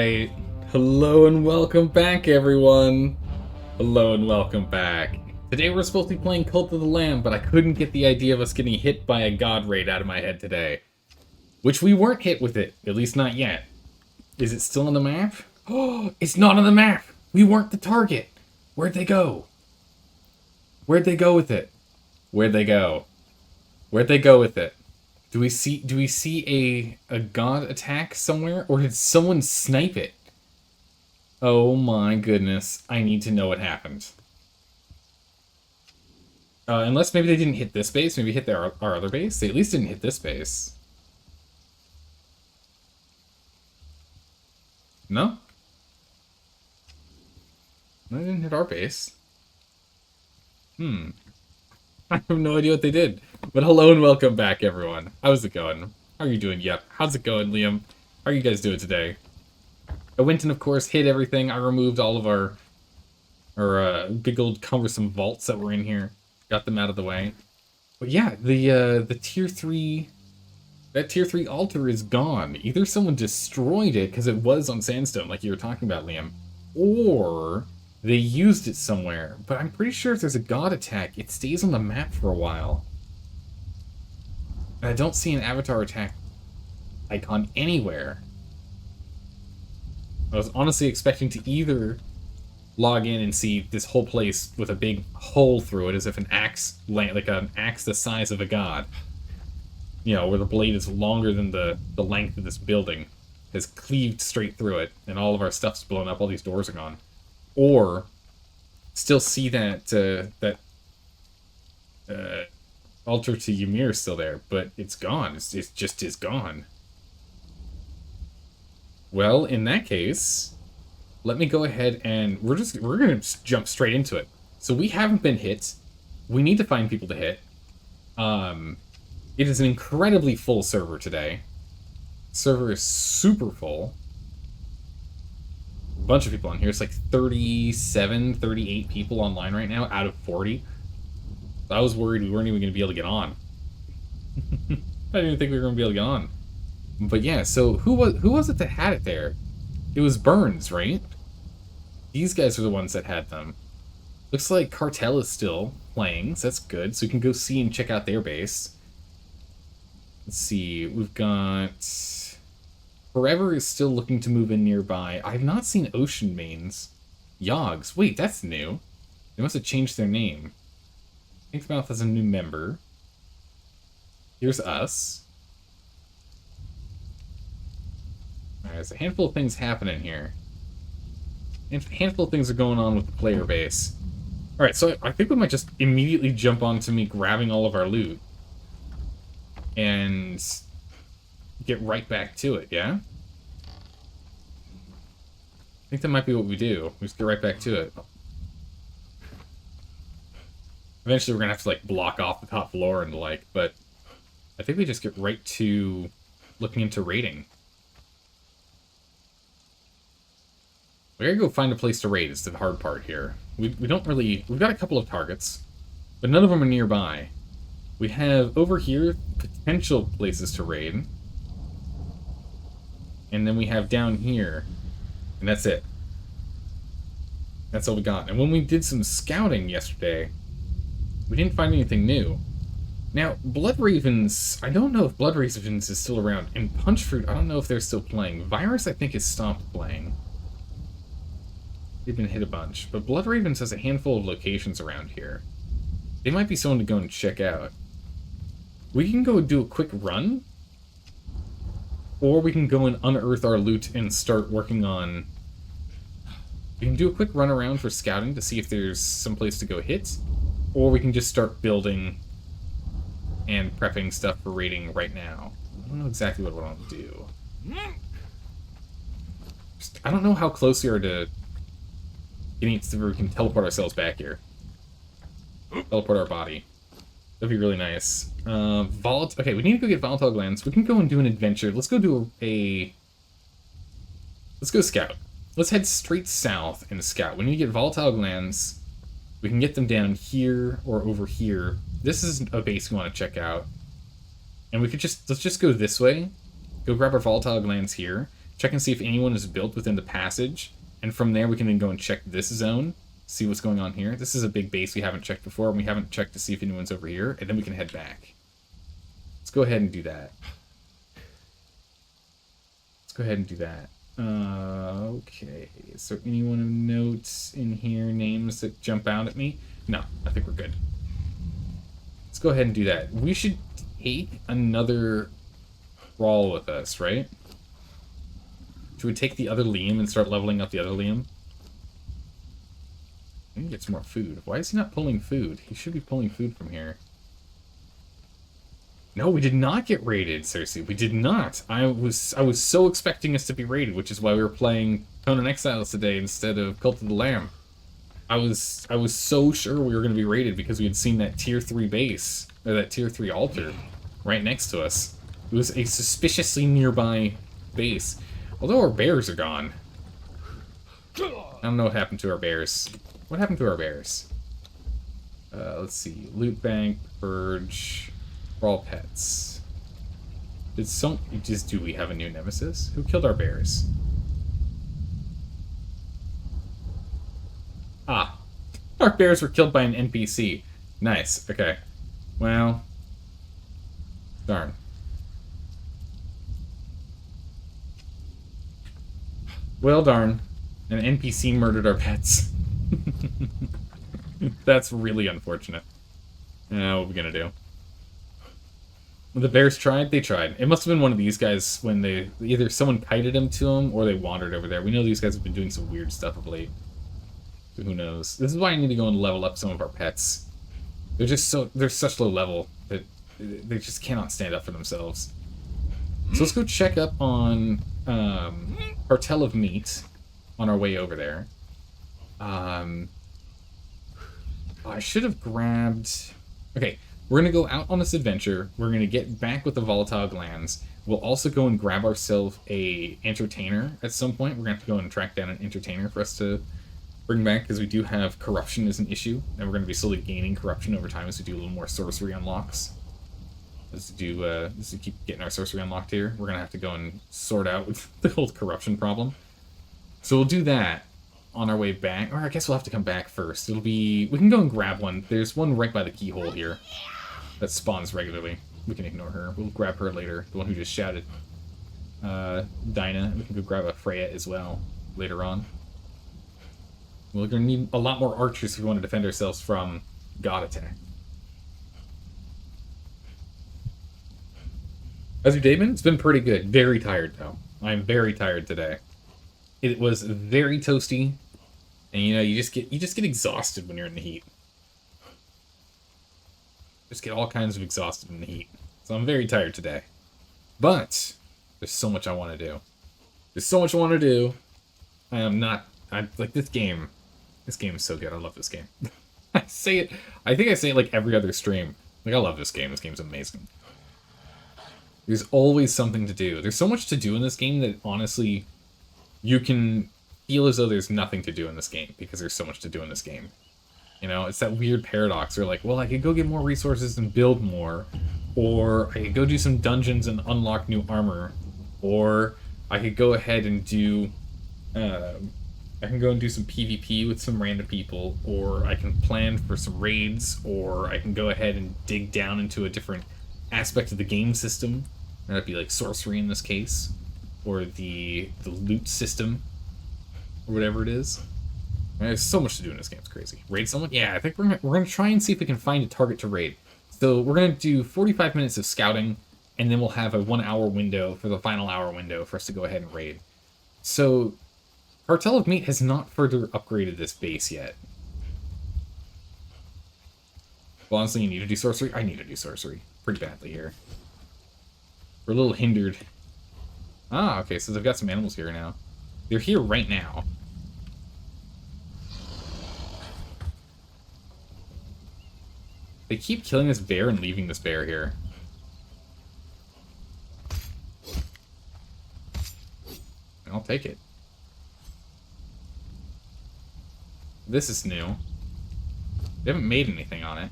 Alright. Hello and welcome back, everyone. Hello and welcome back. Today we're supposed to be playing Cult of the Lamb, but I couldn't get the idea of us getting hit by a god raid out of my head today. Which we weren't hit with it, at least not yet. Is it still on the map? Oh, it's not on the map! We weren't the target! Where'd they go? Where'd they go with it? Where'd they go? Where'd they go with it? Do we see a god attack somewhere? Or did someone snipe it? Oh my goodness. I need to know what happened. Unless maybe they didn't hit this base. Maybe hit our other base. They at least didn't hit this base. No? No, they didn't hit our base. I have no idea what they did. But hello and welcome back, everyone. How's it going? How are you doing? Yep. How's it going, Liam? How are you guys doing today? I went and, of course, hit everything. I removed all of our big old cumbersome vaults that were in here. Got them out of the way. But yeah, the tier 3... That tier 3 altar is gone. Either someone destroyed it, because it was on sandstone, like you were talking about, Liam, or they used it somewhere. But I'm pretty sure if there's a god attack, it stays on the map for a while. And I don't see an avatar attack icon anywhere. I was honestly expecting to either log in and see this whole place with a big hole through it, as if an axe, like an axe the size of a god. You know, where the blade is longer than the length of this building, has cleaved straight through it, and all of our stuff's blown up, all these doors are gone. Or still see that altar to Ymir still there, but it's gone. It's just gone. Well, in that case, let me go ahead and we're gonna jump straight into it. So we haven't been hit. We need to find people to hit. It is an incredibly full server today. Server is super full. A bunch of people on here. It's like 37, 38 people online right now out of 40. I was worried we weren't even going to be able to get on. I didn't even think we were going to be able to get on. But yeah, so who was it that had it there? It was Burns, right? These guys are the ones that had them. Looks like Cartel is still playing, so that's good. So we can go see and check out their base. Let's see, we've got... Forever is still looking to move in nearby. I've not seen Ocean Mains. Yogs. Wait, that's new. They must have changed their name. Inkmouth has a new member. Here's us. Alright, there's a handful of things happening here. A handful of things are going on with the player base. Alright, so I think we might just immediately jump onto me grabbing all of our loot. And get right back to it, yeah? I think that might be what we do. We just get right back to it. Eventually we're gonna have to, like, block off the top floor and the like, but I think we just get right to looking into raiding. We gotta go find a place to raid is the hard part here. We don't really... We've got a couple of targets, but none of them are nearby. We have, over here, potential places to raid. And then we have down here, and that's it. That's all we got. And when we did some scouting yesterday, we didn't find anything new. Now, Blood Ravens, I don't know if Blood Ravens is still around. And Punch Fruit, I don't know if they're still playing. Virus, I think, has stopped playing. They've been hit a bunch. But Blood Ravens has a handful of locations around here. They might be someone to go and check out. We can go do a quick run, or we can go and unearth our loot and start working on... We can do a quick run around for scouting to see if there's some place to go hit, or we can just start building and prepping stuff for raiding right now. I don't know exactly what I want to do. I don't know how close we are to getting to where we can teleport ourselves back here. Teleport our body. That'd be really nice. Okay, we need to go get volatile glands. We can go and do an adventure. Let's go do Let's go scout. Let's head straight south and scout. We need to get volatile glands. We can get them down here or over here. This is a base we want to check out. And we could let's just go this way. Go grab our volatile glands here. check and see if anyone is built within the passage, and from there we can then go and check this zone, see what's going on here. This is a big base we haven't checked before, and we haven't checked to see if anyone's over here, and then we can head back. Let's go ahead and do that. Okay, is there anyone of note in here, names that jump out at me? No, I think we're good. Let's go ahead and do that. We should take another crawl with us, right? Should we take the other Liam and start leveling up the other Liam? I need to get some more food. Why is he not pulling food? He should be pulling food from here. No, we did not get raided, Cersei. We did not. I was so expecting us to be raided, which is why we were playing Conan Exiles today instead of Cult of the Lamb. I was so sure we were going to be raided because we had seen that tier 3 base, or that tier 3 altar, right next to us. It was a suspiciously nearby base. Although our bears are gone. I don't know what happened to our bears. What happened to our bears? Let's see. Loot bank, purge, brawl pets. Do we have a new nemesis? Who killed our bears? Ah. Our bears were killed by an NPC. Nice. Okay. Well. Darn. Well, darn. An NPC murdered our pets. That's really unfortunate. What are we gonna do? The bears tried? They tried. It must have been one of these guys when they... Either someone kited him to them, or they wandered over there. We know these guys have been doing some weird stuff of late. So who knows? This is why I need to go and level up some of our pets. They're just so... They're such low level that they just cannot stand up for themselves. So let's go check up on... Cartel of Meat on our way over there. I should have grabbed... Okay, we're going to go out on this adventure. We're going to get back with the volatile glands. We'll also go and grab ourselves a entertainer at some point. We're going to have to go and track down an entertainer for us to bring back, because we do have corruption as an issue, and we're going to be slowly gaining corruption over time as we do a little more sorcery unlocks. As we keep getting our sorcery unlocked here, we're going to have to go and sort out the whole corruption problem. So we'll do that on our way back. Or I guess we'll have to come back first. It'll be... We can go and grab one. There's one right by the keyhole here that spawns regularly. We can ignore her. We'll grab her later. The one who just shouted. Dinah. We can go grab a Freya as well later on. We're going to need a lot more archers if we want to defend ourselves from god attack. How's your day been? It's been pretty good. Very tired, though. I'm very tired today. It was very toasty, and you just get exhausted when you're in the heat. Just get all kinds of exhausted in the heat. So I'm very tired today. But there's so much I want to do. There's so much I want to do. I like this game. This game is so good. I love this game. I think I say it like every other stream. Like, I love this game. This game's amazing. There's always something to do. There's so much to do in this game that, honestly, you can feel as though there's nothing to do in this game, because there's so much to do in this game. You know, it's that weird paradox where, like, well, I could go get more resources and build more, or I could go do some dungeons and unlock new armor, or I could go ahead and do, I can go and do some PvP with some random people, or I can plan for some raids, or I can go ahead and dig down into a different aspect of the game system. That'd be like sorcery in this case, or the loot system, or whatever it is. There's so much to do in this game. It's crazy. Raid someone? Yeah, I think we're gonna try and see if we can find a target to raid. So we're gonna do 45 minutes of scouting, and then we'll have a 1 hour window for the final hour window for us to go ahead and raid. So Cartel of Meat has not further upgraded this base yet. Well, honestly, you need to do sorcery? I need to do sorcery pretty badly here. We're a little hindered. Ah, okay, so they've got some animals here now. They're here right now. They keep killing this bear and leaving this bear here. I'll take it. This is new. They haven't made anything on it.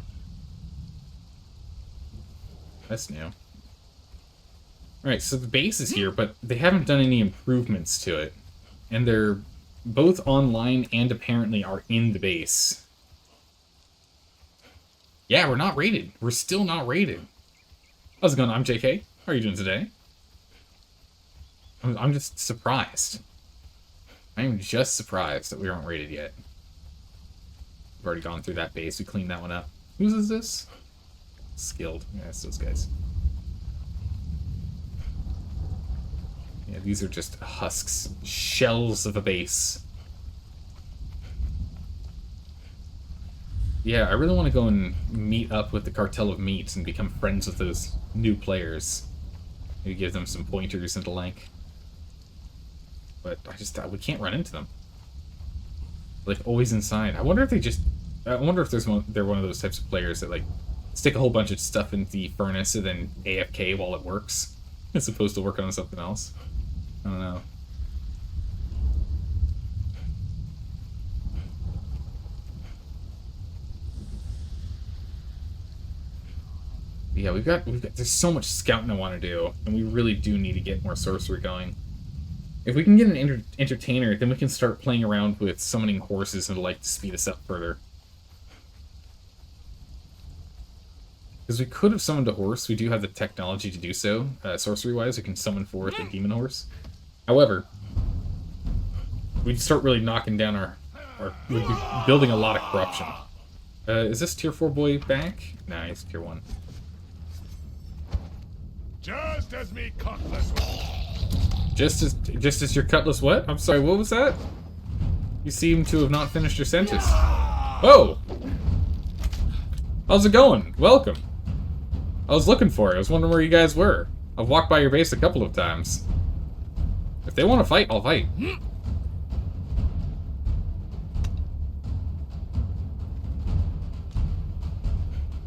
That's new. Alright, so the base is here, but they haven't done any improvements to it. And they're both online and apparently are in the base. Yeah, we're not rated. We're still not rated. How's it going? I'm JK. How are you doing today? I'm just surprised. I'm just surprised that we aren't rated yet. We've already gone through that base. We cleaned that one up. Whose is this? Skilled. Yeah, it's those guys. Yeah, these are just husks. Shells of a base. Yeah, I really want to go and meet up with the Cartel of Meat and become friends with those new players. Maybe give them some pointers and the like. But we can't run into them. Like, always inside. I wonder if they're one of those types of players that, like, stick a whole bunch of stuff in the furnace and then AFK while it works, as opposed to working on something else. I don't know. Yeah, we've got there's so much scouting I want to do, and we really do need to get more sorcery going. If we can get an entertainer, then we can start playing around with summoning horses and like to speed us up further. Because we could have summoned a horse. We do have the technology to do so. Sorcery-wise, we can summon forth a demon horse. However, we'd start really knocking down we'd be building a lot of corruption. Is this tier 4 boy back? Nah, he's tier 1. Just as me cutlass. Just as your cutlass what? I'm sorry, what was that? You seem to have not finished your sentence. Oh! How's it going? Welcome. I was looking for you. I was wondering where you guys were. I've walked by your base a couple of times. If they want to fight, I'll fight.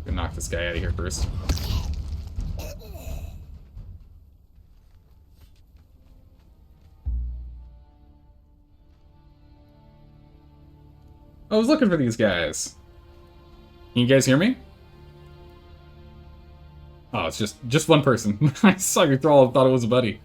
Gonna knock this guy out of here first. I was looking for these guys. Can you guys hear me? Oh, it's just one person. I saw your thrall and thought it was a buddy.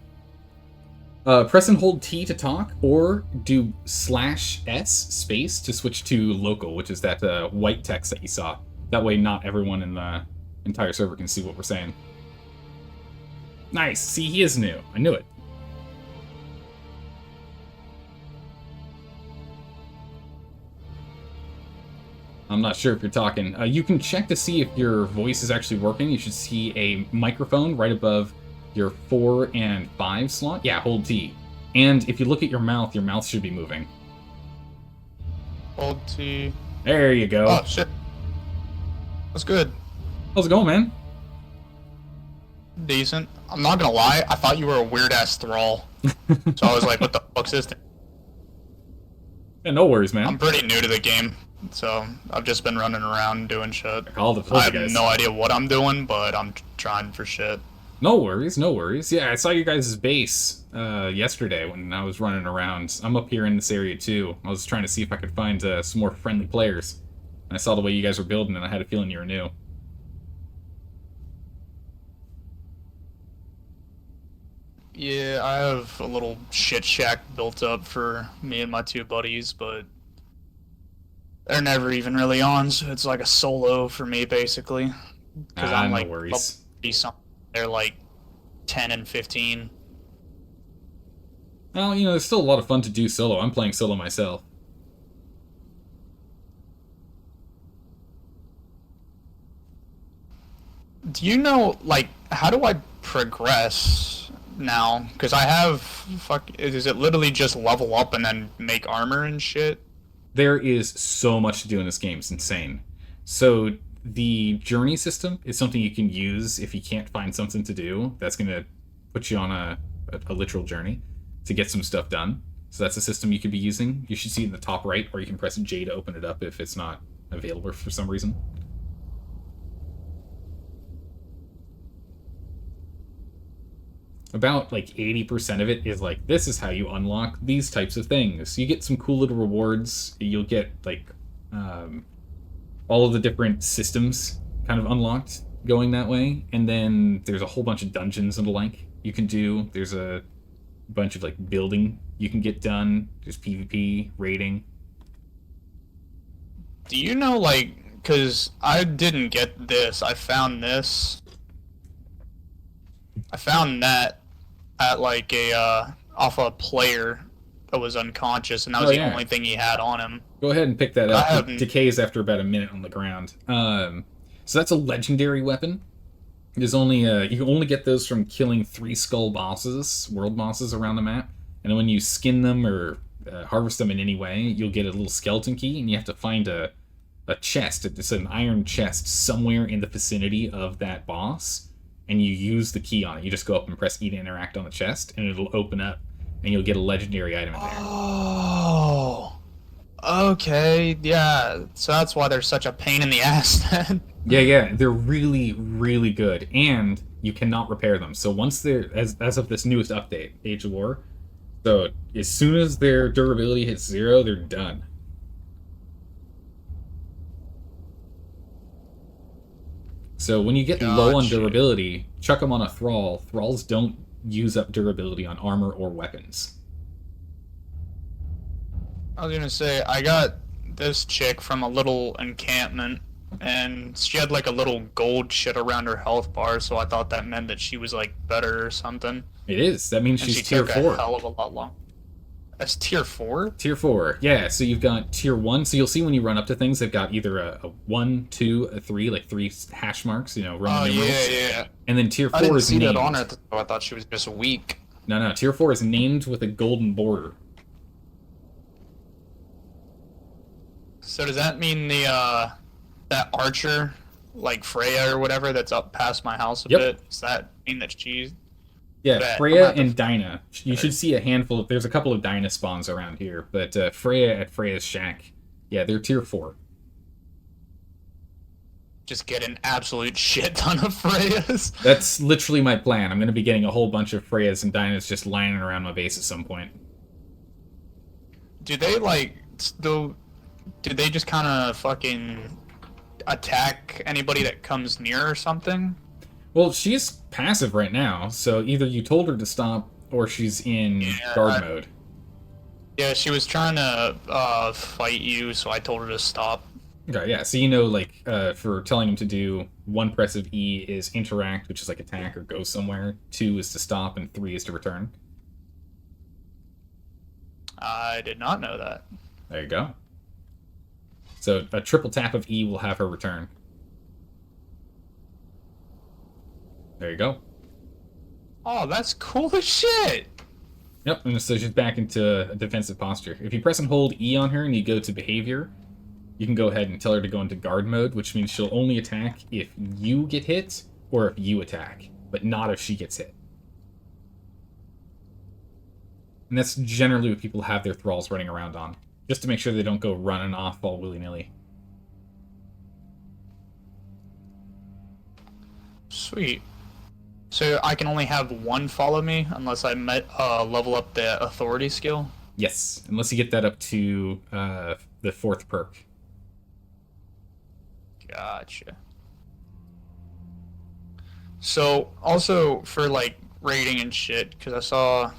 Press and hold T to talk, or do /S space to switch to local, which is that white text that you saw. That way not everyone in the entire server can see what we're saying. Nice! See, he is new. I knew it. I'm not sure if you're talking. You can check to see if your voice is actually working. You should see a microphone right above your 4 and 5 slot. Yeah, hold T. And if you look at your mouth should be moving. Hold T. There you go. Oh, shit. That's good. How's it going, man? Decent. I'm not gonna lie, I thought you were a weird-ass thrall. So I was like, what the fuck's this thing? Yeah, no worries, man. I'm pretty new to the game, so I've just been running around doing shit. I have no idea what I'm doing, but I'm trying for shit. No worries, no worries. Yeah, I saw you guys' base yesterday when I was running around. I'm up here in this area too. I was trying to see if I could find some more friendly players. And I saw the way you guys were building, and I had a feeling you were new. Yeah, I have a little shit shack built up for me and my 2 buddies, but they're never even really on, so it's like a solo for me, basically. Because I'm like, no worries. They're like 10 and 15. Well, you know, there's still a lot of fun to do solo. I'm playing solo myself. Do you know, like, how do I progress now? Because I have, is it literally just level up and then make armor and shit? There is so much to do in this game. It's insane. So the journey system is something you can use if you can't find something to do. That's going to put you on a literal journey to get some stuff done. So that's a system you could be using. You should see it in the top right, or you can press J to open it up if it's not available for some reason. About like 80% of it is like, this is how you unlock these types of things. You get some cool little rewards. You'll get like all of the different systems kind of unlocked going that way. And then there's a whole bunch of dungeons and the like. you can do. There's a bunch of like building you can get done. There's PvP, raiding. Do you know, like, because I didn't get this. I found this. I found that at like off a player that was unconscious, and that was the only thing he had on him. Go ahead and pick that up. It decays after about a minute on the ground. So that's a legendary weapon. There's only you can only get those from killing 3 skull bosses, world bosses around the map. And then when you skin them or harvest them in any way, you'll get a little skeleton key, and you have to find a chest. It's an iron chest somewhere in the vicinity of that boss, and you use the key on it. You just go up and press E to interact on the chest, and it'll open up, and you'll get a legendary item in there. Oh, okay, yeah. So that's why they're such a pain in the ass then. Yeah, they're really, really good, and you cannot repair them. So once they're, as of this newest update, Age of War, so as soon as their durability hits 0, they're done. So when you get low on durability, chuck them on a thrall. Thralls don't use up durability on armor or weapons. I was gonna say, I got this chick from a little encampment, and she had like a little gold shit around her health bar, so I thought that meant that she was like better or something. It is. That means she's tier 4. A hell of a lot long. That's tier 4? Tier 4, yeah. So you've got tier 1. So you'll see when you run up to things, they've got either a 1, 2, a 3, like 3 hash marks, you know, Roman numerals. Yeah. And then tier 4 I didn't is see named. that on her, though. I thought she was just weak. No, tier 4 is named with a golden border. So does that mean that archer, like Freya or whatever, that's up past my house a bit? Does that mean that she's... Yeah, Freya and Dinah. You should see a handful of... There's a couple of Dinah spawns around here, but Freya at Freya's shack, yeah, they're tier 4. Just get an absolute shit ton of Freyas. That's literally my plan. I'm going to be getting a whole bunch of Freyas and Dinahs just lining around my base at some point. Do they, like... Do they just kind of fucking attack anybody that comes near or something? Well, she's passive right now, so either you told her to stop or she's in guard mode. Yeah, she was trying to fight you, so I told her to stop. Okay, yeah, so you know, like, for telling him to do, 1 press of E is interact, which is like attack or go somewhere, 2 is to stop, and 3 is to return. I did not know that. There you go. So a triple tap of E will have her return. There you go. Oh, that's cool as shit! Yep, and so she's back into a defensive posture. If you press and hold E on her and you go to behavior, you can go ahead and tell her to go into guard mode, which means she'll only attack if you get hit or if you attack, but not if she gets hit. And that's generally what people have their thralls running around on, just to make sure they don't go running off all willy-nilly. Sweet. So I can only have one follow me unless I level up the authority skill? Yes, unless you get that up to the 4th perk. Gotcha. So, also for, like, raiding and shit, because I saw,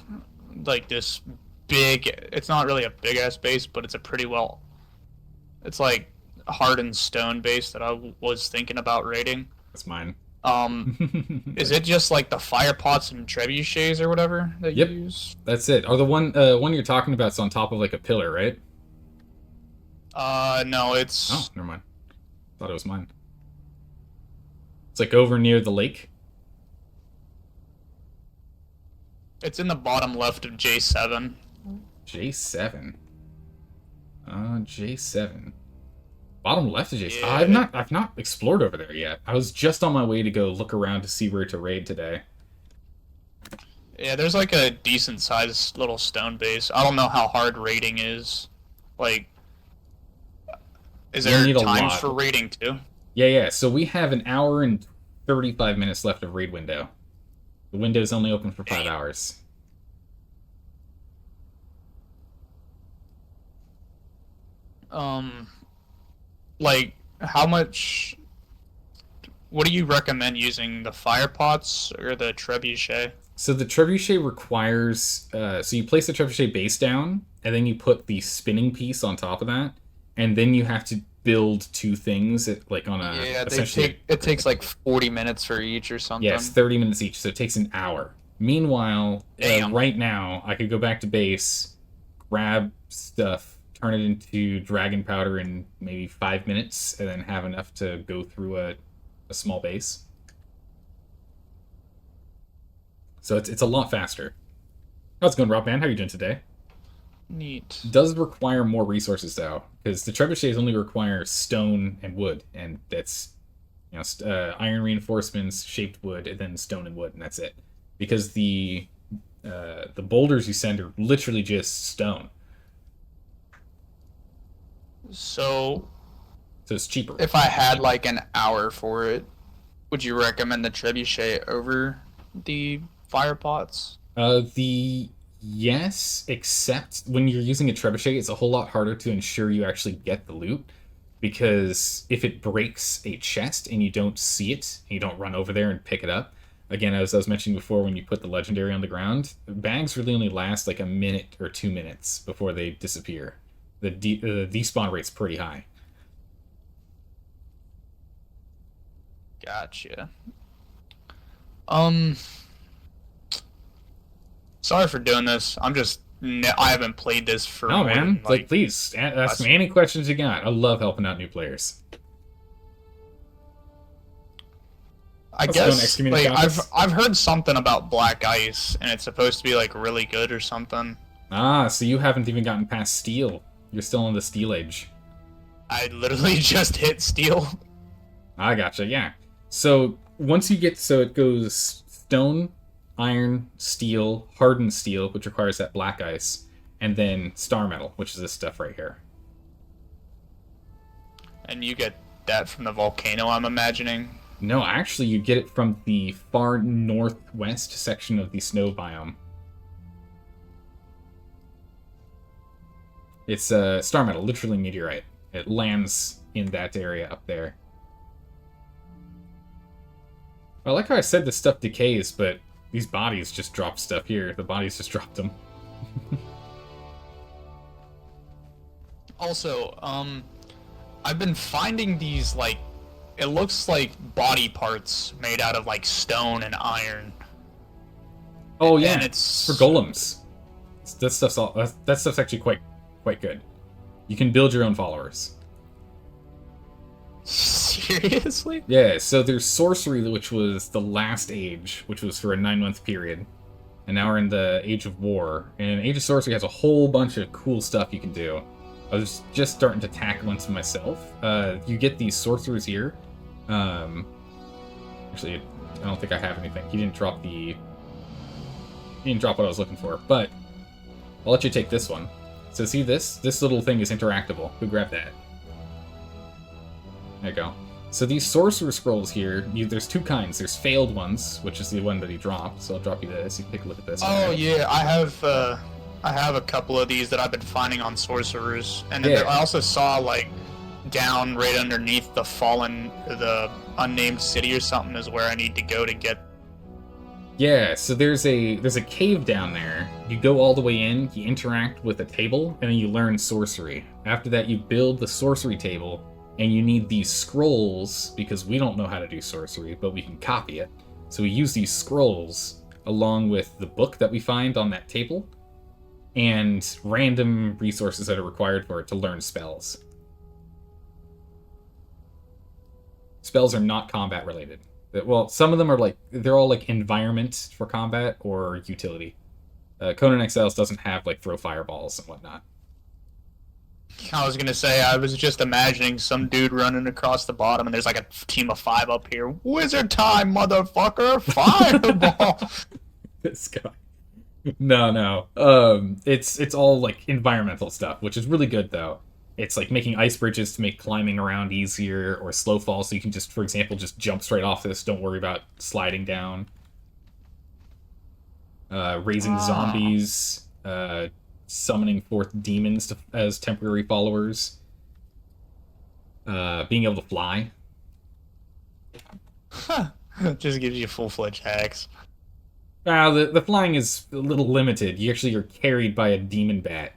like, this big... It's not really a big-ass base, but it's a pretty well... It's, like, hardened stone base that I was thinking about raiding. That's mine. Is it just like the fire pots and trebuchets or whatever that you use? That's it. Or the one you're talking about is on top of like a pillar, right? No, it's... Oh, never mind. Thought it was mine. It's like over near the lake. It's in the bottom left of J7. J7. J7. Bottom left of J7. Yeah. I've not explored over there yet. I was just on my way to go look around to see where to raid today. Yeah, there's like a decent sized little stone base. I don't know how hard raiding is. Like, is there times for raiding too? Yeah. So we have an hour and 35 minutes left of raid window. The window's only open for 5 hours. Like, how much... What do you recommend using, the fire pots or the trebuchet? So the trebuchet requires, so you place the trebuchet base down, and then you put the spinning piece on top of that, and then you have to build two things, like on a, Yeah, essentially, it takes like 40 minutes for each or yes, something. 30 minutes each, so it takes an hour. Meanwhile, Damn. right now, I could go back to base, grab stuff, turn it into dragon powder in maybe 5 minutes, and then have enough to go through a small base. So it's a lot faster. How's it going, Rob, man? How are you doing today? Neat. Does require more resources, though, because the trebuchets only require stone and wood, and that's, iron reinforcements, shaped wood, and then stone and wood, and that's it. Because the boulders you send are literally just stone, So, so it's cheaper. if I had like an hour for it, would you recommend the trebuchet over the fire pots? The yes, except when you're using a trebuchet, it's a whole lot harder to ensure you actually get the loot. Because if it breaks a chest and you don't see it, and you don't run over there and pick it up, again, as I was mentioning before, when you put the legendary on the ground, bags really only last like a minute or 2 minutes before they disappear. The despawn rate's pretty high. Gotcha. Um, Sorry for doing this. I haven't played this for No, more man. than, Like, please, ask last- me any questions you got. I love helping out new players. I Let's go and guess excommunicate like office. I've heard something about black ice and it's supposed to be like really good or something. Ah, so you haven't even gotten past steel. You're still in the steel age. I literally just hit steel. I gotcha, yeah. So once you get, so it goes stone, iron, steel, hardened steel, which requires that black ice, and then star metal, which is this stuff right here. And you get that from the volcano, I'm imagining. No, actually, you get it from the far northwest section of the snow biome. It's star metal, literally meteorite. It lands in that area up there. I like how I said this stuff decays, but these bodies just drop stuff here. The bodies just dropped them. Also, I've been finding these like it looks like body parts made out of like stone and iron. Oh yeah, And it's for golems. That stuff's actually quite good. You can build your own followers. Seriously? Yeah, so there's sorcery, which was the last age, which was for a 9-month period. And now we're in the Age of War. And Age of Sorcery has a whole bunch of cool stuff you can do. I was just starting to tackle into myself. You get these sorcerers here. Actually, I don't think I have anything. He didn't drop what I was looking for. But I'll let you take this one. So see this? This little thing is interactable. Go grab that. There you go. So these sorcerer scrolls here, there's two kinds. There's failed ones, which is the one that he dropped. So I'll drop you this. You can take a look at this. Oh yeah, I have a couple of these that I've been finding on sorcerers, and then Yeah. I also saw like down right underneath the unnamed city or something is where I need to go to get. Yeah, so there's a cave down there. You go all the way in, you interact with a table, and then you learn sorcery. After that, you build the sorcery table, and you need these scrolls, because we don't know how to do sorcery, but we can copy it. So we use these scrolls, along with the book that we find on that table, and random resources that are required for it to learn spells. Spells are not combat related. Well, some of them are they're all like environment for combat or utility. Conan Exiles doesn't have like throw fireballs and whatnot. I was gonna say I was just imagining some dude running across the bottom, and there's like a team of 5 up here. Wizard time, motherfucker! Fireball! This guy. No. It's all like environmental stuff, which is really good though. It's like making ice bridges to make climbing around easier, or slow fall, so you can just, for example, just jump straight off this. Don't worry about sliding down. Raising zombies, summoning forth demons as temporary followers, being able to fly. Just gives you full-fledged hacks. The flying is a little limited. You actually are carried by a demon bat.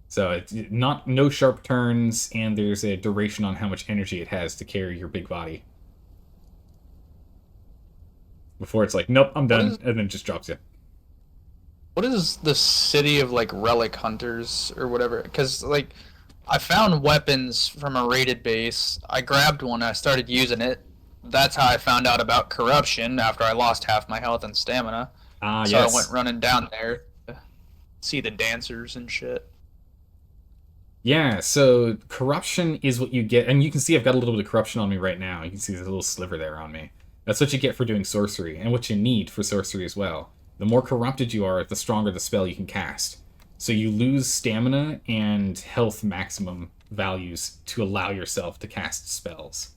So it's no sharp turns, and there's a duration on how much energy it has to carry your big body. Before it's like, nope, I'm done, and then it just drops you. What is the city of like relic hunters or whatever? Because like, I found weapons from a raided base. I grabbed one. I started using it. That's how I found out about corruption after I lost half my health and stamina. So yes. I went running down there to see the dancers and shit. Yeah, so corruption is what you get, and you can see I've got a little bit of corruption on me right now. You can see there's a little sliver there on me. That's what you get for doing sorcery, and what you need for sorcery as well. The more corrupted you are, the stronger the spell you can cast. So you lose stamina and health maximum values to allow yourself to cast spells.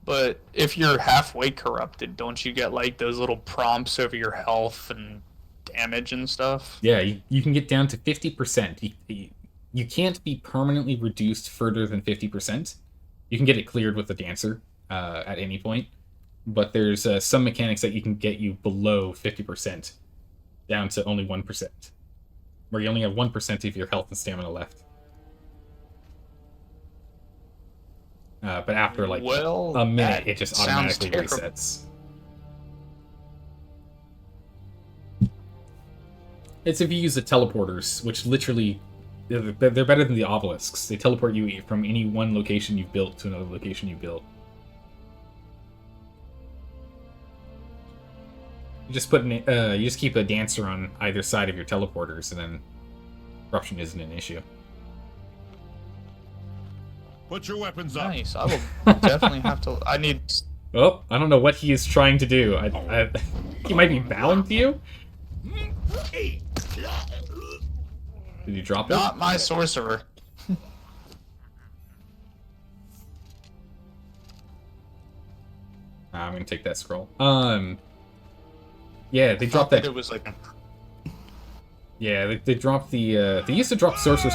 But if you're halfway corrupted, don't you get like those little prompts over your health and damage and stuff? Yeah, you can get down to 50%. You can't be permanently reduced further than 50%. You can get it cleared with the dancer at any point. But there's some mechanics that you can get you below 50%, down to only 1%, where you only have 1% of your health and stamina left. But after like a minute, it just automatically resets. It's if you use the teleporters, which literally, they're better than the obelisks. They teleport you from any one location you've built to another location you built. You just keep a dancer on either side of your teleporters, and then corruption isn't an issue. Put your weapons up. Nice. I will definitely have to. I need. Oh, I don't know what he is trying to do. He might be bowing to you. Did you drop it? Not my sorcerer. I'm gonna take that scroll. Yeah, they dropped that. It was like. Yeah, they dropped the. They used to drop sorcerer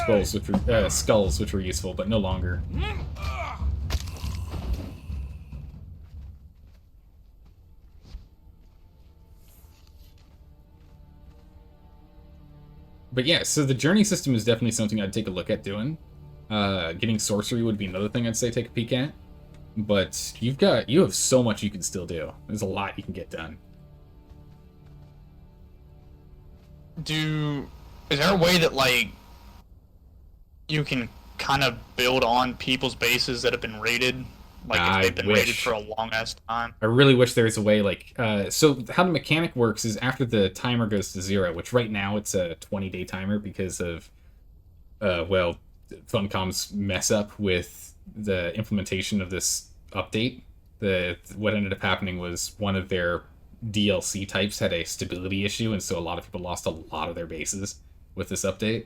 skulls, which were useful, but no longer. But yeah, so the journey system is definitely something I'd take a look at doing. Getting sorcery would be another thing I'd say take a peek at. But you have so much you can still do. There's a lot you can get done. Is there a way that like you can kind of build on people's bases that have been raided? Like if they've been raided for a long ass time. I really wish there was a way like so how the mechanic works is after the timer goes to 0, which right now it's a 20-day timer because of Funcom's mess up with the implementation of this update. What ended up happening was one of their DLC types had a stability issue, and so a lot of people lost a lot of their bases with this update.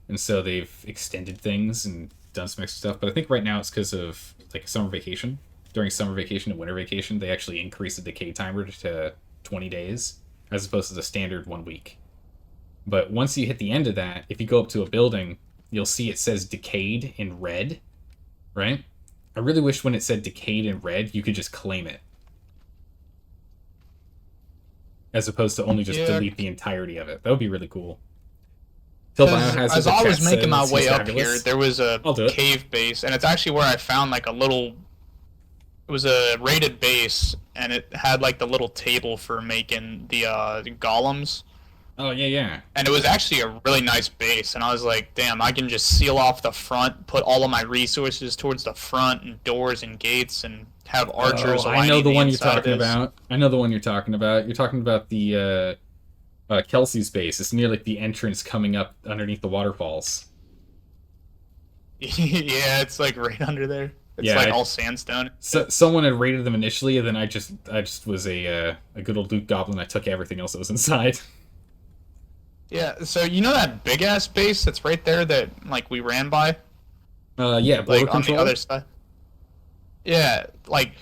And so they've extended things and done some extra stuff. But I think right now it's because of like summer vacation. During summer vacation and winter vacation, they actually increased the decay timer to 20 days as opposed to the standard 1 week. But once you hit the end of that, if you go up to a building, you'll see it says decayed in red, right? I really wish when it said decayed in red, you could just claim it. As opposed to only just delete the entirety of it. That would be really cool. As I was making my way up here, there was a cave base, and it's actually where I found like a little. It was a raided base, and it had like the little table for making the golems. Oh yeah. And it was actually a really nice base, and I was like, damn, I can just seal off the front, put all of my resources towards the front, and doors and gates, and have archers. I know the one you're talking about. I know the one you're talking about. You're talking about the Kelsey's base. It's near like the entrance coming up underneath the waterfalls. Yeah, it's like right under there. It's like all sandstone. So someone had raided them initially, and then I just was a good old loot goblin. I took everything else that was inside. Yeah, so you know that big ass base that's right there that like we ran by? Yeah, border like on the other side. Yeah, like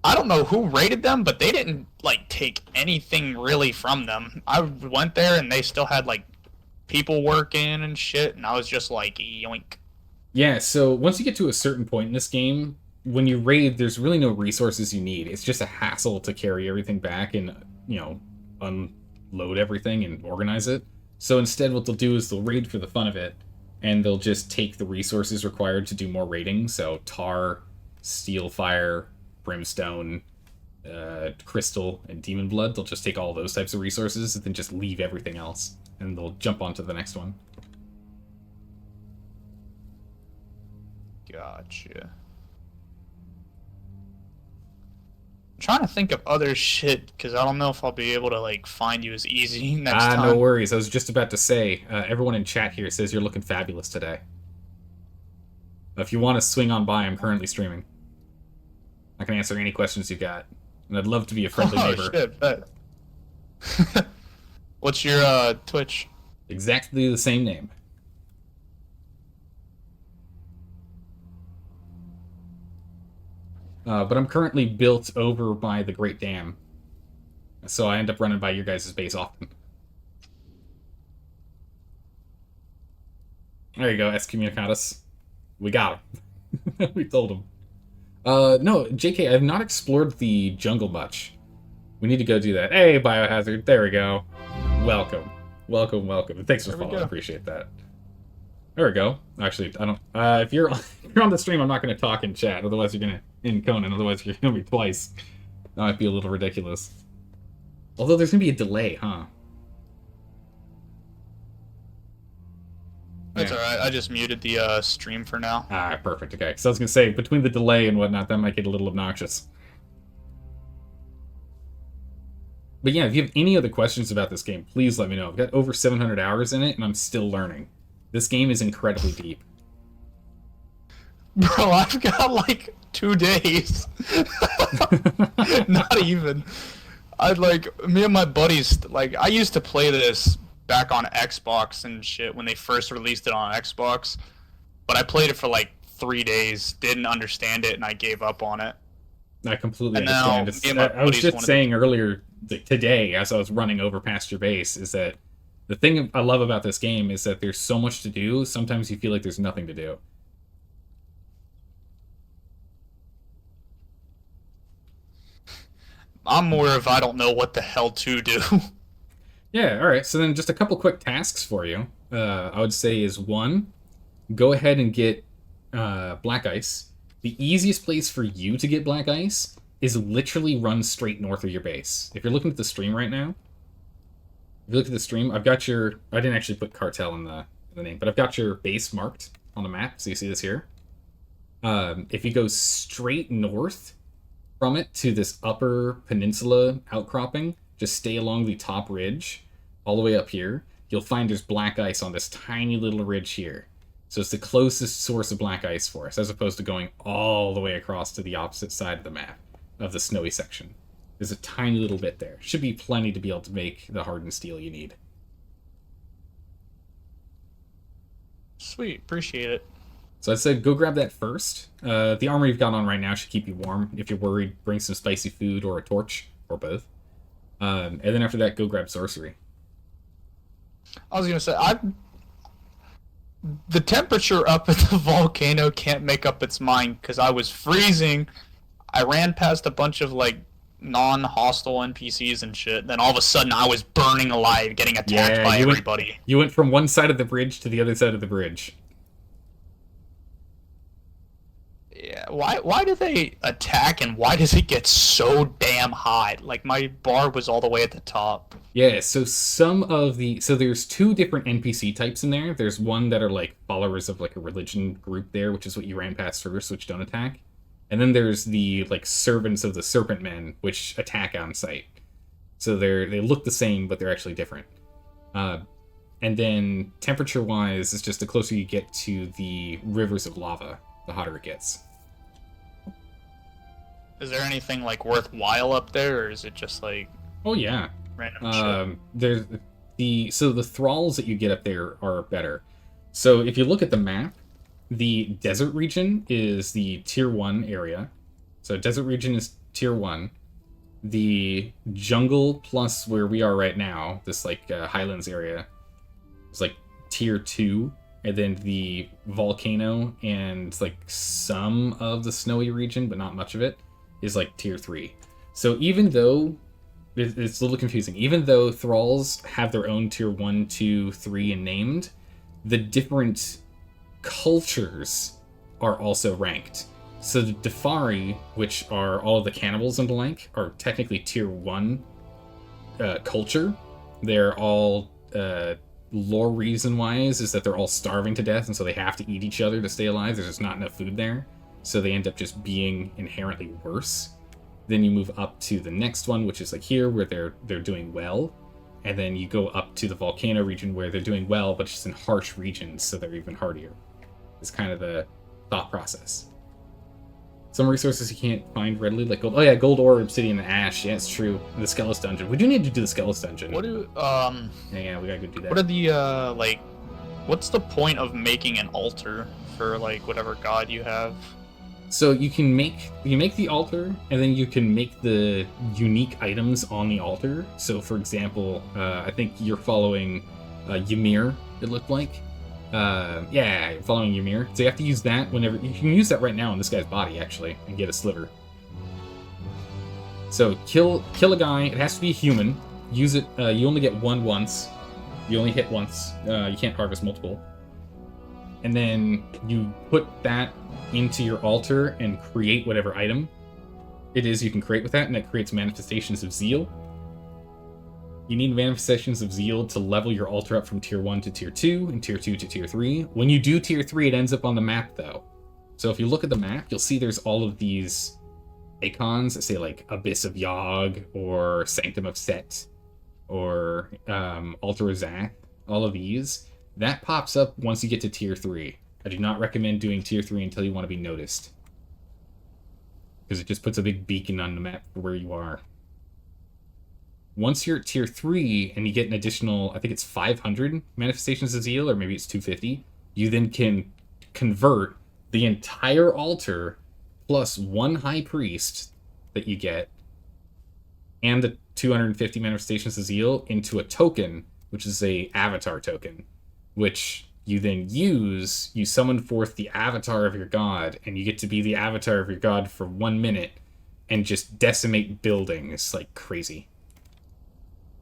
I don't know who raided them, but they didn't like take anything really from them. I went there and they still had like people working and shit, and I was just like yoink. Yeah, so once you get to a certain point in this game, when you raid, there's really no resources you need. It's just a hassle to carry everything back and, unload everything and organize it. So instead, what they'll do is they'll raid for the fun of it, and they'll just take the resources required to do more raiding. So tar, steel fire, brimstone, crystal, and demon blood. They'll just take all those types of resources and then just leave everything else. And they'll jump on to the next one. Gotcha. I'm trying to think of other shit, because I don't know if I'll be able to, like, find you as easy next time. No worries. I was just about to say, everyone in chat here says you're looking fabulous today. If you want to swing on by, I'm currently streaming. I can answer any questions you got. And I'd love to be a friendly neighbor. Oh, shit, bet. What's your, Twitch? Exactly the same name. But I'm currently built over by the Great Dam. So I end up running by your guys' base often. There you go, Excommunicatus. We got him. We told him. No, JK, I have not explored the jungle much. We need to go do that. Hey, Biohazard, there we go. Welcome. Welcome, welcome. And thanks for following, I appreciate that. There we go. Actually, I don't... if you're on the stream, I'm not going to talk in chat, otherwise you're going to... In Conan, otherwise you're going to be twice. That might be a little ridiculous. Although there's going to be a delay, huh? That's alright, I just muted the stream for now. Ah, perfect, okay. So I was going to say, between the delay and whatnot, that might get a little obnoxious. But yeah, if you have any other questions about this game, please let me know. I've got over 700 hours in it, and I'm still learning. This game is incredibly deep. Bro, I've got like 2 days. Not even. Me and my buddies, like, I used to play this back on Xbox and shit when they first released it on Xbox. But I played it for like 3 days, didn't understand it, and I gave up on it. I completely understand. I was just saying earlier today, as I was running over past your base, is that the thing I love about this game is that there's so much to do, sometimes you feel like there's nothing to do. I'm more of I don't know what the hell to do. Yeah, alright, so then just a couple quick tasks for you. I would say is 1, go ahead and get black ice. The easiest place for you to get black ice is literally run straight north of your base. If you're looking at the stream right now, if you look at the stream, I've got your... I didn't actually put cartel in the name, but I've got your base marked on the map, so you see this here. If you go straight north from it to this upper peninsula outcropping, just stay along the top ridge, all the way up here, you'll find there's black ice on this tiny little ridge here. So it's the closest source of black ice for us, as opposed to going all the way across to the opposite side of the map, of the snowy section. There's a tiny little bit there. Should be plenty to be able to make the hardened steel you need. Sweet, appreciate it. So I said go grab that first. The armor you've got on right now should keep you warm. If you're worried, bring some spicy food or a torch, or both. And then after that, go grab sorcery. I was gonna say, the temperature up at the volcano can't make up its mind, because I was freezing. I ran past a bunch of, like, non-hostile NPCs and shit, then all of a sudden I was burning alive, getting attacked by everybody. You went from one side of the bridge to the other side of the bridge. Yeah, why do they attack, and why does it get so damn high? Like, my bar was all the way at the top. Yeah, so there's 2 different NPC types in there. There's one that are, like, followers of, like, a religion group there, which is what you ran past first, which don't attack. And then there's the, like, servants of the Serpent Men, which attack on sight. So they look the same, but they're actually different. And then, temperature-wise, it's just the closer you get to the rivers of lava, the hotter it gets. Is there anything, like, worthwhile up there, or is it just, like... Oh, yeah. Random shit? So the thralls that you get up there are better. So if you look at the map, the desert region is the tier 1 area. So desert region is tier 1. The jungle plus where we are right now, this like highlands area, is like tier 2. and then the volcano and like some of the snowy region, but not much of it, is like tier 3. So even though it's a little confusing, even though thralls have their own tier 1, 2, 3 and named, the different cultures are also ranked. So the Defari, which are all of the cannibals and the like, are technically tier 1 culture. They're all lore reason wise is that they're all starving to death, and so they have to eat each other to stay alive. There's just not enough food there, so they end up just being inherently worse. Then you move up to the next one, which is like here, where they're doing well, and then you go up to the volcano region where they're doing well, but just in harsh regions, so they're even hardier. It's kind of the thought process. Some resources you can't find readily, like gold. Oh yeah, gold ore, obsidian, and ash. Yeah, it's true. And the Skelos dungeon. We do need to do the Skelos dungeon. What do Yeah, we gotta go do that. What are the like? What's the point of making an altar for like whatever god you have? So you make the altar, and then you can make the unique items on the altar. So for example, I think you're following Ymir. It looked like. Yeah, you're following Ymir. So you have to use that whenever... You can use that right now on this guy's body, actually, and get a sliver. So kill a guy. It has to be a human. Use it. You only get one once. You only hit once. You can't harvest multiple. And then you put that into your altar and create whatever item it is you can create with that, and it creates manifestations of zeal. You need manifestations of zeal to level your altar up from tier 1 to tier 2, and tier 2 to tier 3. When you do tier 3, it ends up on the map, though. So if you look at the map, you'll see there's all of these icons that say, like, Abyss of Yogg, or Sanctum of Set, or Altar of Zath, all of these. That pops up once you get to tier 3. I do not recommend doing tier 3 until you want to be noticed, because it just puts a big beacon on the map for where you are. Once you're at tier 3 and you get an additional, I think it's 500 manifestations of zeal, or maybe it's 250, you then can convert the entire altar plus one high priest that you get and the 250 manifestations of zeal into a token, which is a avatar token, which you then use. You summon forth the avatar of your god, and you get to be the avatar of your god for 1 minute and just decimate buildings like crazy.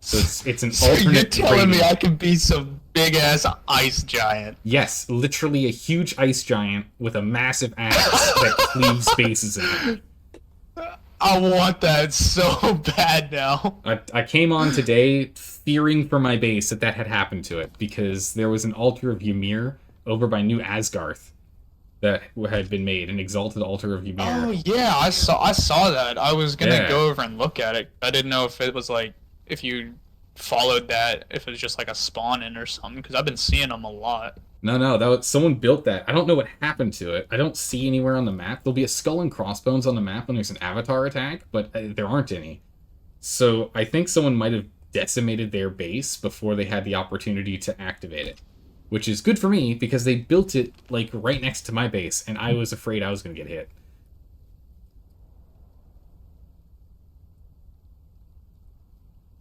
So it's an So alternate. you're telling me rating. I can be some big ass ice giant? Yes, literally a huge ice giant with a massive axe that cleaves spaces in it. I want that so bad now. I came on today fearing for my base that had happened to it, because there was an altar of Ymir over by New Asgarth that had been made, an exalted altar of Ymir. Oh yeah, I saw that. I was gonna Yeah. go over and look at it. I didn't know if it was like if you followed that, if it was just like a spawn in or something, because I've been seeing them a lot. No, that was, someone built that. I don't know what happened to it. I don't see anywhere on the map. There'll be a skull and crossbones on the map when there's an avatar attack, but there aren't any. So I think someone might have decimated their base before they had the opportunity to activate it, which is good for me because they built it like right next to my base, and I was afraid I was going to get hit.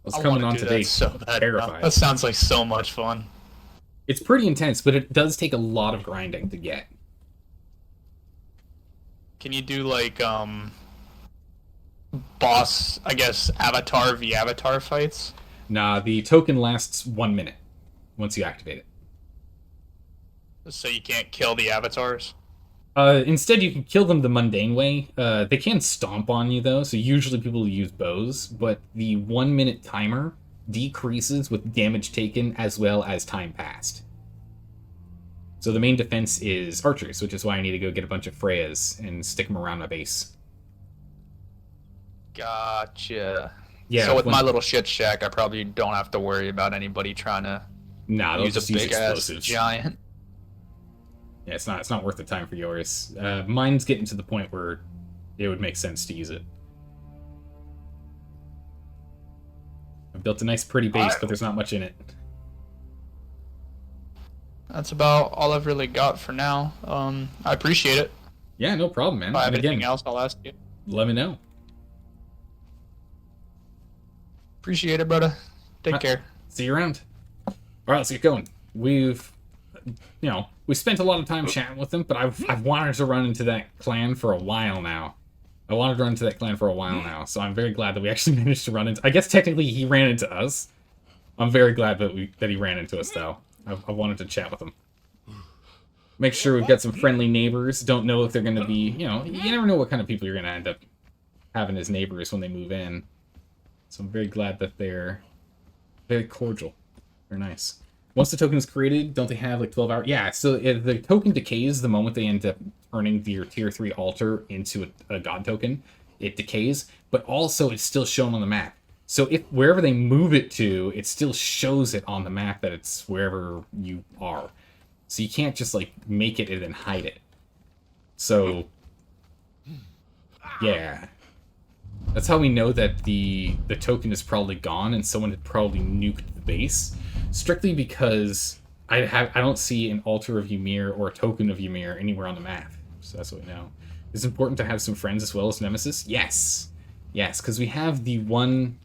I was I coming wanna on do today that so bad. terrified. That sounds like so much fun. It's pretty intense, but it does take a lot of grinding to get. Can you do like boss, I guess, avatar v avatar fights? Nah, the token lasts 1 minute once you activate it. So you can't kill the avatars? Instead, you can kill them the mundane way. They can stomp on you, though, so usually people use bows, but the 1 minute timer decreases with damage taken as well as time passed. So the main defense is archers, which is why I need to go get a bunch of Freyas and stick them around my base. Gotcha. Yeah. So with my little shit shack, I probably don't have to worry about anybody trying to Nah, they'll use just a use big ass explosives. giant. Yeah, it's not worth the time for yours. Mine's getting to the point where it would make sense to use it. I've built a nice pretty base, but there's not much in it. That's about all I've really got for now. I appreciate it. Yeah, no problem, man. If I have And again, anything else, I'll ask you. let me know. Appreciate it, brother. Take care. See you around. All right, let's get going. We've you know, we spent a lot of time chatting with him, but I've wanted to run into that clan for a while now. I wanted to run into that clan for a while now, so I'm very glad that we actually managed to run into... I guess technically he ran into us. I'm very glad that he ran into us, though. I wanted to chat with him. Make sure we've got some friendly neighbors. Don't know if they're going to be, you know, you never know what kind of people you're going to end up having as neighbors when they move in. So I'm very glad that they're very cordial. Very nice. Once the token is created, don't they have like 12 hours? Yeah, so the token decays the moment they end up turning your tier 3 altar into a god token. It decays, but also it's still shown on the map. So if wherever they move it to, it still shows it on the map that it's wherever you are. So you can't just like make it and then hide it. So yeah. That's how we know that the token is probably gone and someone had probably nuked the base. Strictly because I don't see an altar of Ymir or a token of Ymir anywhere on the map. So that's what we know. It's important to have some friends as well as Nemesis. Yes. Yes, because we have the one...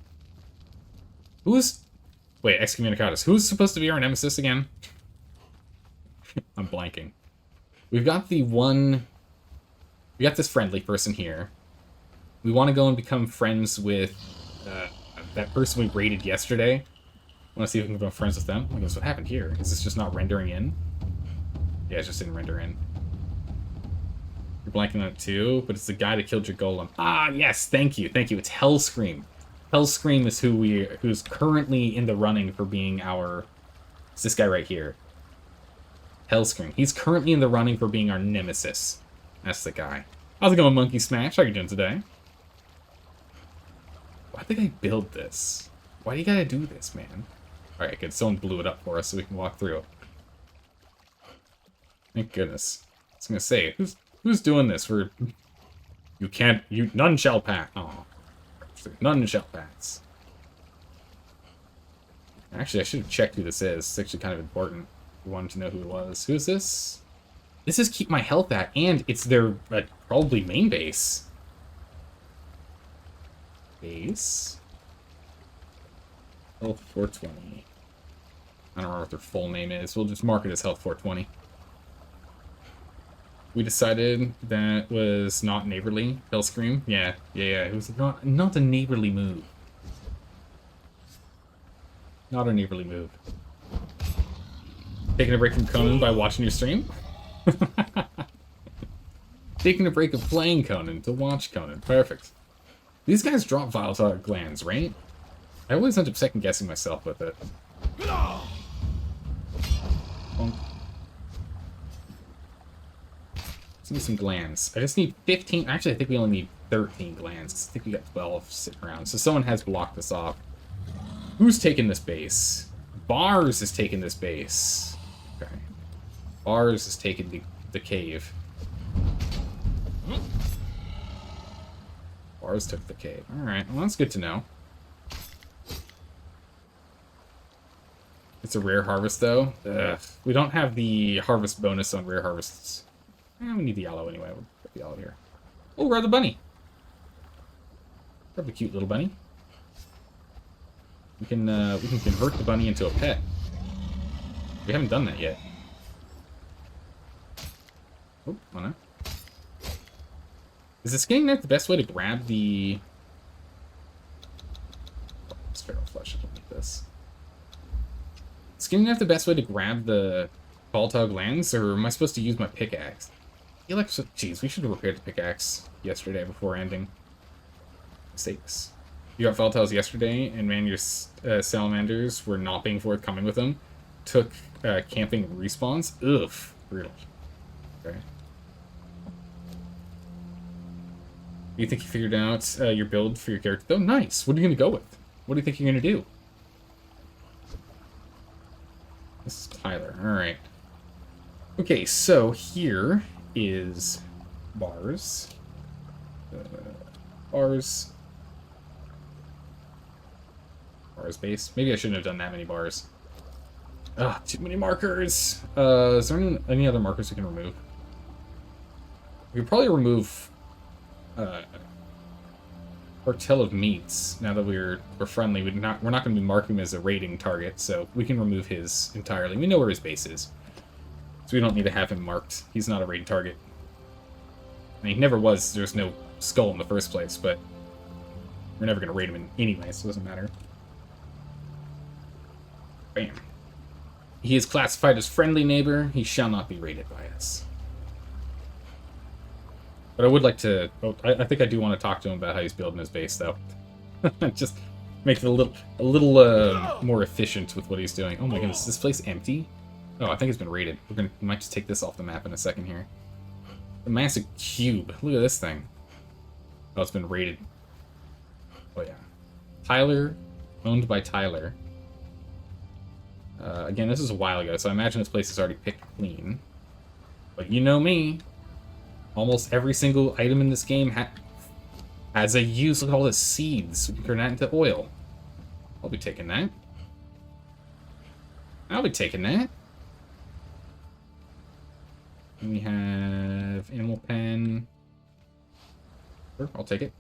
Who's... Wait, Excommunicatus. Who's supposed to be our Nemesis again? I'm blanking. We've got the one... We got this friendly person here. We want to go and become friends with that person we raided yesterday. I want to see if we can become friends with them. I guess what happened here? Is this just not rendering in? Yeah, it just didn't render in. You're blanking on it too, but it's the guy that killed your golem. Ah, yes, thank you, thank you. It's Hellscream. Hellscream is who's currently in the running for being our... It's this guy right here. Hellscream. He's currently in the running for being our nemesis. That's the guy. How's it going, Monkey Smash? How you doing today? Why did I build this? Why do you gotta do this, man? Alright, good. Someone blew it up for us so we can walk through. Thank goodness. I was gonna say, who's doing this? None shall pass. Oh. None shall pass. Actually, I should have checked who this is. It's actually kind of important. We wanted to know who it was. Who is this? This is Keep My Health At, and it's their probably main base. Base. Health 420. I don't remember what their full name is. We'll just mark it as Health 420. We decided that was not neighborly. Hellscream. Yeah. It was not a neighborly move. Not a neighborly move. Taking a break from Conan by watching your stream? Taking a break of playing Conan to watch Conan. Perfect. These guys drop volatile glands, right? I always end up second-guessing myself with it. Bonk. Let's need some glands. I just need 15. Actually, I think we only need 13 glands. I think we got 12 sitting around. So someone has blocked this off. Who's taking this base? Bars is taking this base. Okay. Bars is taking the cave. Bars took the cave. Alright, well that's good to know. It's a rare harvest though. Ugh. We don't have the harvest bonus on rare harvests. We need the yellow anyway. We'll put the yellow here. Oh, grab the bunny. Grab the cute little bunny. We can convert the bunny into a pet. We haven't done that yet. Oh, oh no. Is the skinning knife the best way to grab the... Oh, it's feral flesh. I don't need this. Skinning knife the best way to grab the volatile glands, or am I supposed to use my pickaxe? I feel like... Jeez, we should have repaired the pickaxe yesterday before ending. Mistakes. You got volatiles yesterday, and man, your salamanders were not being forthcoming with them. Took camping respawns. Ugh, brutal. Okay. You think you figured out your build for your character? Oh, nice. What are you going to go with? What do you think you're going to do? This is Tyler. All right. Okay, so here is bars. Bars. Bars base. Maybe I shouldn't have done that many bars. Ah, too many markers. Is there any other markers we can remove? We could probably remove Cartel of Meats. Now that we're friendly, we're not going to be marking him as a raiding target, so we can remove his entirely. We know where his base is. So we don't need to have him marked. He's not a raid target. I mean, he never was. There's no skull in the first place, but we're never going to raid him anyway, so it doesn't matter. Bam. He is classified as friendly neighbor. He shall not be raided by us. But I would like to... Oh, I think I do want to talk to him about how he's building his base, though. Just make it a little more efficient with what he's doing. Oh my goodness, is this place empty? Oh, I think it's been raided. We might just take this off the map in a second here. A massive cube. Look at this thing. Oh, it's been raided. Oh yeah. Tyler, owned by Tyler. Again, this is a while ago, so I imagine this place is already picked clean. But you know me. Almost every single item in this game has a use. Look at all the seeds. We can turn that into oil. I'll be taking that. I'll be taking that. And we have animal pen. Sure, I'll take it.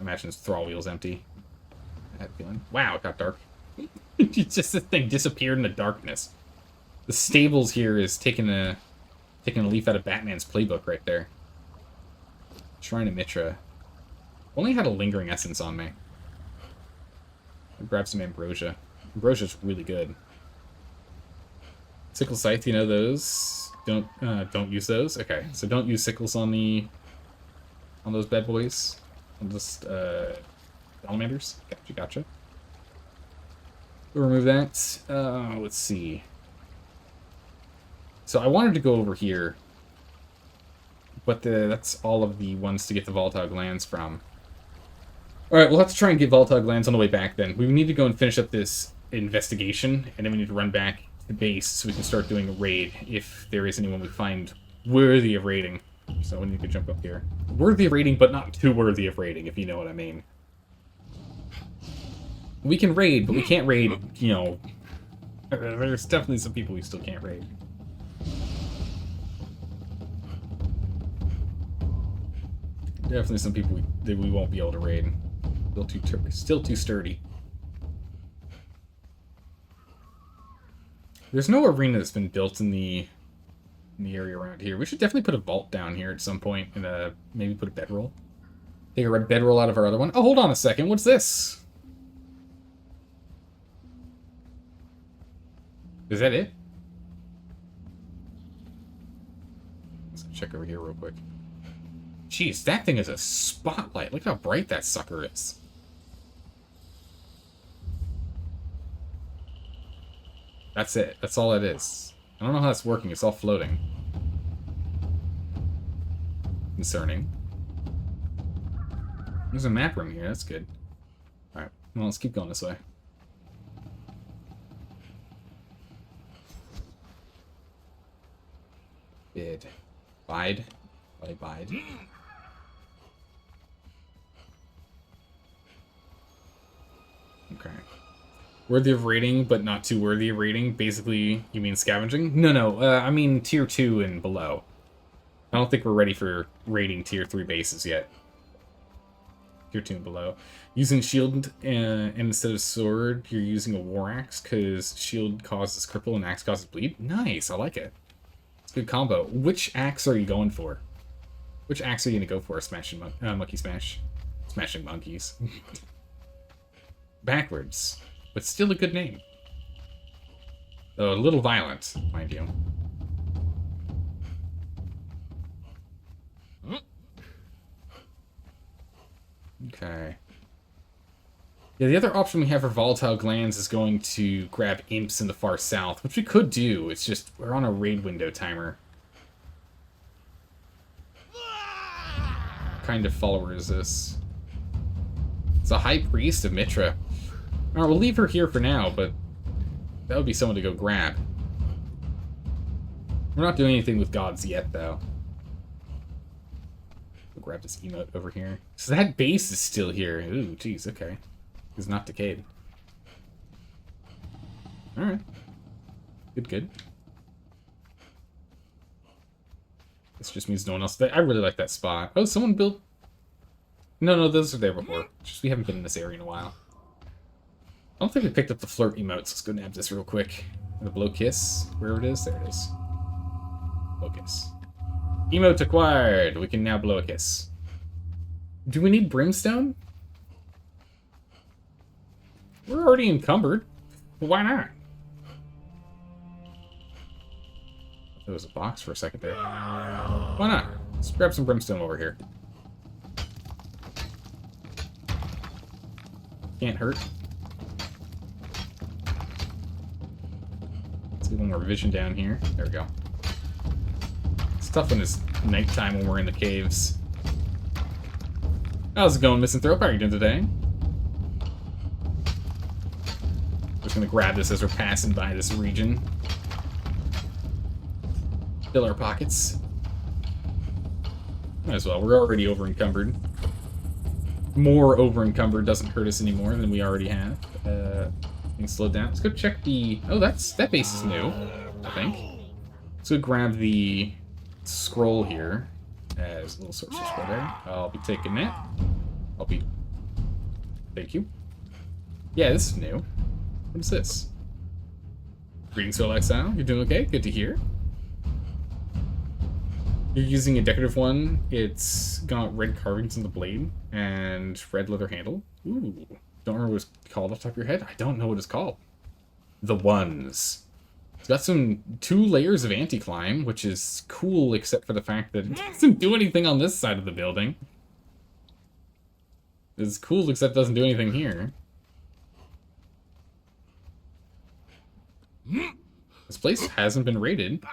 Imagine this thrall wheel's empty. I had a feeling. Wow, it got dark. Just this thing disappeared in the darkness. The stables here is taking a leaf out of Batman's playbook right there. Shrine of Mitra. Only had a lingering essence on me. I'll grab some ambrosia. Ambrosia's really good. Sickle scythe, you know those. Don't use those. Okay, so don't use sickles on those bad boys. On just salamanders. Gotcha. We'll remove that. Let's see. So I wanted to go over here, but that's all of the ones to get the volatile glands from. Alright, we'll have to try and get volatile glands on the way back then. We need to go and finish up this investigation, and then we need to run back to base so we can start doing a raid if there is anyone we find worthy of raiding. So we need to jump up here. Worthy of raiding, but not too worthy of raiding, if you know what I mean. We can raid, but we can't raid, you know... There's definitely some people we still can't raid. Definitely some people that we won't be able to raid. Still too sturdy. There's no arena that's been built in the area around here. We should definitely put a vault down here at some point and maybe put a bedroll. Take a red bedroll out of our other one. Oh, hold on a second. What's this? Is that it? Let's check over here real quick. Jeez, that thing is a spotlight. Look how bright that sucker is. That's it. That's all it is. I don't know how that's working. It's all floating. Concerning. There's a map room here. That's good. Alright. Well, let's keep going this way. Bid. Bide. Bide. Okay. Worthy of raiding, but not too worthy of raiding. Basically, you mean scavenging? No. I mean tier 2 and below. I don't think we're ready for raiding tier 3 bases yet. Tier 2 and below. Using shield and instead of sword, you're using a war axe because shield causes cripple and axe causes bleed. Nice, I like it. It's a good combo. Which axe are you going for? Which axe are you going to go for? Smashing monkey smash. Smashing monkeys. Backwards. But still a good name. Though a little violent, mind you. Okay. Yeah, the other option we have for volatile glands is going to grab imps in the far south, which we could do. It's just we're on a raid window timer. What kind of follower is this? It's a high priest of Mitra. Alright, we'll leave her here for now, but that would be someone to go grab. We're not doing anything with gods yet, though. We'll grab this emote over here. So that base is still here. Ooh, jeez, okay. It's not decayed. Alright. Good. This just means no one else... I really like that spot. Oh, someone built... No, those are there before. Just we haven't been in this area in a while. I don't think we picked up the flirt emotes. Let's go nab this real quick. The blow kiss, wherever it is. There it is. Blow kiss. Emote acquired. We can now blow a kiss. Do we need brimstone? We're already encumbered. Well, why not? There was a box for a second there. Why not? Let's grab some brimstone over here. Can't hurt. Let's get one more vision down here. There we go. It's tough when it's nighttime when we're in the caves. How's it going, Misanthrope? How are you doing today? Just gonna grab this as we're passing by this region. Fill our pockets. Might as well. We're already over-encumbered. More over-encumbered doesn't hurt us anymore than we already have. Things slowed down. Let's go check the... Oh, that base is new, I think. Let's go grab the scroll here. There's a little sorcerer scroll there. I'll be taking that. I'll be... Thank you. Yeah, this is new. What is this? Greetings, Soul Exile. You're doing okay? Good to hear. You're using a decorative one. It's got red carvings on the blade and red leather handle. Ooh. Don't remember what it's called off the top of your head? I don't know what it's called. The Ones. It's got 2 layers of anti-climb, which is cool except for the fact that it doesn't do anything on this side of the building. It's cool except it doesn't do anything here. This place hasn't been raided.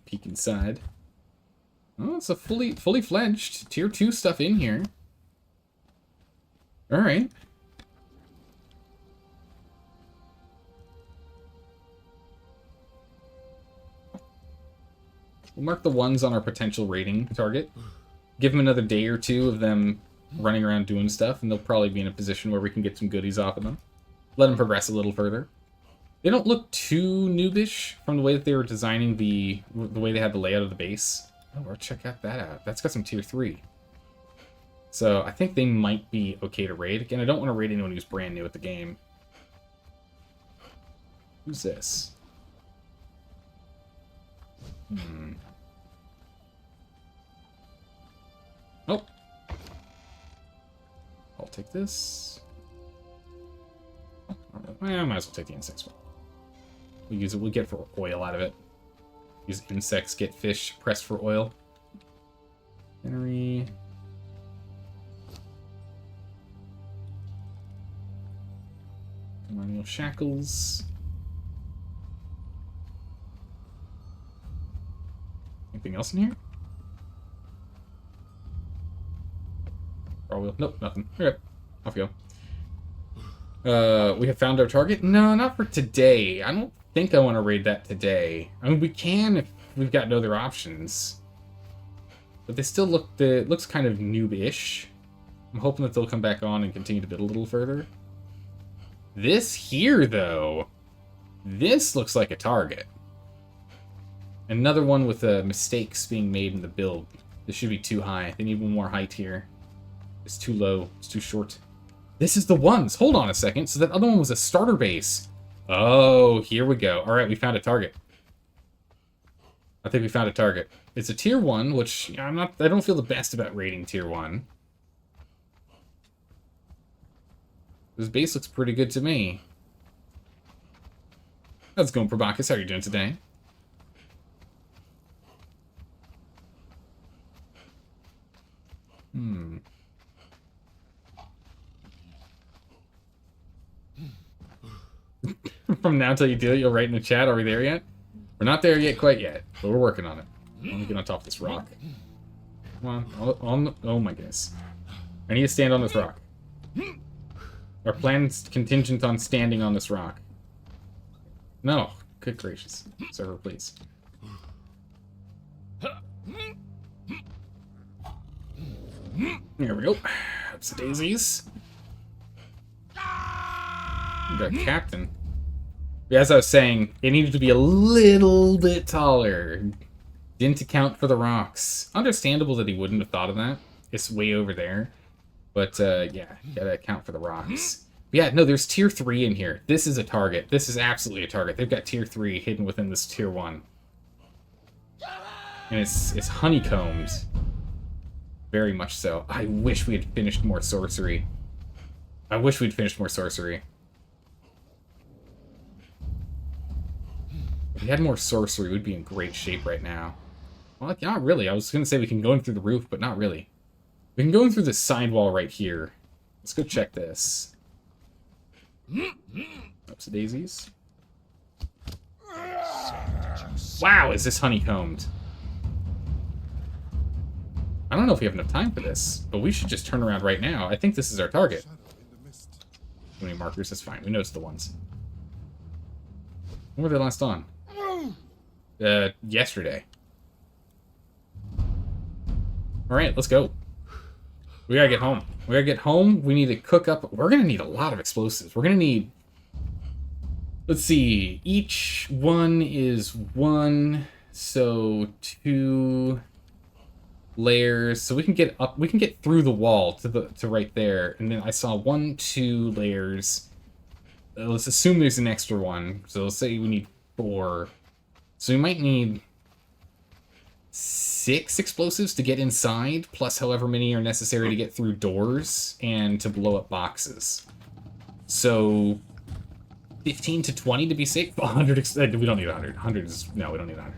Peek inside. Oh, it's a fully fledged tier 2 stuff in here. Alright. We'll mark the ones on our potential raiding target. Give them another day or 2 of them running around doing stuff, and they'll probably be in a position where we can get some goodies off of them. Let them progress a little further. They don't look too noobish from the way that they were designing the way they had the layout of the base. Oh, we'll check that out. That's got some tier 3. So I think they might be okay to raid. Again, I don't want to raid anyone who's brand new at the game. Who's this? Oh. I'll take this. I might as well take the insects one. We'll use it. We'll get for oil out of it. Use insects, get fish, press for oil. Henry. Manual shackles. Anything else in here? Oil. Nope, nothing. Okay, off we go. We have found our target? No, not for today. I don't think I want to raid that today. I mean, we can if we've got no other options. But they still look... It looks kind of noob-ish. I'm hoping that they'll come back on and continue to build a little further. This here, though... This looks like a target. Another one with mistakes being made in the build. This should be too high. They need one more height here. It's too low. It's too short. This is the ones. Hold on a second. So that other one was a starter base. Oh, here we go. All right, we found a target. I think we found a target. It's a tier 1, which I don't feel the best about rating tier 1. This base looks pretty good to me. How's it going, Probakis? How are you doing today? From now till you do it, you'll write in the chat, are we there yet? We're not there yet, quite yet, but we're working on it. Let me get on top of this rock. Come on, oh my goodness. I need to stand on this rock. Our plan's contingent on standing on this rock. No, good gracious. Server, please. There we go. Ups the daisies. We got Captain. As I was saying, it needed to be a little bit taller. Didn't account for the rocks. Understandable that he wouldn't have thought of that. It's way over there. But, yeah, gotta account for the rocks. Yeah, no, there's tier 3 in here. This is a target. This is absolutely a target. They've got tier 3 hidden within this tier 1. And it's honeycombed. Very much so. I wish we had finished more sorcery. I wish we'd finished more sorcery. If we had more sorcery, we'd be in great shape right now. Well, not really. I was going to say we can go in through the roof, but not really. We can go in through this sidewall right here. Let's go check this. Oops, daisies. Wow, is this honeycombed? I don't know if we have enough time for this, but we should just turn around right now. I think this is our target. Too many markers, that's fine. We noticed the ones. When were they last on? Yesterday. Alright, let's go. We gotta get home. We gotta get home. We need to cook up. We're gonna need a lot of explosives. We're gonna need... Let's see. Each one is 1, so 2 layers. So we can get up. We can get through the wall to right there. And then I saw 1, 2 layers. Let's assume there's an extra one. So let's say we need 4. So we might need 6 explosives to get inside, plus however many are necessary to get through doors and to blow up boxes. So 15 to 20 to be safe. 100. We don't need 100. 100 is no. We don't need 100.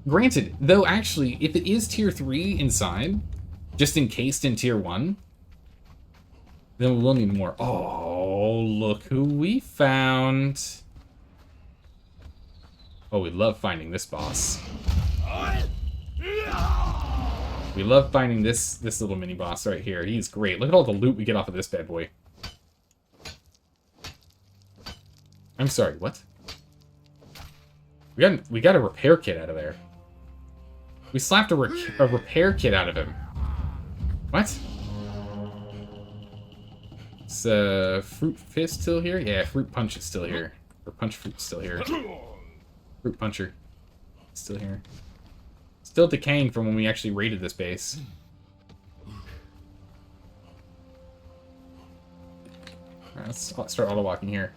Granted, though, actually, if it is tier 3 inside, just encased in tier 1, then we will need more. Oh, look who we found. Oh, we love finding this boss. We love finding this little mini boss right here. He's great. Look at all the loot we get off of this bad boy. I'm sorry, what? We got a repair kit out of there. We slapped a repair kit out of him. What? Is Fruit Fist still here? Yeah, Fruit Punch is still here. Or Punch Fruit's still here. Fruit Puncher. Still here. Still decaying from when we actually raided this base. Alright, let's start auto-walking here.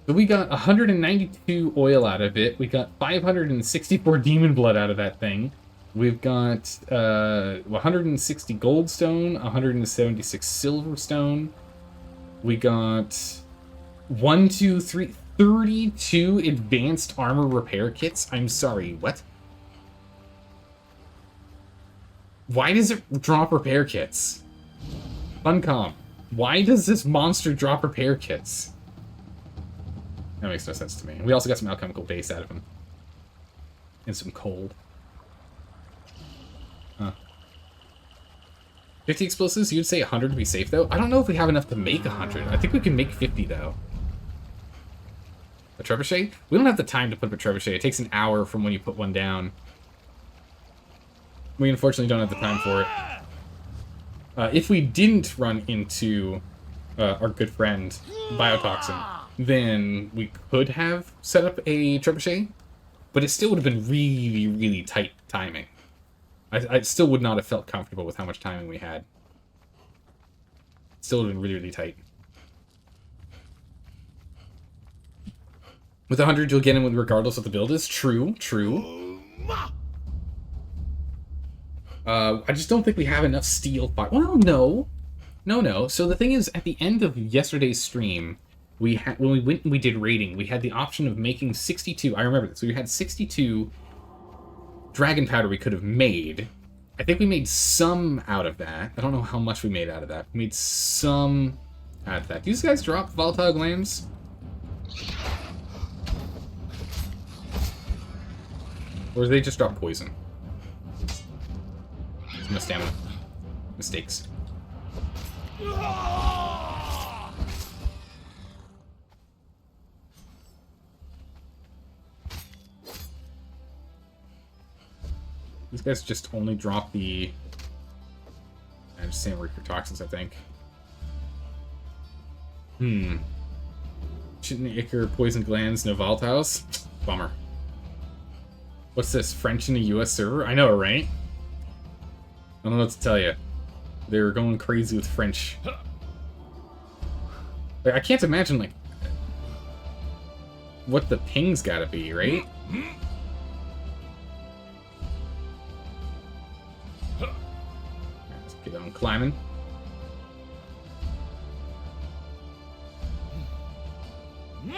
So we got 192 oil out of it. We got 564 demon blood out of that thing. We've got 160 gold stone, 176 silver stone. We got 32 advanced armor repair kits. I'm sorry, what? Why does it drop repair kits? Funcom, why does this monster drop repair kits? That makes no sense to me. We also got some alchemical base out of him. And some coal. Huh. 50 explosives? You'd say 100 to be safe, though? I don't know if we have enough to make 100. I think we can make 50, though. A trebuchet? We don't have the time to put up a trebuchet. It takes an hour from when you put one down. We unfortunately don't have the time for it. If we didn't run into our good friend, Biotoxin, then we could have set up a trebuchet, but it still would have been really, really tight timing. I still would not have felt comfortable with how much timing we had. Still would have been really, really tight. With 100, you'll get in with regardless of the build is. True, true. I just don't think we have enough steel fire. Well, no. No. So the thing is, at the end of yesterday's stream, when we went and we did raiding, we had the option of making 62. I remember this. So we had 62 dragon powder we could have made. I think we made some out of that. I don't know how much we made out of that. We made some out of that. Do these guys drop volatile glands? Or do they just drop poison? No stamina. Mistakes. These guys just only drop the... I'm just saying recruit toxins, I think. Shouldn't Ichor poison glands, no volatiles? Bummer. What's this? French in a US server? I know, right? I don't know what to tell you. They're going crazy with French. Like, I can't imagine, like, what the ping's gotta be, right? Let's get on climbing. And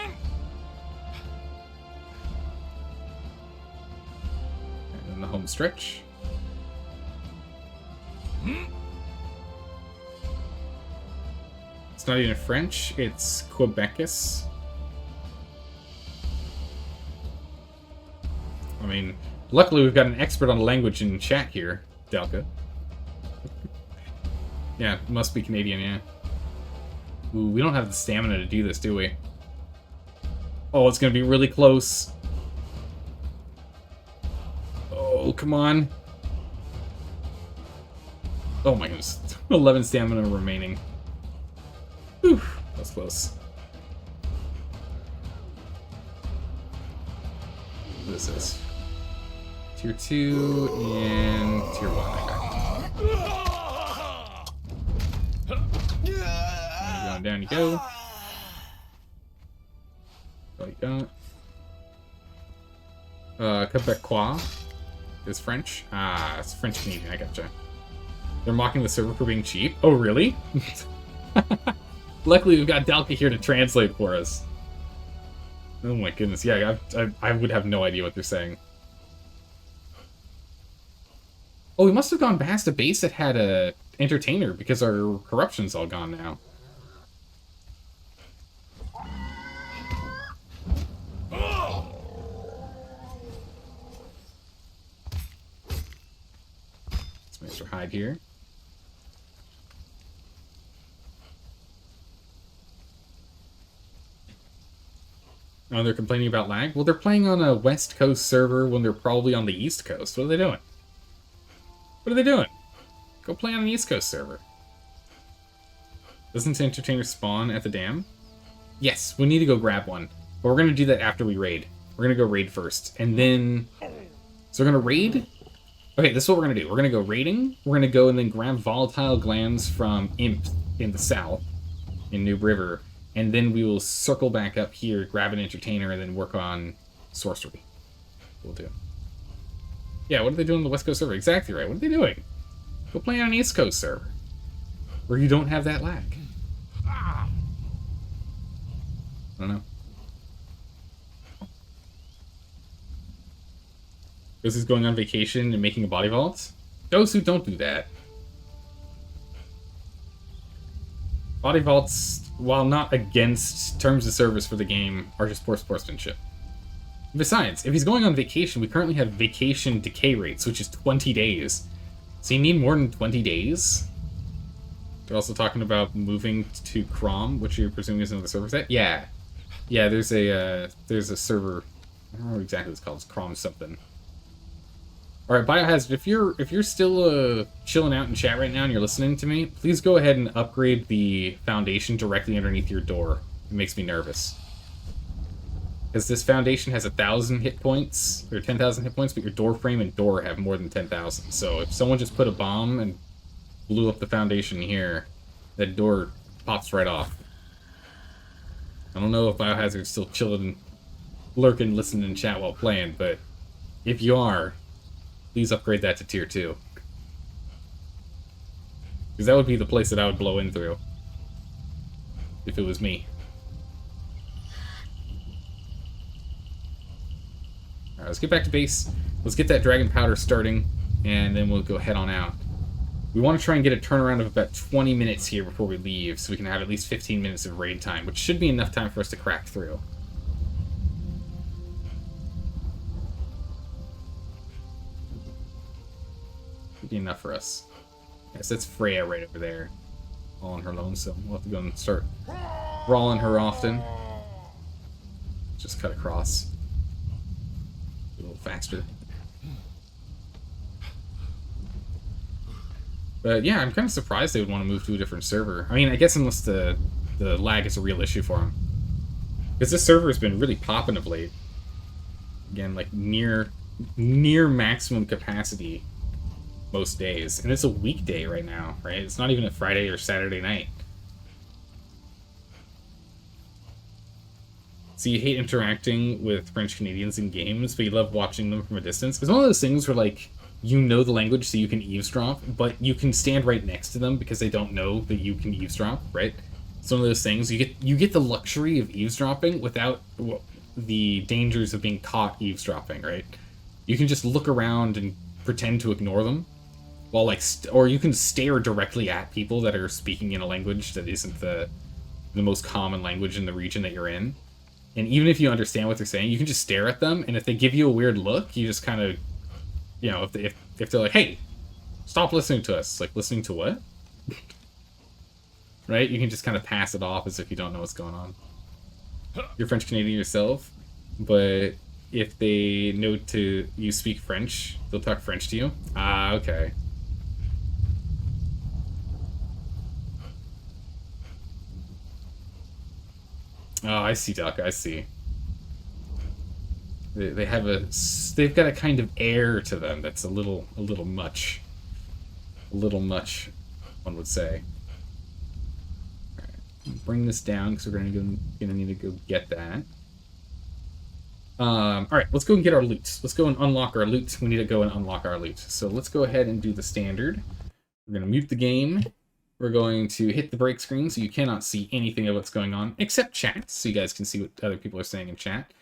then the home stretch. It's not even French, it's Quebecus. I mean, luckily we've got an expert on language in chat here, Delka. Yeah, must be Canadian, yeah. Ooh, we don't have the stamina to do this, do we? Oh, it's gonna be really close. Oh, come on. Oh my goodness. 11 stamina remaining. Whew, that's close. What is this? Tier 2 and Tier 1. Okay. Going down you go. All you got. Quebecois is French. Ah, it's French Canadian, I gotcha. They're mocking the server for being cheap. Oh, really? Luckily, we've got Dalka here to translate for us. Oh my goodness, yeah, I would have no idea what they're saying. Oh, we must have gone past a base that had a entertainer because our corruption's all gone now. Let's Master hide here. Oh, they're complaining about lag? Well, they're playing on a West Coast server when they're probably on the East Coast. What are they doing? What are they doing? Go play on an East Coast server. Doesn't Entertainer spawn at the dam? Yes, we need to go grab one. But we're going to do that after we raid. We're going to go raid first. And then... So we're going to raid? Okay, this is what we're going to do. We're going to go raiding. We're going to go and then grab volatile glands from Imp in the south, in Noob River. And then we will circle back up here, grab an entertainer, and then work on sorcery. We'll do. Yeah, what are they doing on the West Coast server? Exactly right. What are they doing? Go play on an East Coast server, where you don't have that lag. I don't know. This is going on vacation and making a body vault? Those who don't do that. Body vaults, while not against terms of service for the game, are just poor sportsmanship. Besides, if he's going on vacation, we currently have vacation decay rates, which is 20 days. So you need more than 20 days? They're also talking about moving to Crom, which you're presuming is another server set? Yeah. Yeah, there's a server, I don't know what exactly it's called, it's Crom something. Alright, Biohazard, if you're still chilling out in chat right now and you're listening to me, please go ahead and upgrade the foundation directly underneath your door. It makes me nervous. Because this foundation has 1,000 hit points, or 10,000 hit points, but your door frame and door have more than 10,000. So if someone just put a bomb and blew up the foundation here, that door pops right off. I don't know if Biohazard's still chilling, lurking, listening in chat while playing, but if you are, please upgrade that to tier 2. Because that would be the place that I would blow in through. If it was me. Alright, let's get back to base. Let's get that dragon powder starting, and then we'll go head on out. We want to try and get a turnaround of about 20 minutes here before we leave, so we can have at least 15 minutes of raid time, which should be enough time for us to crack through. Should be enough for us. Yes, that's Freya right over there. All on her lonesome. We'll have to go and start brawling her often. Just cut across. A little faster. But yeah, I'm kind of surprised they would want to move to a different server. I mean, I guess unless the lag is a real issue for them. Because this server has been really popping of late. Again, like near maximum capacity most days. And it's a weekday right now, right? It's not even a Friday or Saturday night. So you hate interacting with French Canadians in games, but you love watching them from a distance. It's one of those things where, like, you know the language so you can eavesdrop, but you can stand right next to them because they don't know that you can eavesdrop, right? It's one of those things. You get the luxury of eavesdropping without the dangers of being caught eavesdropping, right? You can just look around and pretend to ignore them, while like, or you can stare directly at people that are speaking in a language that isn't the most common language in the region that you're in. And even if you understand what they're saying, you can just stare at them, and if they give you a weird look, you just kind of, you know, if they're like, hey, stop listening to us, like, listening to what? Right? You can just kind of pass it off as if you don't know what's going on. You're French Canadian yourself, but if they know you speak French, they'll talk French to you. Ah, okay. Oh, I see, Duck. I see. They've got a kind of air to them that's a little much. A little much, one would say. Alright, bring this down because we're gonna need to go get that. Alright, let's go and get our loot. Let's go and unlock our loot. We need to go and unlock our loot. So let's go ahead and do the standard. We're gonna mute the game. We're going to hit the break screen so you cannot see anything of what's going on, except chat, so you guys can see what other people are saying in chat.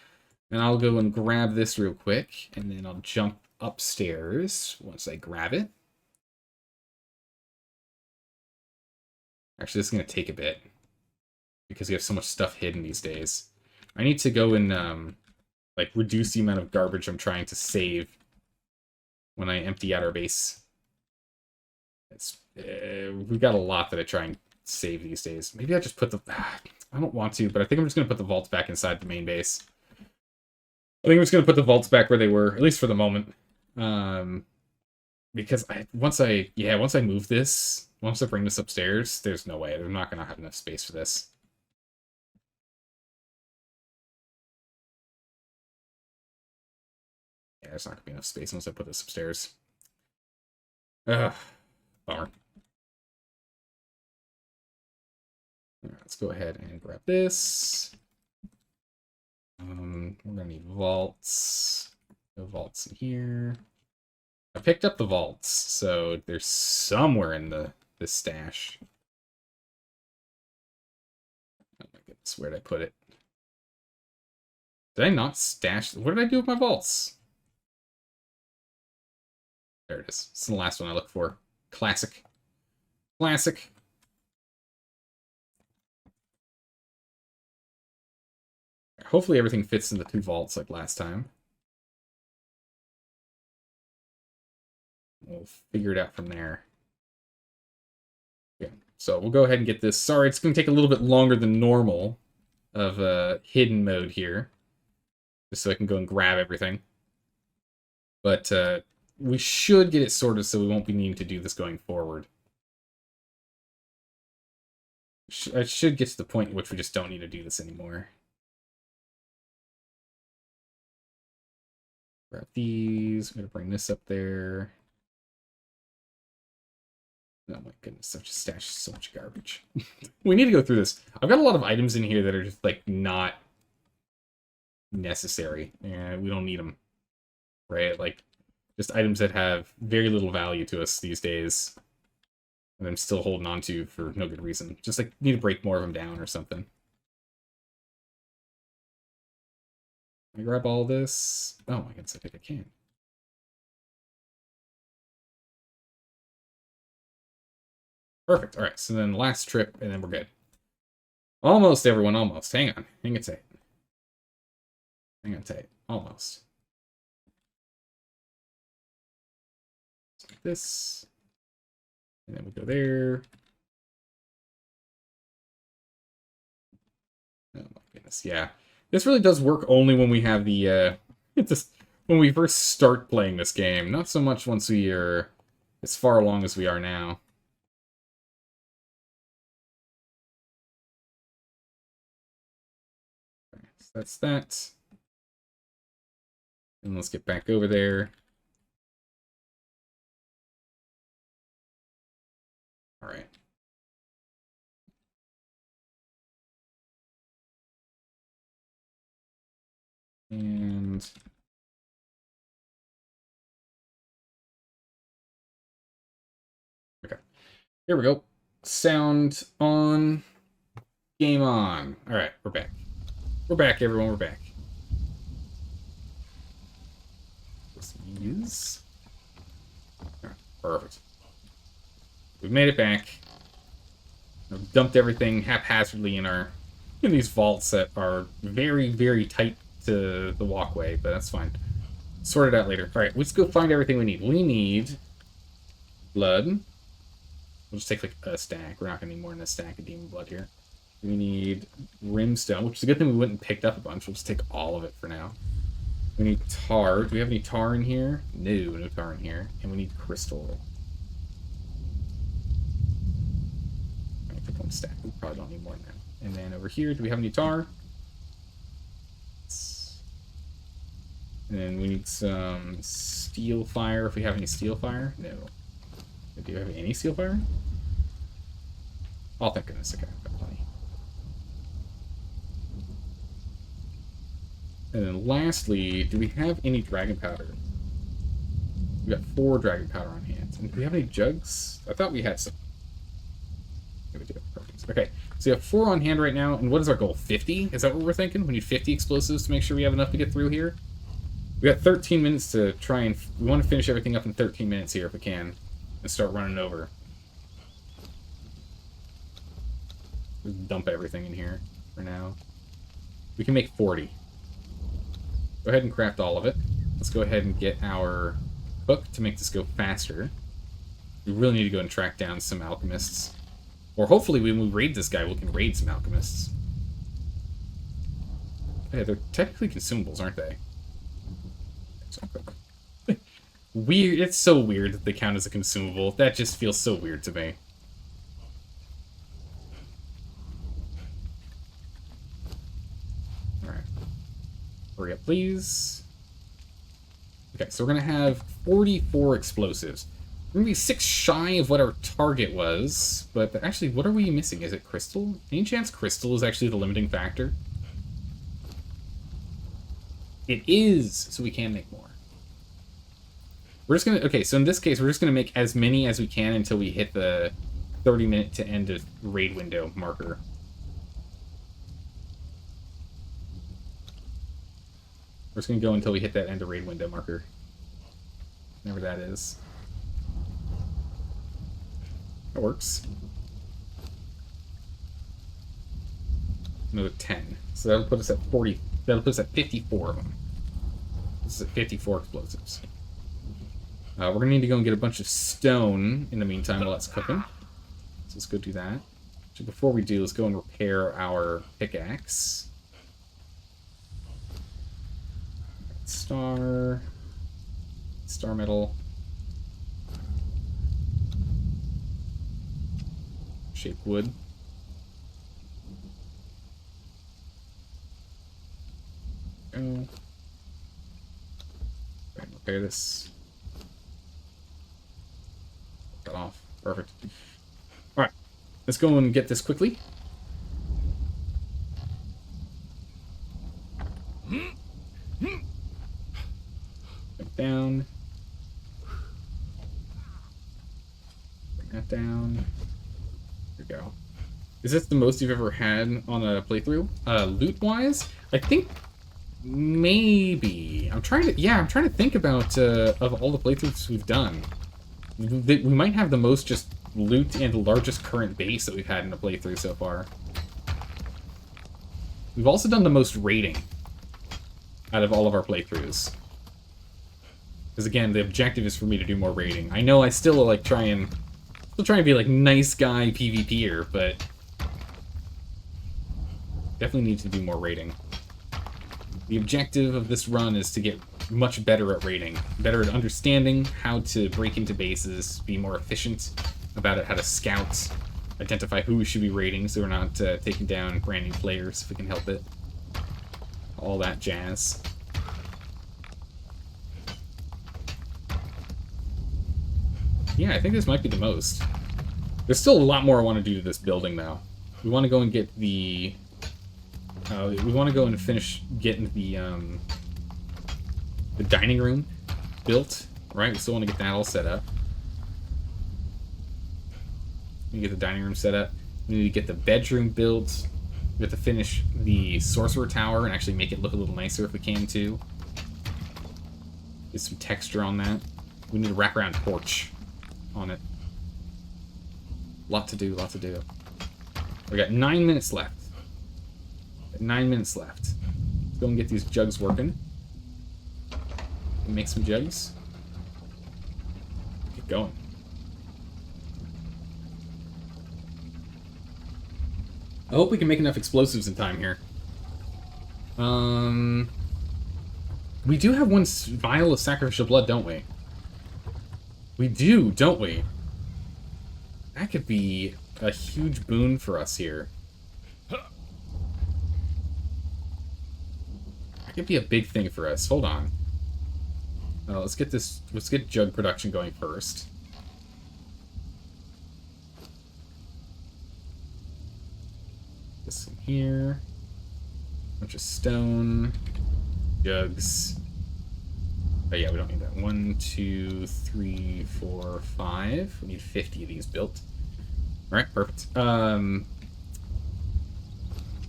And I'll go and grab this real quick, and then I'll jump upstairs once I grab it. Actually, this is going to take a bit, because we have so much stuff hidden these days. I need to go and, like, reduce the amount of garbage I'm trying to save when I empty out our base. We've got a lot that I try and save these days. Maybe I just put the... I don't want to, but I think I'm just going to put the vaults back inside the main base. I think I'm just going to put the vaults back where they were, at least for the moment. Because once I move this, once I bring this upstairs, there's no way. I'm not going to have enough space for this. Yeah, there's not going to be enough space once I put this upstairs. Ugh, bummer. Alright, let's go ahead and grab this. We're gonna need vaults. No vaults in here. I picked up the vaults, so they're somewhere in this stash. Oh my goodness, where did I put it? Did I not stash? What did I do with my vaults? There it is. It's the last one I look for. Classic. Classic. Hopefully everything fits in the 2 vaults like last time. We'll figure it out from there. Okay, so we'll go ahead and get this. Sorry, it's going to take a little bit longer than normal of hidden mode here. Just so I can go and grab everything. But we should get it sorted so we won't be needing to do this going forward. I should get to the point in which we just don't need to do this anymore. Grab these. I'm going to bring this up there. Oh my goodness, I've just stashed so much garbage. We need to go through this. I've got a lot of items in here that are just, like, not necessary. And we don't need them. Right? Like, just items that have very little value to us these days. And I'm still holding on to for no good reason. Just, like, need to break more of them down or something. Can I grab all this? Oh my goodness, I think I can. Perfect. All right, so then last trip, and then we're good. Almost, everyone, almost. Hang on. Hang it tight. Hang on tight. Almost. Like this. And then we go there. Oh my goodness, yeah. This really does work only when we have the, when we first start playing this game. Not so much once we are as far along as we are now. Okay, so that's that. And let's get back over there. All right. And okay, here we go. Sound on. Game on. All right, we're back. We're back, everyone. We're back. These. All right, perfect. We've made it back. I've dumped everything haphazardly in these vaults that are very, very tight to the walkway, but that's fine. Sort it out later. All right, let's go find everything we need. We need blood. We'll just take like a stack. We're not gonna need more than a stack of demon blood here. We need brimstone, which is a good thing we went and picked up a bunch. We'll just take all of it for now. We need tar. Do we have any tar in here? No tar in here. And we need crystal. I'll take one stack. We probably don't need more than that. And then over here, do we have any tar? And then we need some steel fire, if we have any steel fire. No. Do you have any steel fire? Oh, thank goodness. Okay, I've got plenty. And then lastly, do we have any dragon powder? We got 4 dragon powder on hand. And do we have any jugs? I thought we had some. Yeah, we do. Perfect. Okay, so we have 4 on hand right now. And what is our goal? 50? Is that what we're thinking? We need 50 explosives to make sure we have enough to get through here. We got 13 minutes to try and... We want to finish everything up in 13 minutes here if we can. And start running over. Just dump everything in here for now. We can make 40. Go ahead and craft all of it. Let's go ahead and get our hook to make this go faster. We really need to go and track down some alchemists. Or hopefully when we raid this guy, we can raid some alchemists. Yeah, they're technically consumables, aren't they? Weird. It's so weird that they count as a consumable. That just feels so weird to me. Alright. Hurry up, please. Okay, so we're going to have 44 explosives. We're going to be 6 shy of what our target was. But actually, what are we missing? Is it crystal? Any chance crystal is actually the limiting factor? It is, so we can make more. We're just going to... Okay, so in this case, we're just going to make as many as we can until we hit the 30-minute to end of raid window marker. We're just going to go until we hit that end of raid window marker. Whatever that is. That works. Another 10. So that'll put us at 40. That'll put us at 54 of them. This is at 54 explosives. We're going to need to go and get a bunch of stone in the meantime while that's cooking. So let's go do that. So before we do, let's go and repair our pickaxe. Star metal. Shape wood. Go. Right, repair this. Cut off. Perfect. Alright. Let's go and get this quickly. Down. Bring that down. There we go. Is this the most you've ever had on a playthrough? Loot-wise? I think maybe. I'm trying to think about of all the playthroughs we've done. We might have the most just loot and the largest current base that we've had in a playthrough so far. We've also done the most raiding out of all of our playthroughs. Because again, the objective is for me to do more raiding. I know I still like try and be like nice guy PvPer, but definitely need to do more raiding. The objective of this run is to get much better at raiding, better at understanding how to break into bases, be more efficient about it, how to scout, identify who we should be raiding so we're not taking down brand new players if we can help it. All that jazz. Yeah, I think this might be the most. There's still a lot more I want to do to this building, though. We want to go and get the... we want to go and finish getting the the dining room built, right? We still want to get that all set up. We get the dining room set up. We need to get the bedroom built. We have to finish the sorcerer tower and actually make it look a little nicer if we can too. Get some texture on that. We need a wraparound porch on it. Lot to do, lot to do. We got 9 minutes left. 9 minutes left. Let's go and get these jugs working. Make some jugs. Get going. I hope we can make enough explosives in time here. We do have one vial of sacrificial blood, don't we? We do, don't we? That could be a huge boon for us here. That could be a big thing for us. Hold on. Let's get jug production going first. This in here. Bunch of stone. Jugs. Oh yeah, we don't need that. 1, 2, 3, 4, 5. We need 50 of these built. Alright, perfect.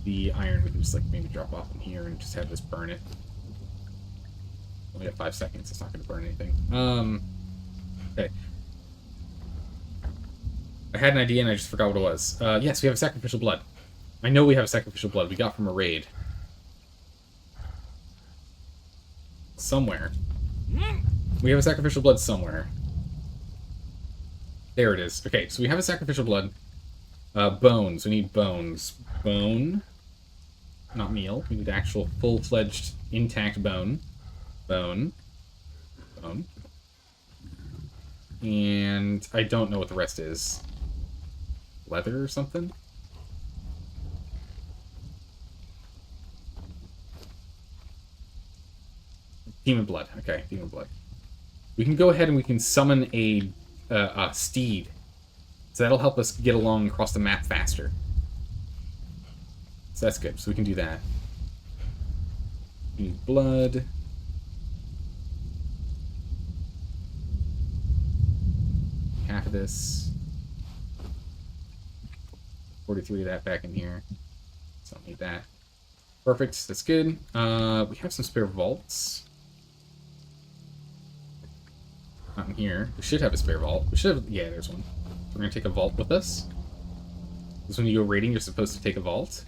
The iron we can just like maybe drop off in here and just have this burn it. Only got 5 seconds, it's not gonna burn anything. Okay. I had an idea and I just forgot what it was. Yes, we have a sacrificial blood. I know we have a sacrificial blood. We got from a raid. Somewhere. We have a sacrificial blood somewhere. There it is. Okay, so we have a sacrificial blood. Bones. We need bones. Bone. Not meal. We need actual full-fledged intact bone. Bone. Bone. And I don't know what the rest is. Leather or something? Demon blood. Okay, demon blood. We can go ahead and we can summon a steed. So that'll help us get along across the map faster. So that's good. So we can do that. We need blood. Half of this. 43 of that back in here. So I don't need that. Perfect. That's good. We have some spare vaults. Not in here. We should have a spare vault. We should have... Yeah, there's one. We're going to take a vault with us. Because when you go raiding, you're supposed to take a vault.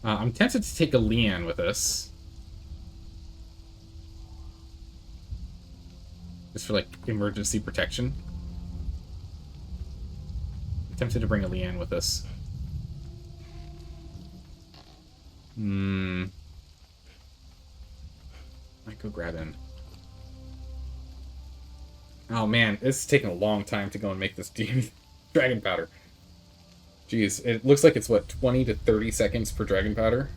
I'm tempted to take a liane with us. Just for, like, emergency protection. I'm tempted to bring a liane with us. Might go grab him. Oh man, it's taking a long time to go and make this dragon powder. Jeez, it looks like it's what, 20 to 30 seconds per dragon powder?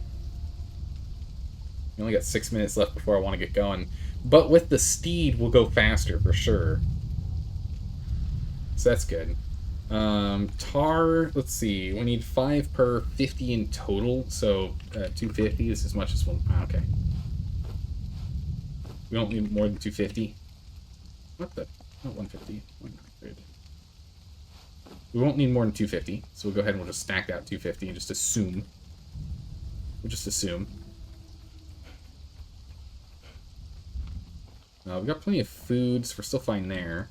We only got 6 minutes left before I want to get going. But with the steed, we'll go faster for sure. So that's good. Tar, let's see, we need 5 per 50 in total, so 250 is as much as one. Okay. We don't need more than 250. What the? Not 150. 100. We won't need more than 250, so we'll go ahead and we'll just stack out 250 and just assume. We'll just assume. We've got plenty of food, so we're still fine there.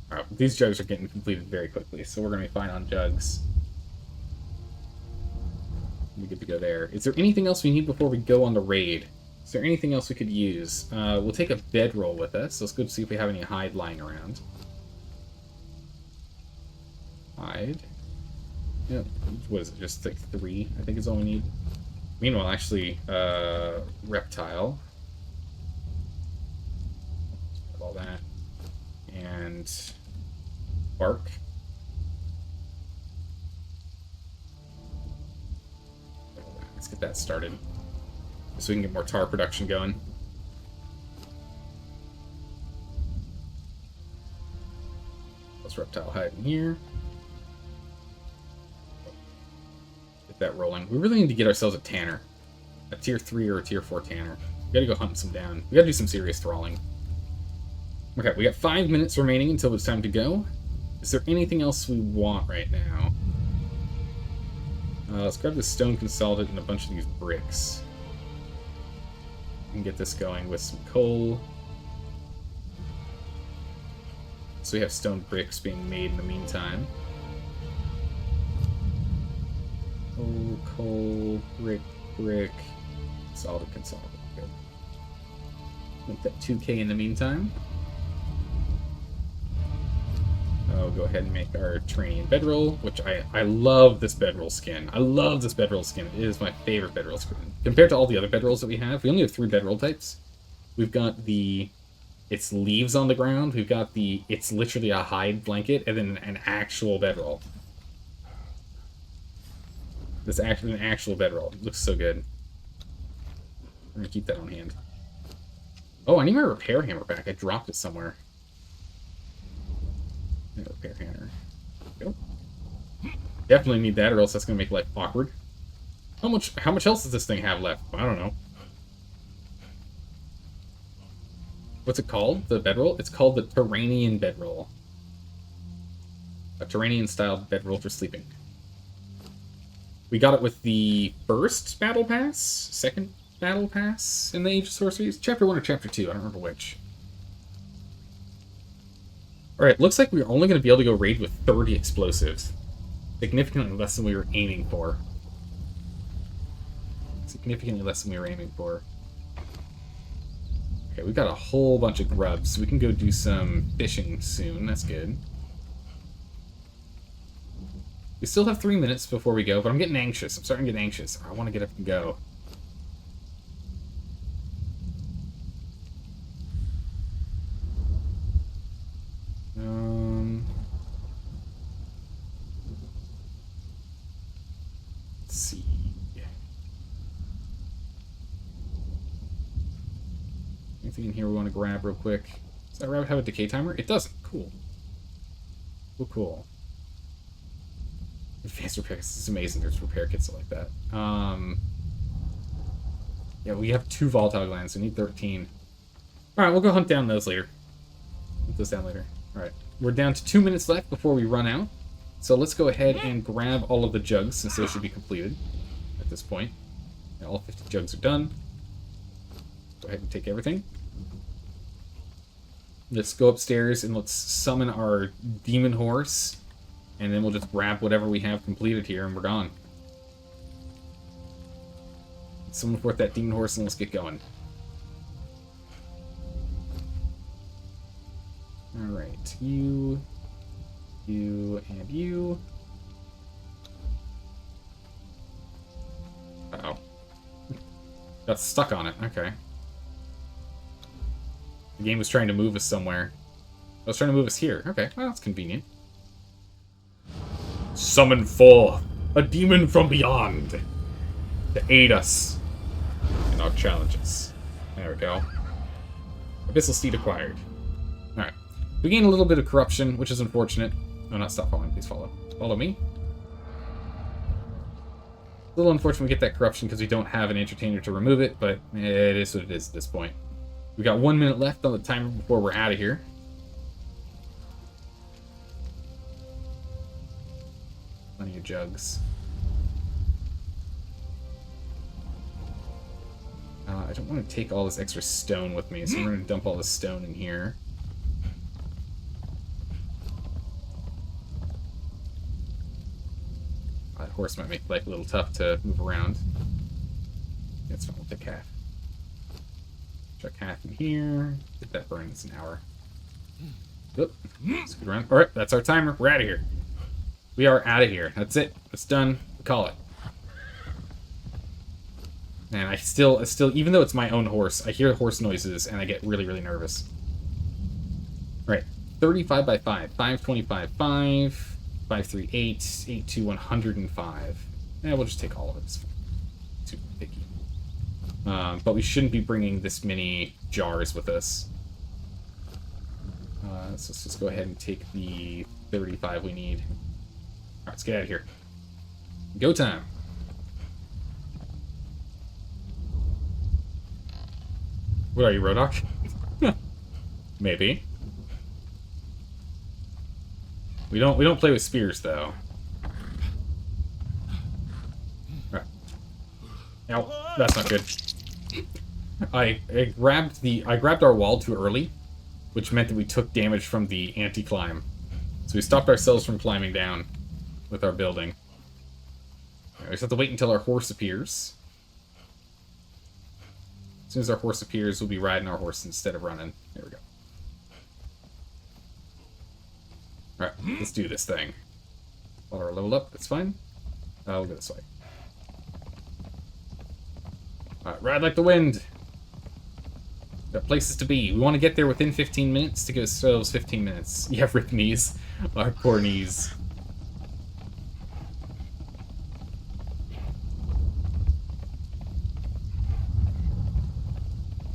Alright, these jugs are getting completed very quickly, so we're going to be fine on jugs. We're good to go there. Is there anything else we need before we go on the raid? Is there anything else we could use? We'll take a bedroll with us. So let's go see if we have any hide lying around. Hide. Yeah, what is it? Just like 3, I think is all we need. Meanwhile, actually, reptile. All that. And bark. Let's get that started. So we can get more tar production going. Let's reptile hide in here. Get that rolling. We really need to get ourselves a tanner. A tier 3 or a tier 4 tanner. We gotta go hunt some down. We gotta do some serious thralling. Okay, we got 5 minutes remaining until it's time to go. Is there anything else we want right now? Let's grab the stone consolidate and a bunch of these bricks. We can get this going with some coal. So we have stone bricks being made in the meantime. Coal, brick, consolidate. Good. Make that 2K in the meantime. I'll go ahead and make our Terranian bedroll, which I love this bedroll skin. I love this bedroll skin. It is my favorite bedroll skin. Compared to all the other bedrolls that we only have 3 bedroll types. We've got the it's leaves on the ground. We've got the it's literally a hide blanket, and then an actual bedroll. This actually an actual bedroll. It looks so good. I'm gonna keep that on hand. Oh, I need my repair hammer back. I dropped it somewhere. Repair hammer. Go. Definitely need that, or else that's gonna make life awkward. How much else does this thing have left? I don't know. What's it called? The bedroll? It's called the Terranian bedroll. A Terranian-style bedroll for sleeping. We got it with the first battle pass? Second battle pass in the Age of Sorceries? Chapter 1 or Chapter 2? I don't remember which. Alright, looks like we're only going to be able to go raid with 30 explosives. Significantly less than we were aiming for. Okay, we've got a whole bunch of grubs, so we can go do some fishing soon. That's good. We still have 3 minutes before we go, but I'm getting anxious. I'm starting to get anxious. I want to get up and go. Let's see. Anything in here we want to grab real quick? Does that rabbit have a decay timer? It doesn't. Cool. Cool. Advanced repair kits. This is amazing. There's repair kits like that. Yeah, we have 2 volatile glands. We need 13. Alright, we'll go hunt down those later. Hunt those down later. Alright. We're down to 2 minutes left before we run out. So let's go ahead and grab all of the jugs, since those should be completed at this point. Yeah, all 50 jugs are done. Go ahead and take everything. Let's go upstairs and let's summon our demon horse. And then we'll just grab whatever we have completed here and we're gone. Let's summon forth that demon horse and let's get going. Alright, you, and you. Uh-oh. Got stuck on it, okay. The game was trying to move us somewhere. I was trying to move us here. Okay, well, that's convenient. Summon forth a demon from beyond to aid us in our challenges. There we go. Abyssal Steed acquired. Alright. We gain a little bit of corruption, which is unfortunate. No, not stop following. Please follow. Follow me. A little unfortunate we get that corruption because we don't have an entertainer to remove it, but it is what it is at this point. We got 1 minute left on the timer before we're out of here. Plenty of jugs. I don't want to take all this extra stone with me, so we're going to dump all this stone in here. That horse might make life a little tough to move around. That's fine, we'll take half. Chuck half in here. Get that burn, it's an hour. Oop. Scoot around. Alright, that's our timer. We're out of here. We are out of here. That's it. It's done. We call it. Man, I still, even though it's my own horse, I hear horse noises and I get really, really nervous. Alright. 35 by 5. 525, 5. 538, 82, 105. We'll just take all of it. It's too picky. But we shouldn't be bringing this many jars with us. So let's just go ahead and take the 35 we need. Alright, let's get out of here. Go time. What are you, Rodok? Maybe. We don't play with spears though. Right. Ow, that's not good. I grabbed our wall too early, which meant that we took damage from the anti-climb. So we stopped ourselves from climbing down with our building. Right, we just have to wait until our horse appears. As soon as our horse appears, we'll be riding our horse instead of running. There we go. Alright, let's do this thing. While we're leveled up, that's fine. We'll go this way. Alright, ride like the wind! Got places to be. We want to get there within 15 minutes to give ourselves 15 minutes. Yeah, rip knees. Our poor knees.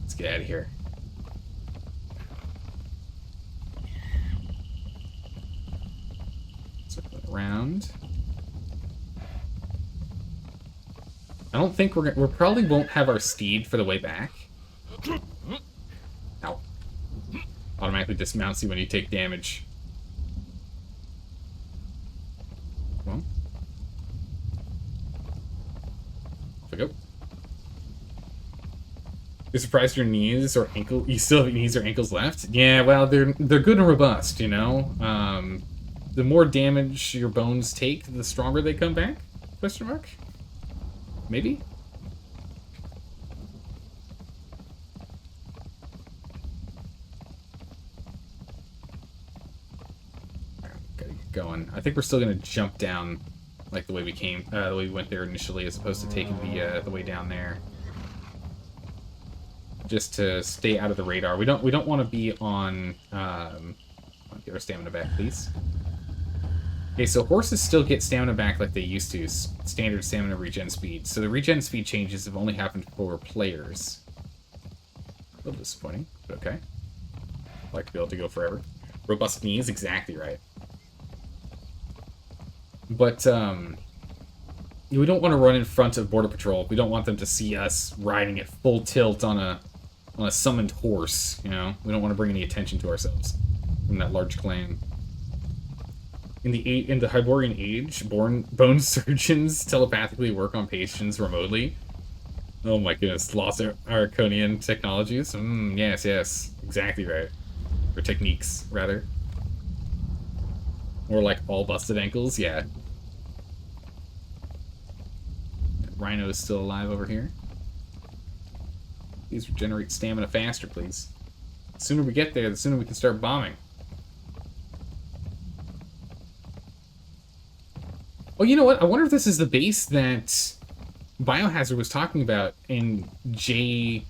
Let's get out of here. Circle around. I don't think we probably won't have our steed for the way back. Ow. Automatically dismounts you when you take damage. Come on. Off we go. You're surprised your knees or ankle? You still have knees or ankles left? Yeah, well, they're good and robust, you know. The more damage your bones take, the stronger they come back? Question mark? Maybe? Gotta get going. I think we're still gonna jump down like the way we came, the way we went there initially, as opposed to taking the way down there. Just to stay out of the radar. We don't want to be on. Get our stamina back, please. Okay, so horses still get stamina back like they used to, standard stamina regen speed. So the regen speed changes have only happened for players. A little disappointing, but okay. I'd like to be able to go forever. Robust knees, exactly right. But we don't want to run in front of Border Patrol. We don't want them to see us riding at full tilt on a summoned horse, you know? We don't want to bring any attention to ourselves from that large clan. In the Hyborian Age, bone surgeons telepathically work on patients remotely. Oh my goodness, lost our Arconian technologies? Yes, exactly right. Or techniques, rather. Or like all busted ankles, yeah. Rhino is still alive over here. Please regenerate stamina faster, please. The sooner we get there, the sooner we can start bombing. Oh, you know what? I wonder if this is the base that Biohazard was talking about in J11.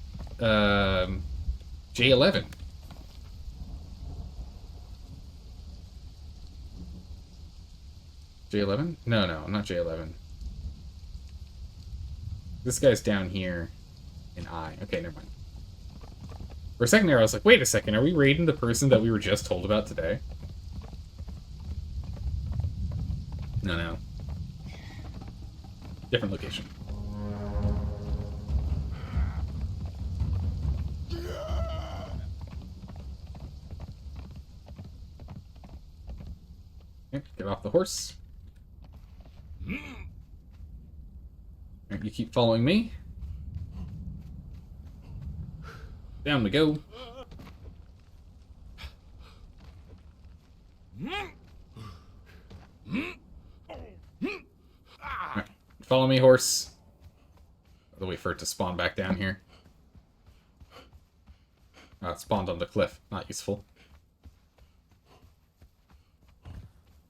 J11? No, not J11. This guy's down here in I. Okay, never mind. For a second there, I was like, wait a second, are we raiding the person that we were just told about today? No. Different location. Okay, get off the horse. Right, you keep following me. Down we go. Right, follow me, horse. By the way, for it to spawn back down here. It spawned on the cliff. Not useful.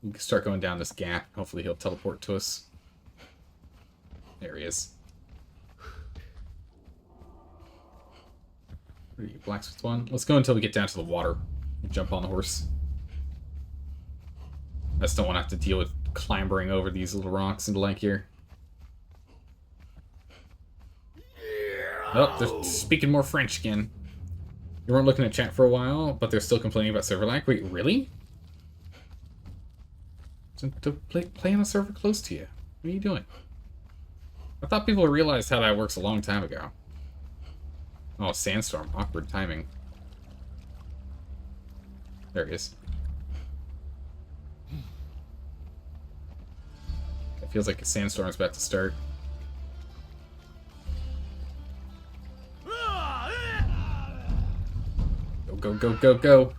We can start going down this gap. Hopefully he'll teleport to us. There he is. Where are you, Blacksmith one? Let's go until we get down to the water. We'll jump on the horse. I just don't want to have to deal with clambering over these little rocks and like here. Oh, they're speaking more French again. You weren't looking at chat for a while, but they're still complaining about server lag. Wait, really? To play on a server close to you. What are you doing? I thought people realized how that works a long time ago. Oh, sandstorm. Awkward timing. There he is. It feels like a sandstorm's about to start. Go, go, go, go, go.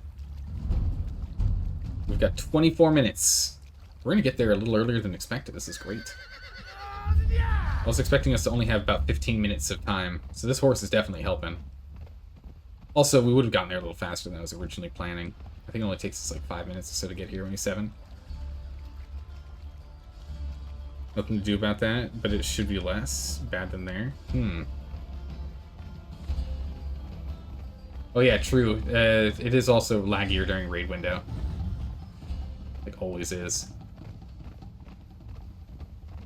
We've got 24 minutes. We're going to get there a little earlier than expected. This is great. I was expecting us to only have about 15 minutes of time, so this horse is definitely helping. Also, we would have gotten there a little faster than I was originally planning. I think it only takes us like 5 minutes or so to get here, only 7. Nothing to do about that, but it should be less bad than there. Oh yeah, true. It is also laggier during raid window. Like always is.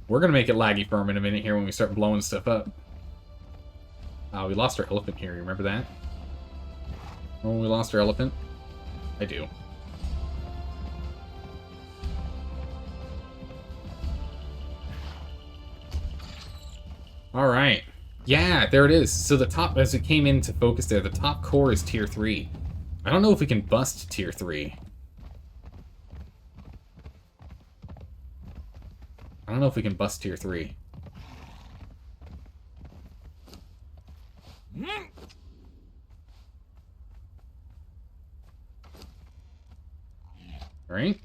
We're gonna make it laggy for a minute here when we start blowing stuff up. We lost our elephant here, remember that? When we lost our elephant? I do. Alright. Yeah, there it is. So the top, as it came into focus there, the top core is tier 3. I don't know if we can bust tier 3. I don't know if we can bust tier 3. Alright.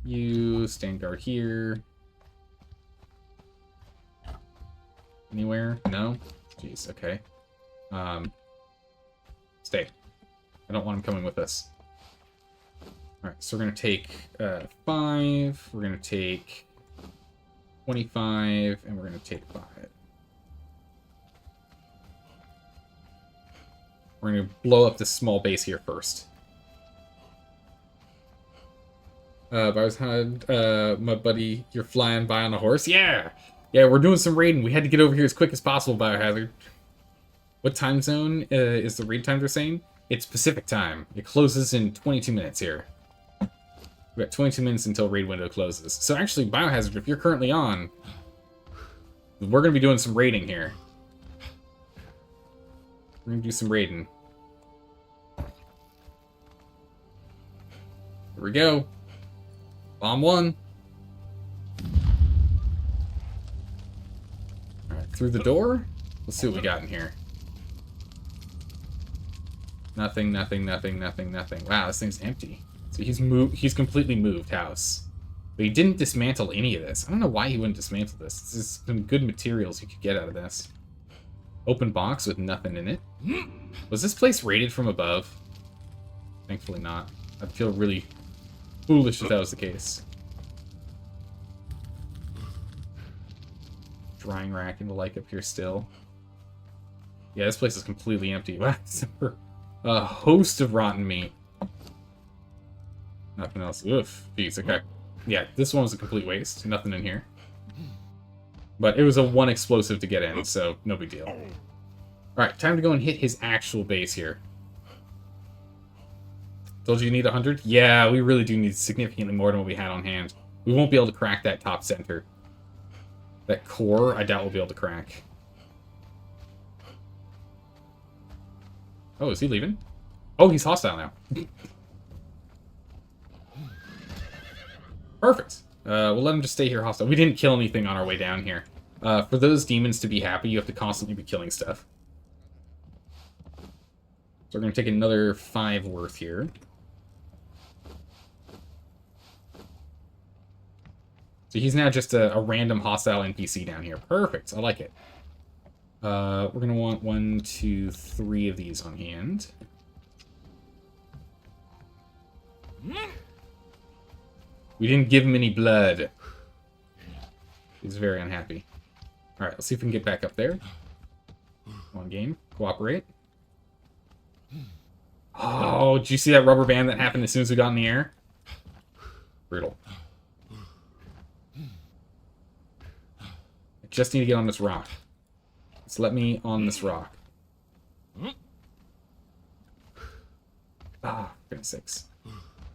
You stand guard here. Anywhere? No? Jeez, okay. Stay. I don't want him coming with us. Alright, so we're gonna take 5, we're gonna take 25, and we're gonna take 5. We're gonna blow up this small base here first. My buddy, you're flying by on a horse? Yeah! Yeah, we're doing some raiding. We had to get over here as quick as possible, Biohazard. What time zone is the raid time they're saying? It's Pacific time. It closes in 22 minutes here. We've got 22 minutes until raid window closes. So actually, Biohazard, if you're currently on, we're going to be doing some raiding here. We're going to do some raiding. Here we go. Bomb 1. Alright, through the door. Let's see what we got in here. Nothing, nothing, nothing, nothing, nothing. Wow, this thing's empty. So he's completely moved house. But he didn't dismantle any of this. I don't know why he wouldn't dismantle this. This is some good materials you could get out of this. Open box with nothing in it. Was this place raided from above? Thankfully not. I'd feel really foolish if that was the case. Drying rack and the like up here still. Yeah, this place is completely empty. Wow, a host of rotten meat. Nothing else. Oof. Jeez, okay. Yeah, this one was a complete waste. Nothing in here. But it was a 1 explosive to get in, so no big deal. Alright, time to go and hit his actual base here. Told you need 100? Yeah, we really do need significantly more than what we had on hand. We won't be able to crack that top center. That core, I doubt we'll be able to crack. Oh, is he leaving? Oh, he's hostile now. Perfect. We'll let him just stay here hostile. We didn't kill anything on our way down here. For those demons to be happy, you have to constantly be killing stuff. So we're going to take another 5 worth here. So he's now just a random hostile NPC down here. Perfect. I like it. We're going to want 1, 2, 3 of these on hand. We didn't give him any blood. He's very unhappy. Alright, let's see if we can get back up there. Come on, game. Cooperate. Oh, did you see that rubber band that happened as soon as we got in the air? Brutal. I just need to get on this rock. Just let me on this rock. Ah, goodness sakes.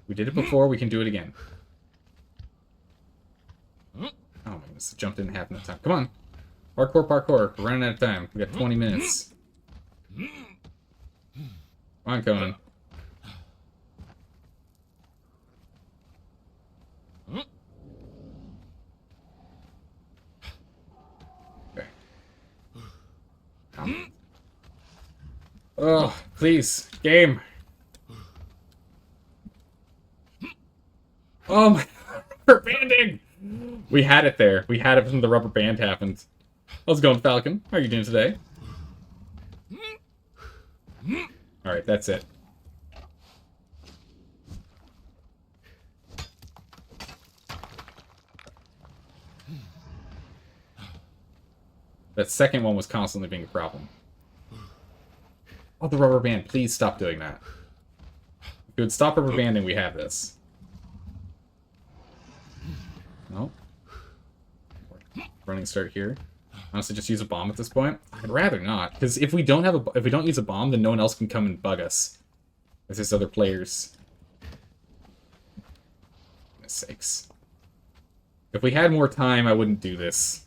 We did it before, we can do it again. goodness, it jumped in half enough time. Come on. Parkour, parkour. We're running out of time. We got 20 minutes. Come on, Conan. Okay. Oh, please. Game. Oh my. Rubber banding! We had it there. We had it when the rubber band happened. How's it going, Falcon? How are you doing today? Alright, that's it. That second one was constantly being a problem. Oh, the rubber band. Please stop doing that. If you would stop rubber banding, we have this. No. Running start here. Honestly, just use a bomb at this point. I'd rather not, because if we don't use a bomb, then no one else can come and bug us. There's just other players. Goodness sakes. If we had more time, I wouldn't do this.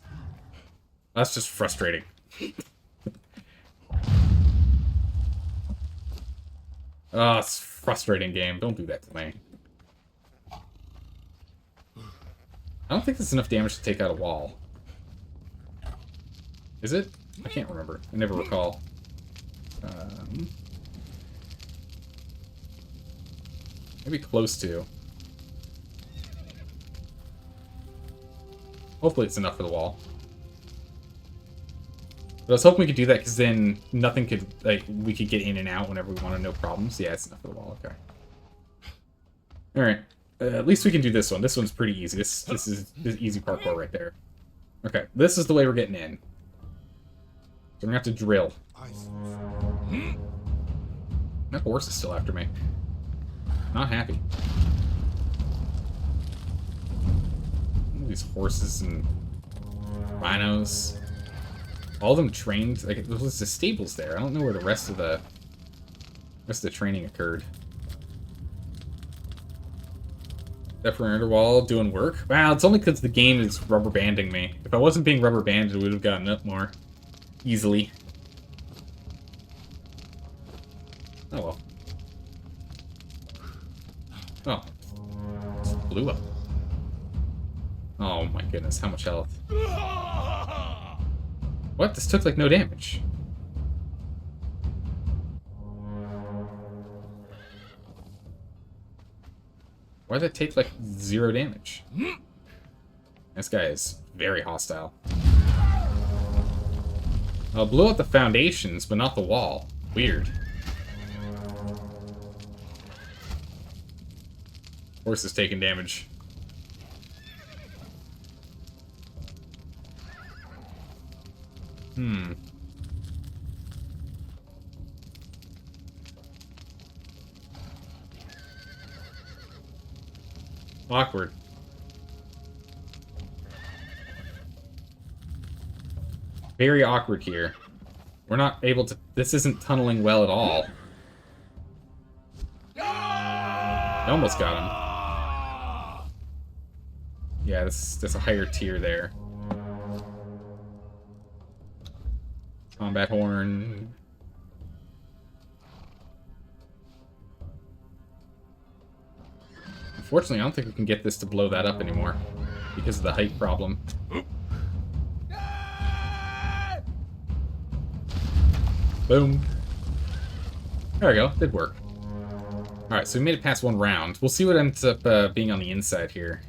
That's just frustrating. Oh, it's a frustrating game. Don't do that to me. I don't think there's enough damage to take out a wall. Is it? I can't remember. I never recall. Maybe close to. Hopefully it's enough for the wall. But I was hoping we could do that because then nothing could, like, we could get in and out whenever we wanted, no problems. Yeah, it's enough for the wall. Okay. Alright. At least we can do this one. This one's pretty easy. This is easy parkour right there. Okay, this is the way we're getting in. So we're gonna have to drill. That horse is still after me. Not happy. These horses and rhinos. All of them trained. Like, there's the stables there. I don't know where the rest of the training occurred. Definitely underwall doing work. Wow, it's only because the game is rubber banding me. If I wasn't being rubber banded, we would have gotten up more easily. Oh well. Oh. Just blew up. Oh my goodness, how much health? What? This took like no damage. Why did it take like 0 damage? This guy is very hostile. Blew out the foundations, but not the wall. Weird. Horse is taking damage. Awkward. Very awkward here. We're not able to... This isn't tunneling well at all. I almost got him. Yeah, that's a higher tier there. Combat horn. Unfortunately, I don't think we can get this to blow that up anymore because of the height problem. Boom. There we go. Did work. Alright, so we made it past 1 round. We'll see what ends up being on the inside here.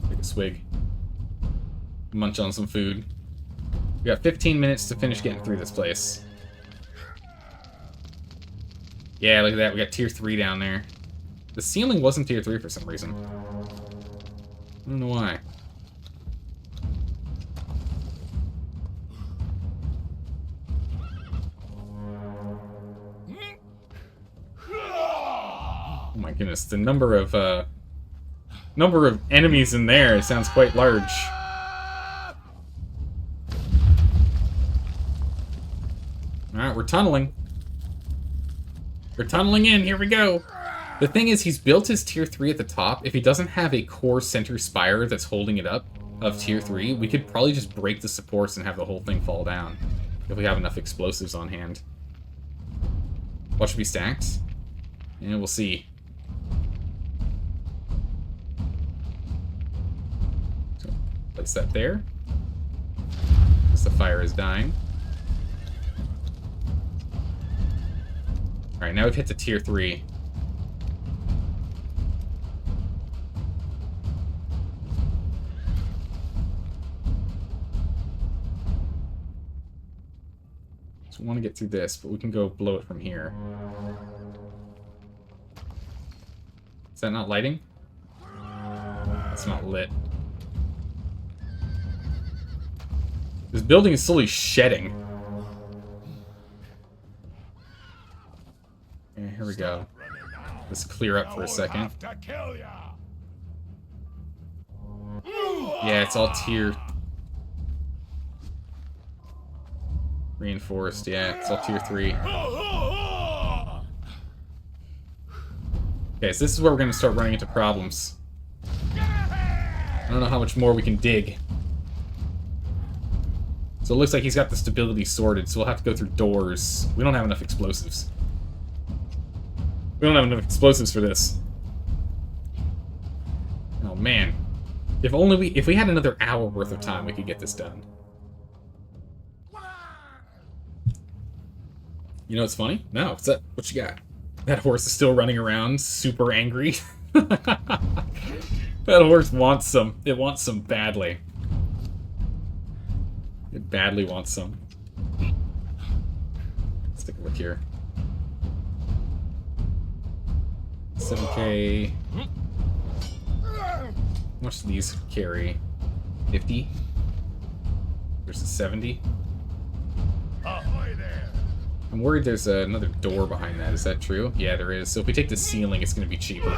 Take a swig. Munch on some food. We got 15 minutes to finish getting through this place. Yeah, look at that. We got tier 3 down there. The ceiling wasn't tier 3 for some reason. I don't know why. Oh my goodness, the number of enemies in there sounds quite large. Alright, we're tunneling. We're tunneling in, here we go. The thing is, he's built his tier 3 at the top. If he doesn't have a core center spire that's holding it up of tier 3, we could probably just break the supports and have the whole thing fall down. If we have enough explosives on hand. What should be stacked? And we'll see. So, place that there. As the fire is dying. Alright, now we've hit the tier 3. So we want to get through this, but we can go blow it from here. Is that not lighting? It's not lit. This building is slowly shedding. Okay, here we go. Let's clear up for a second. Yeah, it's all tier... Reinforced, yeah, it's all tier 3. Okay, so this is where we're going to start running into problems. I don't know how much more we can dig. So it looks like he's got the stability sorted, so we'll have to go through doors. We don't have enough explosives. We don't have enough explosives for this. Oh man. If we had another hour worth of time, we could get this done. You know what's funny? No, what's that? What you got? That horse is still running around, super angry. That horse wants some. It wants some badly. It badly wants some. Let's take a look here. 7K. How much do these carry? 50? Versus 70? Ahoy there! I'm worried there's another door behind that. Is that true? Yeah, there is. So if we take the ceiling, it's going to be cheaper.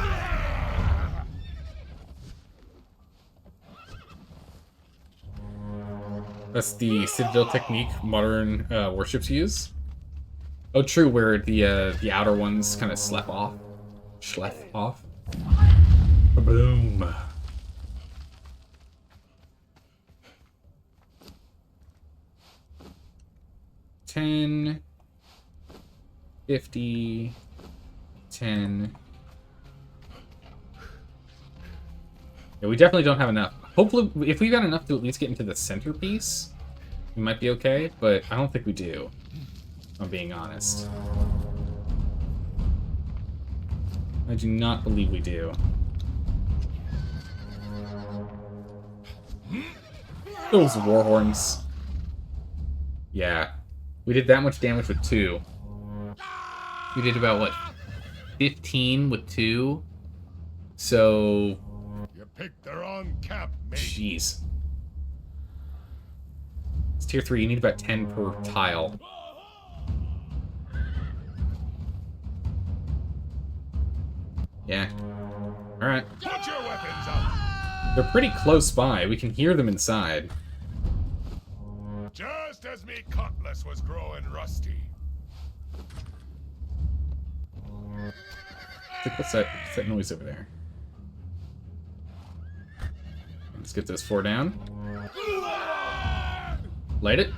That's the Citadel technique modern warships use. Oh, true, where the outer ones kind of slep off. Schlep off. Boom. $10, 50, 10. Yeah, we definitely don't have enough. Hopefully, if we got enough to at least get into the centerpiece, we might be okay, but I don't think we do, if I'm being honest. I do not believe we do. Those warhorns. Yeah. We did that much damage with 2. We did about, what, 15 with 2? So... You picked the wrong cap, mate. Jeez. It's tier 3, you need about 10 per tile. Yeah. Alright. Put your weapons up. They're pretty close by. We can hear them inside. Just as me cutlass was growing rusty. What's that noise over there? Let's get those 4 down. Light it.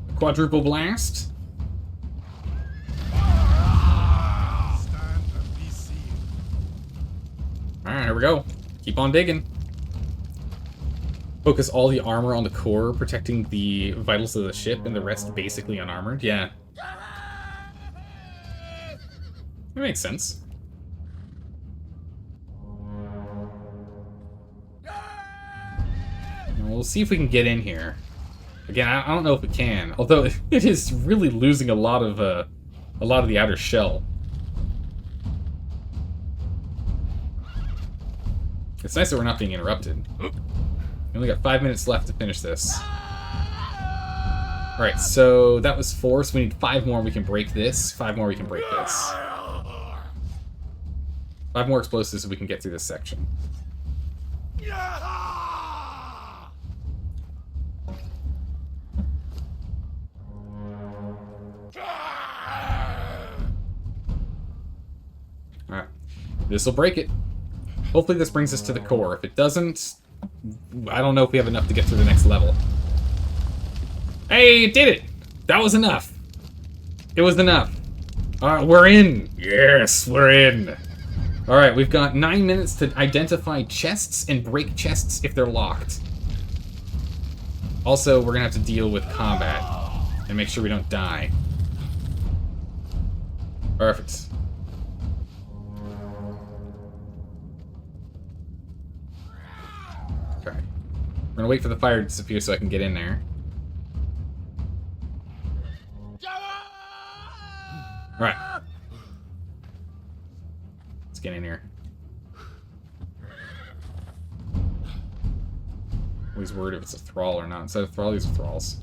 A quadruple blast. Alright, here we go. Keep on digging. Focus all the armor on the core, protecting the vitals of the ship, and the rest basically unarmored. Yeah. That makes sense. And we'll see if we can get in here. Again, I don't know if we can, although it is really losing a lot of the outer shell. It's nice that we're not being interrupted. We only got 5 minutes left to finish this. Alright, so that was 4, so we need 5 more and we can break this. 5 more we can break this. 5 more explosives so we can get through this section. This will break it. Hopefully this brings us to the core. If it doesn't, I don't know if we have enough to get through the next level. Hey, it did it! That was enough. It was enough. We're in. Yes, we're in. Alright, we've got 9 minutes to identify chests and break chests if they're locked. Also, we're gonna have to deal with combat and make sure we don't die. Perfect. Okay. We're gonna wait for the fire to disappear so I can get in there. Alright. Let's get in here. Always worried if it's a thrall or not. Instead of thrall, these are thralls.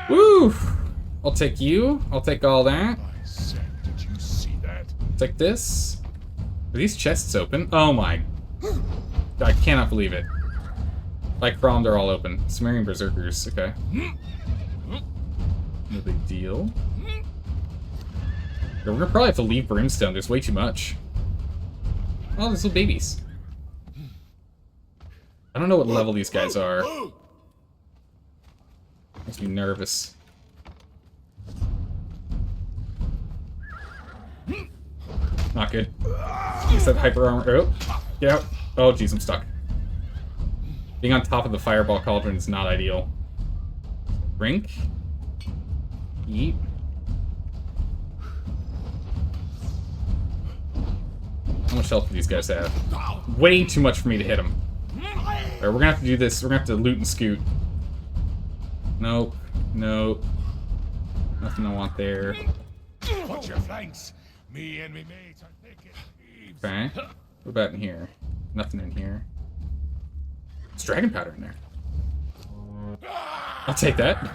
Woo! I'll take you. I'll take all that. I said, did you see that? Take this. Are these chests open? Oh my. I cannot believe it. Like Crom, they're all open. Sumerian Berserkers. Okay. No big deal. We're gonna probably have to leave Brimstone. There's way too much. Oh, there's little babies. I don't know what level these guys are. Makes me nervous. Not good. Use that hyper armor. Oh, get out. Oh, jeez, I'm stuck. Being on top of the fireball cauldron is not ideal. Drink. Eat. How much health do these guys have? Way too much for me to hit them. Alright, we're gonna have to do this. We're gonna have to loot and scoot. Nope. Nope. Nothing I want there. Watch your flanks. Me and me mates are thinking thieves. Okay. What about in here? Nothing in here. It's dragon powder in there. I'll take that.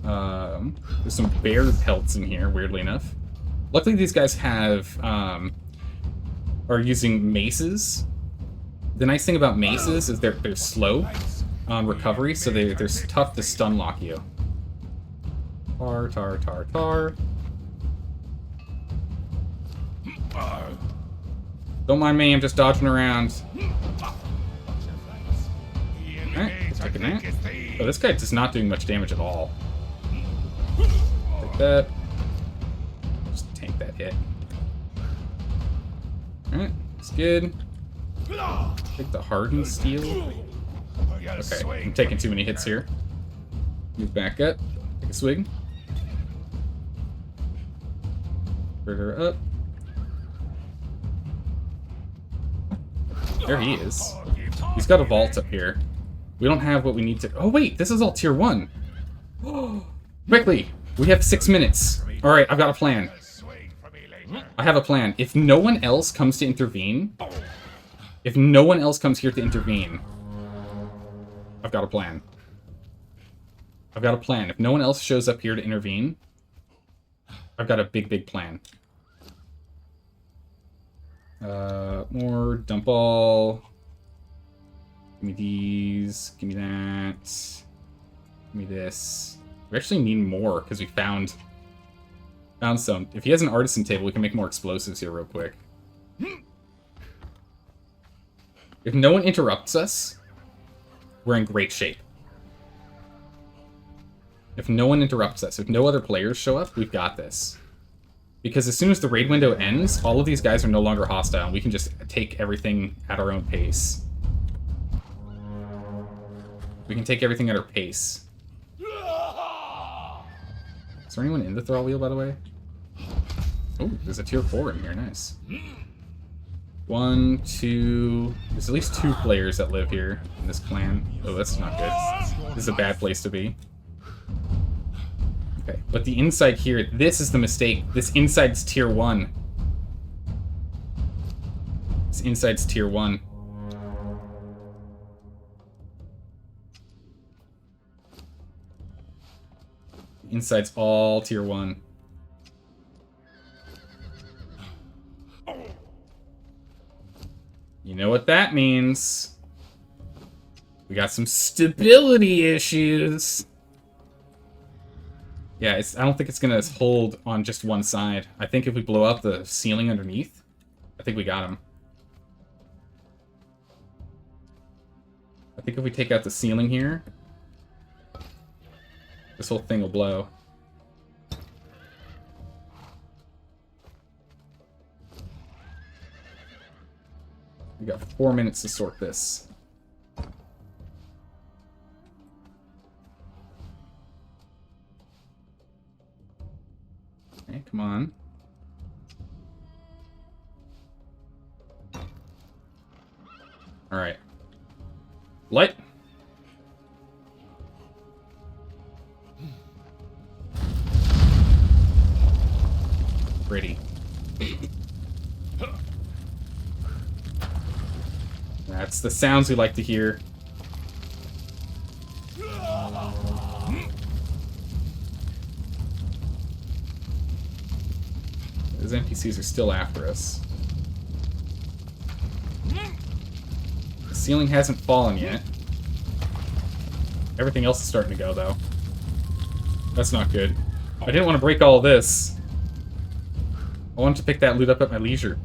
There's some bear pelts in here, weirdly enough. Luckily, these guys have, are using maces. The nice thing about maces is they're slow on recovery, so they're tough to stun lock you. Tar, tar, tar, tar. Don't mind me, I'm just dodging around. Alright, taking that. Oh, this guy is not doing much damage at all. Take that. Just tank that hit. Alright, it's good. Take the hardened steel. Okay, I'm taking too many hits here. Move back up. Take a swig. Bring her up. There he is. He's got a vault up here. We don't have what we need to... Oh, wait! This is all tier 1! Quickly! We have 6 minutes. Alright, I've got a plan. I have a plan. If no one else comes to intervene... If no one else comes here to intervene... I've got a plan. I've got a plan. If no one else shows up here to intervene... I've got a big, big plan. More dump all. Give me these. Give me that. Give me this. We actually need more because we found some. If he has an artisan table, we can make more explosives here real quick. If no one interrupts us, we're in great shape. If no one interrupts us, if no other players show up, we've got this. Because as soon as the raid window ends, all of these guys are no longer hostile, and we can just take everything at our own pace. We can take everything at our pace. Is there anyone in the thrall wheel, by the way? Oh, there's a tier 4 in here, nice. 1, 2... There's at least 2 players that live here in this clan. Oh, that's not good. This is a bad place to be. Okay, but the inside here, this is the mistake. This inside's tier 1. This inside's tier 1. Inside's all tier 1. You know what that means. We got some stability issues. Yeah, I don't think it's gonna hold on just one side. I think if we blow up the ceiling underneath, I think we got him. I think if we take out the ceiling here, this whole thing will blow. We got 4 minutes to sort this. Okay, come on. Alright. Light! Pretty. That's the sounds we like to hear. Those NPCs are still after us. The ceiling hasn't fallen yet. Everything else is starting to go, though. That's not good. I didn't want to break all this. I wanted to pick that loot up at my leisure.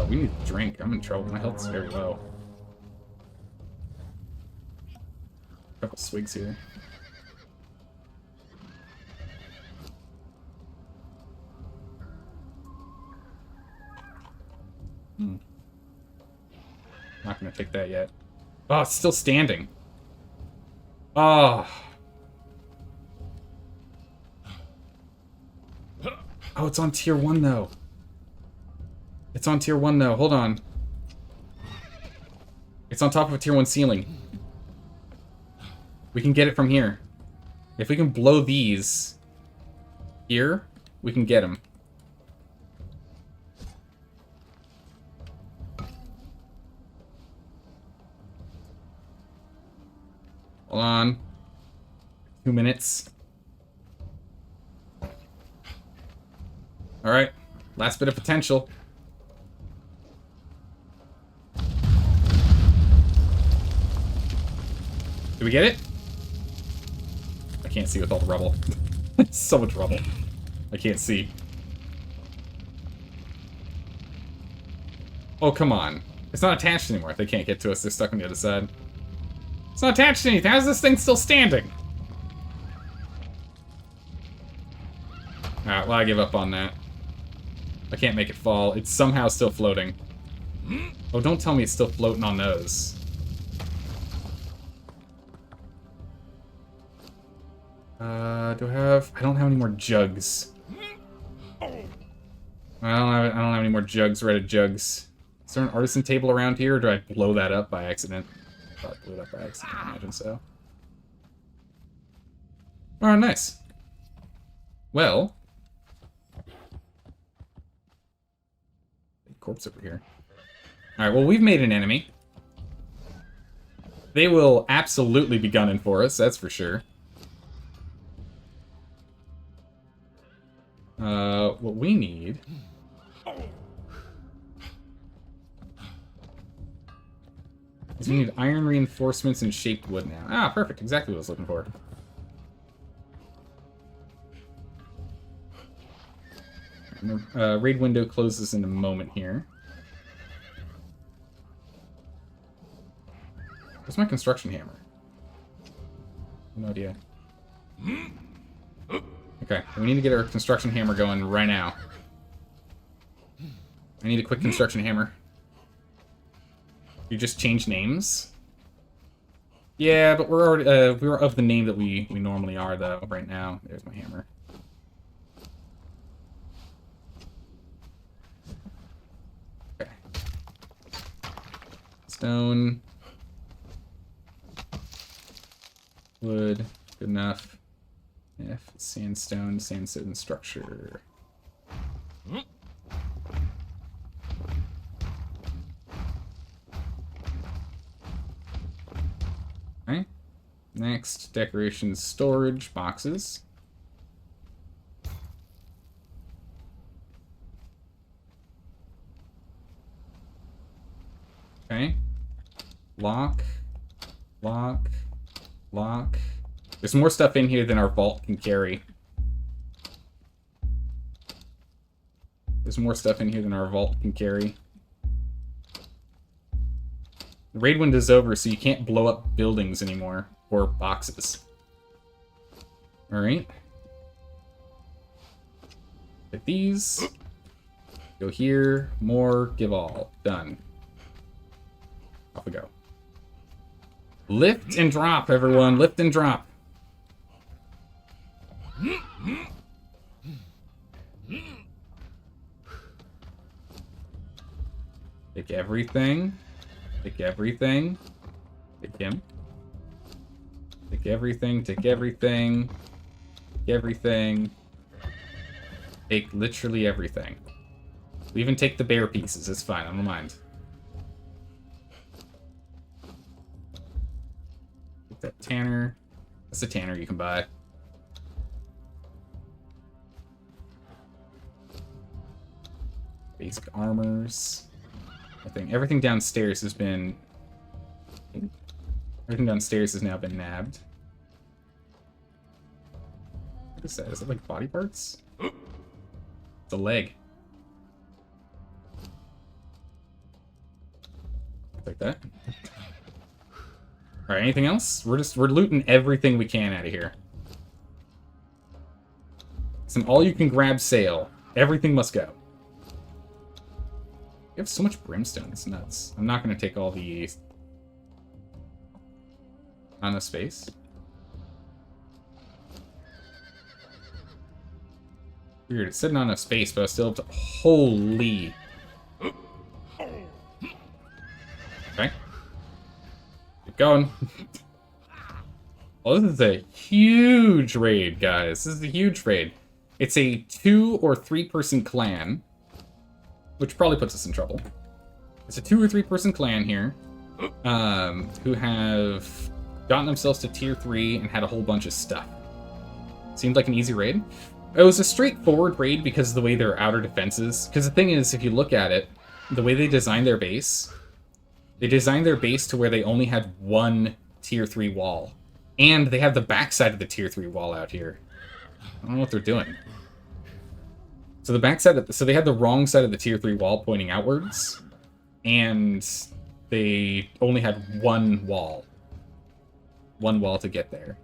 We need a drink. I'm in trouble. My health's very low. A couple swigs here. Not gonna take that yet. Oh, it's still standing. Oh. Oh, it's on tier 1 though. It's on tier 1 though. Hold on. It's on top of a tier 1 ceiling. We can get it from here. If we can blow these here, we can get them. Hold on. 2 minutes. Alright. Last bit of potential. Did we get it? I can't see with all the rubble. So much rubble. I can't see. Oh, come on. It's not attached anymore. If they can't get to us, they're stuck on the other side. It's not attached to anything. How's this thing still standing? Alright, well, I give up on that. I can't make it fall. It's somehow still floating. Oh, don't tell me it's still floating on those. Do I have... I don't have any more jugs. I don't have any more jugs, Reddit jugs. Is there an artisan table around here, or do I blow that up by accident? I thought I blew it up by accident, I imagine so. Alright, nice. Well... corpse over here. Alright, well, we've made an enemy. They will absolutely be gunning for us, that's for sure. What we need... is we need iron reinforcements and shaped wood now. Ah, perfect. Exactly what I was looking for. Raid window closes in a moment here. Where's my construction hammer? No idea. Okay, we need to get our construction hammer going right now. I need a quick construction hammer. You just change names? Yeah, but we're already we're of the name that we normally are though right now. There's my hammer. Okay. Stone. Wood. Good enough. F. Sandstone. Sandstone structure. Okay. Next, decorations, storage boxes. Okay. Lock. Lock. Lock. There's more stuff in here than our vault can carry. There's more stuff in here than our vault can carry. The raid window's over, so you can't blow up buildings anymore. Or boxes. Alright. Get these. Go here. More. Give all. Done. Off we go. Lift and drop, everyone. Lift and drop. Take everything. Take everything. Take him. Take everything. Take everything. Take everything. Take literally everything. We even take the bear pieces. It's fine. I don't mind. Take that tanner. That's a tanner you can buy. Basic armors. Everything downstairs has been... Everything downstairs has now been nabbed. What is that? Is it like body parts? It's a leg. Like that. Alright, anything else? We're looting everything we can out of here. It's an all-you-can-grab sale. Everything must go. We have so much brimstone, it's nuts. I'm not going to take all the... Not enough space. Weird, it said not enough space, but I still have to... Holy... Okay. Keep going. Oh, this is a huge raid, guys. This is a huge raid. It's a 2- or 3-person clan. Which probably puts us in trouble. It's a 2- or 3-person clan here. Who have gotten themselves to tier 3 and had a whole bunch of stuff. Seemed like an easy raid. It was a straightforward raid because of the way their outer defenses... Because the thing is, if you look at it, the way they designed their base... They designed their base to where they only had one tier 3 wall. And they have the backside of the tier 3 wall out here. I don't know what they're doing. So the backside, so they had the wrong side of the tier 3 wall pointing outwards, and they only had one wall to get there.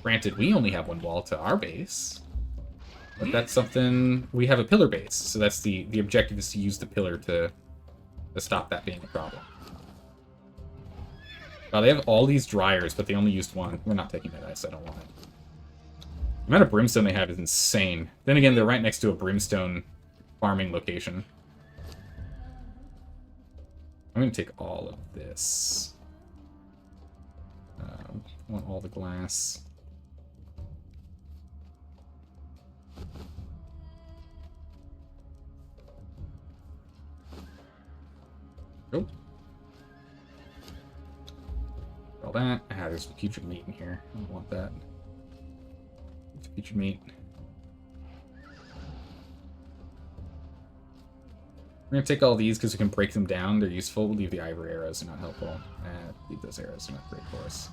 Granted, we only have one wall to our base, but that's something, we have a pillar base, so that's the objective is to use the pillar to stop that being a problem. Wow, they have all these dryers, but they only used one. We're not taking that ice, I don't want it. The amount of brimstone they have is insane. Then again, they're right next to a brimstone farming location. I'm going to take all of this. I want all the glass. Nope. All that. Ah, there's putrid meat in here. I don't want that. Putrid meat. We're gonna take all these because we can break them down. They're useful. We'll leave the ivory arrows. They're not helpful. Leave those arrows. They're not great for us.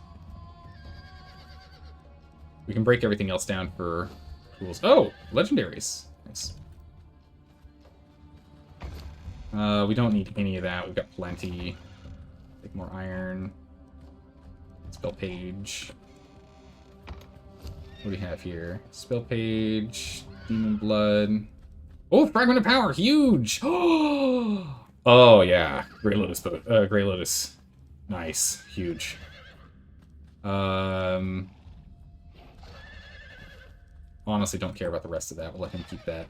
We can break everything else down for tools. Oh! Legendaries. Nice. We don't need any of that. We've got plenty. Take more iron. Spell page. What do we have here? Spell page. Demon blood. Oh, fragment of power! Huge! Oh, yeah. Grey Lotus boat. Grey Lotus. Nice. Huge. Honestly, don't care about the rest of that. We'll let him keep that.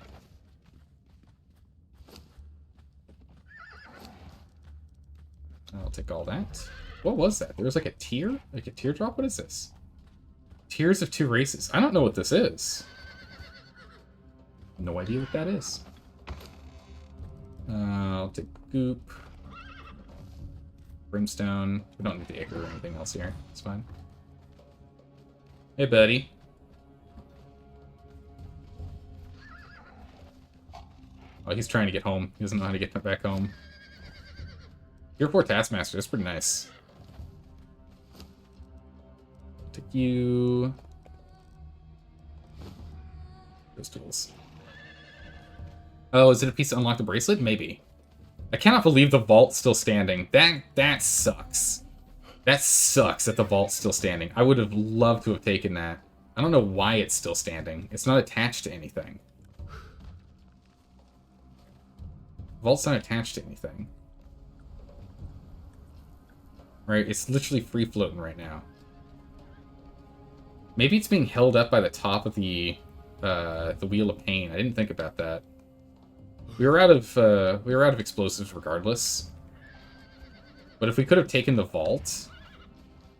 I'll take all that. What was that? There was like a tear? Like a teardrop? What is this? Tears of Two Races. I don't know what this is. No idea what that is. I'll take goop. Brimstone. We don't need the ichor or anything else here. It's fine. Hey, buddy. Oh, he's trying to get home. He doesn't know how to get back home. Tier 4 Taskmaster. That's pretty nice. Take you. Those tools. Oh, is it a piece to unlock the bracelet? Maybe. I cannot believe the vault's still standing. That sucks. That sucks that the vault's still standing. I would have loved to have taken that. I don't know why it's still standing. It's not attached to anything. Vault's not attached to anything. Right? It's literally free floating right now. Maybe it's being held up by the top of the Wheel of Pain. I didn't think about that. We were out of explosives regardless. But if we could have taken the vault,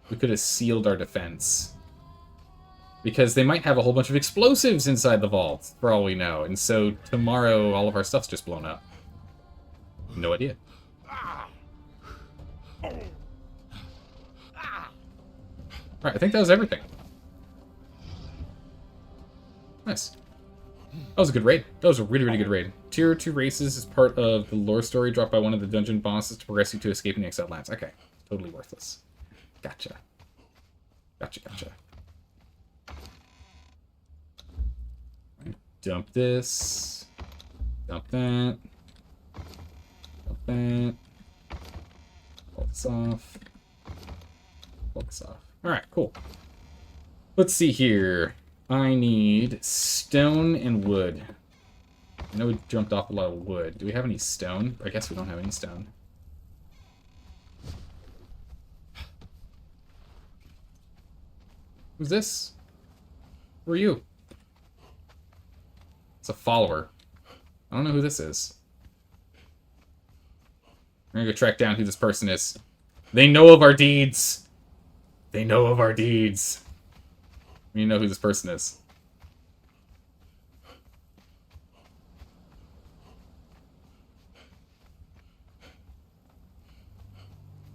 we could have sealed our defense. Because they might have a whole bunch of explosives inside the vault, for all we know. And so tomorrow, all of our stuff's just blown up. No idea. Alright, I think that was everything. Nice. That was a good raid. That was a really, really good raid. Tier 2 races is part of the lore story dropped by one of the dungeon bosses to progress you to escaping the Exiled Lands. Okay. Totally worthless. Gotcha. Gotcha. Right. Dump this. Dump that. Dump that. Pull this off. Pull this off. Alright, cool. Let's see here. I need stone and wood. I know we jumped off a lot of wood. Do we have any stone? I guess we don't have any stone. Who's this? Who are you? It's a follower. I don't know who this is. We're gonna go track down who this person is. They know of our deeds! They know of our deeds! We know who this person is.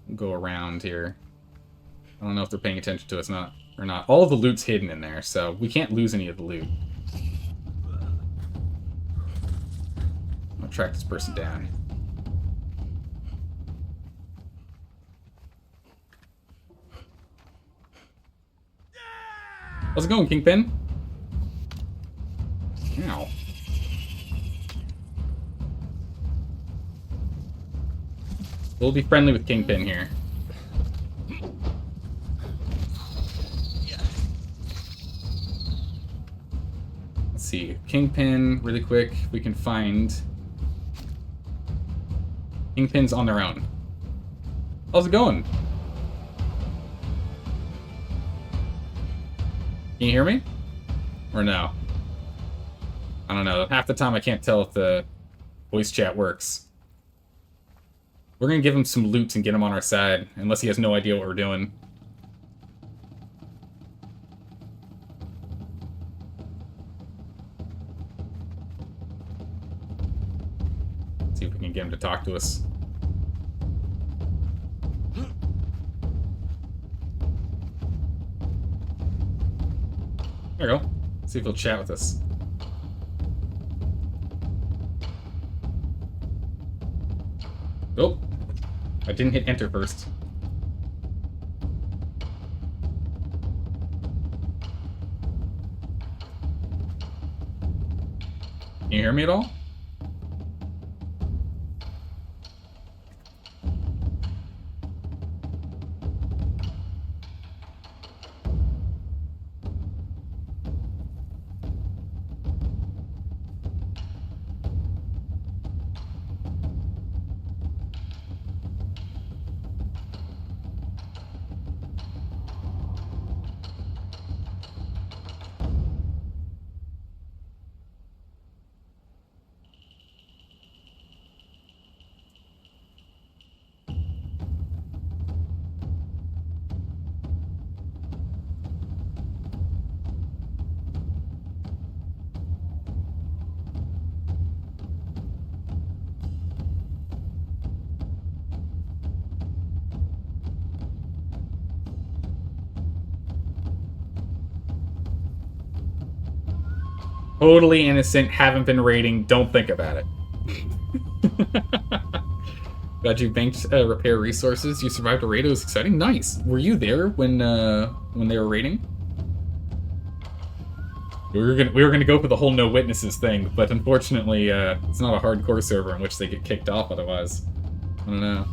We'll go around here. I don't know if they're paying attention to us or not. All of the loot's hidden in there, so we can't lose any of the loot. I'll track this person down. How's it going, Kingpin? Ow. We'll be friendly with Kingpin here. Let's see. Kingpin, really quick. We can find... Kingpin's on their own. How's it going? Can you hear me? Or no? I don't know. Half the time I can't tell if the voice chat works. We're gonna give him some loot and get him on our side, unless he has no idea what we're doing. Let's see if we can get him to talk to us. There we go. Let's see if he'll chat with us. Oh, I didn't hit enter first. Can you hear me at all? Totally innocent, haven't been raiding, don't think about it. Glad you banked repair resources. You survived a raid. It was exciting. Nice. Were you there when they were raiding? We were gonna go for the whole no witnesses thing, but unfortunately, it's not a hardcore server in which they get kicked off otherwise. I don't know.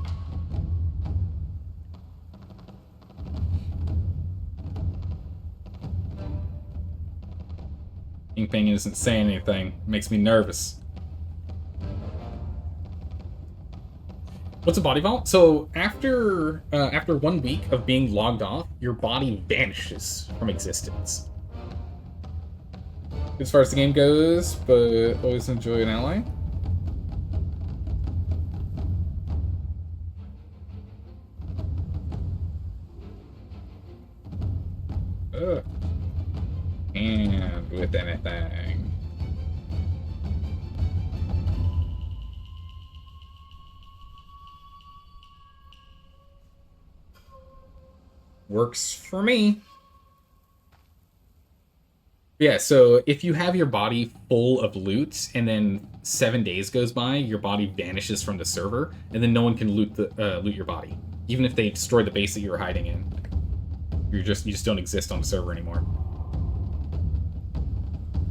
King Ping isn't saying anything. It makes me nervous. What's a body vault? So after 1 week of being logged off, your body vanishes from existence. As far as the game goes, but always enjoy an ally. Ugh. And with anything. Works for me. Yeah, so if you have your body full of loot and then 7 days goes by, your body vanishes from the server, and then no one can loot your body, even if they destroy the base that you were hiding in. You just don't exist on the server anymore.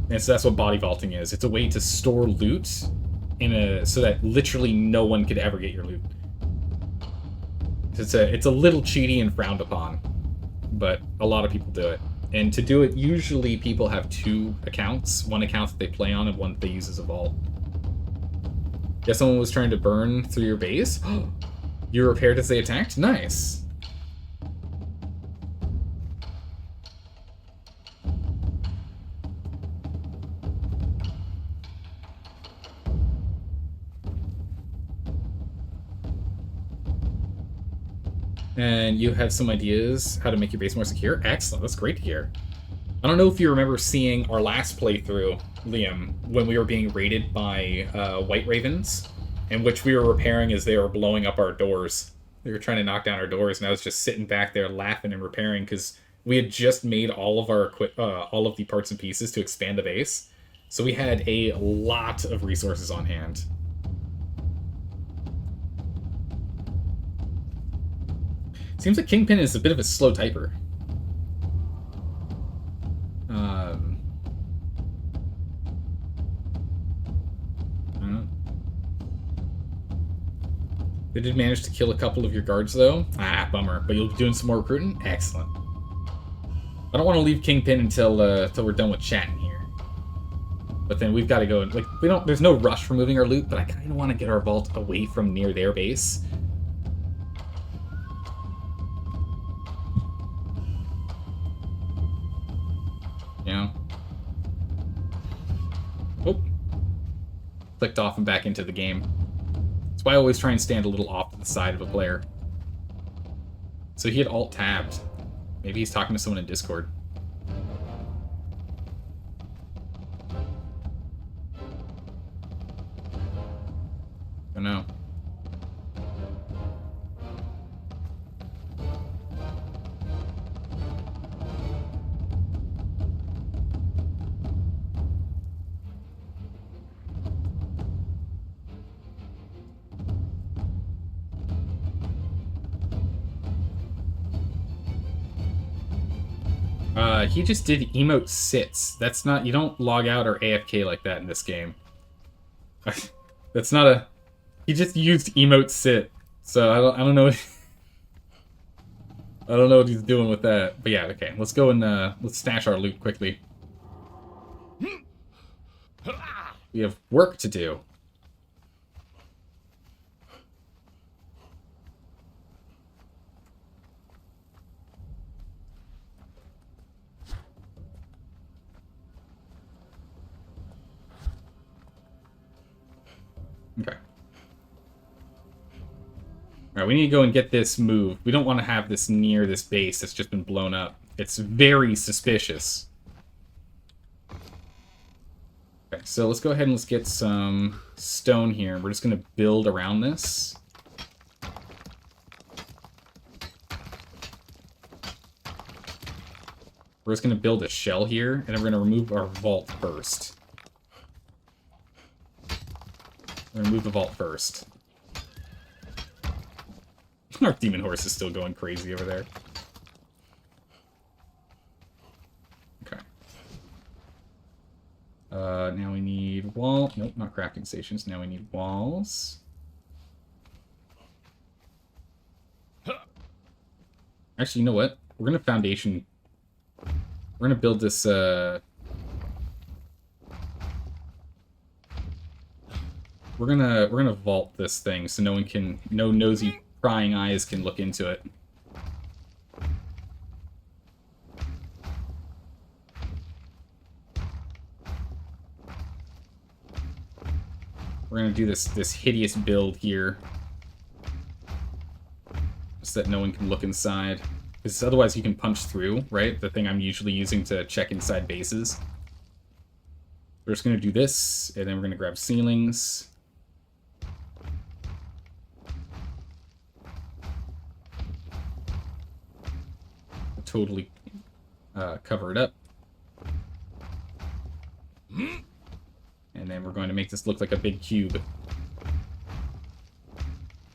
And so that's what body vaulting is. It's a way to store loot so that literally no one could ever get your loot. It's a little cheaty and frowned upon, but a lot of people do it. And to do it, usually people have 2 accounts. One account that they play on and one that they use as a vault. Guess someone was trying to burn through your base? You repaired as they attacked? Nice. And you have some ideas how to make your base more secure? Excellent, that's great to hear. I don't know if you remember seeing our last playthrough, Liam, when we were being raided by White Ravens, in which we were repairing as they were blowing up our doors. They were trying to knock down our doors, and I was just sitting back there laughing and repairing because we had just made all of the parts and pieces to expand the base. So we had a lot of resources on hand. Seems like Kingpin is a bit of a slow typer. I don't know. They did manage to kill a couple of your guards, though. Ah, bummer. But you'll be doing some more recruiting? Excellent. I don't want to leave Kingpin until we're done with chatting here. But then we've got to go and, like, there's no rush for moving our loot, but I kind of want to get our vault away from near their base. You know? Oh. Clicked off and back into the game. That's why I always try and stand a little off to the side of a player. So he had alt-tabbed. Maybe he's talking to someone in Discord. I don't know. He just did emote sits. That's not... You don't log out or AFK like that in this game. That's not a... He just used emote sit. So I don't know... I don't know what he's doing with that. But yeah, okay. Let's go and let's stash our loot quickly. We have work to do. Okay. Alright, we need to go and get this moved. We don't want to have this near this base that's just been blown up. It's very suspicious. Okay, so let's go ahead and let's get some stone here. We're just going to build around this. We're just going to build a shell here, and then we're going to remove our vault first. We're going to move the vault first. Our demon horse is still going crazy over there. Okay. Now we need wall. Nope, not crafting stations. Now we need walls. Actually, you know what? We're gonna foundation. We're gonna build this. We're gonna vault this thing so no nosy prying eyes can look into it. We're gonna do this hideous build here, so that no one can look inside. Because otherwise you can punch through, right? The thing I'm usually using to check inside bases. We're just gonna do this, and then we're gonna grab ceilings. Totally cover it up. And then we're going to make this look like a big cube.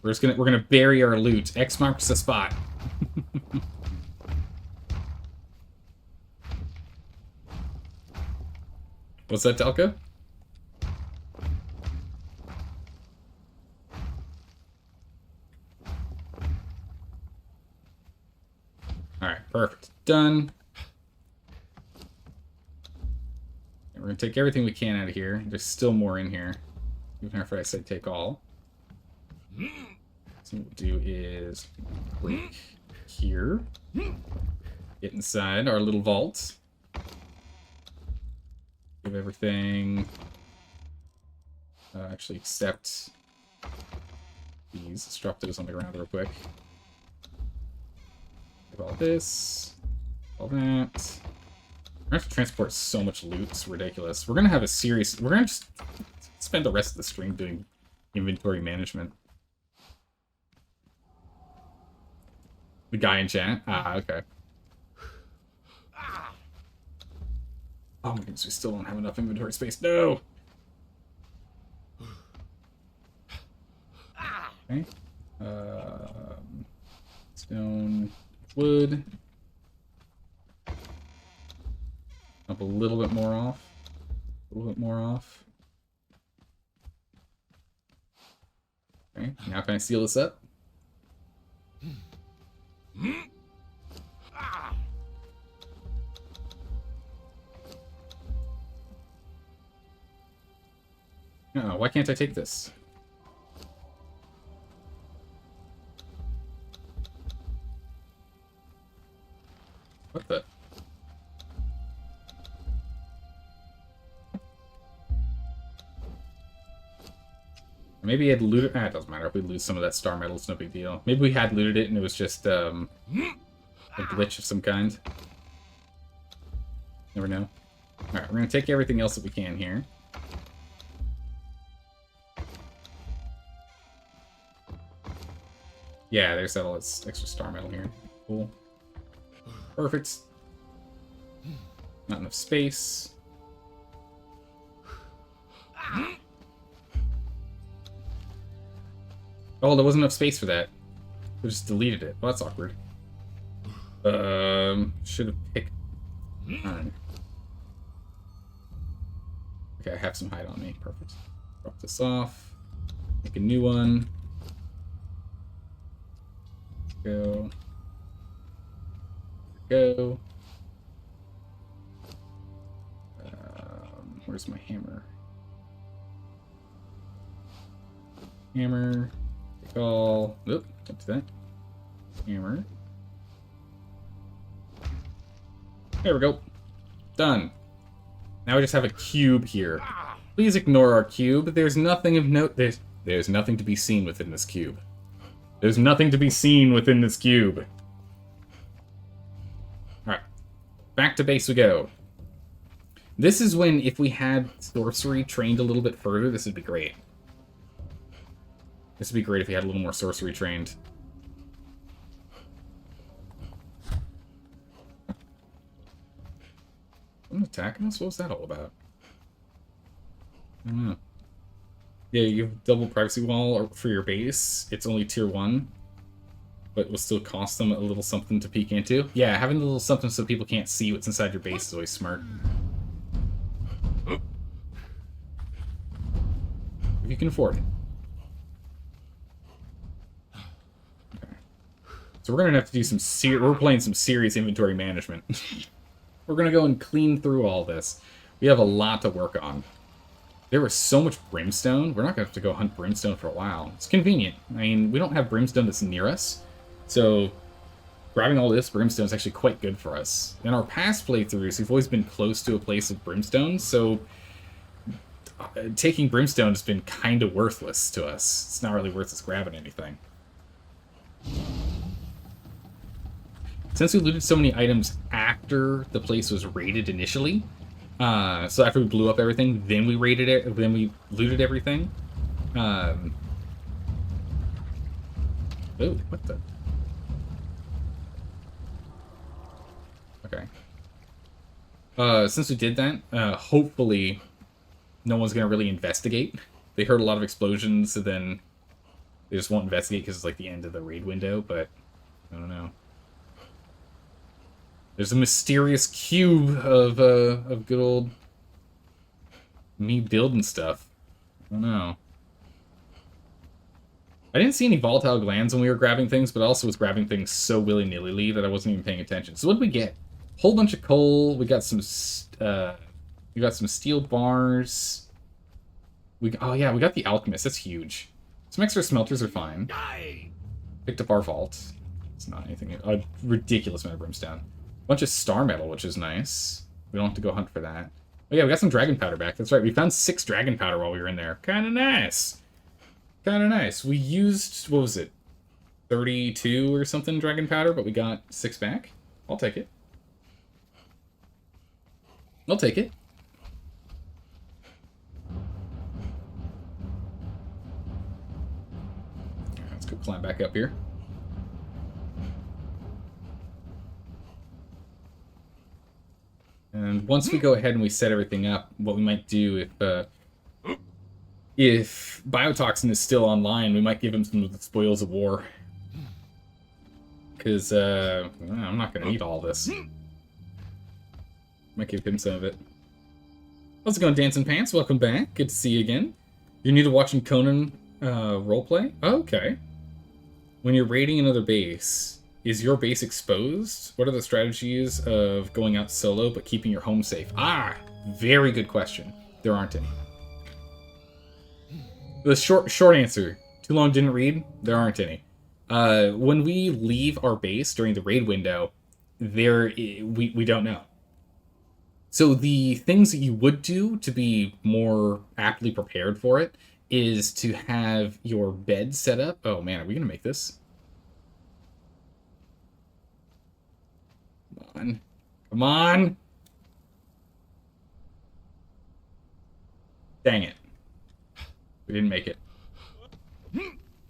We're gonna bury our loot. X marks the spot. What's that, Delco? Alright, perfect. Done. And we're gonna take everything we can out of here. There's still more in here. Even after I say take all. So what we'll do is break here. Get inside our little vault. Give everything. Actually, except these. Let's drop those on the ground real quick. Give all this. All that. We're gonna have to transport so much loot. It's ridiculous. We're gonna have a serious. We're gonna just spend the rest of the stream doing inventory management. The guy in chat? Ah, okay. Oh my goodness, we still don't have enough inventory space. No! Okay. Stone, wood. Up a little bit more off. A little bit more off. Okay, now can I seal this up? No, why can't I take this? What the? Maybe it looted. Ah, it doesn't matter if we lose some of that star metal. It's no big deal. Maybe we had looted it and it was just a glitch of some kind. Never know. All right, we're gonna take everything else that we can here. Yeah, there's all this extra star metal here. Cool. Perfect. Not enough space. Oh, there wasn't enough space for that. We just deleted it. Well, that's awkward. Should have picked... Okay, I have some hide on me. Perfect. Drop this off. Make a new one. Go. Go. Where's my hammer? Hammer. Take all. Oop, don't do that. Hammer. There we go. Done. Now we just have a cube here. Please ignore our cube. There's nothing of note. There's nothing to be seen within this cube. There's nothing to be seen within this cube. Alright. Back to base we go. This is when, if we had sorcery trained a little bit further, this would be great. This would be great if we had a little more sorcery trained. Someone attacking us? What was that all about? I don't know. Yeah, you have double privacy wall for your base. It's only tier 1. but will still cost them a little something to peek into. Yeah, having a little something so people can't see what's inside your base is always smart. If you can afford it. Okay. So we're gonna have to do some we're playing some serious inventory management. We're gonna go and clean through all this. We have a lot to work on. There was so much brimstone. We're not gonna have to go hunt brimstone for a while. It's convenient. I mean, we don't have brimstone that's near us, so grabbing all this brimstone is actually quite good for us. In our past playthroughs, we've always been close to a place of brimstone, so taking brimstone has been kind of worthless to us. It's not really worth us grabbing anything. Since we looted so many items after the place was raided initially, so after we blew up everything, then we raided it, then we looted everything. Oh, what the? Okay. Since we did that, hopefully no one's going to really investigate. They heard a lot of explosions, and then they just won't investigate because it's like the end of the raid window, but I don't know. There's a mysterious cube of good old me building stuff. I don't know. I didn't see any volatile glands when we were grabbing things, but I also was grabbing things so willy-nilly that I wasn't even paying attention. So what did we get? Whole bunch of coal. We got some steel bars. Oh yeah, we got the alchemist. That's huge. Some extra smelters are fine. Picked up our vault. It's not anything. A ridiculous amount of brimstone. Bunch of star metal, which is nice. We don't have to go hunt for that. Oh yeah, we got some dragon powder back. That's right. We found 6 dragon powder while we were in there. Kind of nice. Kind of nice. We used, what was it, 32 or something dragon powder, but we got 6 back. I'll take it. I'll take it. Right, let's go climb back up here. And once we go ahead and we set everything up, what we might do if Biotoxin is still online, we might give him some of the spoils of war. Because I'm not going to eat all this. Might give him some of it. How's it going, Dancing Pants? Welcome back. Good to see you again. You're new to watching Conan roleplay? Oh, okay. When you're raiding another base, is your base exposed? What are the strategies of going out solo but keeping your home safe? Ah, very good question. There aren't any. The short answer, too long didn't read, there aren't any. When we leave our base during the raid window, we don't know. So the things that you would do to be more aptly prepared for it is to have your bed set up. Oh man, are we gonna make this? Come on. Come on! Dang it. We didn't make it. We'll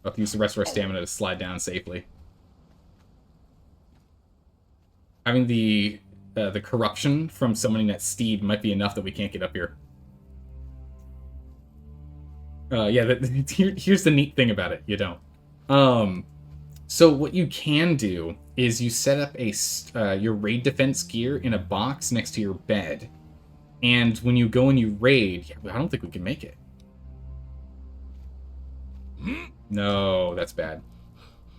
have to use the rest of our stamina to slide down safely. Having the corruption from summoning that steed might be enough that we can't get up here. Yeah, here's the neat thing about it. You don't. So what you can do is you set up your raid defense gear in a box next to your bed. And when you go and you raid... I don't think we can make it. No, that's bad.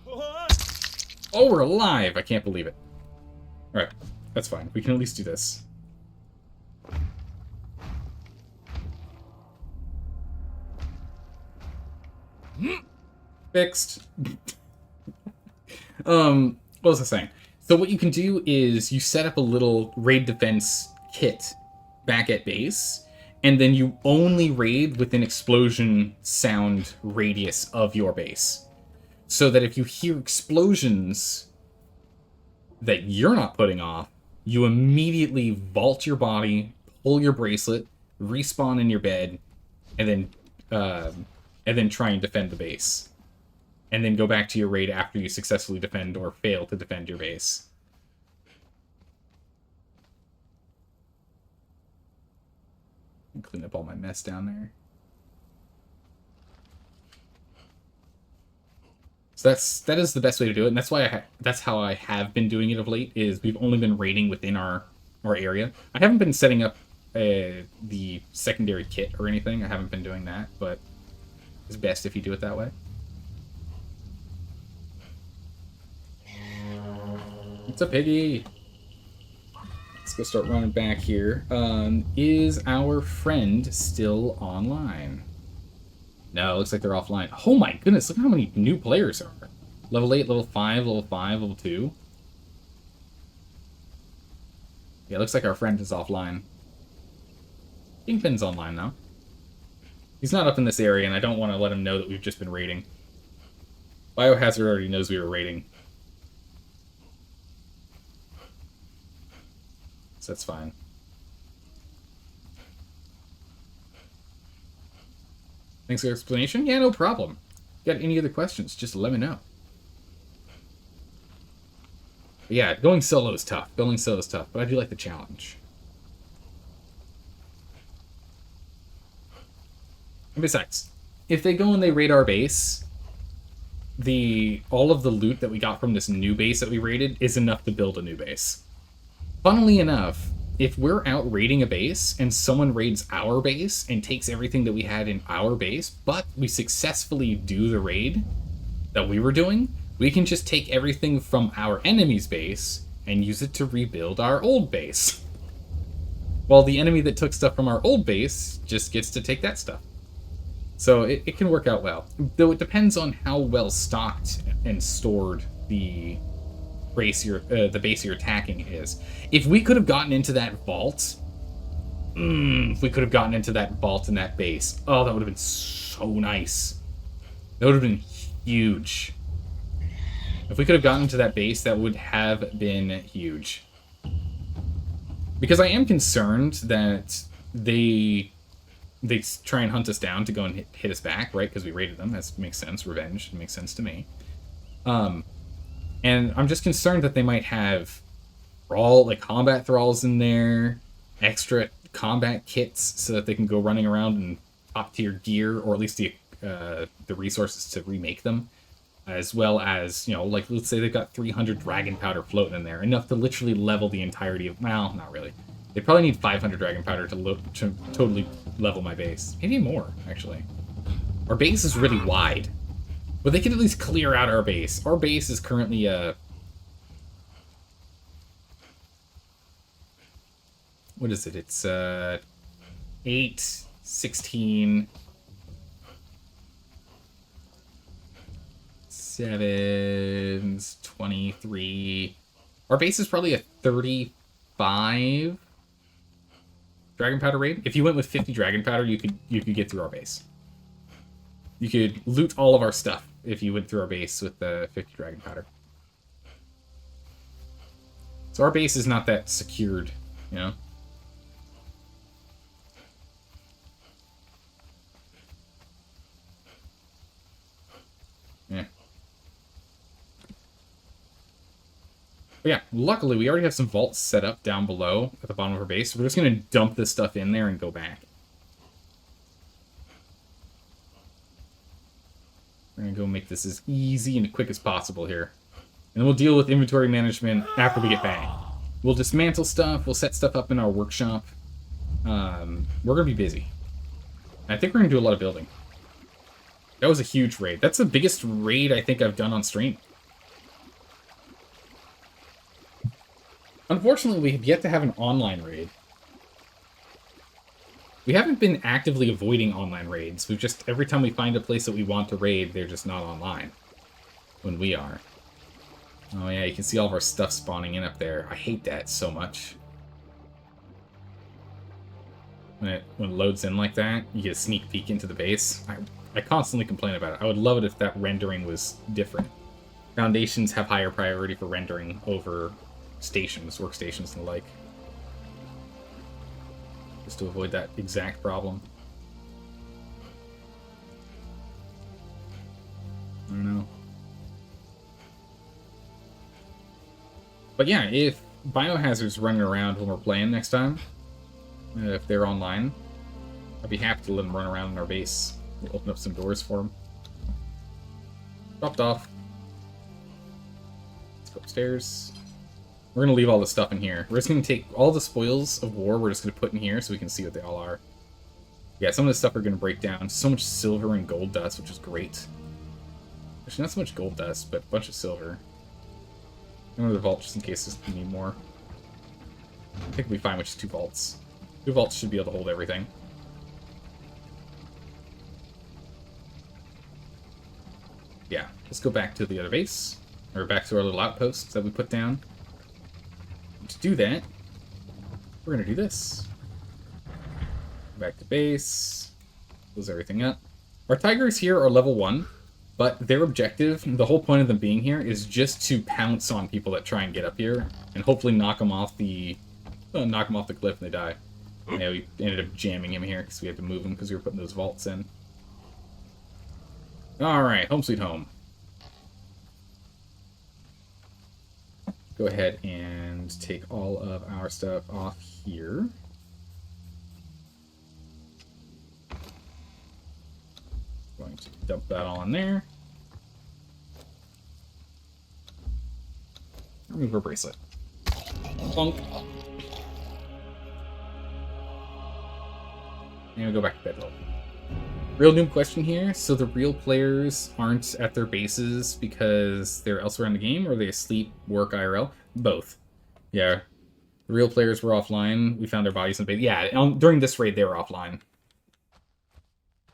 Oh, we're alive! I can't believe it. Alright, that's fine. We can at least do this. Fixed. What was I saying? So what you can do is you set up a little raid defense kit back at base, and then you only raid within explosion sound radius of your base. So that if you hear explosions that you're not putting off, you immediately vault your body, pull your bracelet, respawn in your bed, and then try and defend the base. And then go back to your raid after you successfully defend or fail to defend your base. Clean up all my mess down there. So that is the best way to do it, and that's why that's how I have been doing it of late. Is we've only been raiding within our area. I haven't been setting up the secondary kit or anything. I haven't been doing that, but it's best if you do it that way. It's a piggy. Let's go start running back here. Is our friend still online? No, it looks like they're offline. Oh my goodness, look how many new players are. Level 8, level 5, level 5, level 2. Yeah, it looks like our friend is offline. Kingpin's online, though. He's not up in this area, and I don't want to let him know that we've just been raiding. Biohazard already knows we were raiding. So that's fine. Thanks for your explanation. Yeah, no problem. Got any other questions, just let me know. But yeah, going solo is tough. Building solo is tough, but I do like the challenge. And besides, if they go and they raid our base, all of the loot that we got from this new base that we raided is enough to build a new base. Funnily enough, if we're out raiding a base and someone raids our base and takes everything that we had in our base, but we successfully do the raid that we were doing, we can just take everything from our enemy's base and use it to rebuild our old base. While the enemy that took stuff from our old base just gets to take that stuff. So it can work out well. Though it depends on how well stocked and stored the base you're attacking is. If we could have gotten into that vault, if we could have gotten into that vault in that base, oh, that would have been so nice. That would have been huge. If we could have gotten into that base, that would have been huge. Because I am concerned that they try and hunt us down to go and hit us back, right? Because we raided them. That makes sense. Revenge. It makes sense to me. And I'm just concerned that they might have combat thralls in there, extra combat kits so that they can go running around and top tier gear, or at least the resources to remake them, as well as, let's say they've got 300 dragon powder floating in there, enough to literally level the entirety of, well, not really. They probably need 500 dragon powder to totally level my base. Maybe more, actually. Our base is really wide. But they can at least clear out our base. Our base is currently what is it? It's 8, 16, 7, 23. Our base is probably a 35 dragon powder raid. If you went with 50 dragon powder, you could get through our base. You could loot all of our stuff if you went through our base with the 50 dragon powder. So our base is not that secured, Yeah. But yeah, luckily we already have some vaults set up down below at the bottom of our base. So we're just going to dump this stuff in there and go back. We're going to go make this as easy and quick as possible here. And then we'll deal with inventory management after we get back. We'll dismantle stuff. We'll set stuff up in our workshop. We're going to be busy. And I think we're going to do a lot of building. That was a huge raid. That's the biggest raid I think I've done on stream. Unfortunately, we have yet to have an online raid. We haven't been actively avoiding online raids. We've just, every time we find a place that we want to raid, they're just not online. When we are. Oh yeah, you can see all of our stuff spawning in up there. I hate that so much. When it loads in like that, you get a sneak peek into the base. I constantly complain about it. I would love it if that rendering was different. Foundations have higher priority for rendering over stations, workstations, and the like. Just to avoid that exact problem. I don't know. But yeah, if Biohazard's running around when we're playing next time, if they're online, I'd be happy to let them run around in our base. We'll open up some doors for them. Dropped off. Let's go upstairs. We're going to leave all this stuff in here. We're just going to take all the spoils of war, we're just going to put in here so we can see what they all are. Yeah, some of this stuff are going to break down. So much silver and gold dust, which is great. Actually, not so much gold dust, but a bunch of silver. Another vault just in case we need more. I think we'll be fine with just 2 vaults. 2 vaults should be able to hold everything. Yeah, let's go back to the other base. Or back to our little outposts that we put down. To do that, we're going to do this. Back to base. Close everything up. Our tigers here are level 1, but their objective, the whole point of them being here, is just to pounce on people that try and get up here, and hopefully knock them off the cliff and they die. Yeah, we ended up jamming him here because we had to move him because we were putting those vaults in. Alright, home sweet home. Go ahead and take all of our stuff off here. Going to dump that all in there. Remove our bracelet. Plunk. And we go back to bed level. Real noob question here. So the real players aren't at their bases because they're elsewhere in the game, or they sleep, work IRL? Both. Yeah. The real players were offline. We found their bodies in the base. Yeah, during this raid, they were offline.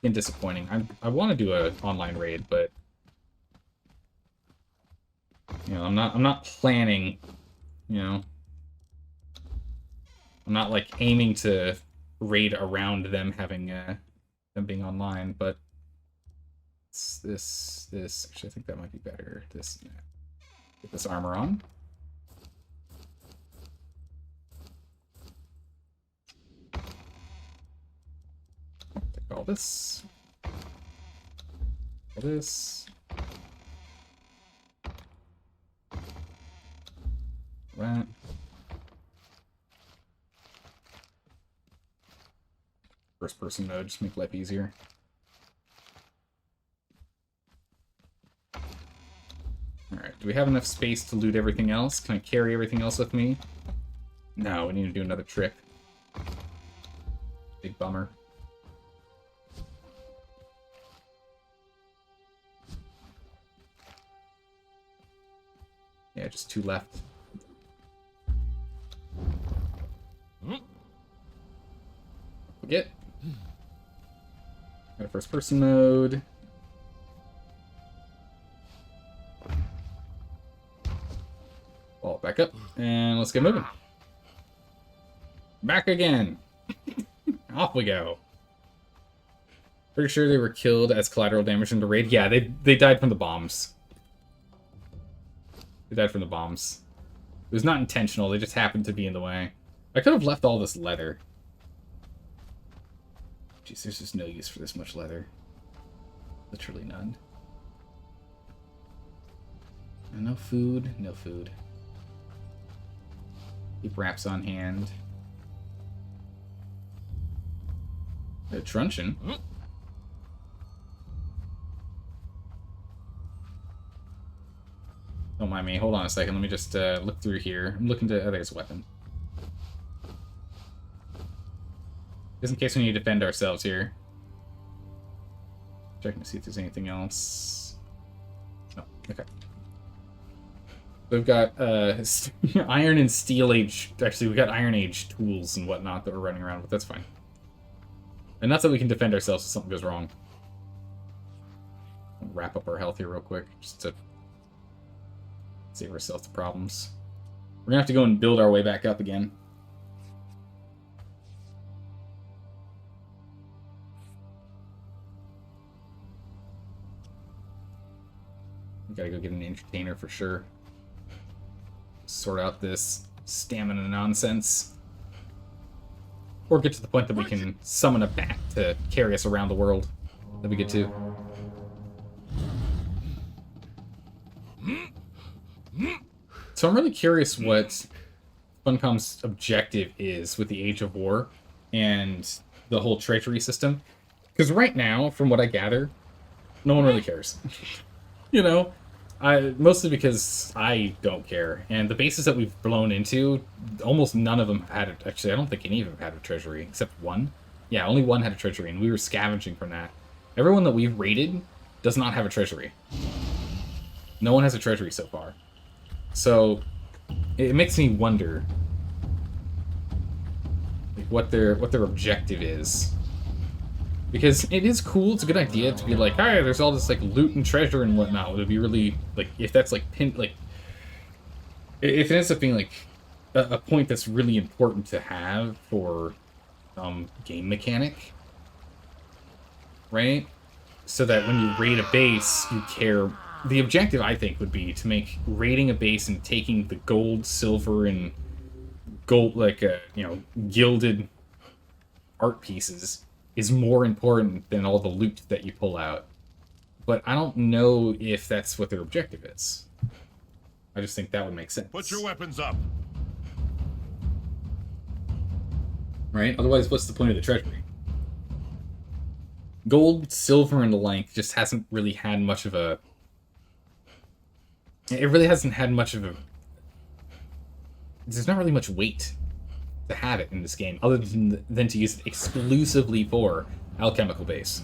Been disappointing. I want to do an online raid, but you know, I'm not planning. You know, I'm not like aiming to raid around them having them being online, but this actually I think that might be better. This get this armor on. Take all this. All this. That. First person mode, just make life easier. Alright, do we have enough space to loot everything else? Can I carry everything else with me? No, we need to do another trip. Big bummer. Yeah, just 2 left. Forget. Got a first person mode. Vault back up, and let's get moving. Back again. Off we go. Pretty sure they were killed as collateral damage in the raid. Yeah, they died from the bombs. They died from the bombs. It was not intentional, they just happened to be in the way. I could have left all this leather. Jeez, there's just no use for this much leather. Literally none. And no food, no food. Keep wraps on hand. A truncheon. Don't mind me. Hold on a second. Let me just look through here. I'm looking to... Oh, there's a weapon. Just in case we need to defend ourselves here. Checking to see if there's anything else. No. Okay. We've got iron and steel age... Actually, we've got iron age tools and whatnot that we're running around with. That's fine. And that's that we can defend ourselves if something goes wrong. I'll wrap up our health here real quick, just to save ourselves the problems. We're gonna have to go and build our way back up again. We gotta go get an entertainer for sure. Sort out this stamina nonsense. Or get to the point that we can summon a bat to carry us around the world. That'd be good too. So I'm really curious what Funcom's objective is with the Age of War and the whole treachery system. Because right now, from what I gather, no one really cares. You know? Mostly because I don't care. And the bases that we've blown into, almost none of them have had it. Actually, I don't think any of them had a treasury, except one. Yeah, only one had a treasury, and we were scavenging from that. Everyone that we've raided does not have a treasury. No one has a treasury so far. So, it makes me wonder like, what their objective is. Because it is cool, it's a good idea to be like, hey, there's all this like loot and treasure and whatnot. It would be really like if that's like if it ends up being like a point that's really important to have for game mechanic, right? So that when you raid a base, you care. The objective, I think, would be to make raiding a base and taking the gold, silver, and gold like gilded art pieces is more important than all the loot that you pull out. But I don't know if that's what their objective is. I just think that would make sense. Put your weapons up. Right? Otherwise, what's the point of the treasury? Gold, silver, and the like just hasn't really had much of a... It really hasn't had much of a... There's not really much weight to have it in this game, other than to use it exclusively for alchemical base.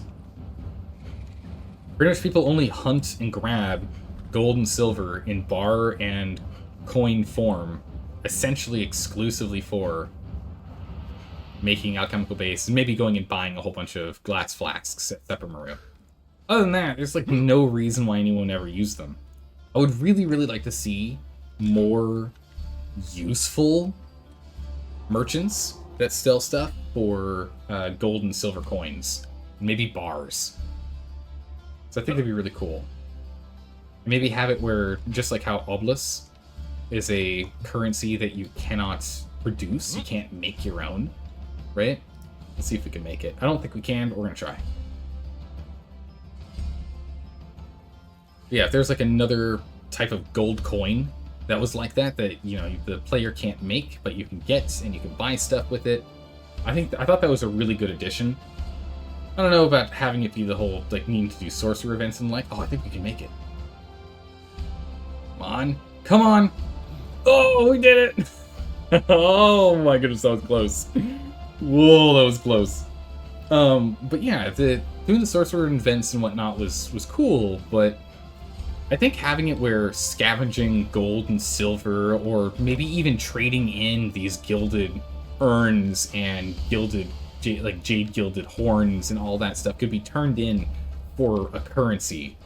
Pretty much people only hunt and grab gold and silver in bar and coin form, essentially exclusively for making alchemical base, and maybe going and buying a whole bunch of glass flasks at Theppermaru. Other than that, there's like no reason why anyone ever used them. I would really, really like to see more useful merchants that sell stuff for gold and silver coins. Maybe bars. So I think that'd be really cool. Maybe have it where, just like how Oblis is a currency that you cannot produce, you can't make your own, right? Let's see if we can make it. I don't think we can, but we're gonna try. Yeah, if there's like another type of gold coin that was like that, you know, the player can't make, but you can get and you can buy stuff with it. I thought that was a really good addition. I don't know about having it be the whole like needing to do sorcerer events and like. Oh, I think we can make it. Come on, come on! Oh, we did it! Oh my goodness, that was close. Whoa, that was close. But yeah, doing the sorcerer events and whatnot was cool, but I think having it where scavenging gold and silver, or maybe even trading in these gilded urns and gilded, jade gilded horns and all that stuff could be turned in for a currency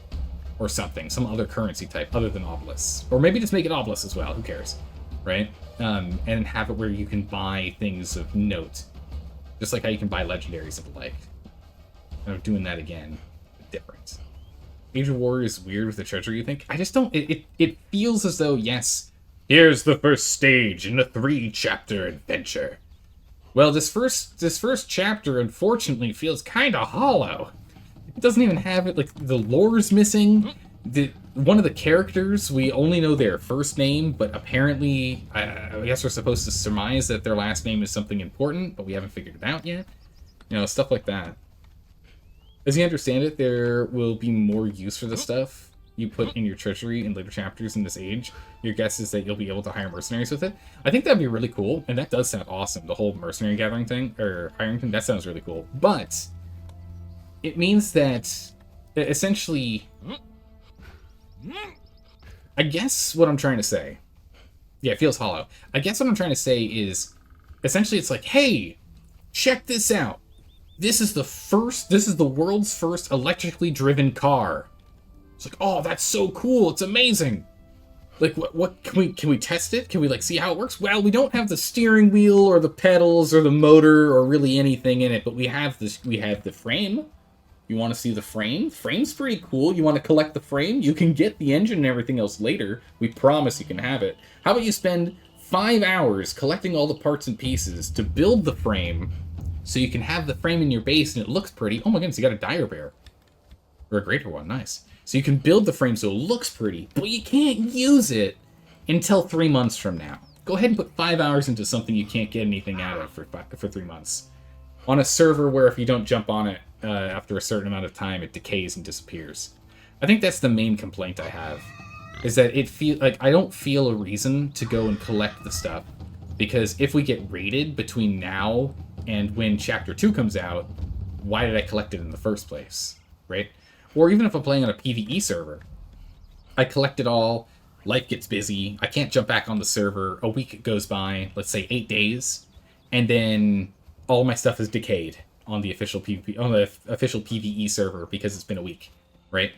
or something, some other currency type other than Obelisk. Or maybe just make it Obelisk as well, who cares, right? And have it where you can buy things of note, just like how you can buy legendaries and the like. And I'm doing that again, different. Age of War is weird with the treasury, you think? I just don't... It feels as though, yes, here's the first stage in a 3-chapter adventure. Well, this first chapter, unfortunately, feels kind of hollow. It doesn't even have it, like, the lore's missing. One of the characters, we only know their first name, but apparently, I guess we're supposed to surmise that their last name is something important, but we haven't figured it out yet. You know, stuff like that. As you understand it, there will be more use for the stuff you put in your treasury in later chapters in this age. Your guess is that you'll be able to hire mercenaries with it. I think that'd be really cool, and that does sound awesome, the whole mercenary gathering thing, or hiring thing, that sounds really cool. But it means that, essentially, I guess what I'm trying to say, yeah, it feels hollow. I guess what I'm trying to say is, essentially it's like, hey, check this out. This is the world's first electrically driven car. It's like, oh, that's so cool. It's amazing. Like, what can we test it? Can we, like, see how it works? Well, we don't have the steering wheel or the pedals or the motor or really anything in it, but we have the frame. You want to see the frame? Frame's pretty cool. You want to collect the frame? You can get the engine and everything else later. We promise you can have it. How about you spend 5 hours collecting all the parts and pieces to build the frame, so you can have the frame in your base and it looks pretty. Oh my goodness, you got a dire bear. Or a greater one, nice. So you can build the frame so it looks pretty, but you can't use it until 3 months from now. Go ahead and put 5 hours into something you can't get anything out of for 3 months. On a server where if you don't jump on it after a certain amount of time, it decays and disappears. I think that's the main complaint I have is that it feel like I don't feel a reason to go and collect the stuff, because if we get raided between now and when Chapter 2 comes out, why did I collect it in the first place, right? Or even if I'm playing on a PvE server, I collect it all, life gets busy, I can't jump back on the server, a week goes by, let's say 8 days, and then all my stuff is decayed on the official PvE server because it's been a week, right?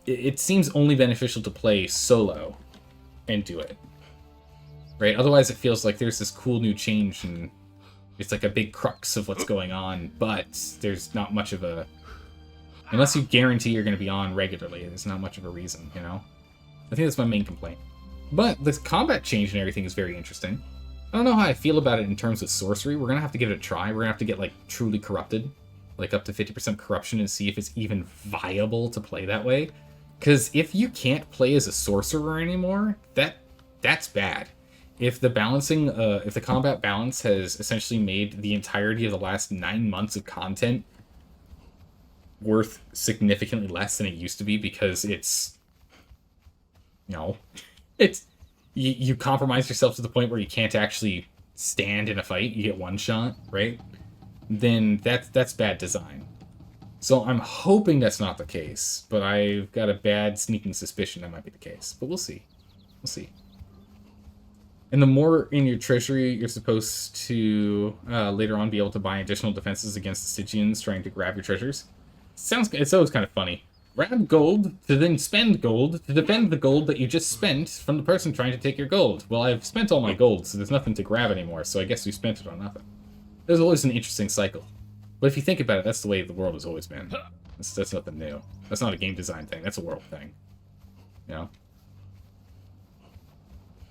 It seems only beneficial to play solo and do it, right? Otherwise, it feels like there's this cool new change and it's like a big crux of what's going on, but there's not much of a... Unless you guarantee you're going to be on regularly, there's not much of a reason, you know? I think that's my main complaint. But this combat change and everything is very interesting. I don't know how I feel about it in terms of sorcery. We're going to have to give it a try. We're going to have to get, like, truly corrupted. Like, up to 50% corruption and see if it's even viable to play that way. Because if you can't play as a sorcerer anymore, that's bad. If the balancing, if the combat balance has essentially made the entirety of the last 9 months of content worth significantly less than it used to be because it's, you know, it's, you compromise yourself to the point where you can't actually stand in a fight, you get one shot, right? Then that's bad design. So I'm hoping that's not the case, but I've got a bad sneaking suspicion that might be the case. But we'll see. We'll see. And the more in your treasury, you're supposed to later on be able to buy additional defenses against the Stygians trying to grab your treasures. It's always kind of funny. Grab gold to then spend gold to defend the gold that you just spent from the person trying to take your gold. Well, I've spent all my gold, so there's nothing to grab anymore, so I guess we spent it on nothing. There's always an interesting cycle. But if you think about it, that's the way the world has always been. That's nothing new. That's not a game design thing. That's a world thing. You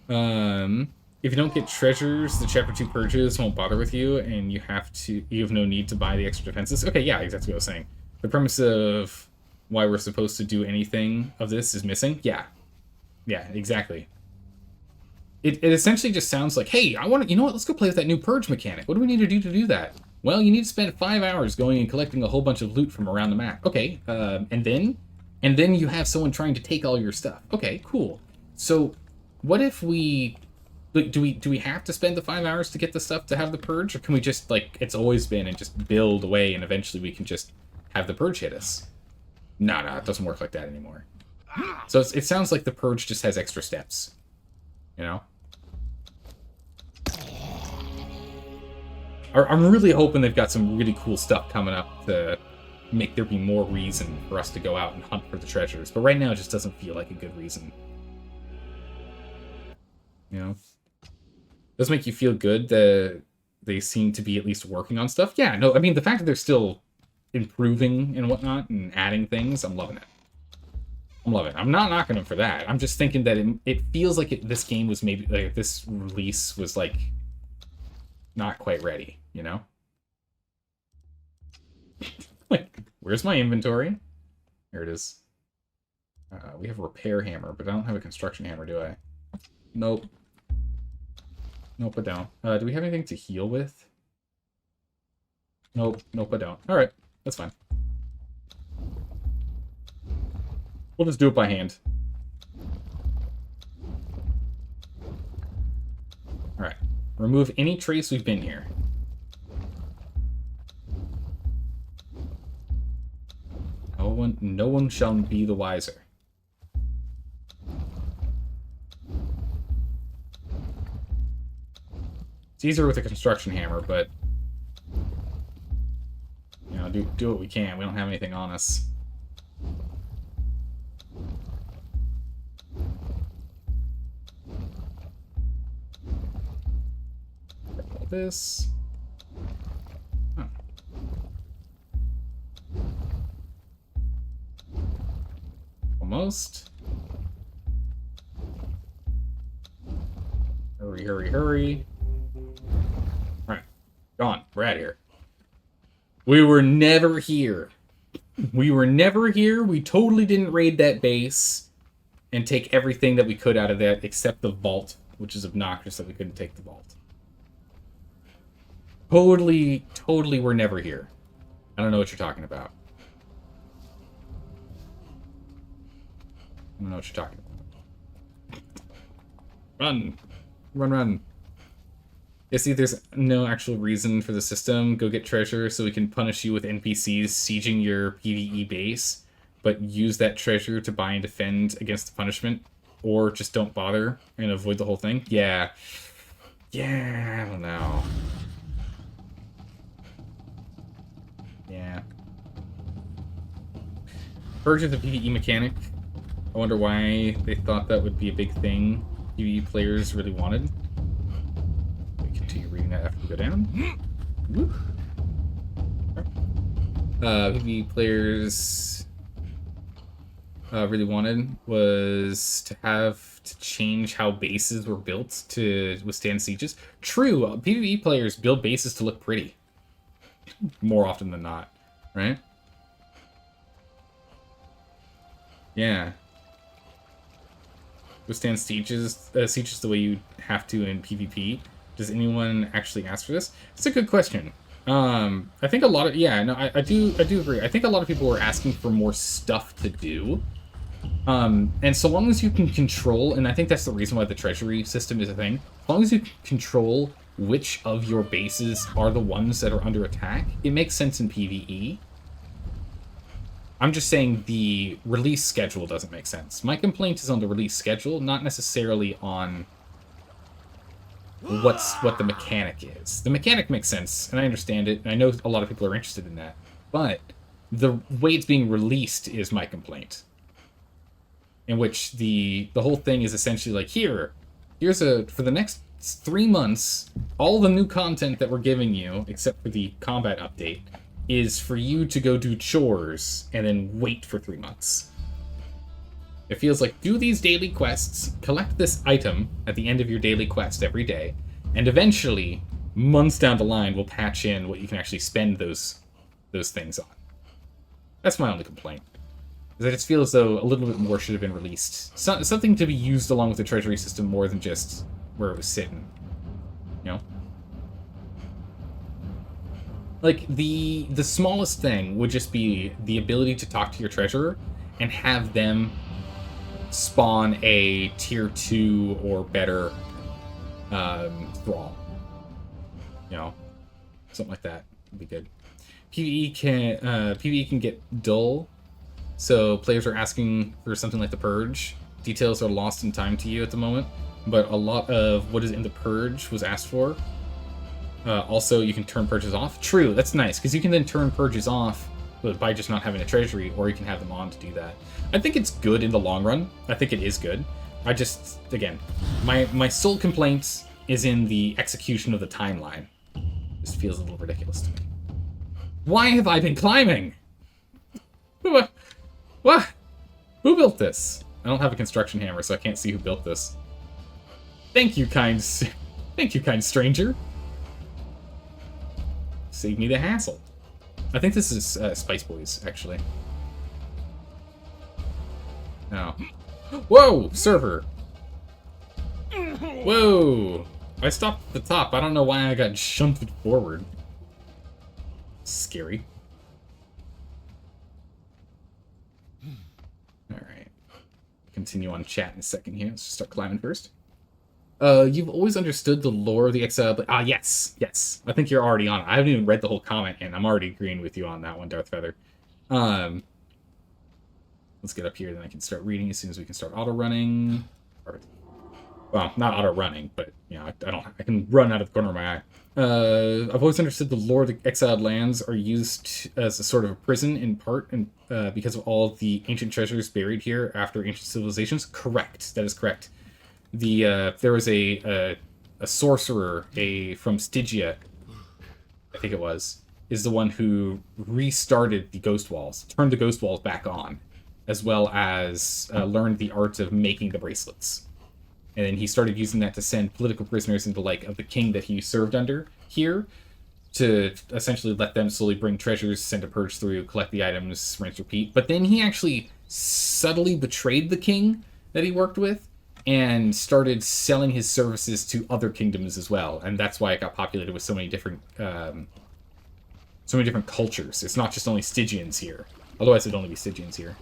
know? If you don't get treasures, the Chapter 2 purges won't bother with you, and you have no need to buy the extra defenses. Okay, yeah, exactly what I was saying. The premise of why we're supposed to do anything of this is missing. Yeah. Yeah, exactly. It essentially just sounds like, hey, you know what, let's go play with that new purge mechanic. What do we need to do that? Well, you need to spend 5 hours going and collecting a whole bunch of loot from around the map. Okay, and then you have someone trying to take all your stuff. Okay, cool. So, what if we... Do we have to spend the 5 hours to get the stuff to have the purge? Or can we just, like it's always been, and just build away, and eventually we can just have the purge hit us? No, it doesn't work like that anymore. So it sounds like the purge just has extra steps. You know? I'm really hoping they've got some really cool stuff coming up to make there be more reason for us to go out and hunt for the treasures. But right now it just doesn't feel like a good reason. You know? It does make you feel good that they seem to be at least working on stuff. Yeah, no, I mean, the fact that they're still improving and whatnot and adding things, I'm loving it. I'm loving it. I'm not knocking them for that. I'm just thinking that it feels like this game was maybe, like, this release was, like, not quite ready, you know? Like, where's my inventory? Here it is. We have a repair hammer, but I don't have a construction hammer, do I? Nope. Nope, I don't. Do we have anything to heal with? Nope, I don't. Alright, that's fine. We'll just do it by hand. Alright. Remove any trace we've been here. No one shall be the wiser. It's easier with a construction hammer, but you know, do what we can. We don't have anything on us. All this. Oh. Almost. Hurry, hurry, hurry. Alright. Gone. We're out of here. We were never here. We were never here. We totally didn't raid that base and take everything that we could out of that except the vault, which is obnoxious that we couldn't take the vault. Totally we're never here. I don't know what you're talking about. I don't know what you're talking about. Run! Run, run. Yeah, see, there's no actual reason for the system. Go get treasure so we can punish you with NPCs sieging your PvE base, but use that treasure to buy and defend against the punishment, or just don't bother and avoid the whole thing. Yeah. Yeah, I don't know. Yeah. Purge is a PvE mechanic. I wonder why they thought that would be a big thing PvE players really wanted. We continue reading that after we go down. Whoop. PvE players really wanted was to change how bases were built to withstand sieges. True, PvE players build bases to look pretty. More often than not, right? Yeah. Withstand sieges the way you have to in PvP. Does anyone actually ask for this? It's a good question. I think a lot of I do agree. I think a lot of people were asking for more stuff to do. And so long as you can control, and I think that's the reason why the treasury system is a thing. As long as you can control which of your bases are the ones that are under attack, it makes sense in PvE. I'm just saying the release schedule doesn't make sense. My complaint is on the release schedule, not necessarily on what the mechanic is. The mechanic makes sense, and I understand it, and I know a lot of people are interested in that. But the way it's being released is my complaint. In which the whole thing is essentially like, here's for the next 3 months, all the new content that we're giving you, except for the combat update, is for you to go do chores and then wait for 3 months. It feels like do these daily quests, collect this item at the end of your daily quest every day, and eventually, months down the line, we'll patch in what you can actually spend those things on. That's my only complaint. Is that it feels as though a little bit more should have been released. Something to be used along with the treasury system more than just where it was sitting. You know? Like, the smallest thing would just be the ability to talk to your treasurer and have them spawn a tier 2 or better thrall. You know? Something like that would be good. PvE can get dull, so players are asking for something like the Purge. Details are lost in time to you at the moment, but a lot of what is in the Purge was asked for. Also, you can turn purges off. True, that's nice, because you can then turn purges off by just not having a treasury, or you can have them on to do that. I think it's good in the long run. I think it is good. I just, again, my sole complaint is in the execution of the timeline. This feels a little ridiculous to me. Why have I been climbing? What? Who built this? I don't have a construction hammer, so I can't see who built this. Thank you, kind stranger. Save me the hassle. I think this is Spice Boys, actually. No. Whoa! Server! Whoa! I stopped at the top. I don't know why I got shunted forward. Scary. Alright. Continue on chat in a second here. Let's just start climbing first. You've always understood the lore of the Exile... yes. I think you're already on it. I haven't even read the whole comment, and I'm already agreeing with you on that one, Darth Feather. Let's get up here, then I can start reading as soon as we can start auto-running. Well, not auto-running, but, you know, I can run out of the corner of my eye. I've always understood the lore of the exiled lands are used as a sort of a prison, in part, and because of all the ancient treasures buried here after ancient civilizations. Correct. That is correct. There was a sorcerer, from Stygia, I think it was, is the one who restarted the ghost walls, turned the ghost walls back on, as well as learned the art of making the bracelets. And then he started using that to send political prisoners into, like, of the king that he served under here, to essentially let them slowly bring treasures, send a purge through, collect the items, rinse, repeat. But then he actually subtly betrayed the king that he worked with, and started selling his services to other kingdoms as well. And that's why it got populated with so many different cultures. It's not just only Stygians here. Otherwise, it'd only be Stygians here.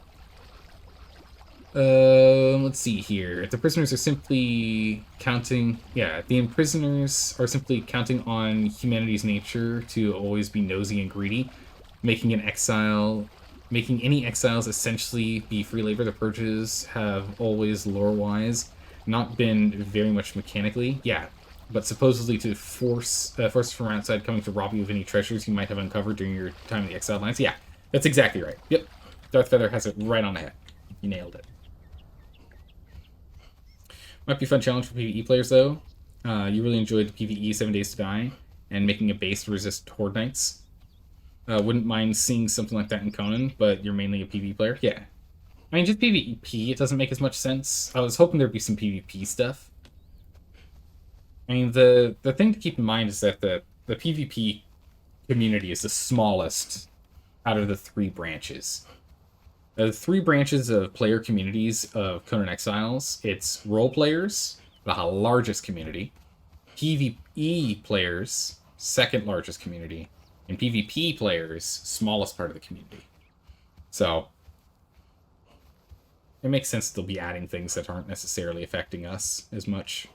Let's see here. The prisoners are simply counting... Yeah, the prisoners are simply counting on humanity's nature to always be nosy and greedy, making any exiles essentially be free labor. The purges have always, lore-wise, not been very much mechanically. Yeah, but supposedly to force from outside coming to rob you of any treasures you might have uncovered during your time in the exile lands. Yeah, that's exactly right. Yep, Darth Feather has it right on the head. You nailed it. Might be a fun challenge for PvE players, though. You really enjoyed the PvE 7 Days to Die, and making a base to resist Horde Knights. Wouldn't mind seeing something like that in Conan, but you're mainly a PvE player? Yeah. I mean, just PvP, it doesn't make as much sense. I was hoping there'd be some PvP stuff. I mean, the thing to keep in mind is that the PvP community is the smallest out of the 3 branches. The 3 branches of player communities of Conan Exiles, it's role players, the largest community, PvE players, second largest community, and PvP players, smallest part of the community. So, it makes sense they'll be adding things that aren't necessarily affecting us as much.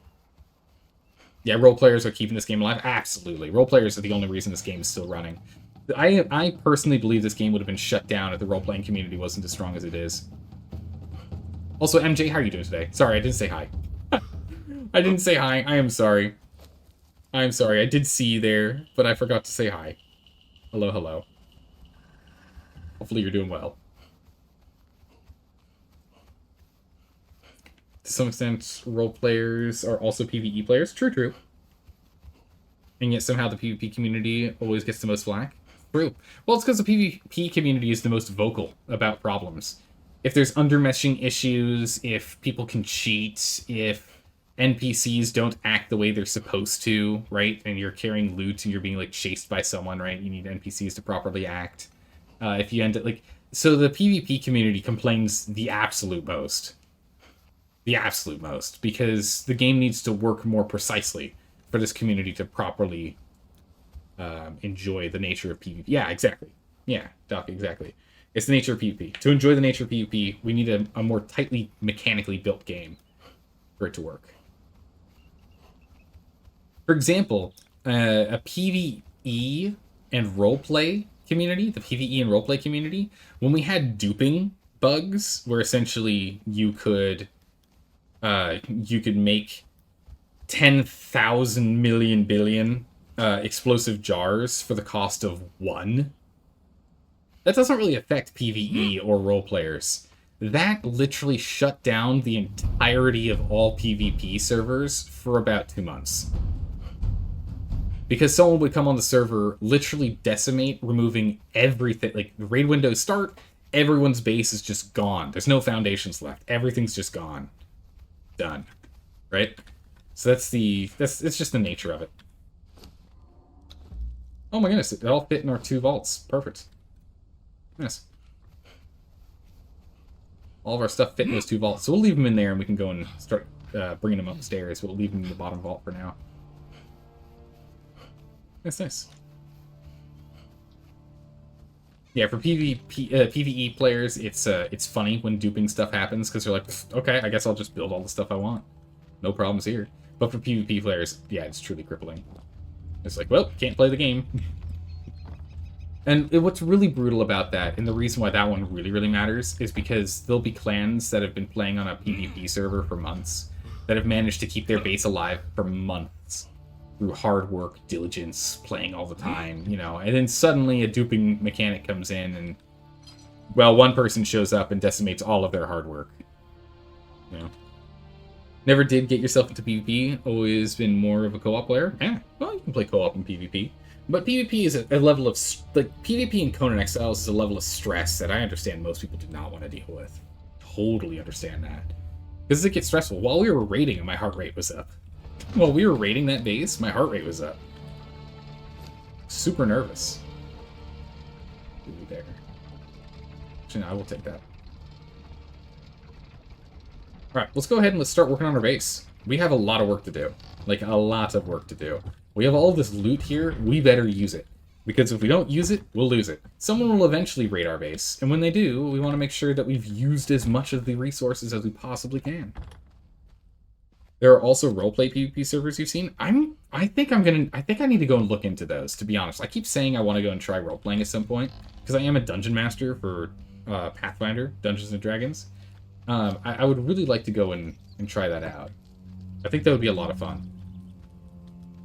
Yeah, role players are keeping this game alive? Absolutely. Role players are the only reason this game is still running. I personally believe this game would have been shut down if the role-playing community wasn't as strong as it is. Also, MJ, how are you doing today? Sorry, I didn't say hi. I didn't say hi. I am sorry. I am sorry. I did see you there, but I forgot to say hi. Hello, hello. Hopefully you're doing well. To some extent, role players are also PvE players. True, true. And yet somehow the PvP community always gets the most flack. True. Well, it's because the PvP community is the most vocal about problems. If there's undermeshing issues, if people can cheat, if NPCs don't act the way they're supposed to, right? And you're carrying loot and you're being, like, chased by someone, right? You need NPCs to properly act. If you end up, like... So the PvP community complains the absolute most. The absolute most. Because the game needs to work more precisely for this community to properly enjoy the nature of PvP. Yeah, exactly. Yeah, Doc, exactly. It's the nature of PvP. To enjoy the nature of PvP, we need a more tightly mechanically built game for it to work. For example, a PvE and roleplay community, the PvE and roleplay community, when we had duping bugs, where essentially you could make 10,000 million billion explosive jars for the cost of 1. That doesn't really affect PvE or role players. That literally shut down the entirety of all PvP servers for about 2 months. Because someone would come on the server, literally decimate, removing everything. Like, the raid windows start, everyone's base is just gone. There's no foundations left. Everything's just gone. Done. Right? So it's just the nature of it. Oh my goodness, it all fit in our 2 vaults. Perfect. Yes. All of our stuff fit in those 2 vaults. So we'll leave them in there and we can go and start bringing them upstairs. We'll leave them in the bottom vault for now. That's nice. Yeah, for PvE players, it's funny when duping stuff happens because they're like, okay, I guess I'll just build all the stuff I want. No problems here. But for PvP players, yeah, it's truly crippling. It's like, well, can't play the game. And what's really brutal about that, and the reason why that one really, really matters, is because there'll be clans that have been playing on a PvP server for months that have managed to keep their base alive for months through hard work, diligence, playing all the time, you know. And then suddenly a duping mechanic comes in and, well, one person shows up and decimates all of their hard work. You know. Never did get yourself into PvP, always been more of a co-op player. Well, you can play co-op in PvP. But PvP is a level of, like, PvP in Conan Exiles is a level of stress that I understand most people do not want to deal with. Totally understand that. Because it gets stressful. While we were raiding, my heart rate was up. While we were raiding that base, my heart rate was up. Super nervous. Ooh, there. Actually, no, I will take that. Alright, let's go ahead and let's start working on our base. We have a lot of work to do. Like, a lot of work to do. We have all this loot here. We better use it. Because if we don't use it, we'll lose it. Someone will eventually raid our base, and when they do, we want to make sure that we've used as much of the resources as we possibly can. There are also roleplay PvP servers you've seen. I think I need to go and look into those, to be honest. I keep saying I want to go and try roleplaying at some point, because I am a dungeon master for Pathfinder, Dungeons and Dragons. I would really like to go and try that out. I think that would be a lot of fun.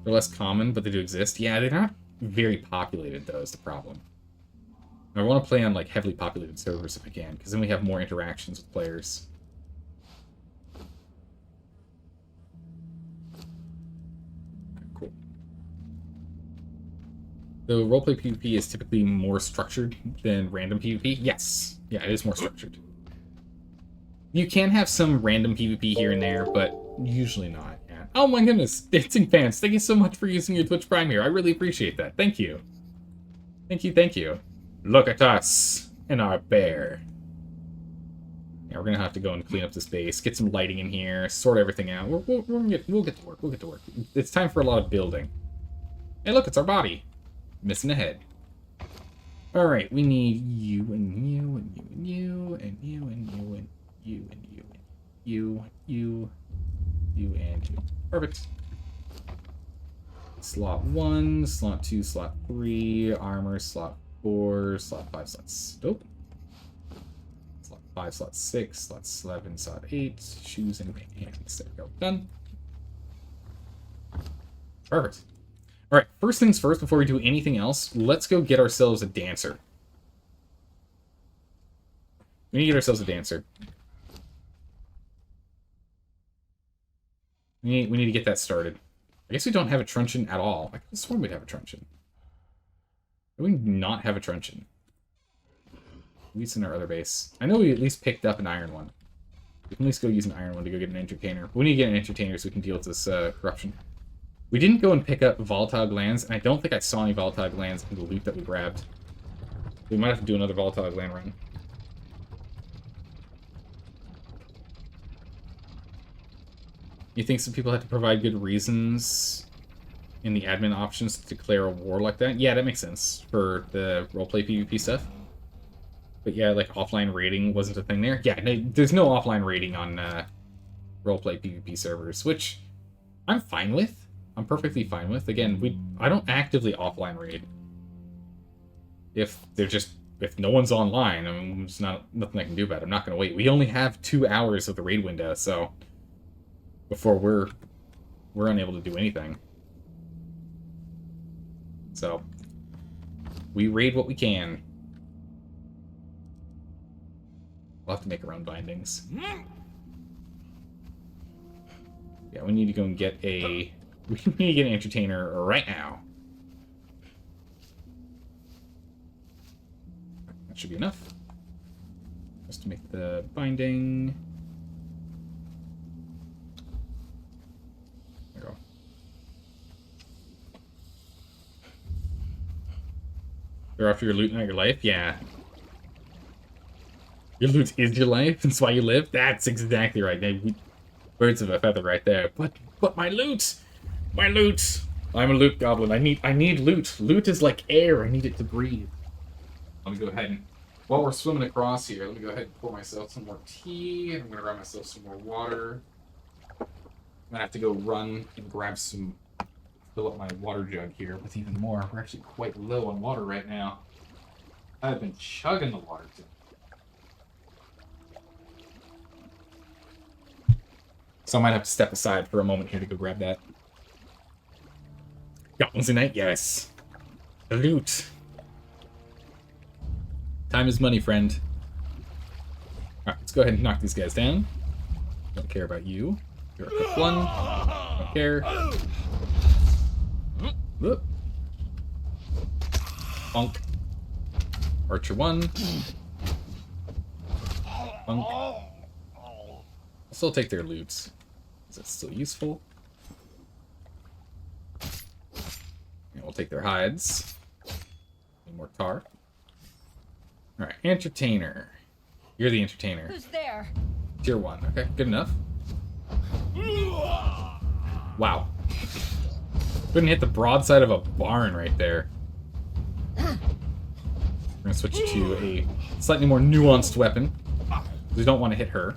They're less common, but they do exist. Yeah, they're not very populated, though, is the problem. I want to play on like heavily populated servers if I can, because then we have more interactions with players. Cool. Though roleplay PvP is typically more structured than random PvP. Yes. Yeah, it is more structured. You can have some random PvP here and there, but usually not. Yeah. Oh my goodness, Dancing Fans, thank you so much for using your Twitch Prime here. I really appreciate that. Thank you. Thank you, thank you. Look at us and our bear. Yeah, we're gonna have to go and clean up this base, get some lighting in here, sort everything out. We'll get to work. We'll get to work. It's time for a lot of building. Hey, look, it's our body. Missing a head. All right, we need you and you and you and you and you and you and you and you and you and you. Perfect. Slot 1, slot 2, slot 3, armor, slot 4, slot 5, slots. Nope. Slot 5, slot 6, slot 7, slot 8, shoes and hands. There we go. Done. Perfect. Alright, first things first, before we do anything else, let's go get ourselves a dancer. We need to get ourselves a dancer. We need to get that started. I guess we don't have a truncheon at all. I could have sworn we'd have a truncheon. Do we not have a truncheon? At least in our other base. I know we at least picked up an iron one. We can at least go use an iron one to go get an entertainer. We need to get an entertainer so we can deal with this corruption. We didn't go and pick up volatile glands, and I don't think I saw any volatile glands in the loot that we grabbed. We might have to do another volatile gland run. You think some people have to provide good reasons in the admin options to declare a war like that? Yeah, that makes sense for the roleplay PvP stuff. But yeah, like offline raiding wasn't a thing there. Yeah, there's no offline raiding on roleplay PvP servers, which I'm fine with. I'm perfectly fine with. Again, I don't actively offline raid. If no one's online, I mean, there's nothing I can do about it. I'm not going to wait. We only have 2 hours of the raid window, so before we're unable to do anything. So we raid what we can. We'll have to make our own bindings. Yeah, we need to go and get we need to get an entertainer right now. That should be enough. Just to make the binding. There we go. You're after your loot, not your life? Yeah. Your loot is your life, that's why you live? That's exactly right. Birds of a feather right there. But my loot! My loot! I'm a loot goblin. I need loot. Loot is like air. I need it to breathe. Let me go ahead and, while we're swimming across here, let me go ahead and pour myself some more tea. I'm gonna grab myself some more water. I'm gonna have to go run and grab fill up my water jug here with even more. We're actually quite low on water right now. I've been chugging the water today. So I might have to step aside for a moment here to go grab that. Goblins Unite, yes. The loot. Time is money, friend. Alright, let's go ahead and knock these guys down. Don't care about you. You're a quick one. Don't care. Whoop. Bonk. Archer 1. Bonk. I'll still take their loot. Is that still useful? And we'll take their hides. Need more tar. Alright, entertainer. You're the entertainer. Who's there? Tier 1. Okay, good enough. Wow. Couldn't hit the broadside of a barn right there. We're going to switch to a slightly more nuanced weapon. We don't want to hit her.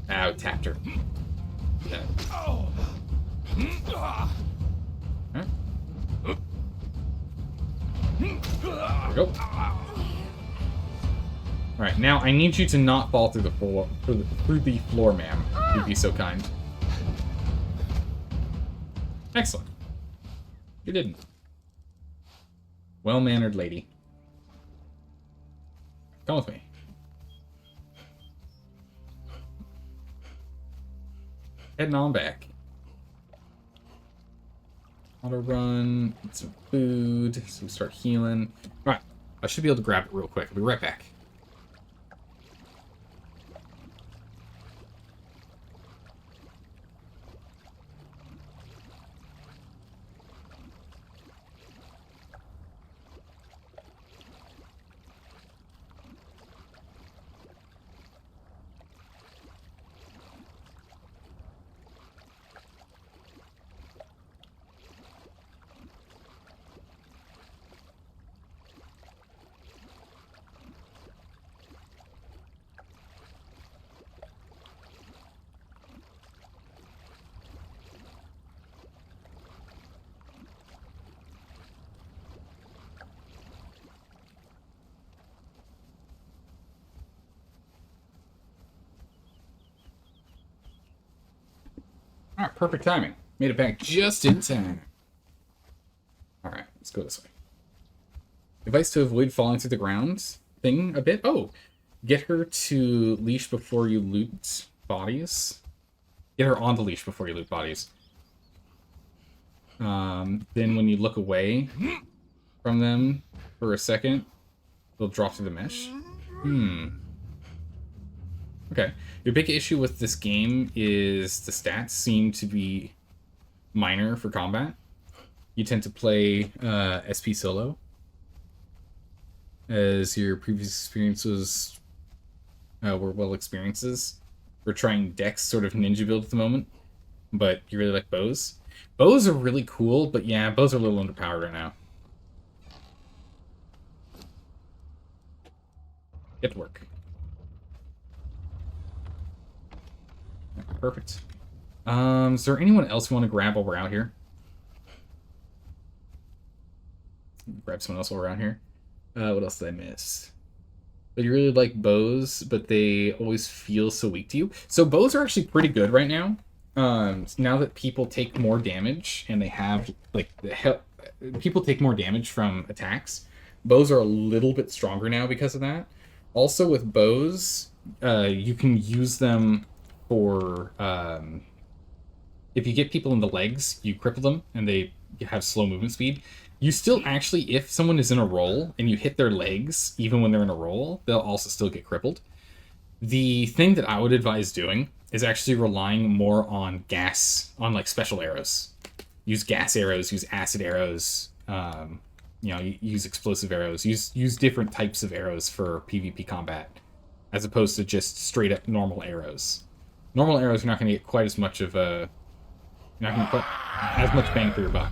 Ow, tapped her. Yeah. Alright. There we go. Alright, now I need you to not fall through the floor, through the floor, ma'am. If you'd be so kind. Excellent. You didn't. Well-mannered lady. Come with me. Heading on back. Auto run, get some food, so we start healing. Alright, I should be able to grab it real quick. I'll be right back. Alright, perfect timing. Made it back just in time. Alright, let's go this way. Advice to avoid falling through the ground thing a bit. Oh, get her to leash before you loot bodies. Get her on the leash before you loot bodies. Then when you look away from them for a second, they'll drop through the mesh. Okay. Your big issue with this game is the stats seem to be minor for combat. You tend to play SP solo, as your previous experiences were well experiences. We're trying Dex sort of ninja build at the moment, but you really like bows. Bows are really cool, but yeah, bows are a little underpowered right now. Get to work. Perfect. Is there anyone else you want to grab while we're out here? Grab someone else while we're out here. What else did I miss? But you really like bows, but they always feel so weak to you. So bows are actually pretty good right now. Now that people take more damage and they have like people take more damage from attacks, bows are a little bit stronger now because of that. Also with bows, you can use them for if you get people in the legs, you cripple them and they have slow movement speed. You still actually, if someone is in a roll and you hit their legs, even when they're in a roll, they'll also still get crippled. The thing that I would advise doing is actually relying more on gas, on like special arrows. Use gas arrows, use acid arrows, use explosive arrows, use different types of arrows for PvP combat, as opposed to just straight up normal arrows. Normal arrows, you're not going to get quite as much of a... You're not going to put as much bang for your buck.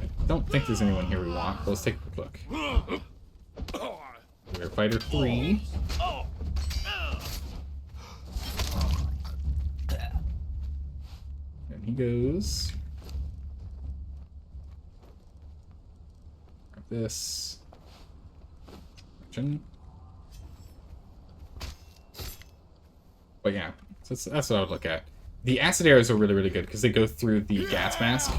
I don't think there's anyone here we want, but let's take a quick look. We're Fighter 3. And he goes... Grab this. But yeah, so that's what I would look at. The acid arrows are really, really good because they go through the gas mask.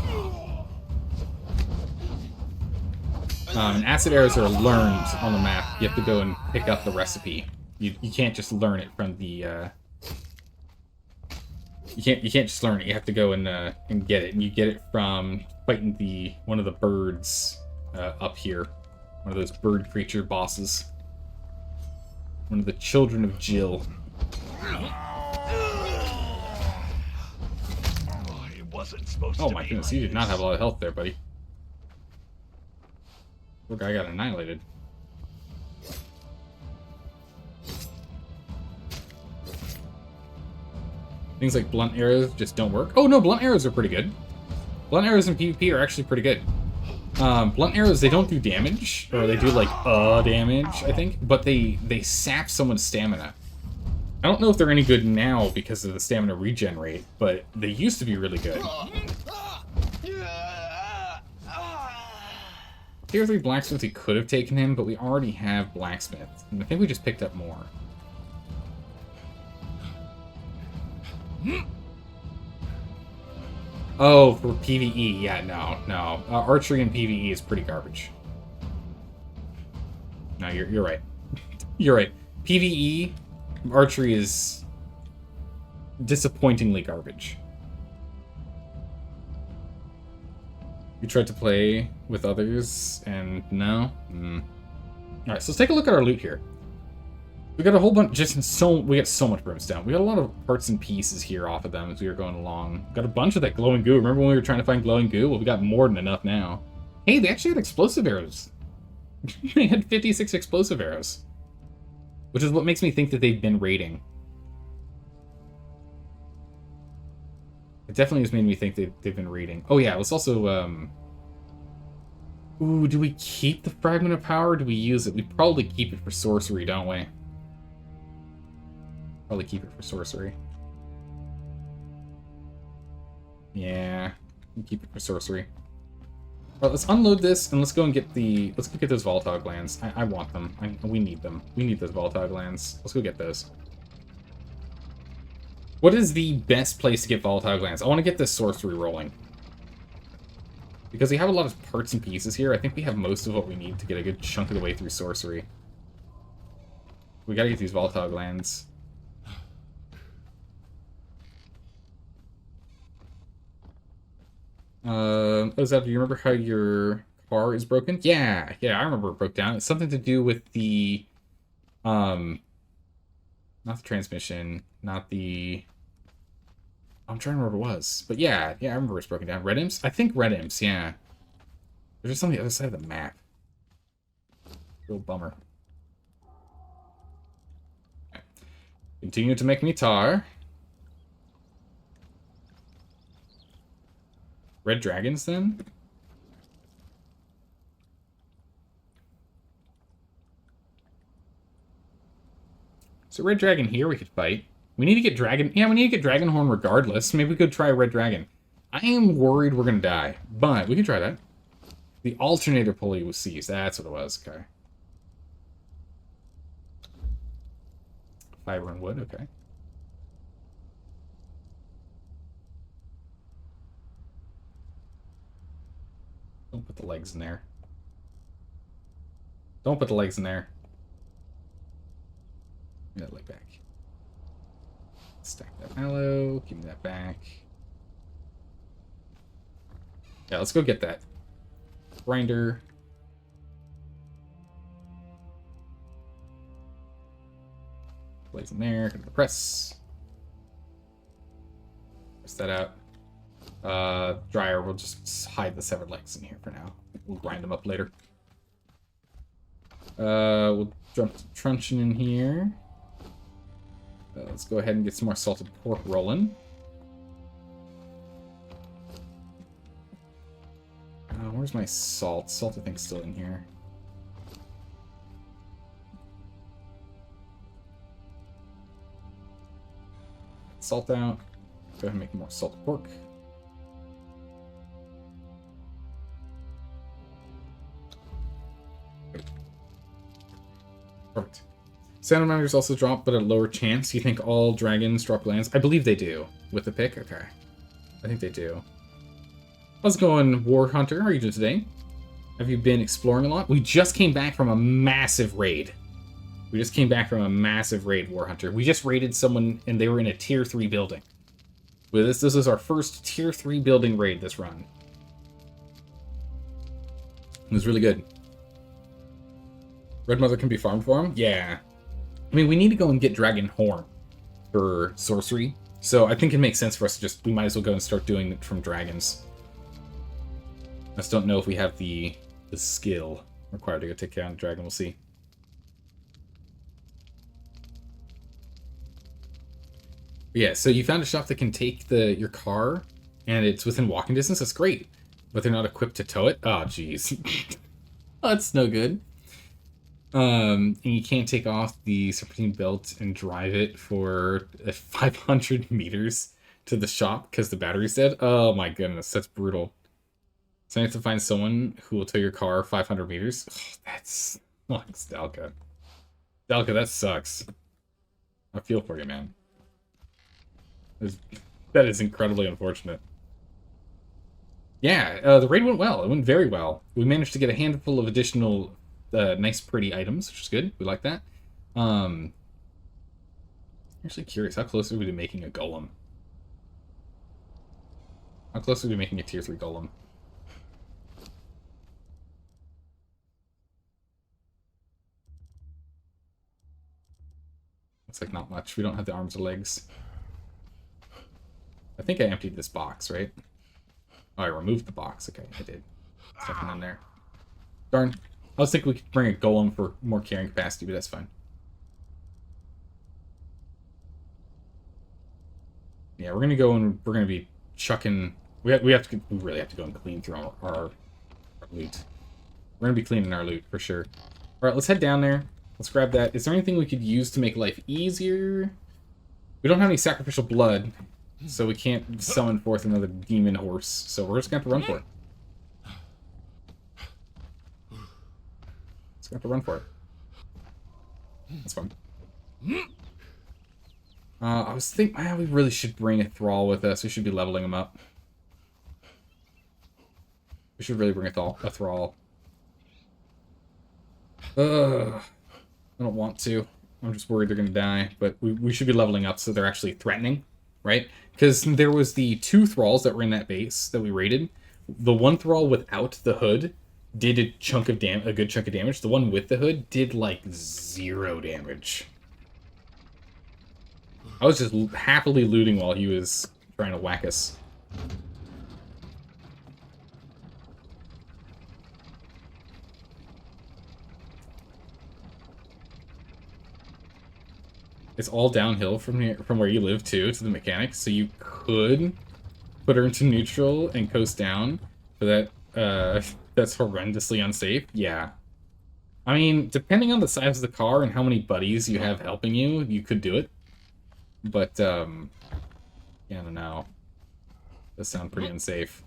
And acid arrows are learned on the map. You have to go and pick up the recipe. You can't just learn it from the... You can't just learn it. You have to go and get it. And you get it from fighting one of the birds up here. One of those bird creature bosses. One of the children of Jill. Oh my goodness, you did not have a lot of health there, buddy. Poor guy got annihilated. Things like blunt arrows just don't work. Oh no, blunt arrows are pretty good. Blunt arrows in PvP are actually pretty good. Blunt arrows, they don't do damage, or they do like damage, I think, but they sap someone's stamina. I don't know if they're any good now because of the stamina regen rate, but they used to be really good. Tier 3 blacksmith, we could have taken him, but we already have blacksmith, and I think we just picked up more. Oh, for PvE, yeah, no. Archery and PvE is pretty garbage. No, you're right. You're right. PvE, archery is disappointingly garbage. You tried to play with others, and no? Alright, so let's take a look at our loot here. We got a whole bunch, we got so much brimstone. We got a lot of parts and pieces here off of them as we were going along. Got a bunch of that glowing goo. Remember when we were trying to find glowing goo? Well, we got more than enough now. Hey, they actually had explosive arrows. They had 56 explosive arrows. Which is what makes me think that they've been raiding. It definitely has made me think they've been raiding. Oh yeah, let's also, ooh, do we keep the Fragment of Power, or do we use it? We probably keep it for sorcery, don't we? Probably keep it for sorcery. Yeah, we keep it for sorcery. Well, let's unload this and let's go and get let's go get those Voltog glands. I want them. We need them. We need those Voltog glands. Let's go get those. What is the best place to get Voltog glands? I want to get this sorcery rolling. Because we have a lot of parts and pieces here, I think we have most of what we need to get a good chunk of the way through sorcery. We gotta get these Voltog glands. Ozab, do you remember how your car is broken? Yeah, I remember it broke down. It's something to do with the, not the transmission, not the, I'm trying to remember what it was. But yeah, I remember it's broken down. Red Imps? I think Red Imps, yeah. There's just on the other side of the map. Real bummer. Okay. Continue to make me tar. Red dragons, then? So red dragon here we could fight. We need to get dragon... Yeah, we need to get dragon horn regardless. Maybe we could try red dragon. I am worried we're going to die, but we can try that. The alternator pulley was seized. That's what it was. Okay. Fiber and wood. Okay. Don't put the legs in there. Don't put the legs in there. Give me that leg back. Stack that mallow. Give me that back. Yeah, let's go get that. Grinder. Legs in there. Go to the press. Press that out. Dryer, we'll just hide the severed legs in here for now. We'll grind them up later. We'll jump to truncheon in here. Let's go ahead and get some more salted pork rolling. Where's my salt? Salt, I think, is still in here. Salt out. Go ahead and make more salted pork. Perfect. Sound miners also drop, but at a lower chance. You think all dragons drop lands? I believe they do. With the pick? Okay. I think they do. How's it going, War Hunter? How are you doing today? Have you been exploring a lot? We just came back from a massive raid. War Hunter. We just raided someone, and they were in a Tier 3 building. This is our first Tier 3 building raid this run. It was really good. Red Mother can be farmed for him? Yeah. I mean, we need to go and get Dragon Horn for sorcery. So I think it makes sense for us to we might as well go and start doing it from dragons. I just don't know if we have the skill required to go take down a dragon. We'll see. Yeah, so you found a shop that can take your car, and it's within walking distance. That's great, but they're not equipped to tow it. Oh, jeez, that's no good. And you can't take off the serpentine belt and drive it for 500 meters to the shop because the battery's dead. Oh my goodness, that's brutal. So you have to find someone who will tow your car 500 meters. Oh, that's Stalka. Stalka, that sucks. I feel for you, man. That is incredibly unfortunate. Yeah, the raid went well. It went very well. We managed to get a handful of additional nice, pretty items, which is good. We like that. I'm actually curious, how close are we to making a golem? How close are we to making a tier 3 golem? Looks like not much. We don't have the arms or legs. I think I emptied this box, right? Oh, I removed the box. Okay, I did. There's nothing in there. Darn. I was thinking we could bring a golem for more carrying capacity, but that's fine. Yeah, we're gonna go and we're gonna be chucking. We really have to go and clean through our loot. We're gonna be cleaning our loot for sure. All right, let's head down there. Let's grab that. Is there anything we could use to make life easier? We don't have any sacrificial blood, so we can't summon forth another demon horse. So we're just gonna have to run for it. Just gonna have to run for it. That's fun. I was thinking, we really should bring a thrall with us. We should be leveling him up. We should really bring a thrall. Ugh. I don't want to. I'm just worried they're going to die. But we should be leveling up so they're actually threatening, right? Because there was the 2 thralls that were in that base that we raided. The one thrall without the hood did a good chunk of damage. The one with the hood did like 0 damage. I was just happily looting while he was trying to whack us. It's all downhill from here, from where you live too, to the mechanics. So you could put her into neutral and coast down, but that's horrendously unsafe. Yeah. I mean, depending on the size of the car and how many buddies you have helping you, you could do it. But, yeah, I don't know. Does sound pretty unsafe.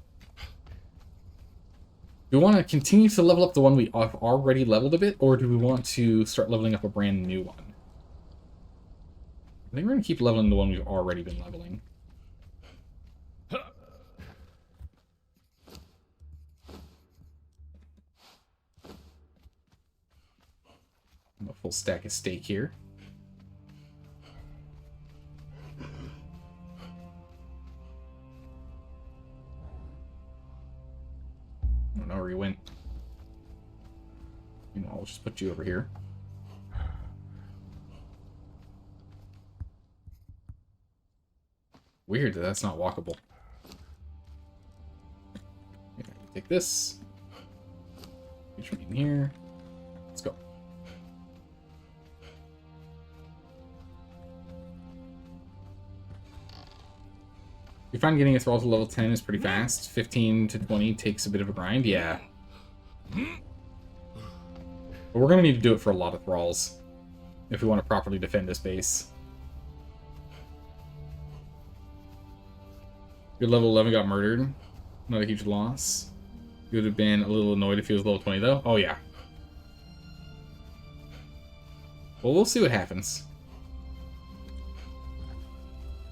Do we want to continue to level up the one we have already leveled a bit, or do we want to start leveling up a brand new one? I think we're going to keep leveling the one we've already been leveling. A full stack of steak here. I don't know where he went. You know, I'll just put you over here. Weird that that's not walkable. Okay, take this. Get you in here. Let's go. You find getting a thrall to level 10 is pretty fast. 15 to 20 takes a bit of a grind. Yeah. But we're going to need to do it for a lot of thralls if we want to properly defend this base. Your level 11 got murdered. Not a huge loss. You would have been a little annoyed if he was level 20, though. Oh, yeah. Well, we'll see what happens.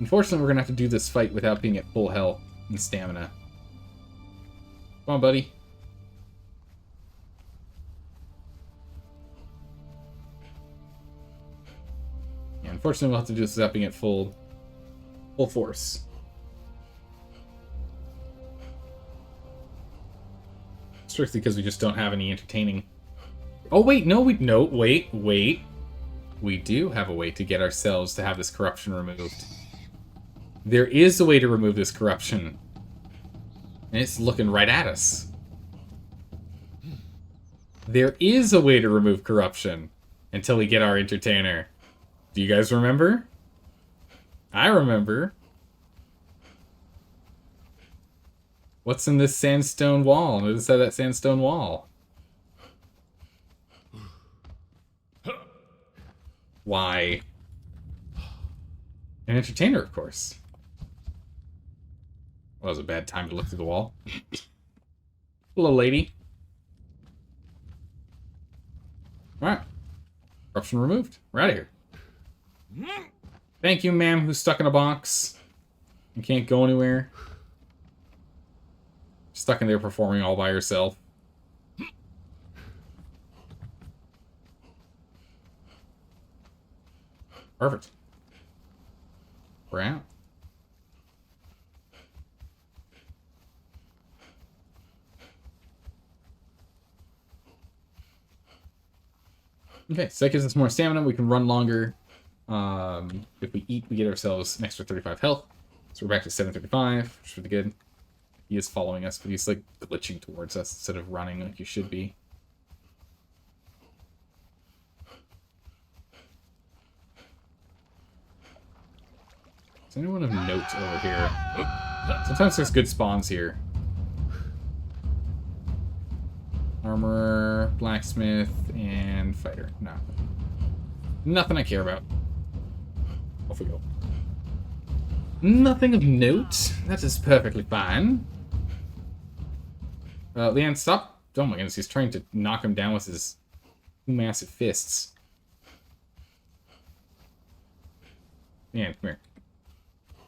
Unfortunately, we're going to have to do this fight without being at full health and stamina. Come on, buddy. Yeah, unfortunately, we'll have to do this without being at full force. Strictly because we just don't have any entertaining... Oh, wait, no, wait. We do have a way to get ourselves to have this corruption removed. There is a way to remove this corruption. And it's looking right at us. There is a way to remove corruption until we get our entertainer. Do you guys remember? I remember. What's in this sandstone wall? On the other side of that sandstone wall. Why? An entertainer, of course. Well, that was a bad time to look through the wall. Hello, lady. Alright. Corruption removed. We're out of here. Thank you, ma'am, who's stuck in a box. You can't go anywhere. Stuck in there performing all by herself. Perfect. We're out. Okay, so that gives us more stamina. We can run longer. If we eat, we get ourselves an extra 35 health. So we're back to 735, which is really good. He is following us, but he's like glitching towards us instead of running like you should be. Is anyone of note over here? Sometimes there's good spawns here. Armorer, blacksmith, and fighter. No. Nothing I care about. Off we go. Nothing of note. That is perfectly fine. Leanne, stop. Oh my goodness, he's trying to knock him down with his two massive fists. Leanne, come here.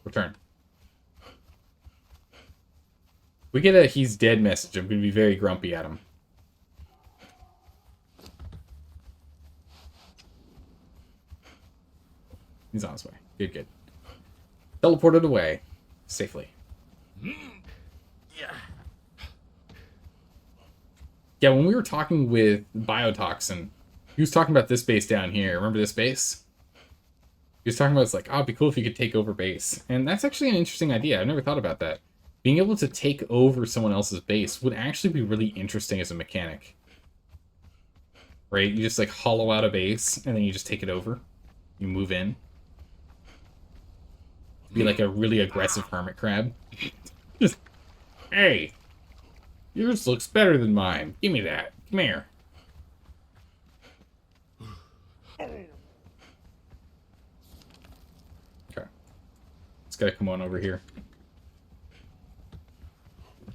Return. We get a he's dead message. I'm going to be very grumpy at him. He's on his way. Good, good. Teleported away. Safely. Yeah, when we were talking with Biotoxin, he was talking about this base down here. Remember this base? He was talking about, it's like, oh, it'd be cool if you could take over base. And that's actually an interesting idea. I've never thought about that. Being able to take over someone else's base would actually be really interesting as a mechanic. Right? You just, like, hollow out a base, and then you just take it over. You move in. Be like a really aggressive hermit crab. Just, hey, yours looks better than mine. Give me that. Come here. Okay. Let's gotta come on over here.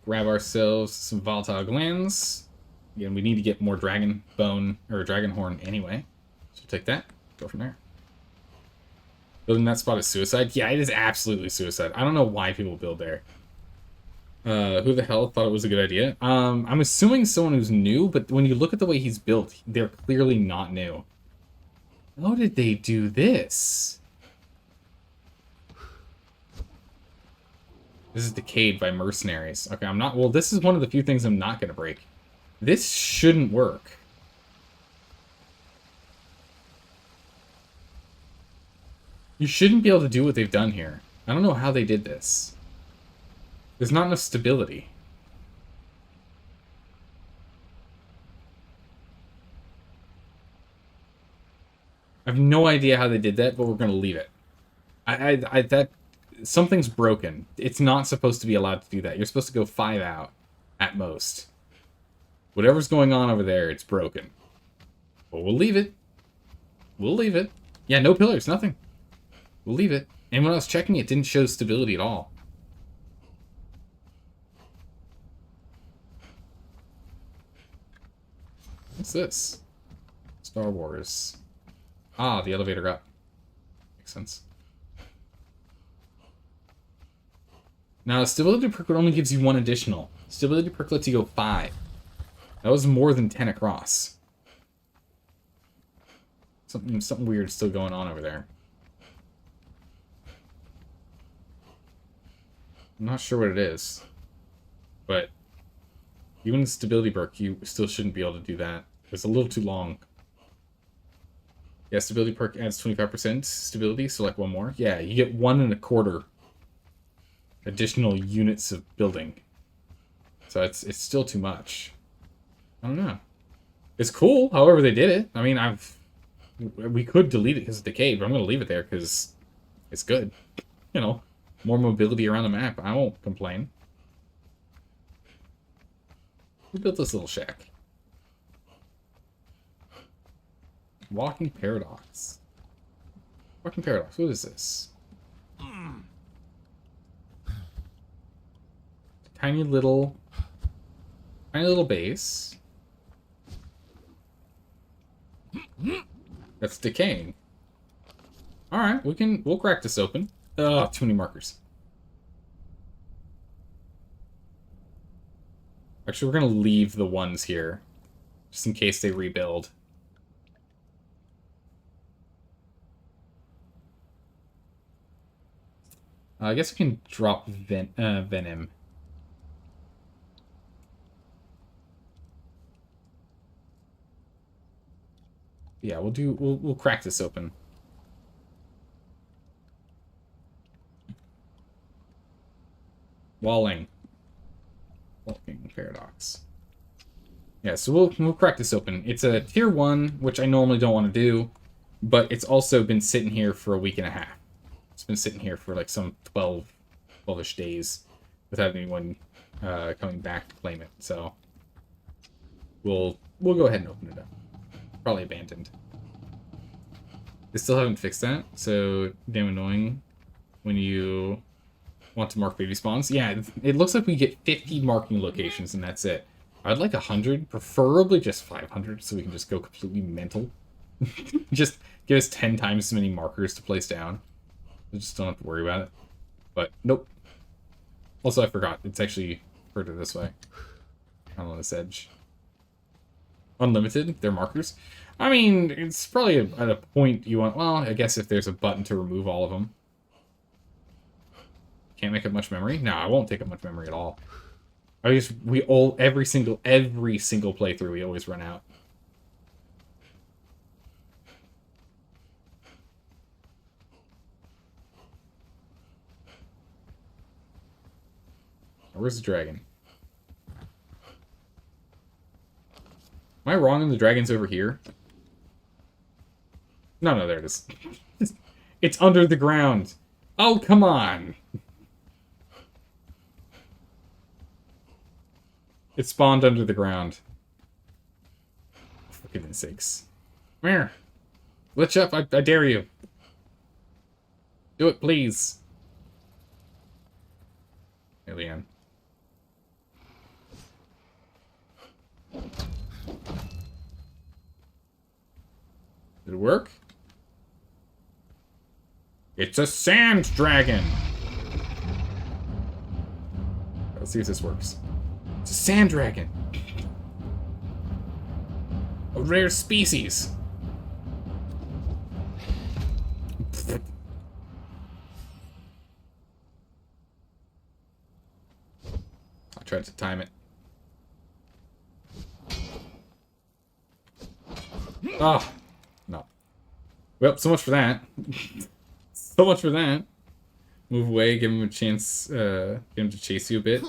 Grab ourselves some volatile glands. Again, we need to get more dragon bone, or dragon horn anyway. So take that. Go from there. Building that spot is suicide? Yeah, it is absolutely suicide. I don't know why people build there. Who the hell thought it was a good idea? I'm assuming someone who's new, but when you look at the way he's built, they're clearly not new. How did they do this? This is Decayed by Mercenaries. Okay, I'm not... Well, this is one of the few things I'm not going to break. This shouldn't work. You shouldn't be able to do what they've done here. I don't know how they did this. There's not enough stability. I have no idea how they did that, but we're going to leave it. That something's broken. It's not supposed to be allowed to do that. You're supposed to go 5 out at most. Whatever's going on over there, it's broken. But we'll leave it. We'll leave it. Yeah, no pillars, nothing. We'll leave it. And when I was checking, it didn't show stability at all. What's this? Star Wars. Ah, the elevator up. Makes sense. Now, stability perk only gives you 1 additional. Stability perk lets you go 5. That was more than 10 across. Something weird still going on over there. I'm not sure what it is. But even in stability perk, you still shouldn't be able to do that. It's a little too long. Yeah, stability perk adds 25% stability, so like 1 more. Yeah, you get 1 1/4 additional units of building. So it's still too much. I don't know. It's cool, however they did it. I mean, we could delete it because it's decayed, but I'm going to leave it there because It's good. You know, more mobility around the map. I won't complain. Who built this little shack? Walking Paradox. Walking Paradox, what is this? Tiny little base. That's decaying. Alright, we'll crack this open. Ugh, too many markers. Actually, we're gonna leave the ones here. Just in case they rebuild. I guess we can drop Venom. Yeah, we'll crack this open. Walling Paradox. Yeah, so we'll crack this open. It's a tier 1, which I normally don't want to do, but it's also been sitting here for a week and a half. It's been sitting here for like some 12-ish days without anyone coming back to claim it. So we'll go ahead and open it up. Probably abandoned. They still haven't fixed that, so damn annoying when you want to mark baby spawns. Yeah, it looks like we get 50 marking locations and that's it. I'd like 100, preferably just 500, so we can just go completely mental. Just give us 10 times as many markers to place down. I just don't have to worry about it. But, nope. Also, I forgot. It's actually further this way. On this edge. Unlimited, they're markers. I mean, it's probably at a point you want... Well, I guess if there's a button to remove all of them. Can't make up much memory? No, I won't take up much memory at all. Every single playthrough, we always run out. Where's the dragon? Am I wrong and the dragon's over here? No, there it is. It's under the ground. Oh, come on. It spawned under the ground. For goodness sakes. Come here. Glitch up, I dare you. Do it, please. Alien. Did it work? It's a sand dragon! Let's see if this works. It's a sand dragon! A rare species! I tried to time it. Oh, no. Well, so much for that. So much for that. Move away, give him a chance, get him to chase you a bit.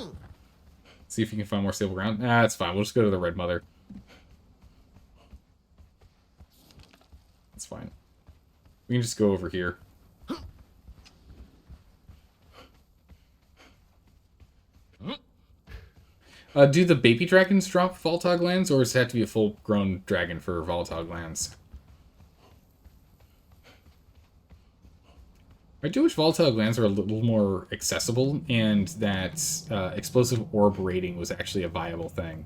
See if you can find more stable ground. Nah, it's fine. We'll just go to the Red Mother. That's fine. We can just go over here. Do the baby dragons drop Voltog lands, or does it have to be a full-grown dragon for Voltog lands? I do wish Voltog lands are a little more accessible, and that explosive orb rating was actually a viable thing.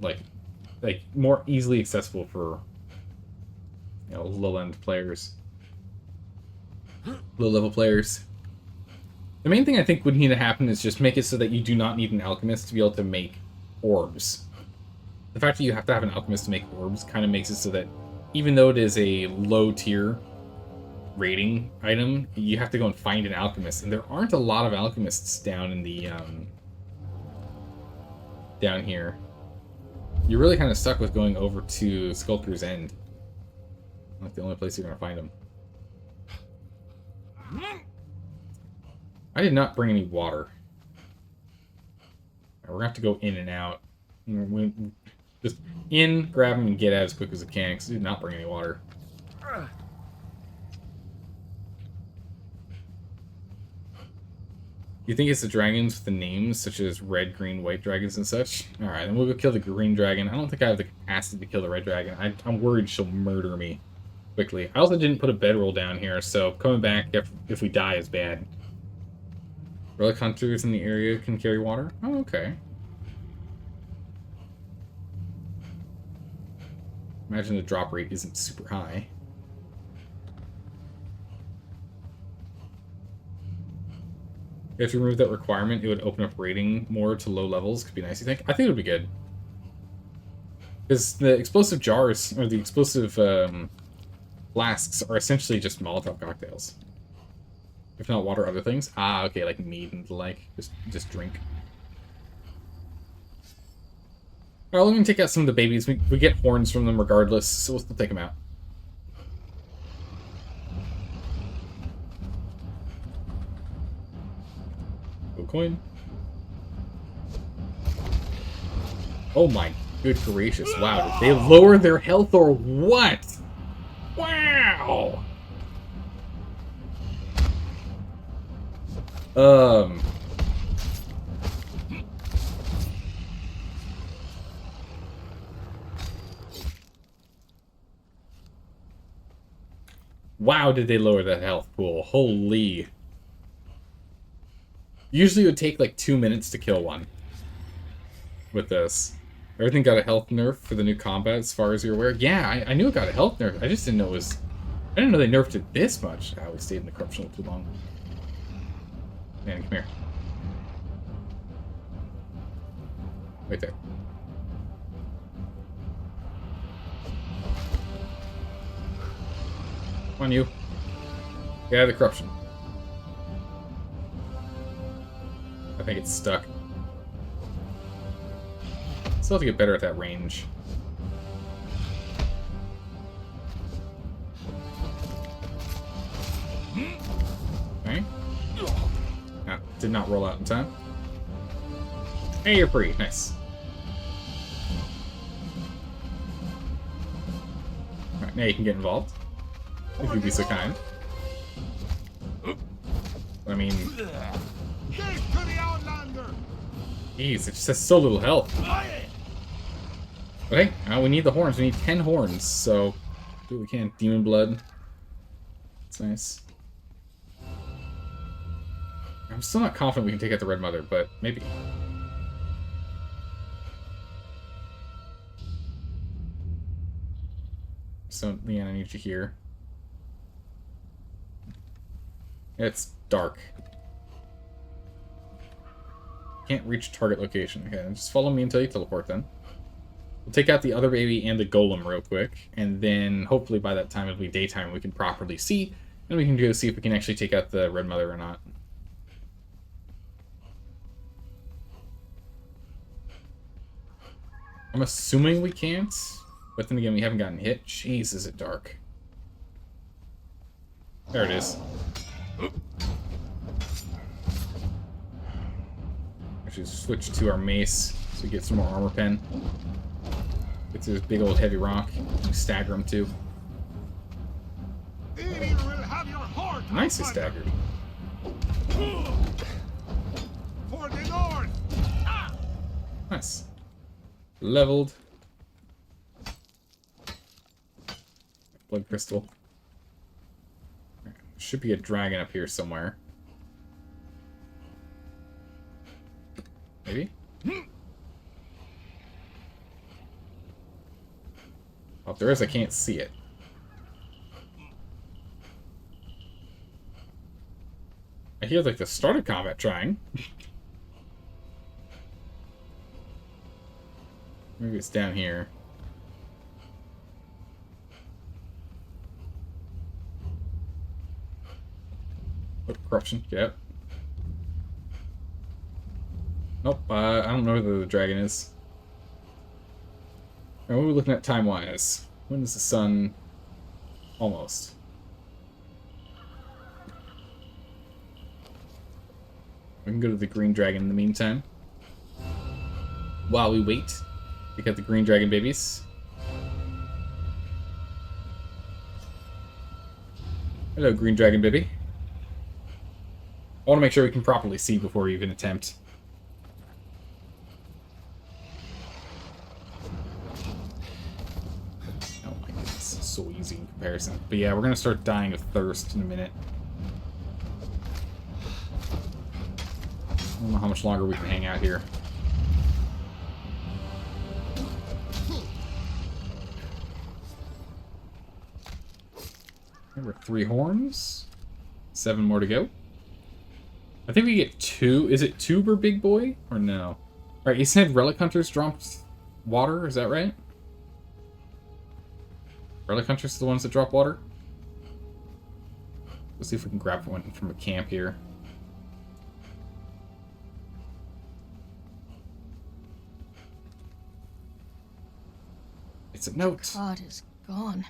Like more easily accessible for, you know, low-end players. Low-level players. The main thing I think would need to happen is just make it so that you do not need an alchemist to be able to make orbs. The fact that you have to have an alchemist to make orbs kind of makes it so that even though it is a low-tier rating item, you have to go and find an alchemist. And there aren't a lot of alchemists down in the, down here. You're really kind of stuck with going over to Sculptor's End. Like the only place you're going to find them. I did not bring any water. We're going to have to go in and out. Just in, grab them, and get out as quick as we can, because I did not bring any water. You think it's the dragons with the names, such as red, green, white dragons and such? Alright, then we'll go kill the green dragon. I don't think I have the capacity to kill the red dragon. I'm worried she'll murder me quickly. I also didn't put a bedroll down here, so coming back if we die is bad. Relic hunters in the area can carry water? Oh, okay. Imagine the drop rate isn't super high. If you remove that requirement, it would open up rating more to low levels. Could be nice, you think? I think it would be good. Because the explosive jars, or the explosive flasks, are essentially just Molotov cocktails. If not water, other things. Ah, okay, like mead and the like. Just drink. Alright, let me take out some of the babies. We get horns from them regardless, so we'll still take them out. Go coin. Oh my good gracious, wow. Did they lower their health or what? Wow! Wow, did they lower that health pool. Holy. Usually it would take like 2 minutes to kill one with this. Everything got a health nerf for the new combat as far as you're aware. Yeah, I knew it got a health nerf. I just didn't know it was... I didn't know they nerfed it this much. Oh, we stayed in the corruption too long. Manny, come here. Right there. Come on, you. Get out of the corruption. I think it's stuck. Still have to get better at that range. Okay. Ah, did not roll out in time. Hey, you're free. Nice. Alright, now you can get involved. If you'd be so kind. I mean... Jeez, it just has so little health. But hey, we need the horns. We need 10 horns, so do what we can. Demon blood. That's nice. I'm still not confident we can take out the Red Mother, but maybe. So, Leanne, I need you here. It's dark. Can't reach target location. Okay, just follow me until you teleport then. We'll take out the other baby and the golem real quick, and then hopefully by that time it'll be daytime we can properly see, and we can go see if we can actually take out the Red Mother or not. I'm assuming we can't, but then again we haven't gotten hit. Jeez, is it dark. There it is. Actually switch to our mace so we get some more armor pen. Get to this big old heavy rock. And stagger him too. Nicely staggered. For the Lord. Nice. Leveled. Blood crystal. Should be a dragon up here somewhere. Maybe? Oh, if there is, I can't see it. I hear, like, the start of combat trying. Maybe it's down here. Oh, corruption, get out. Nope, I don't know where the dragon is. And what are we looking at time-wise? When is the sun... Almost. We can go to the green dragon in the meantime. While we wait to get the green dragon babies. Hello, green dragon baby. I want to make sure we can properly see before we even attempt. Oh my goodness, so easy in comparison. But yeah, we're gonna start dying of thirst in a minute. I don't know how much longer we can hang out here. There were 3 horns. 7 more to go. I think we get 2. Is it 2 per big boy? Or no? Alright, you said relic hunters dropped water, is that right? Relic hunters are the ones that drop water? Let's see if we can grab one from a camp here. It's a note. God is gone,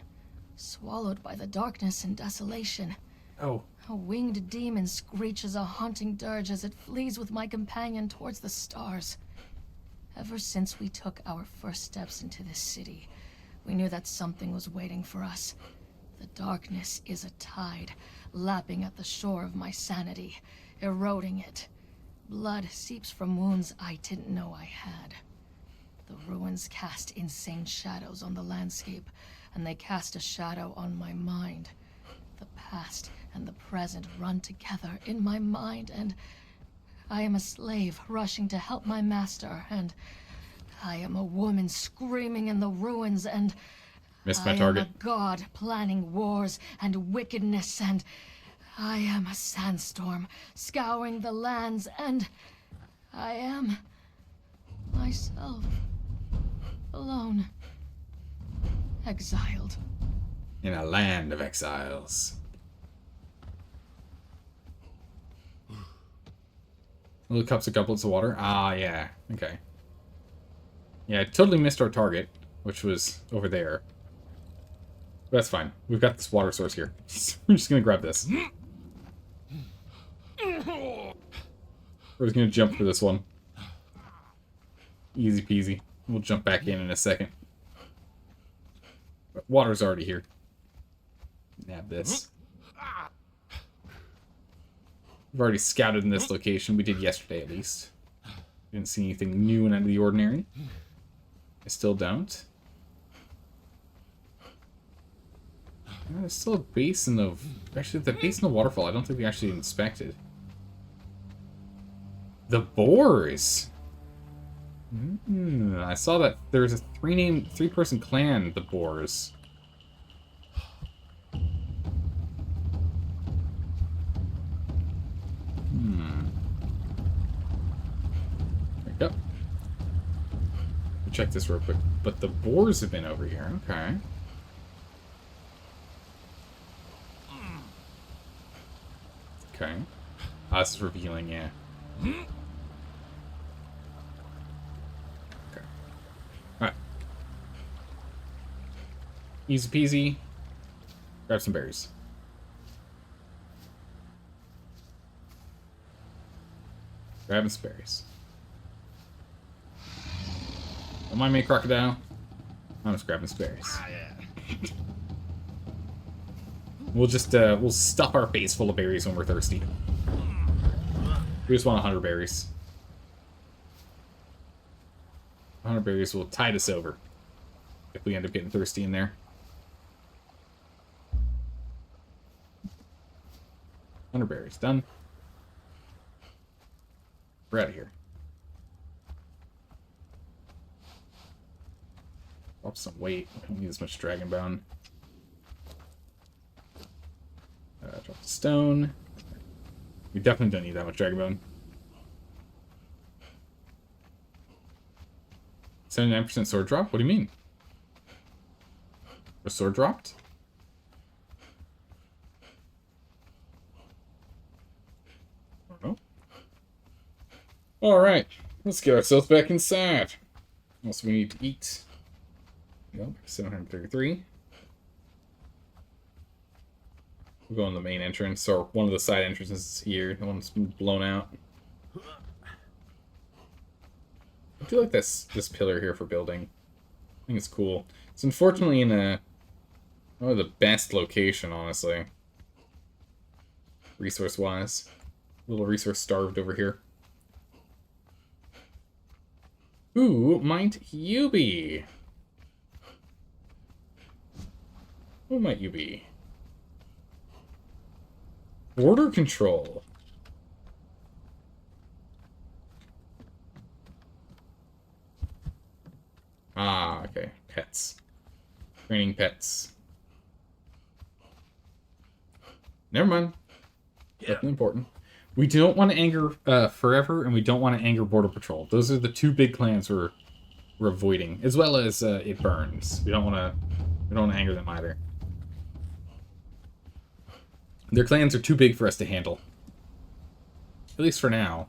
swallowed by the darkness and desolation. Oh. A winged demon screeches a haunting dirge as it flees with my companion towards the stars. Ever since we took our first steps into this city, we knew that something was waiting for us. The darkness is a tide, lapping at the shore of my sanity, eroding it. Blood seeps from wounds I didn't know I had. The ruins cast insane shadows on the landscape, and they cast a shadow on my mind. The past and the present run together in my mind, and I am a slave rushing to help my master, and I am a woman screaming in the ruins, and Missed my I target. am a god planning wars and wickedness, and I am a sandstorm scouring the lands, and I am myself, alone, exiled. In a land of exiles. Little cups of goblets of water. Ah, yeah. Okay. Yeah, I totally missed our target, which was over there. But that's fine. We've got this water source here. We're just gonna grab this. We're just gonna jump for this one. Easy peasy. We'll jump back in a second. But water's already here. Nab this. We've already scouted in this location. We did yesterday, at least. Didn't see anything new and out of the ordinary. I still don't. There's still a basin of... Actually, the basin of waterfall, I don't think we actually inspected. The boars! I saw that there's a three-person clan, the boars. There we go. Check this real quick. But the boars have been over here. Okay. Okay. Ah, this is revealing, yeah. Okay. Alright. Easy peasy. Grab some berries. Grabbing some berries. Don't mind me, crocodile. I'm just grabbing some berries. We'll just, we'll stuff our face full of berries when we're thirsty. We just want 100 berries. 100 berries will tide us over if we end up getting thirsty in there. $100 berries, done. We're out of here. Drop some weight. I don't need as much dragon bone. Drop the stone. We definitely don't need that much dragon bone. 79% sword drop? What do you mean? A sword dropped? I don't know. Alright, let's get ourselves back inside. What else we need to eat? Nope, 733. We'll go in the main entrance, or one of the side entrances here. The one's been blown out. I do like this pillar here for building. I think it's cool. It's unfortunately in a the best location, honestly. Resource-wise. little resource starved over here. Who might you be? Who might you be? Border control. Ah, okay. Pets. Training pets. Never mind. Nothing important. We don't want to anger Forever, and we don't want to anger Border Patrol. Those are the two big clans we're avoiding, as well as It Burns. We don't want to anger them either. Their clans are too big for us to handle. At least for now.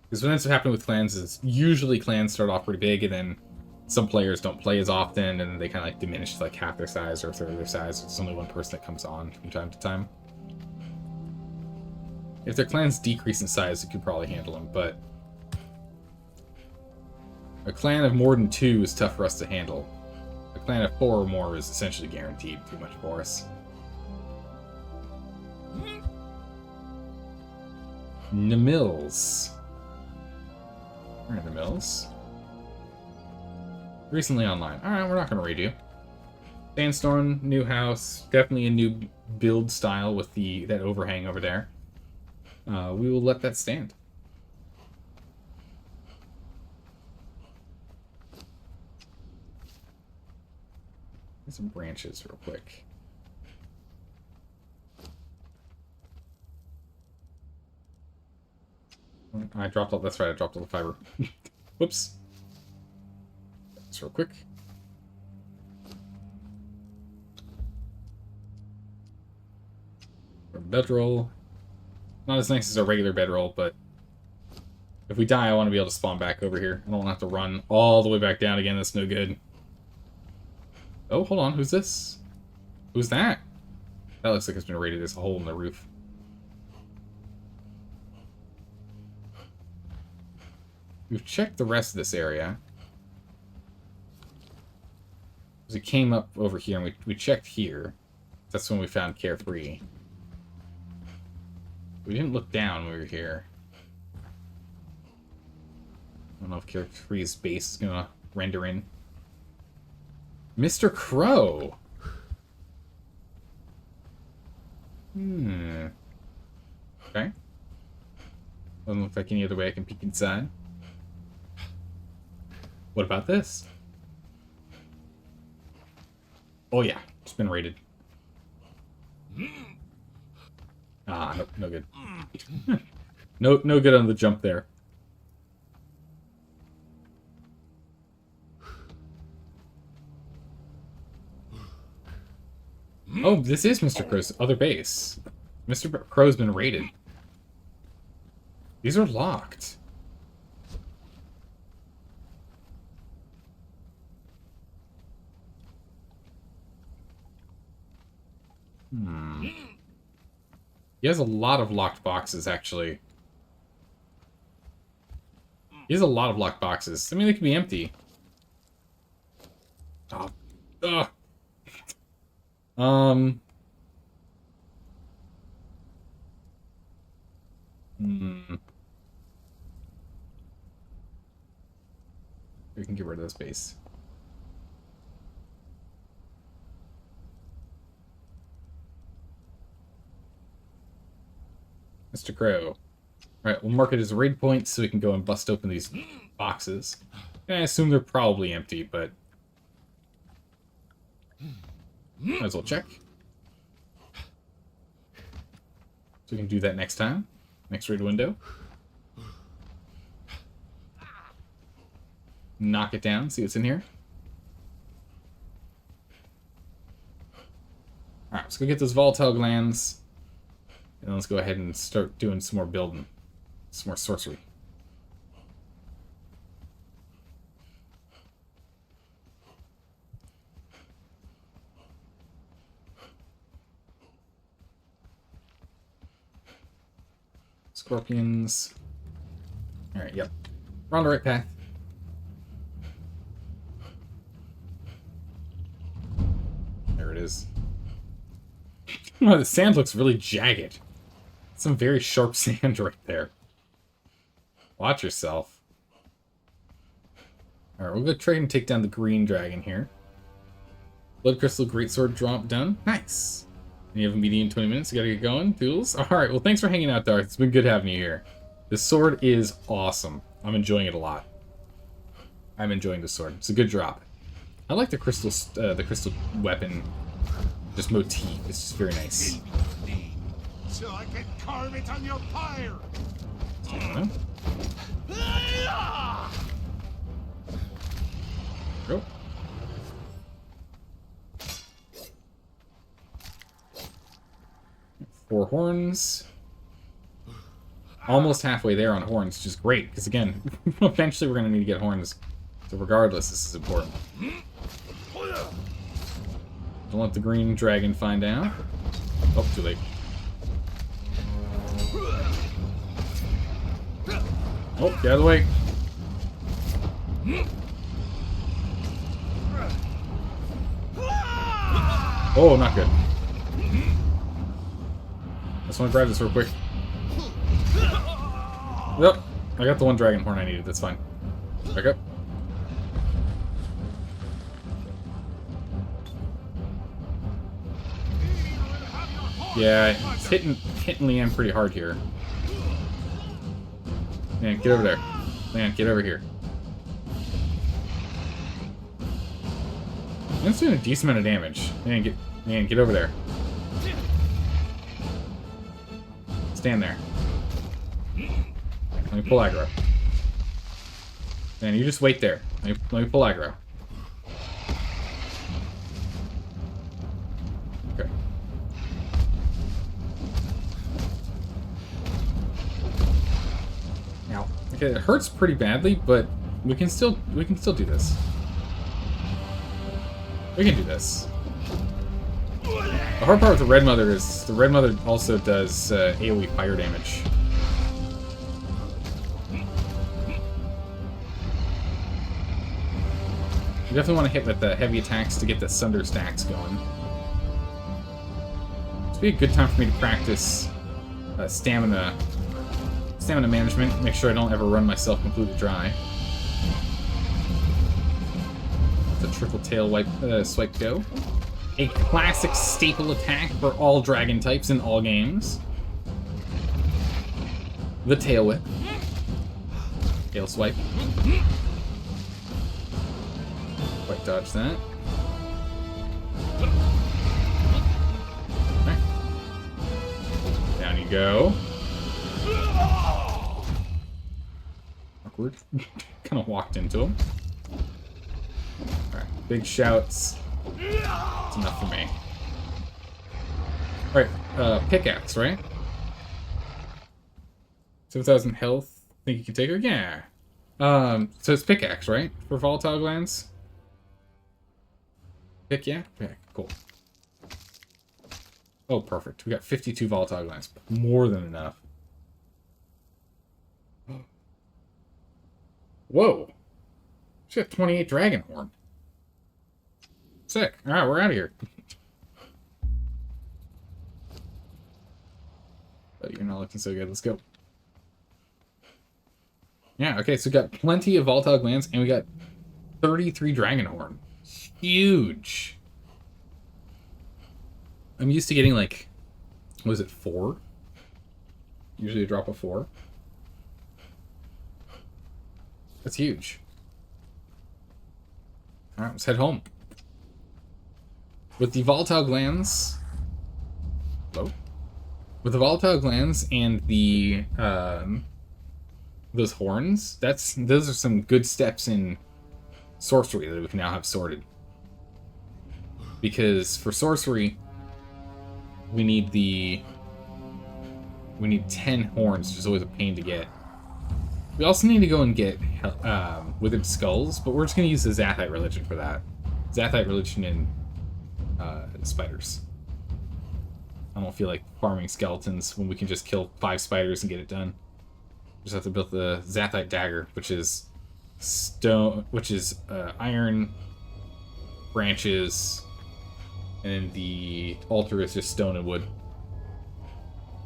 Because what ends up happening with clans is usually clans start off pretty big, and then some players don't play as often, and then they kind of like diminish to like half their size or a third of their size. It's only one person that comes on from time to time. If their clans decrease in size, you could probably handle them, but a clan of more than 2 is tough for us to handle. A clan of 4 or more is essentially guaranteed too much for us. Namills. Where are the mills? Recently online. Alright, we're not going to raid you. Sandstorm, new house. Definitely a new build style with that overhang over there. We will let that stand. Get some branches real quick. I dropped all. That's right. I dropped all the fiber. Whoops. Just real quick. Bedroll. Not as nice as a regular bedroll, but if we die, I want to be able to spawn back over here. I don't want to have to run all the way back down again. That's no good. Oh, hold on. Who's this? Who's that? That looks like it's been raided. There's a hole in the roof. We've checked the rest of this area. We came up over here and we checked here. That's when we found Carefree. We didn't look down when we were here. I don't know if Carefree's base is gonna render in. Mr. Crow! Okay. Doesn't look like any other way I can peek inside. What about this? Oh yeah, it's been raided. Ah, no good. no good on the jump there. Oh, this is Mr. Crow's other base. Mr. Crow's been raided. These are locked. He has a lot of locked boxes, actually. He has a lot of locked boxes. I mean, they could be empty. Oh. Ugh. We can get rid of this base. Mr. Crow. Alright, we'll mark it as a raid point so we can go and bust open these boxes. And I assume they're probably empty, but might as well check. So we can do that next time. Next raid window. Knock it down, see what's in here. Alright, let's go get those volatile glands. And let's go ahead and start doing some more building. Some more sorcery. Scorpions. Alright, yep. We're on the right path. There it is. Oh, the sand looks really jagged. Some very sharp sand right there. Watch yourself. Alright, we'll go try and take down the green dragon here. Blood Crystal Greatsword drop done. Nice. And you have a meeting in 20 minutes. You gotta get going. Duels. Alright, well thanks for hanging out, Darth. It's been good having you here. This sword is awesome. I'm enjoying it a lot. I'm enjoying the sword. It's a good drop. I like the crystal weapon just motif. It's just very nice. So I can carve it on your pyre. Go. Four horns. Almost halfway there on horns, which is great, because again, eventually we're going to need to get horns. So regardless, this is important. Don't let the green dragon find out. Oh, too late. Oh, get out of the way. Oh, not good. I just want to grab this real quick. Yep, I got the one dragon horn I needed, that's fine. Back up. Yeah, it's hitting Leanne pretty hard here. Man, get over there. Man, get over here. It's doing a decent amount of damage. Man, get over there. Stand there. Let me pull aggro. Man, you just wait there. Let me pull aggro. Okay. Now, okay, it hurts pretty badly, but we can still do this. We can do this. The hard part with the Red Mother is the Red Mother also does AoE fire damage. You definitely want to hit with the heavy attacks to get the Sunder stacks going. This would be a good time for me to practice stamina management. Make sure I don't ever run myself completely dry. The triple tail swipe go. A classic staple attack for all dragon types in all games. The tail whip. Tail swipe. Quite dodge that. Okay. Down you go. Awkward. Kind of walked into him. Alright, big shouts. That's enough for me. Alright, pickaxe, right? 7,000 health. Think you can take her? Yeah. So it's pickaxe, right? For volatile glands? Pick, yeah? Yeah, cool. Oh, perfect. We got 52 volatile glands. More than enough. Whoa. She got 28 dragon horn. Sick. Alright, we're out of here. But you're not looking so good. Let's go. Yeah, okay, so we got plenty of volatile glands, and we got 33 dragon horn. Huge. I'm used to getting, like, was it 4? Usually a drop of 4. That's huge. Alright, let's head home. With the volatile glands... Hello? With the volatile glands and the, those horns, those are some good steps in sorcery that we can now have sorted. Because for sorcery, we need 10 horns, which is always a pain to get. We also need to go and get withered skulls, but we're just going to use the Zathite religion for that. Zathite religion and spiders. I don't feel like farming skeletons when we can just kill 5 spiders and get it done. Just have to build the Zathite dagger, which is stone, iron branches, and the altar is just stone and wood.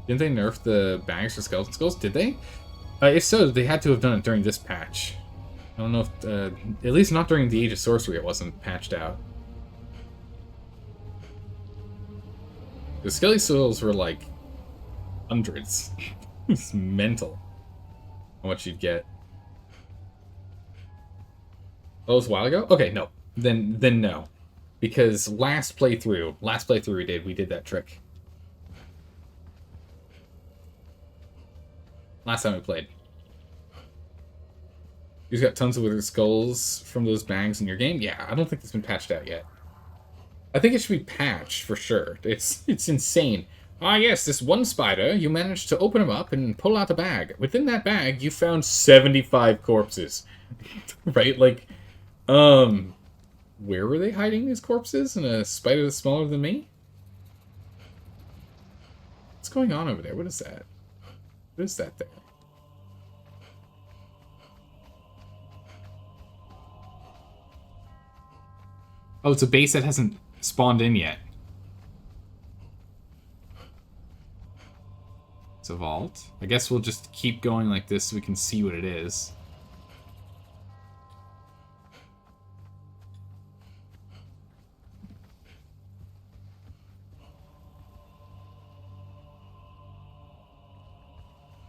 Didn't they nerf the bags for skeleton skulls? Did they? If so, they had to have done it during this patch. I don't know if... at least not during the Age of Sorcery it wasn't patched out. The skelly skulls were like... hundreds. It's mental. How much you'd get. Oh, it was a while ago? Okay, no. Then no. Because last playthrough we did that trick. Last time we played. You've got tons of withered skulls from those bags in your game? Yeah, I don't think it's been patched out yet. I think it should be patched, for sure. It's insane. Ah yes, this one spider, you managed to open him up and pull out a bag. Within that bag, you found 75 corpses. Right? Like, where were they hiding these corpses? In a spider that's smaller than me? What's going on over there? What is that? What is that there? Oh, it's a base that hasn't spawned in yet. It's a vault. I guess we'll just keep going like this so we can see what it is.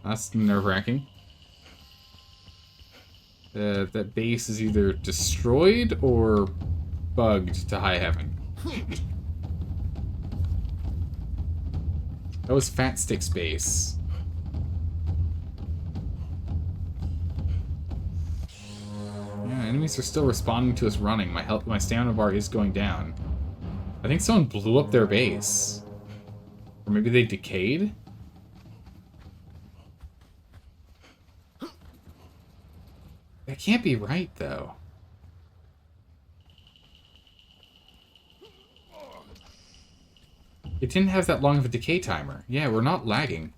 That's nerve-wracking. That base is either destroyed or bugged to high heaven. That was Fat Stick's base. Yeah, enemies are still responding to us running. My stamina bar is going down. I think someone blew up their base. Or maybe they decayed? That can't be right, though. It didn't have that long of a decay timer. Yeah, we're not lagging.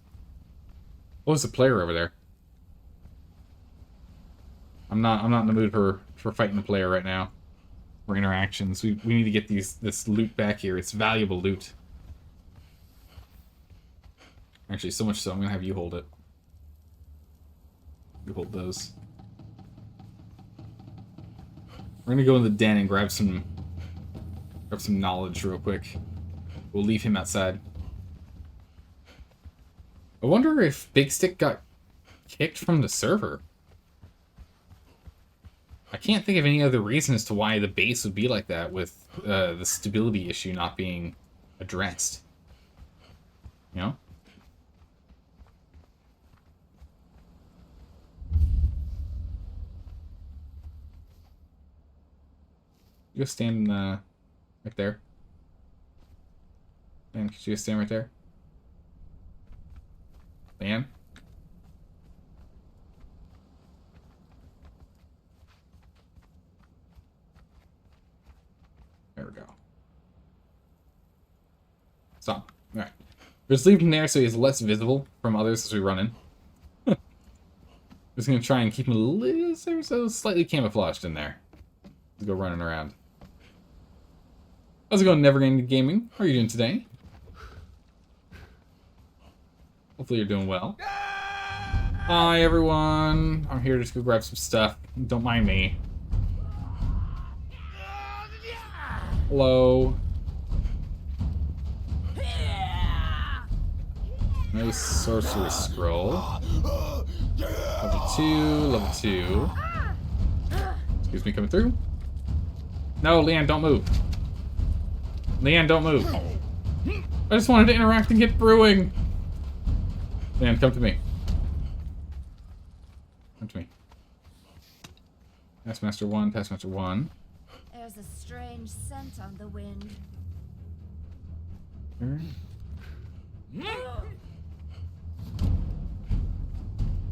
Oh, there's a player over there. I'm not in the mood for fighting the player right now. For interactions. We need to get this loot back here. It's valuable loot. Actually, so much so I'm gonna have you hold it. You hold those. We're gonna go in the den and grab some knowledge real quick. We'll leave him outside. I wonder if Big Stick got kicked from the server. I can't think of any other reason as to why the base would be like that with the stability issue not being addressed. You know? You just stand right there. And could you just stand right there? Leanne? There we go. Stop. Alright. Just leave him there so he's less visible from others as we run in. Just gonna try and keep him a little so slightly camouflaged in there. Let's go running around. How's it going, Never Ending Gaming? How are you doing today? Hopefully you're doing well. Hi, everyone. I'm here just to go grab some stuff. Don't mind me. Hello. Nice sorcery scroll. Level 2, level 2. Excuse me, coming through. No, Leanne, don't move. Leanne, don't move. I just wanted to interact and get brewing. Leanne, come to me. Come to me. Taskmaster 1, Taskmaster 1. There's a strange scent on the wind.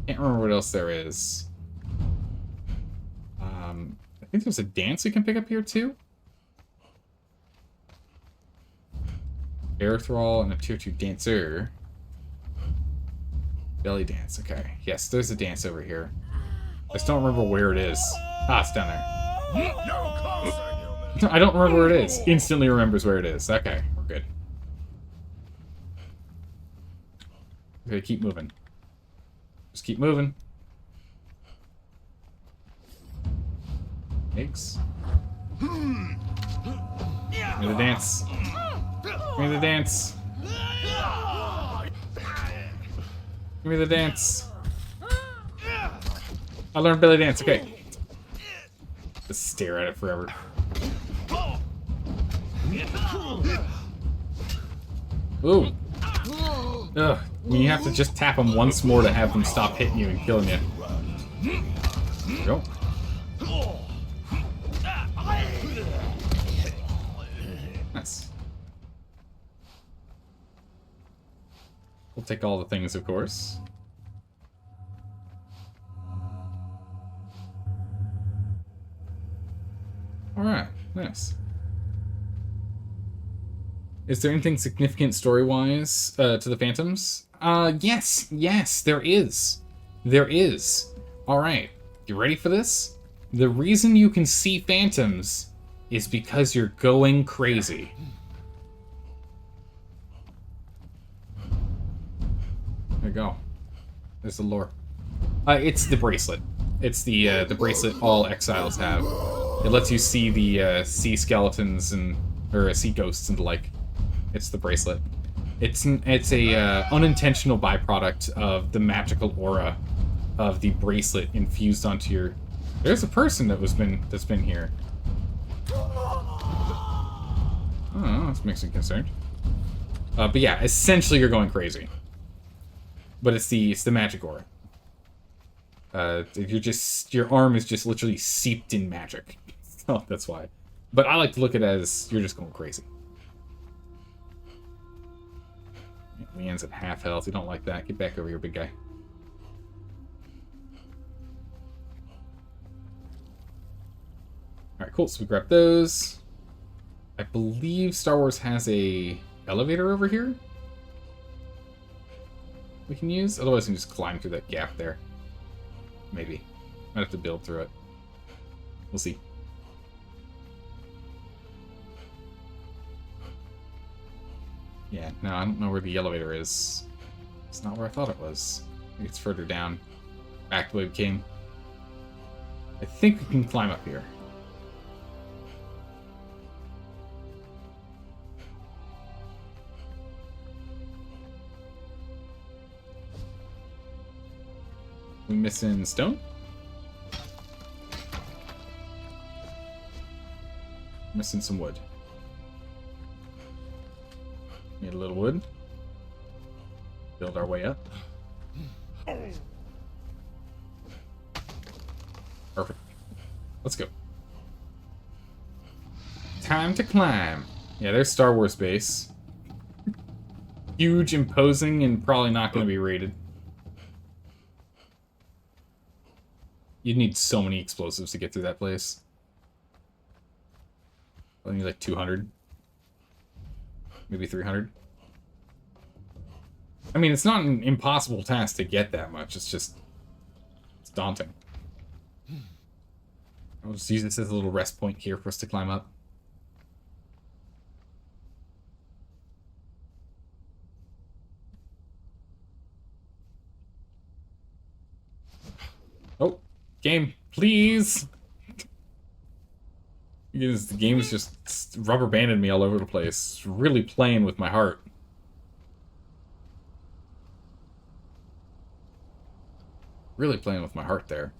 Can't remember what else there is. I think there's a dance we can pick up here too. Air Thrall and a tier 2 dancer. Belly dance, okay. Yes, there's a dance over here. I just don't remember where it is. Ah, it's down there. I don't remember where it is. Instantly remembers where it is. Okay, we're good. Okay, keep moving. Just keep moving. Eggs. Give me the dance. Give me the dance. Give me the dance. I learned belly dance, okay. Just stare at it forever. Ooh. Ugh. When you have to just tap them once more to have them stop hitting you and killing you. There you go. Nice. We'll take all the things, of course. Alright, nice. Is there anything significant story-wise to the Phantoms? Yes, there is. There is. Alright, you ready for this? The reason you can see Phantoms is because you're going crazy. There you go. There's the lore. It's the bracelet. It's the bracelet all Exiles have. It lets you see the sea skeletons or sea ghosts and the like. It's the bracelet. It's a unintentional byproduct of the magical aura of the bracelet infused onto your. There's a person that's been here. Oh, this makes me concerned. But yeah, essentially you're going crazy. But it's the magic aura. Your arm is just literally seeped in magic. So that's why. But I like to look at it as you're just going crazy. Leanne's at half health. You don't like that. Get back over here, big guy. Alright, cool. So we grab those. I believe Star Wars has a elevator over here we can use. Otherwise, we can just climb through that gap there. Maybe. Might have to build through it. We'll see. Yeah, no, I don't know where the elevator is. It's not where I thought it was. Maybe it's further down. Back the way we came. I think we can climb up here. We missing stone? Missing some wood. Need a little wood. Build our way up. Perfect. Let's go. Time to climb. Yeah, there's Star Wars base. Huge, imposing, and probably not going to be raided. You'd need so many explosives to get through that place. I need like 200. Maybe 300. I mean, it's not an impossible task to get that much. It's just... it's daunting. I'll just use this as a little rest point here for us to climb up. Oh, game, please! Because the game is just rubber banded me all over the place. Really playing with my heart. Really playing with my heart there.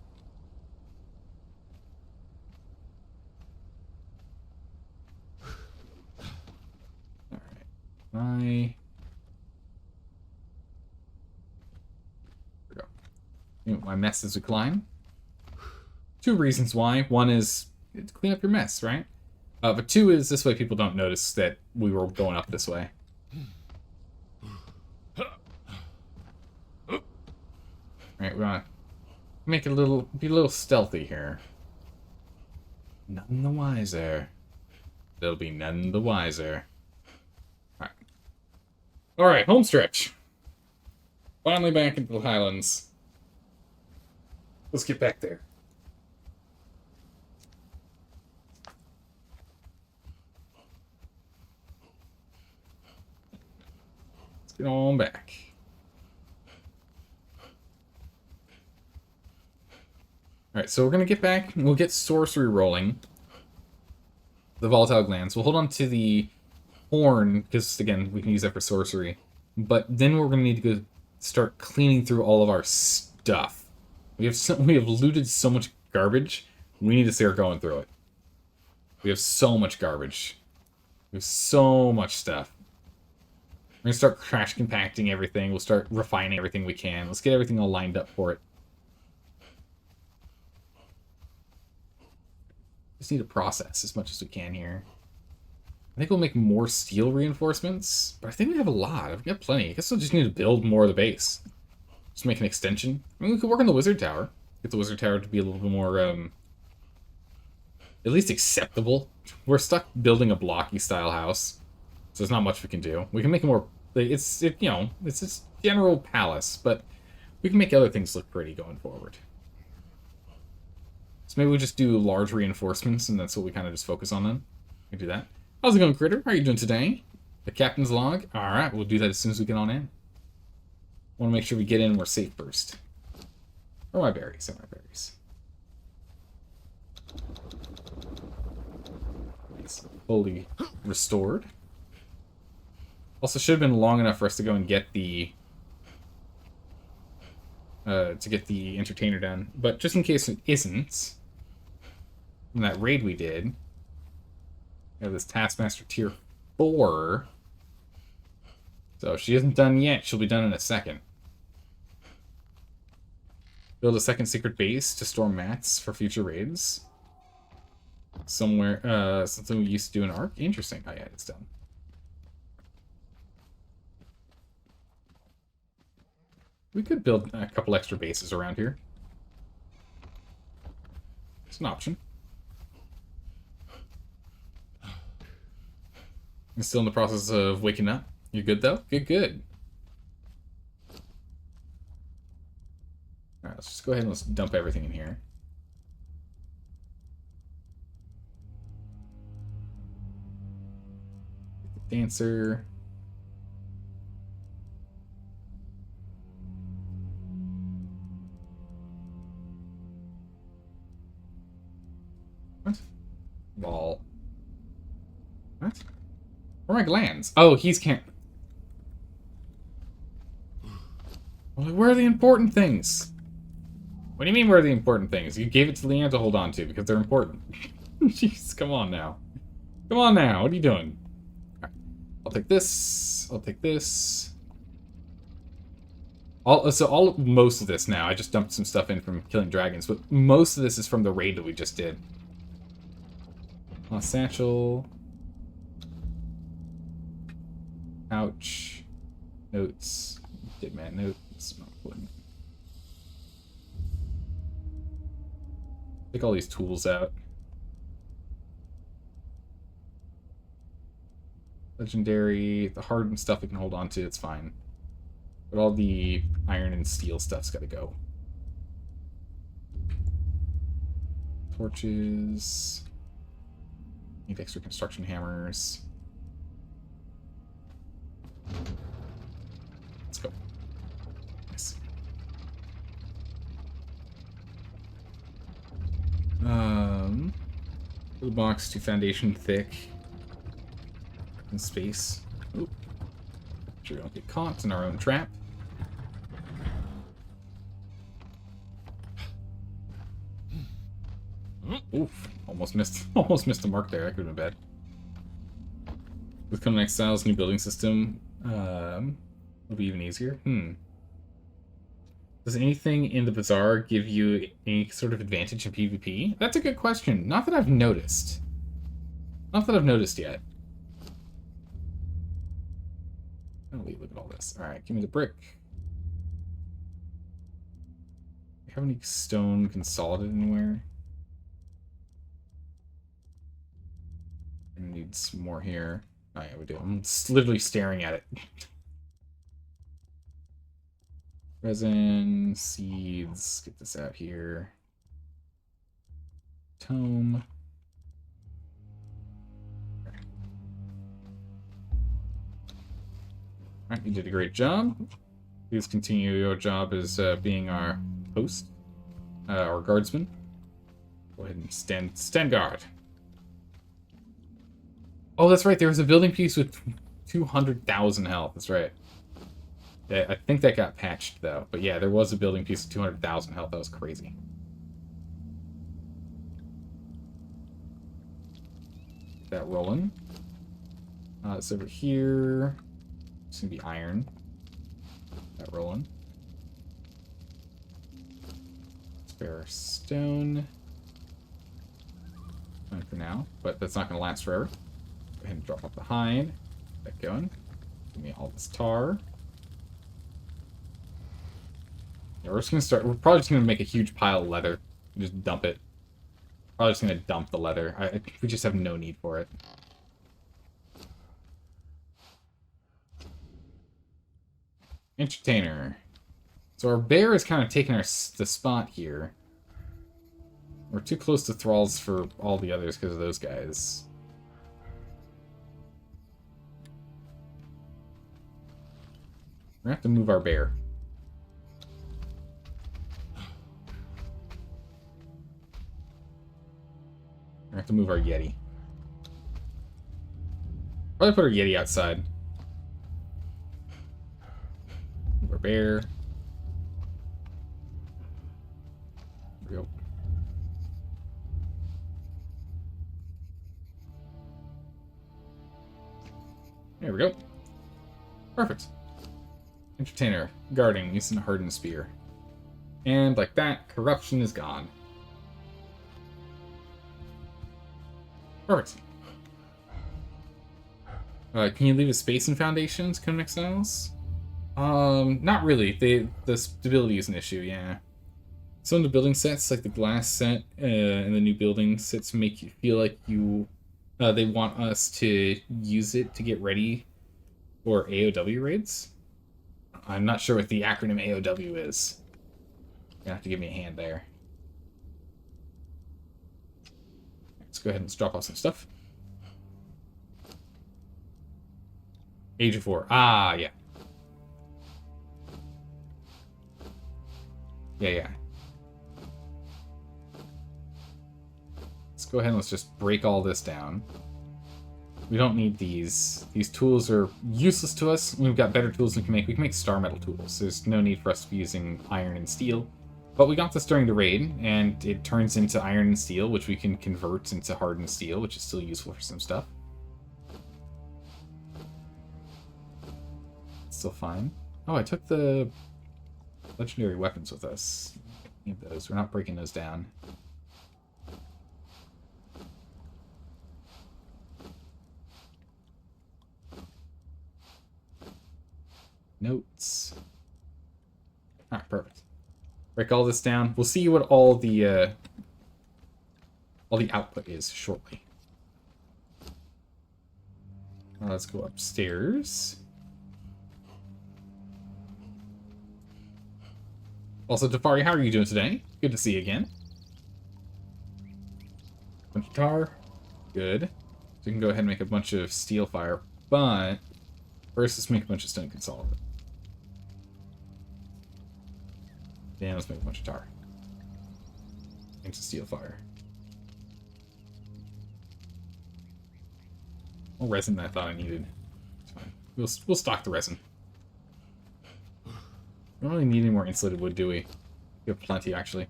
Alright. There we go. You know, my mess is a climb. 2 reasons why. One is to clean up your mess, right? But 2 is this way people don't notice that we were going up this way. Alright, we want to make it be a little stealthy here. None the wiser. They'll be none the wiser. Alright. Alright, home stretch. Finally back into the Highlands. Let's get back there. Let's get on back. Alright, so we're going to get back. We'll get sorcery rolling. The volatile glands. We'll hold on to the horn, because, again, we can use that for sorcery. But then we're going to need to go start cleaning through all of our stuff. We have looted so much garbage. We need to start going through it. We have so much garbage. We have so much stuff. We're going to start crash compacting everything. We'll start refining everything we can. Let's get everything all lined up for it. Just need to process as much as we can here. I think we'll make more steel reinforcements, but I think we have a lot. I've got plenty. I guess we'll just need to build more of the base. Just make an extension. I mean, we could work on the wizard tower. Get the wizard tower to be a little bit more, at least acceptable. We're stuck building a blocky style house, so there's not much we can do. We can make it more. It's this general palace, but we can make other things look pretty going forward. So maybe we just do large reinforcements, and that's what we kind of just focus on then. We can do that. How's it going, Critter? How are you doing today? The captain's log? Alright, we'll do that as soon as we get on in. Want to make sure we get in and we're safe first. Where are my berries? Where are my berries? It's fully restored. Also, should have been long enough for us to go and get the entertainer done. But just in case it isn't, from that raid we did, we have this Taskmaster tier 4. So if she isn't done yet, she'll be done in a second. Build a second secret base to store mats for future raids. Somewhere, something we used to do in Ark. Interesting. Oh yeah, it's done. We could build a couple extra bases around here. It's an option. I'm still in the process of waking up. You good, though? Good, good. Alright, let's just go ahead and let's dump everything in here. Get the dancer. What? Wall. What? Where are my glands? Oh, he's can't. Well, where are the important things? What do you mean, where are the important things? You gave it to Leanne to hold on to because they're important. Jeez, come on now. Come on now. What are you doing? Right. I'll take this. I'll take this. Most of this now. I just dumped some stuff in from killing dragons, but most of this is from the raid that we just did. Satchel. Ouch. Notes. Dead man notes. Not important. Take all these tools out. Legendary. The hardened stuff we can hold on to, it's fine. But all the iron and steel stuff's gotta go. Torches. Need extra construction hammers. Let's go. Nice. Blue box to foundation thick. In space. Oop. Sure we don't get caught in our own trap. Oof. Almost missed the mark there. That could have been bad. With Conan Exiles new building system, it'll be even easier. Does anything in the bazaar give you any sort of advantage in PvP? That's a good question. Not that I've noticed. Not that I've noticed yet. Oh, look at all this. Alright, give me the brick. Do you have any stone consolidated anywhere? I need some more here. Oh yeah, we do. I'm literally staring at it. Resin, seeds, get this out here. Tome. Alright, you did a great job. Please continue your job as being our host, or guardsman. Go ahead and stand guard. Oh, that's right. There was a building piece with 200,000 health. That's right. Yeah, I think that got patched, though. But yeah, there was a building piece with 200,000 health. That was crazy. Get that rolling. It's over here. It's going to be iron. Get that rolling. Spare stone. Fine for now, but that's not going to last forever. Go ahead and drop off the hide. Get that going. Give me all this tar. Yeah, we're just going to start. We're probably just going to make a huge pile of leather and just dump it. Probably just going to dump the leather. We just have no need for it. Entertainer. So our bear is kind of taking the spot here. We're too close to thralls for all the others because of those guys. We're gonna have to move our bear. We're gonna have to move our Yeti. Probably put our Yeti outside. Move our bear. There we go. There we go. Perfect. Entertainer, guarding, using a hardened spear. And like that, corruption is gone. Perfect. Can you leave a space in Foundations, Conan Exiles? Not really. The stability is an issue, yeah. Some of the building sets, like the glass set and the new building sets, make you feel like they want us to use it to get ready for AOW raids. I'm not sure what the acronym AOW is. You're gonna have to give me a hand there. Let's go ahead and drop off some stuff. Age of War. Ah, yeah. Yeah. Let's go ahead and let's just break all this down. We don't need these. These tools are useless to us. We've got better tools we can make. We can make star metal tools. There's no need for us to be using iron and steel. But we got this during the raid, and it turns into iron and steel, which we can convert into hardened steel, which is still useful for some stuff. Still fine. Oh, I took the legendary weapons with us. Need those. We're not breaking those down. Notes. Alright, perfect. Break all this down. We'll see what all the output is shortly. Now let's go upstairs. Also, Tafari, how are you doing today? Good to see you again. Bunch of tar. Good. So we can go ahead and make a bunch of steel fire, but first let's make a bunch of stone consolidate. Then let's make a bunch of tar. Into steel fire. More resin than I thought I needed. It's fine. We'll stock the resin. We don't really need any more insulated wood, do we? We have plenty, actually.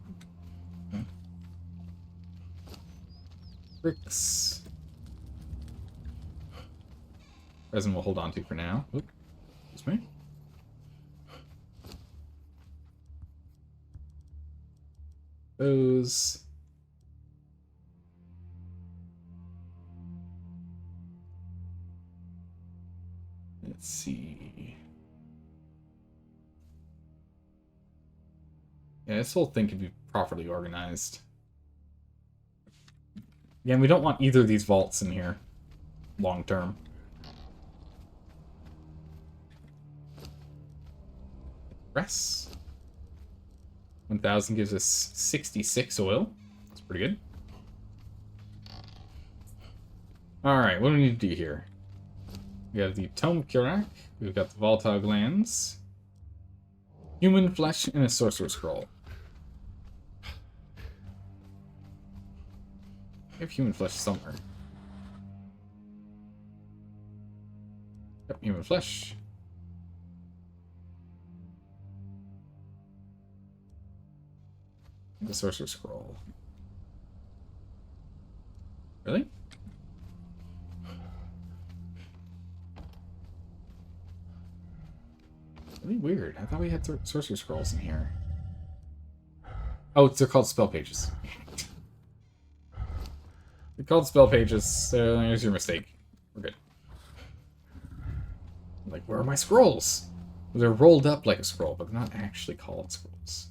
Okay. Bricks. Resin we'll hold on to for now. Oop. Excuse me. Those. Let's see. Yeah, this whole thing can be properly organized. Again, we don't want either of these vaults in here long term. Press. 1000 gives us 66 oil. That's pretty good. Alright, what do we need to do here? We have the Tome of Kurak. We've got the volatile glands. Human flesh and a sorcerer's scroll. We have human flesh somewhere. Yep, human flesh. The Sorcerer's Scroll. Really? Really weird. I thought we had Sorcerer's Scrolls in here. Oh, they're called spell pages. They're called spell pages, so there's your mistake. We're good. Like, where are my scrolls? They're rolled up like a scroll, but they're not actually called scrolls.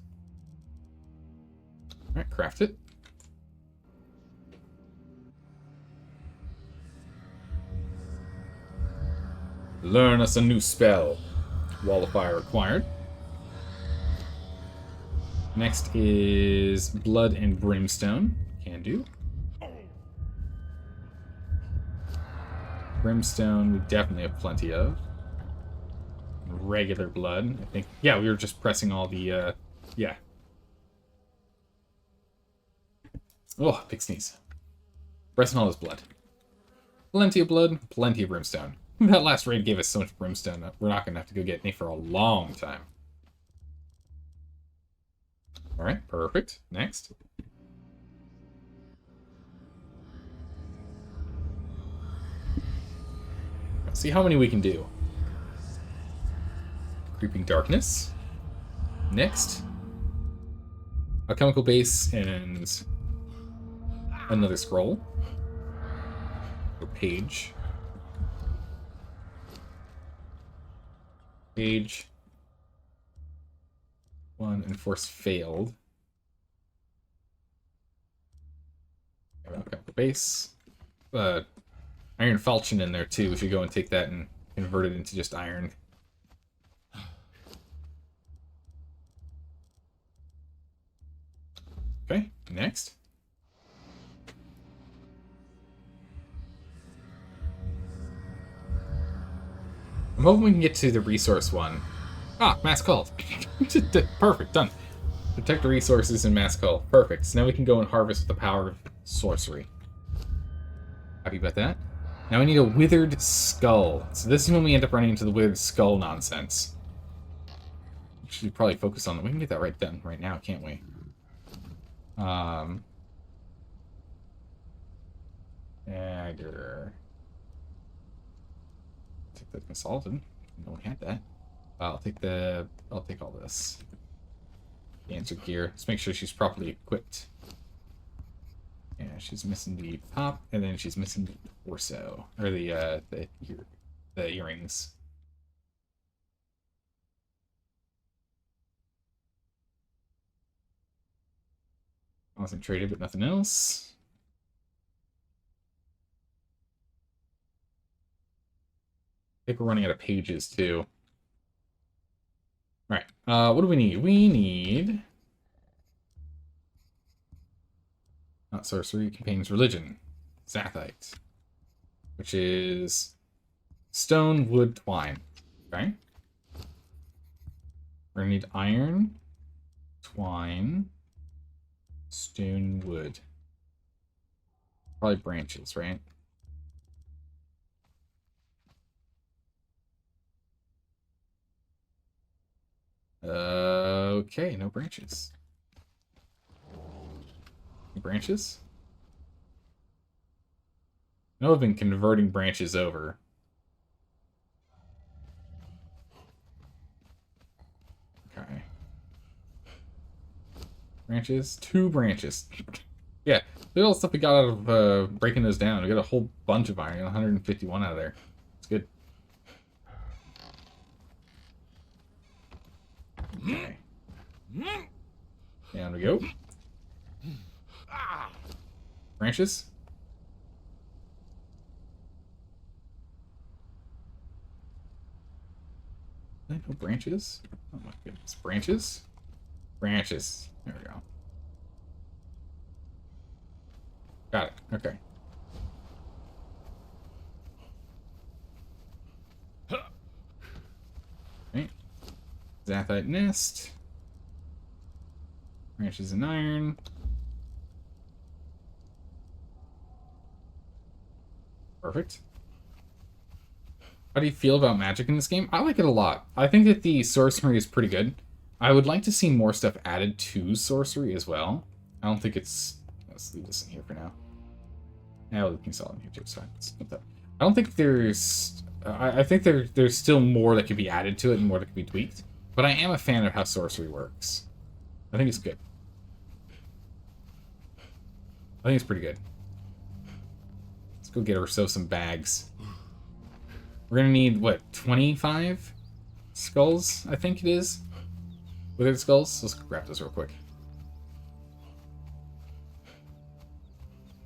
Alright, craft it. Learn us a new spell. Wall of Fire required. Next is Blood and Brimstone. Can do. Brimstone we definitely have plenty of. Regular blood, I think. Yeah, we were just pressing all the, yeah. Oh, big sneeze. Pressing all this blood. Plenty of blood, plenty of brimstone. That last raid gave us so much brimstone that we're not going to have to go get any for a long time. Alright, perfect. Next. Let's see how many we can do. Creeping Darkness. Next. A chemical base and another scroll. Or page. Page. One enforce failed. Chemical base. Iron falchion in there too. We should go and take that and convert it into just iron. Okay, next. I'm hoping we can get to the resource one. Ah, mass cult. Perfect, done. Protect the resources in mass cult. Perfect. So now we can go and harvest with the power of sorcery. Happy about that. Now we need a withered skull. So this is when we end up running into the withered skull nonsense. We should probably focus on that. We can get that right done right now, can't we? Dagger. Take the consultant. No, we had that. I'll take all this. The answer gear. Let's make sure she's properly equipped. Yeah, she's missing the top, and then she's missing the torso, or the earrings. Concentrated, but nothing else. I think we're running out of pages too. All right. What do we need? We need. Not sorcery, contains religion. Zathite. Which is stone, wood, twine. Okay. We're gonna need iron, twine, stone, wood. Probably branches, right? Okay, no branches. Branches? No, I've been converting branches over. Okay. Branches? 2 branches. Yeah, look at all the stuff we got out of breaking those down. We got a whole bunch of iron, 151 out of there. It's good. Okay. Down we go. Branches? No branches? Oh my goodness. Branches? Branches. There we go. Got it. Okay. Okay. Zathite nest. Branches and iron. Perfect. How do you feel about magic in this game? I like it a lot. I think that the sorcery is pretty good. I would like to see more stuff added to sorcery as well. I don't think it's... Let's leave this in here for now. Yeah, we can sell it in here too. It's fine. Let's put that. I don't think there's... I think there's still more that could be added to it and more that could be tweaked. But I am a fan of how sorcery works. I think it's good. I think it's pretty good. Let's go get ourselves some bags. We're gonna need, what, 25 skulls, I think it is? Withered skulls? Let's grab this real quick.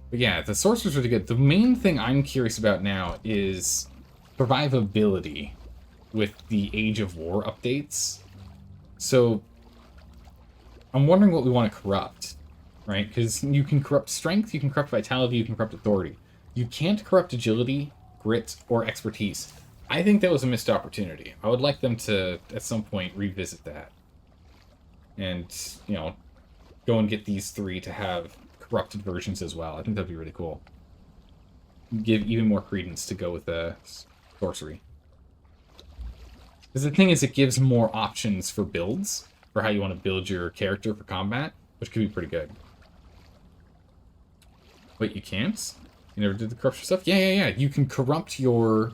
But yeah, the sorcerer's really good. The main thing I'm curious about now is survivability with the Age of War updates. So, I'm wondering what we want to corrupt, right? Because you can corrupt strength, you can corrupt vitality, you can corrupt authority. You can't corrupt agility, grit, or expertise. I think that was a missed opportunity. I would like them to, at some point, revisit that. And, you know, go and get these 3 to have corrupted versions as well. I think that'd be really cool. Give even more credence to go with the sorcery. Because the thing is, it gives more options for builds, for how you want to build your character for combat, which could be pretty good. Wait, you can't? You never did the corruption stuff? Yeah. You can corrupt your...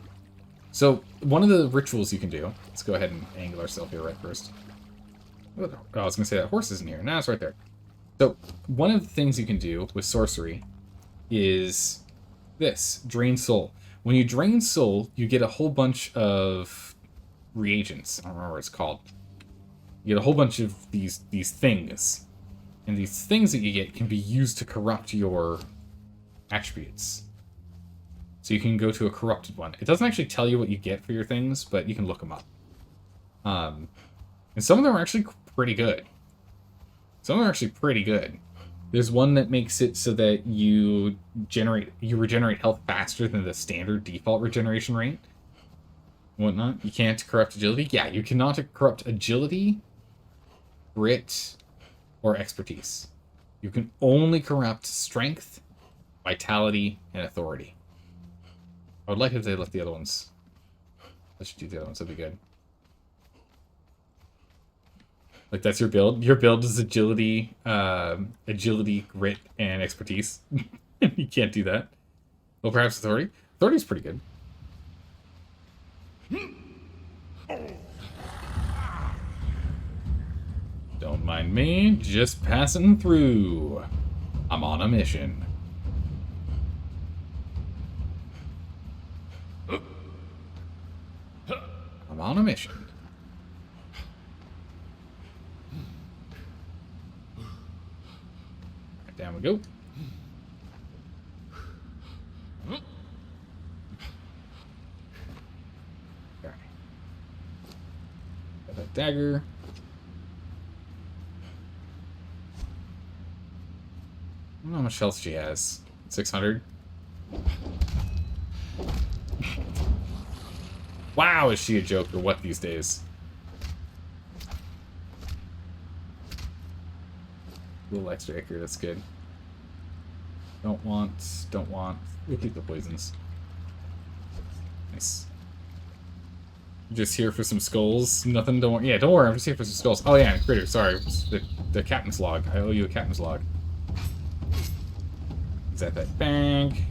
So, one of the rituals you can do... Let's go ahead and angle ourselves here right first. Oh, I was going to say that horse isn't here. Nah, it's right there. So, one of the things you can do with sorcery is this. Drain soul. When you drain soul, you get a whole bunch of reagents. I don't remember what it's called. You get a whole bunch of these things. And these things that you get can be used to corrupt your attributes. So you can go to a corrupted one. It doesn't actually tell you what you get for your things, but you can look them up. And some of them are actually pretty good. Some are actually pretty good. There's one that makes it so that you regenerate health faster than the standard default regeneration rate. Whatnot. You can't corrupt agility. Yeah, you cannot corrupt agility, grit, or expertise. You can only corrupt strength, vitality, and authority. I would like if they left the other ones. Let's do the other ones. That'd be good. Like, that's your build. Your build is agility, grit, and expertise. You can't do that. Well, perhaps authority. Authority's pretty good. Don't mind me, just passing through. I'm on a mission. I'm on a mission. Right, down we go. Okay. Got that dagger. I don't know how much health she has. 600. Wow, is she a joke or what these days? A little extra acre, that's good. Don't want. We'll keep the poisons. Nice. Just here for some skulls. Nothing, don't worry. Yeah, don't worry, I'm just here for some skulls. Oh yeah, critter, sorry. The captain's log. I owe you a captain's log. Is that bag?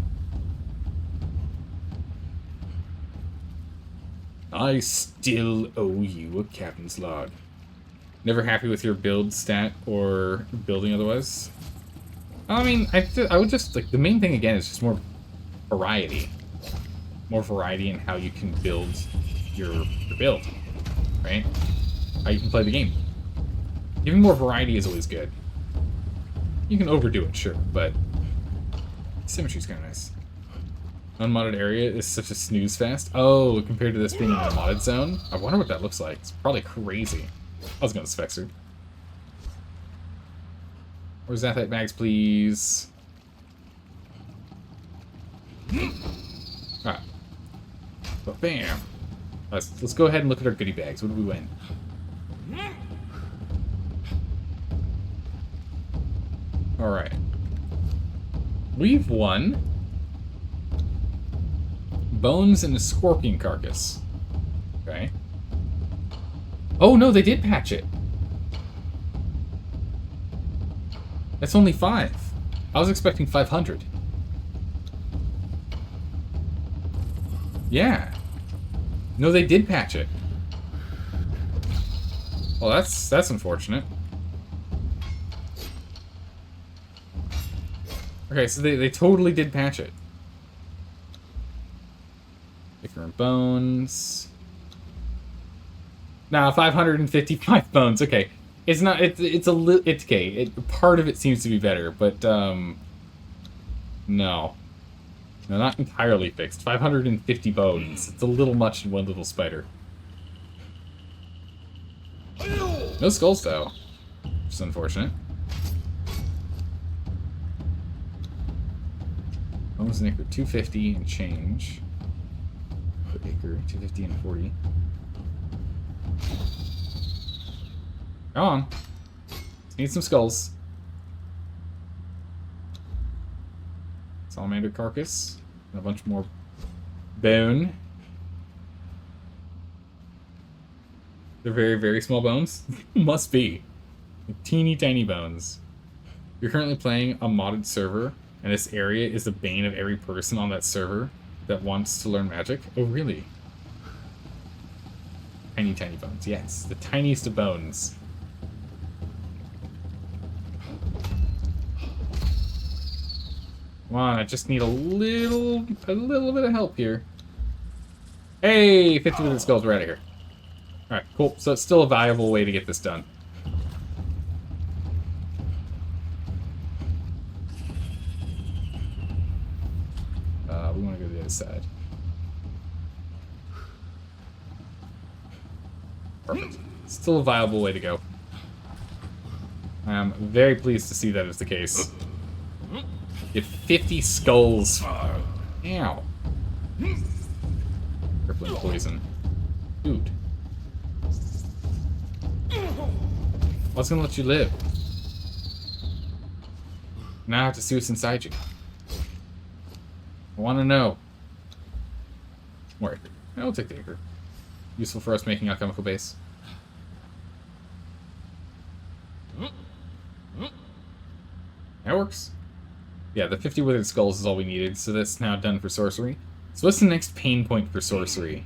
I still owe you a captain's log. Never happy with your build stat or building otherwise? I mean, I would just, like, the main thing again is just more variety. More variety in how you can build your build, right? How you can play the game. Giving more variety is always good. You can overdo it, sure, but symmetry's kind of nice. Unmodded area is such a snooze fest. Oh, compared to this being in a modded zone? I wonder what that looks like. It's probably crazy. I was going to Spexer. Where's that bags, please? Alright. But bam. Let's go ahead and look at our goodie bags. What did we win? Alright. We've won bones and a scorpion carcass. Okay. Oh, no, they did patch it. That's only 5. I was expecting 500. Yeah. No, they did patch it. Well, that's unfortunate. Okay, so they totally did patch it. Ichor and bones. Nah, 555 bones. Okay, it's not. It's okay. Part of it seems to be better, but no, not entirely fixed. 550 bones. It's a little much in one little spider. No skulls though, which is unfortunate. Bones and Ichor 250 and change. Ichor 250 and 40. Come on. Let's need some skulls. Salamander carcass. And a bunch more bone. They're very, very small bones. Must be. Teeny tiny bones. You're currently playing a modded server, and this area is the bane of every person on that server that wants to learn magic. Oh, really? Tiny, tiny bones. Yes, the tiniest of bones. Come on, I just need a little bit of help here. Hey, 50 minute skulls, we're out of here. Alright, cool. So it's still a viable way to get this done. We want to go to the other side. Perfect. Still a viable way to go. I'm very pleased to see that is the case. Get 50 skulls. Ow. Crippling poison. Dude. What's gonna let you live? Now I have to see what's inside you. I want to know. More Ichor. I'll take the Ichor. Useful for us making alchemical base. That works. Yeah, the 50 withered skulls is all we needed, so that's now done for sorcery. So what's the next pain point for sorcery?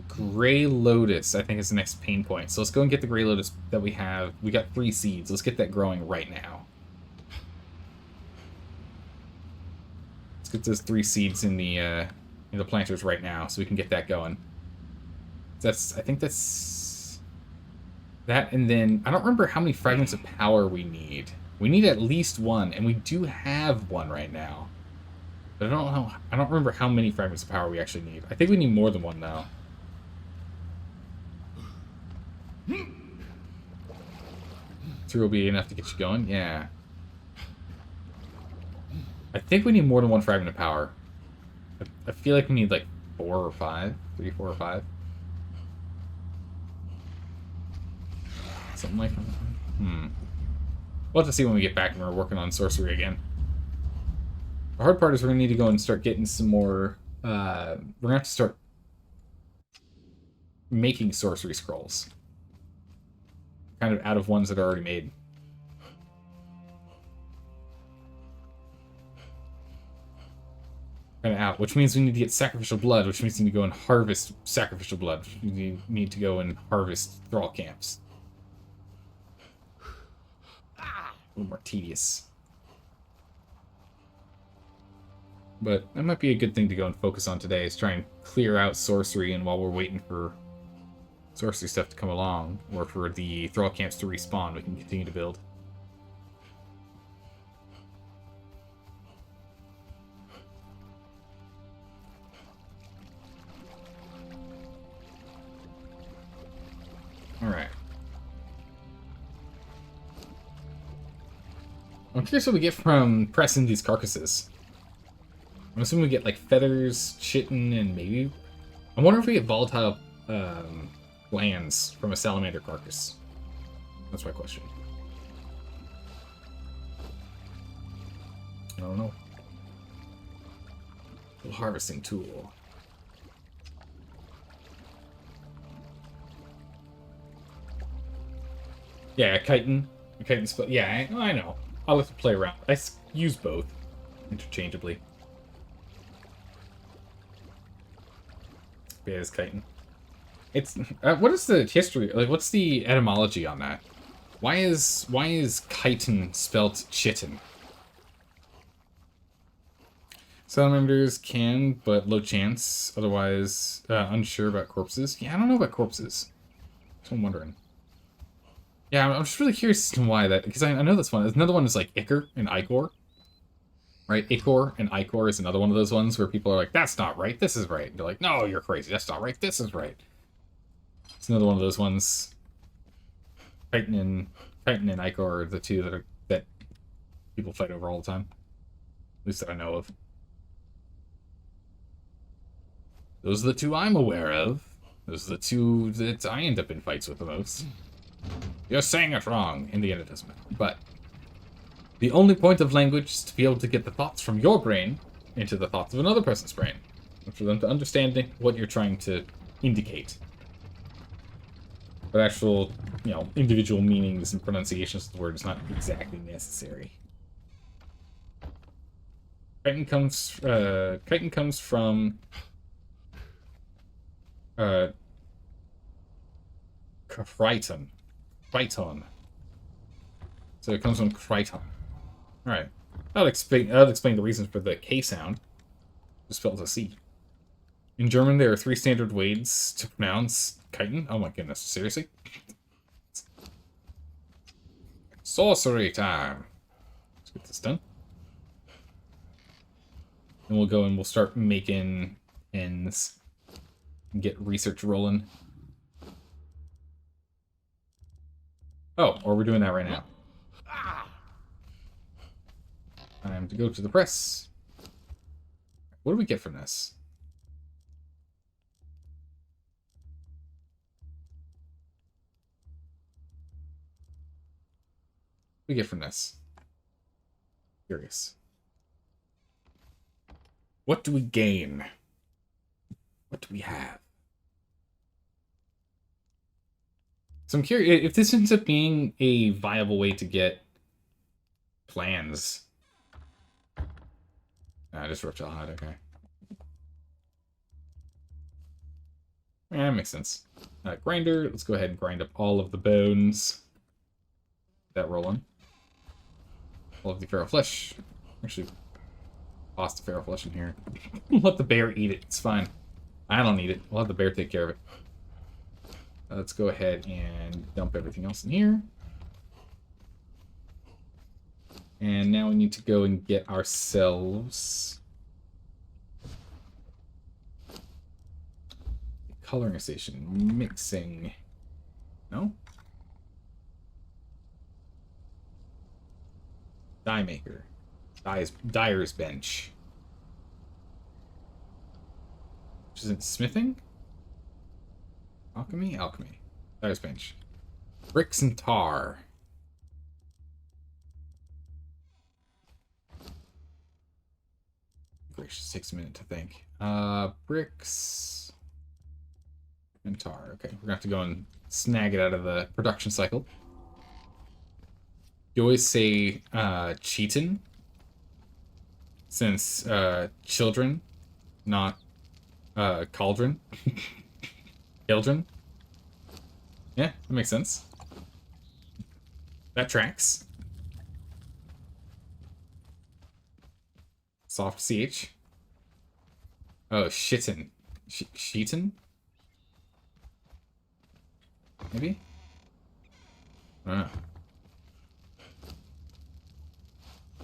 Gray Lotus, I think, is the next pain point. So let's go and get the Gray Lotus that we have. We got 3 seeds. Let's get that growing right now. Let's get those 3 seeds in the planters right now, so we can get that going. I think that's that, and then I don't remember how many fragments of power we need. We need at least 1, and we do have 1 right now. But I don't know. I don't remember how many fragments of power we actually need. I think we need more than 1 now. 3 will be enough to get you going. Yeah. I think we need more than 1 fragment of power. I feel like we need like 4 or 5. 3, 4, or 5. Something like that. We'll have to see when we get back and we're working on sorcery again. The hard part is we're going to need to go and start getting some more... we're going to have to start making sorcery scrolls. Kind of out of ones that are already made. Kind of out, which means we need to get sacrificial blood, which means we need to go and harvest sacrificial blood. We need to go and harvest thrall camps. A little more tedious. But that might be a good thing to go and focus on today, is try and clear out sorcery, and while we're waiting for sorcery stuff to come along, or for the thrall camps to respawn, we can continue to build. Alright. I'm curious what we get from pressing these carcasses. I'm assuming we get, like, feathers, chitin, and maybe... I wonder if we get volatile glands from a salamander carcass. That's my question. I don't know. Harvesting tool. Yeah, chitin. Chitin spell. Yeah, I know. I'll have to play around. Use both interchangeably. Yeah, it's chitin. It's what is the history? Like, what's the etymology on that? Why is chitin spelled chitin? Salamanders can, but low chance. Otherwise, unsure about corpses. Yeah, I don't know about corpses. So I'm wondering. Yeah, I'm just really curious as to why that, because I know this one. Another one is like Ichor and Icor. Right? Ichor and Icor is another one of those ones where people are like, that's not right, this is right. And they're like, no, you're crazy, that's not right, this is right. It's another one of those ones. Titan and Icor are the two that people fight over all the time. At least that I know of. Those are the two I'm aware of. Those are the two that I end up in fights with the most. You're saying it wrong. In the end, it doesn't matter. But the only point of language is to be able to get the thoughts from your brain into the thoughts of another person's brain. And for them to understand what you're trying to indicate. But actual, individual meanings and pronunciations of the word is not exactly necessary. Chitin comes from Crichton. Crichton. So it comes from Crichton. Alright. I'll explain the reasons for the K sound. Just spelled as a C. In German, there are 3 standard ways to pronounce chitin. Oh my goodness, seriously? Sorcery time! Let's get this done. And we'll go and we'll start making ends and get research rolling. Oh, or we're doing that right now. Time to go to the press. What do we get from this? What do we get from this? Curious. What do we gain? What do we have? So I'm curious if this ends up being a viable way to get plans. Just Reptile Hide, okay. Yeah, that makes sense. Grinder, let's go ahead and grind up all of the bones. Get that rolling. All of the feral flesh. Actually, toss the feral flesh in here. Let the bear eat it, it's fine. I don't need it, we'll have the bear take care of it. Let's go ahead and dump everything else in here. And now we need to go and get ourselves a coloring station. Mixing. No? Dye maker. Dyer's bench. Which isn't smithing? Alchemy? Alchemy. Dyer's bench. Bricks and tar. Gracious, takes a minute to think. Bricks and tar. Okay, we're gonna have to go and snag it out of the production cycle. You always say cheatin', since children, not cauldron. Children. Yeah, that makes sense. That tracks. Soft CH. Oh, shitten. Sheetin? Maybe? I don't know.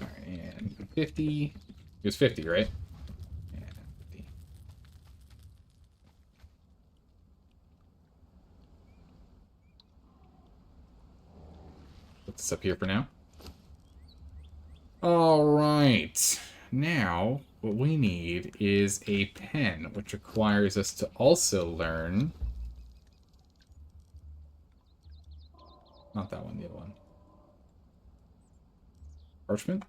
Alright, and 50. It was 50, right? Yeah, 50. Put this up here for now. Alright. Now, what we need is a pen, which requires us to also learn... Not that one, the other one. Parchment?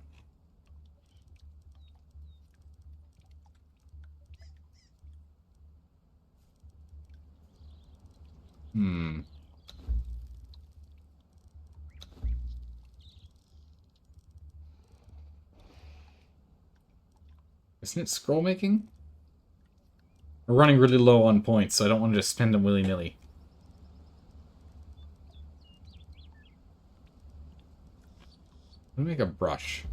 Hmm. Isn't it scroll making? We're running really low on points, so I don't want to just spend them willy-nilly. Let me make a brush.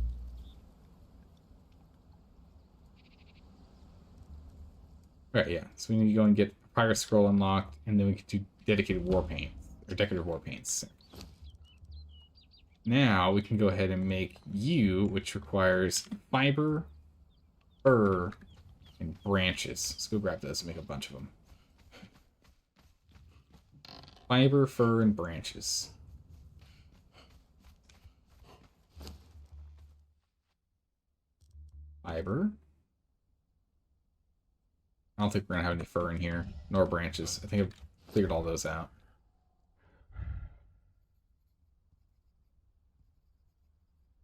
Alright, yeah. So we need to go and get Papyrus Scroll unlocked, and then we can do dedicated war paints, or decorative war paints. Now we can go ahead and make you, which requires fiber, fur, and branches. Let's go grab those and make a bunch of them. Fiber, fur, and branches. Fiber. I don't think we're gonna have any fur in here, nor branches. I think I've figured all those out.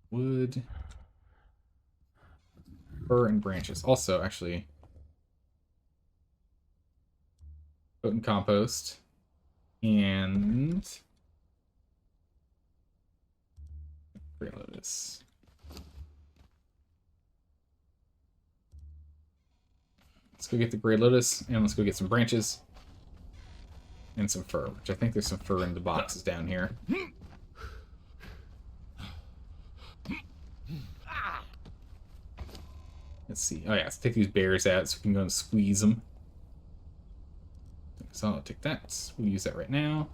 Wood. Fur and branches. Also, actually, put in compost. And Grey Lotus. Let's go get the Grey Lotus, and let's go get some branches and some fur, which I think there's some fur in the boxes down here. Let's see. Oh yeah, let's take these bears out so we can go and squeeze them. So I'll take that. We'll use that right now.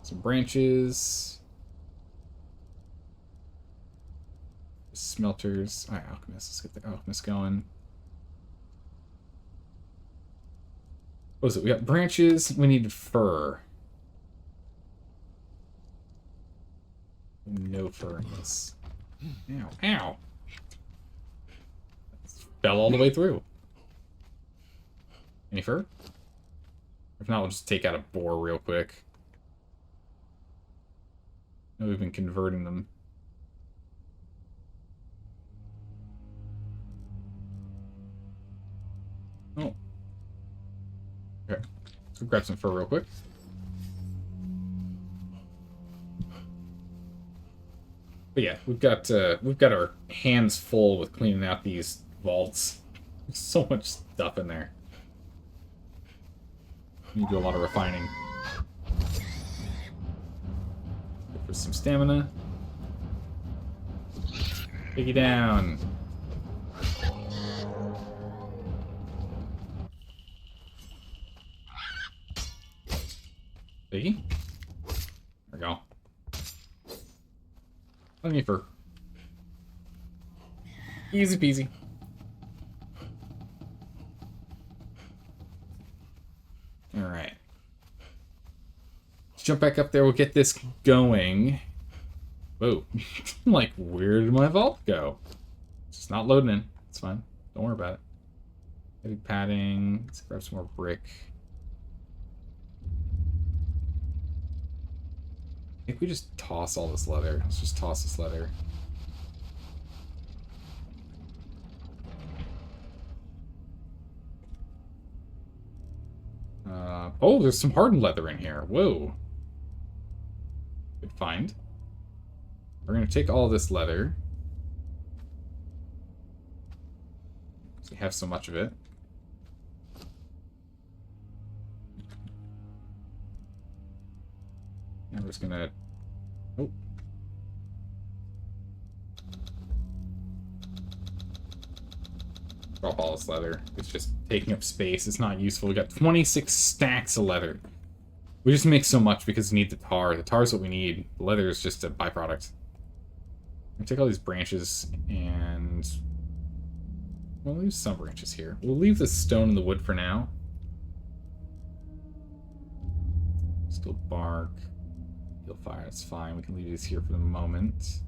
Some branches. Smelters. Alright, alchemist. Let's get the alchemist going. What was it? We got branches. We need fur. No fur in this. Ow. Ow. Fell all the way through. Any fur? If not, we'll just take out a boar real quick. No, we've been converting them. Oh. Okay. Let's go grab some fur real quick. But yeah, we've got our hands full with cleaning out these vaults. There's so much stuff in there. You do a lot of refining. Good for some stamina. Take you down. Biggie? There we go. Plenty of fur. Easy peasy. Alright. Let's jump back up there. We'll get this going. Whoa. Like, where did my vault go? It's just not loading in. It's fine. Don't worry about it. Heavy padding. Let's grab some more brick. I think we just toss all this leather. Let's just toss this leather. Oh, there's some hardened leather in here. Whoa. Good find. We're going to take all this leather. We have so much of it. And we're just going to... Oh. Drop all this leather. It's just taking up space. It's not useful. We got 26 stacks of leather. We just make so much because we need the tar. The tar is what we need. The leather is just a byproduct. We'll take all these branches and... We'll leave some branches here. We'll leave the stone and the wood for now. Still bark. Heal fire, it's fine. We can leave these here for the moment.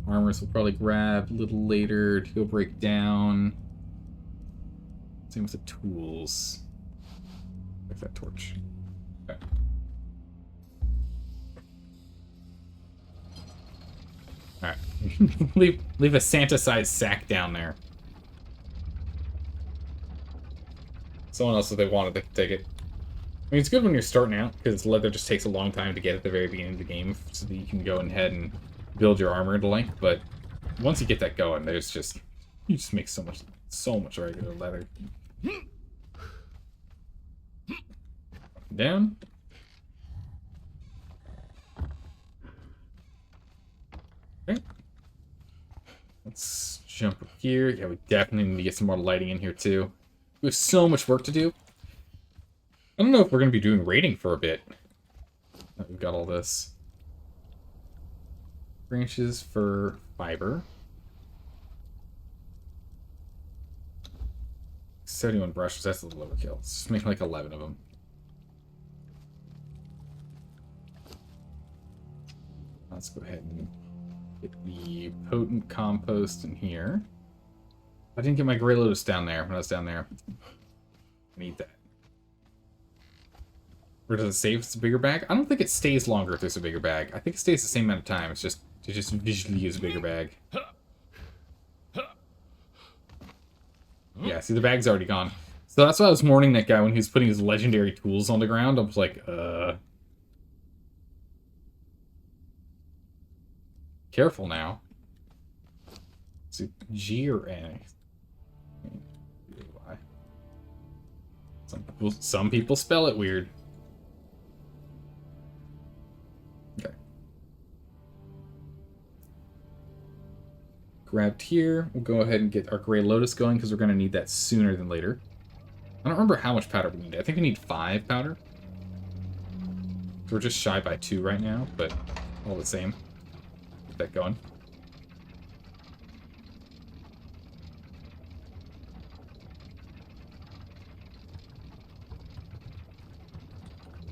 Armors we'll probably grab a little later to go break down. Same with the tools. Like that torch. Okay. Alright. leave a Santa-sized sack down there. Someone else, if they wanted, they could take it. I mean, it's good when you're starting out, because leather just takes a long time to get at the very beginning of the game, so that you can go ahead and build your armor into length, but once you get that going, there's just... You just make so much regular leather. Down. Okay. Let's jump up here. Yeah, we definitely need to get some more lighting in here, too. We have so much work to do. I don't know if we're going to be doing raiding for a bit. We've got all this. Branches for fiber. 71 brushes, that's a little overkill. Let's just make like 11 of them. Let's go ahead and get the potent compost in here. I didn't get my gray lotus down there when I was down there. I need that. Or does it save if it's a bigger bag? I don't think it stays longer if there's a bigger bag. I think it stays the same amount of time. It's just to just visually use a bigger bag. Yeah, see, the bag's already gone. So that's why I was warning that guy when he was putting his legendary tools on the ground. I was like, Careful now. Is it G or N? Some people spell it weird. Okay. Grabbed here. We'll go ahead and get our Gray Lotus going because we're going to need that sooner than later. I don't remember how much powder we need. I think we need 5 powder. So we're just shy by 2 right now, but all the same. Get that going.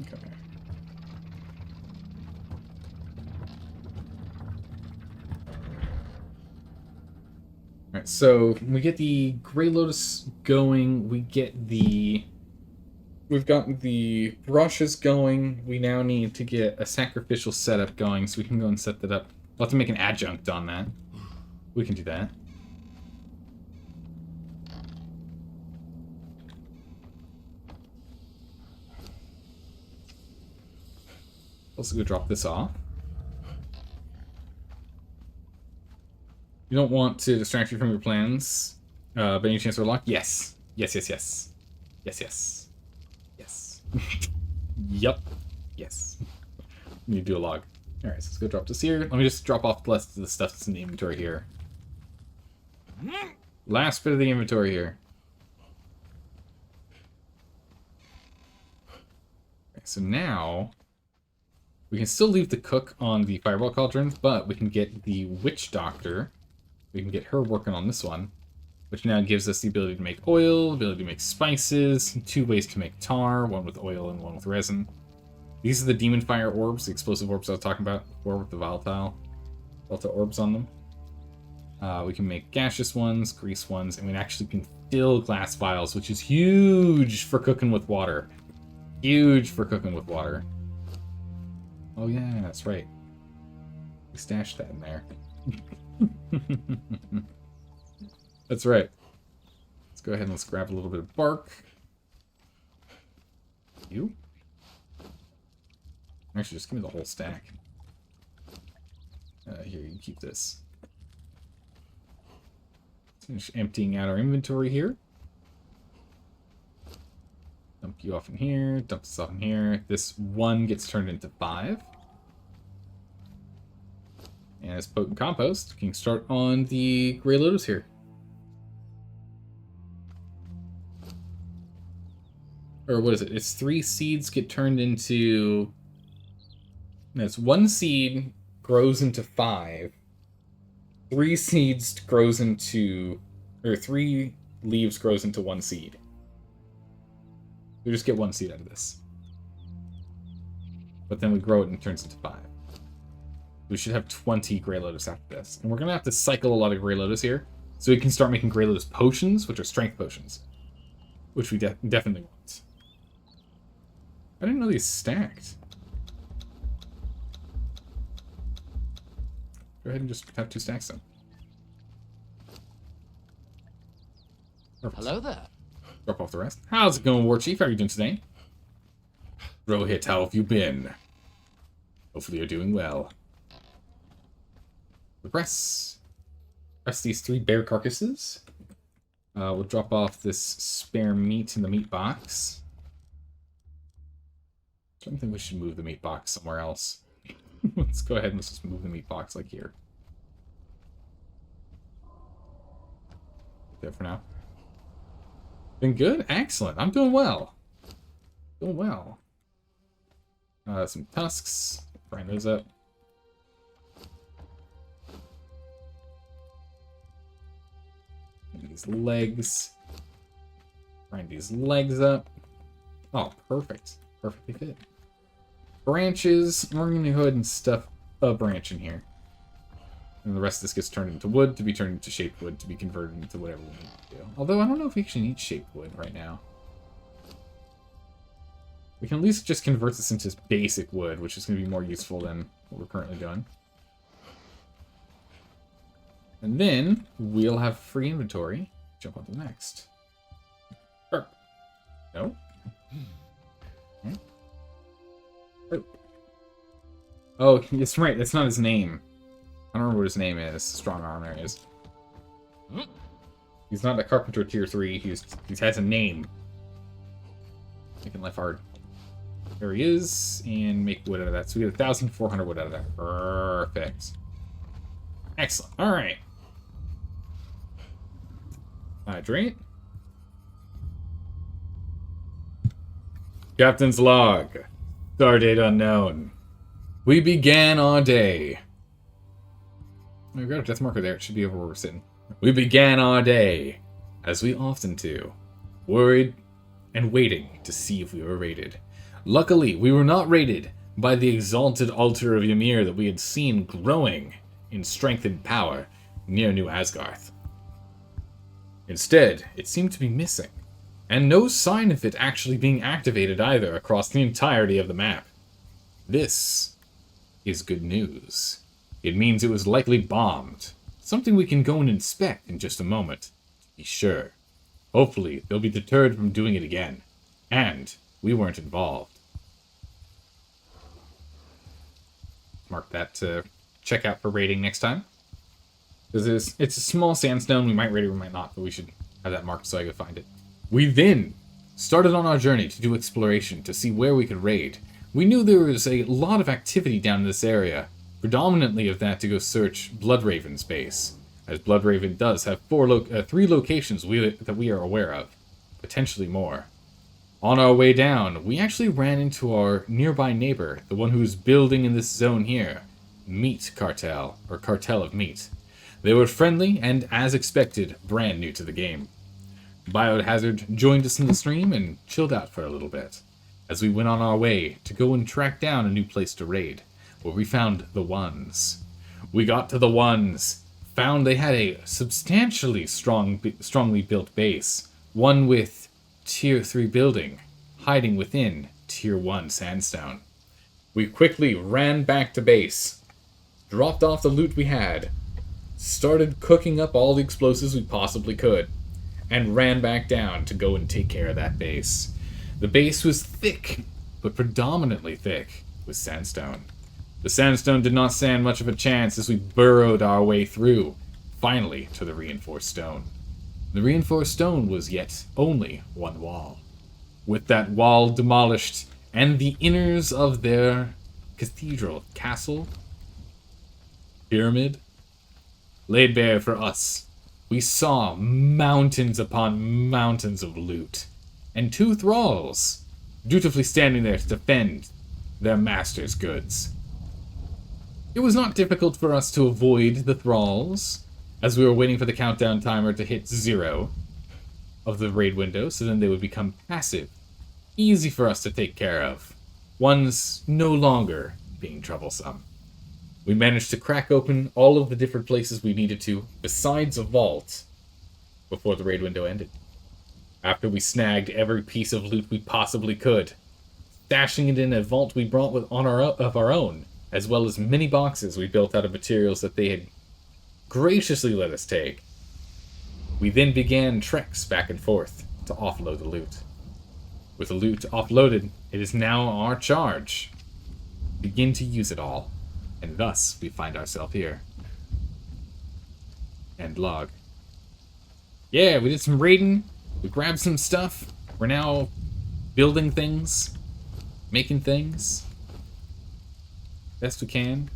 Okay. Alright, so we get the Gray Lotus going, we get the... We've got the brushes going, we now need to get a sacrificial setup going so we can go and set that up. We'll have to make an adjunct on that. We can do that. Also go drop this off. You don't want to distract you from your plans, but any chance we're locked? Yes. Yes, yes, yes. Yes, yes. Yes. Yup. Yes. We need to do a log. Alright, so let's go drop this here. Let me just drop off the rest of the stuff that's in the inventory here. Last bit of the inventory here. Okay, so now we can still leave the cook on the fireball cauldron, but we can get the witch doctor. We can get her working on this one, which now gives us the ability to make oil, the ability to make spices, 2 ways to make tar, one with oil and one with resin. These are the demon fire orbs, the explosive orbs I was talking about before with the volatile orbs on them. We can make gaseous ones, grease ones, and we actually can fill glass vials, which is huge for cooking with water. Huge for cooking with water. Oh yeah, that's right. We stashed that in there. That's right. Let's go ahead and let's grab a little bit of bark. You? Actually, just give me the whole stack. Here, you can keep this. Let's finish emptying out our inventory here. Dump you off in here, dump this off in here. This 1 gets turned into 5. And as potent compost, we can start on the Gray Lotus here. Or what is it? It's 3 seeds get turned into... No, it's 1 seed grows into 5. 3 seeds grows into... Or 3 leaves grows into 1 seed. We just get 1 seed out of this. But then we grow it and it turns into 5. We should have 20 Gray Lotus after this. And we're going to have to cycle a lot of Gray Lotus here. So we can start making Gray Lotus potions, which are strength potions. Which we definitely want. I didn't know these stacked. Go ahead and just have 2 stacks then. Perfect. Hello there. Drop off the rest. How's it going, War Chief? How are you doing today? Rohit, how have you been? Hopefully you're doing well. Press these 3 bear carcasses. We'll drop off this spare meat in the meat box. I don't think we should move the meat box somewhere else. Let's go ahead and let's just move the meat box like here. There for now. Been good? Excellent. I'm doing well. Doing well. Some tusks. Grind those up. And these legs. Grind these legs up. Oh, perfect. Perfectly fit. Branches. We're going to go ahead and stuff a branch in here. And the rest of this gets turned into wood to be turned into shaped wood to be converted into whatever we need to do. Although I don't know if we actually need shaped wood right now. We can at least just convert this into basic wood, which is going to be more useful than what we're currently doing. And then we'll have free inventory. Jump on to the next. Burp. No. Okay. Burp. Oh, it's right. That's not his name. I don't remember what his name is. Strong arm there is. He's not a carpenter tier 3. He has a name. Making life hard. There he is. And make wood out of that. So we get 1,400 wood out of that. Perfect. Excellent. Alright. Hydrate. Captain's log. Stardate unknown. We began our day. We've got a death marker there. It should be over where we're sitting. We began our day, as we often do, worried and waiting to see if we were raided. Luckily, we were not raided by the exalted altar of Ymir that we had seen growing in strength and power near New Asgarth. Instead, it seemed to be missing, and no sign of it actually being activated either across the entirety of the map. This is good news. It means it was likely bombed. Something we can go and inspect in just a moment, to be sure. Hopefully, they'll be deterred from doing it again. And we weren't involved. Mark that to check out for raiding next time. Because it's a small sandstone. We might raid it, we might not, but we should have that marked so I can find it. We then started on our journey to do exploration to see where we could raid. We knew there was a lot of activity down in this area. Predominantly of that to go search Bloodraven's base, as Bloodraven does have 3 locations that we are aware of, potentially more. On our way down, we actually ran into our nearby neighbor, the one who's building in this zone here, Meat Cartel, or Cartel of Meat. They were friendly and, as expected, brand new to the game. Biohazard joined us in the stream and chilled out for a little bit, as we went on our way to go and track down a new place to raid, where we found the Ones. We got to the Ones, found they had a substantially strongly built base, one with Tier 3 building, hiding within Tier 1 sandstone. We quickly ran back to base, dropped off the loot we had, started cooking up all the explosives we possibly could, and ran back down to go and take care of that base. The base was thick, but predominantly thick with sandstone. The sandstone did not stand much of a chance as we burrowed our way through, finally to the reinforced stone. The reinforced stone was yet only one wall. With that wall demolished, and the inners of their cathedral, castle, pyramid, laid bare for us, we saw mountains upon mountains of loot, and 2 thralls, dutifully standing there to defend their master's goods. It was not difficult for us to avoid the thralls, as we were waiting for the countdown timer to hit 0 of the raid window, so then they would become passive. Easy for us to take care of. Ones no longer being troublesome. We managed to crack open all of the different places we needed to, besides a vault, before the raid window ended. After we snagged every piece of loot we possibly could, stashing it in a vault we brought of our own, as well as many boxes we built out of materials that they had graciously let us take. We then began treks back and forth to offload the loot. With the loot offloaded, it is now our charge. Begin to use it all, and thus we find ourselves here. End log. Yeah, we did some raiding. We grabbed some stuff. We're now building things, making things best we can.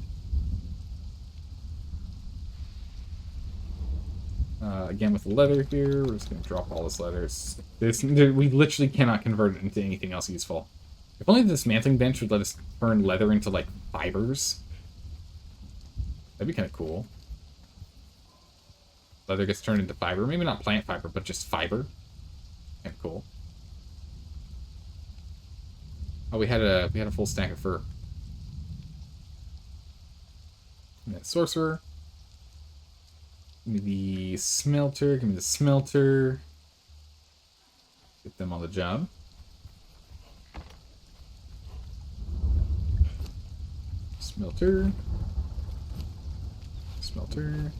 Again, with the leather here, we're just going to drop all this leather. We literally cannot convert it into anything else useful. If only the dismantling bench would let us turn leather into, like, fibers. That'd be kind of cool. Leather gets turned into fiber. Maybe not plant fiber, but just fiber. Kind of cool. Oh, we had a full stack of fur. And then sorcerer. Give me the smelter. Give me the smelter. Get them on the job. Smelter. Smelter.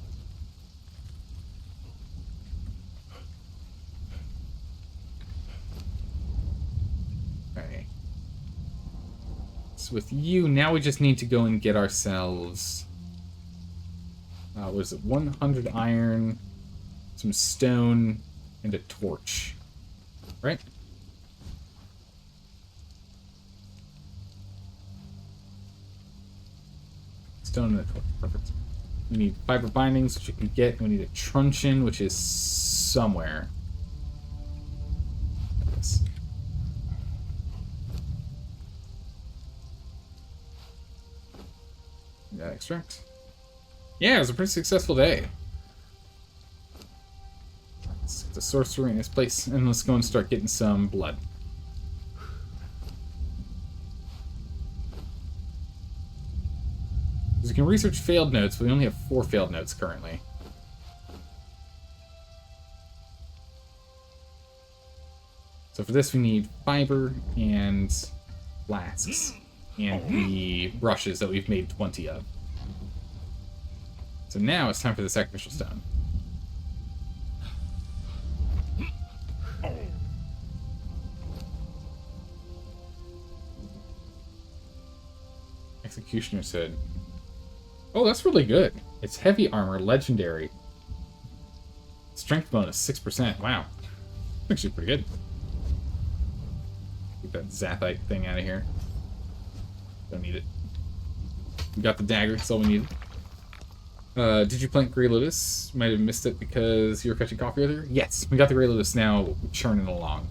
Okay. So with you, now we just need to go and get ourselves... was it 100 iron, some stone, and a torch, right? Stone and a torch, perfect. We need fiber bindings, which you can get. We need a truncheon, which is somewhere. Yes. Got extract. Yeah, it was a pretty successful day. Let's get the sorcery in this place, and let's go and start getting some blood. You can research failed notes, but we only have 4 failed notes currently. So for this we need fiber and flasks, and the brushes that we've made 20 of. So now it's time for the sacrificial stone. Executioner's Hood. Oh, that's really good. It's heavy armor, legendary. Strength bonus, 6%. Wow. Actually pretty good. Get that Zathite thing out of here. Don't need it. We got the dagger, that's all we need. Did you plant Grey Lotus? Might have missed it because you were fetching coffee earlier. Yes, we got the Grey Lotus now churning along.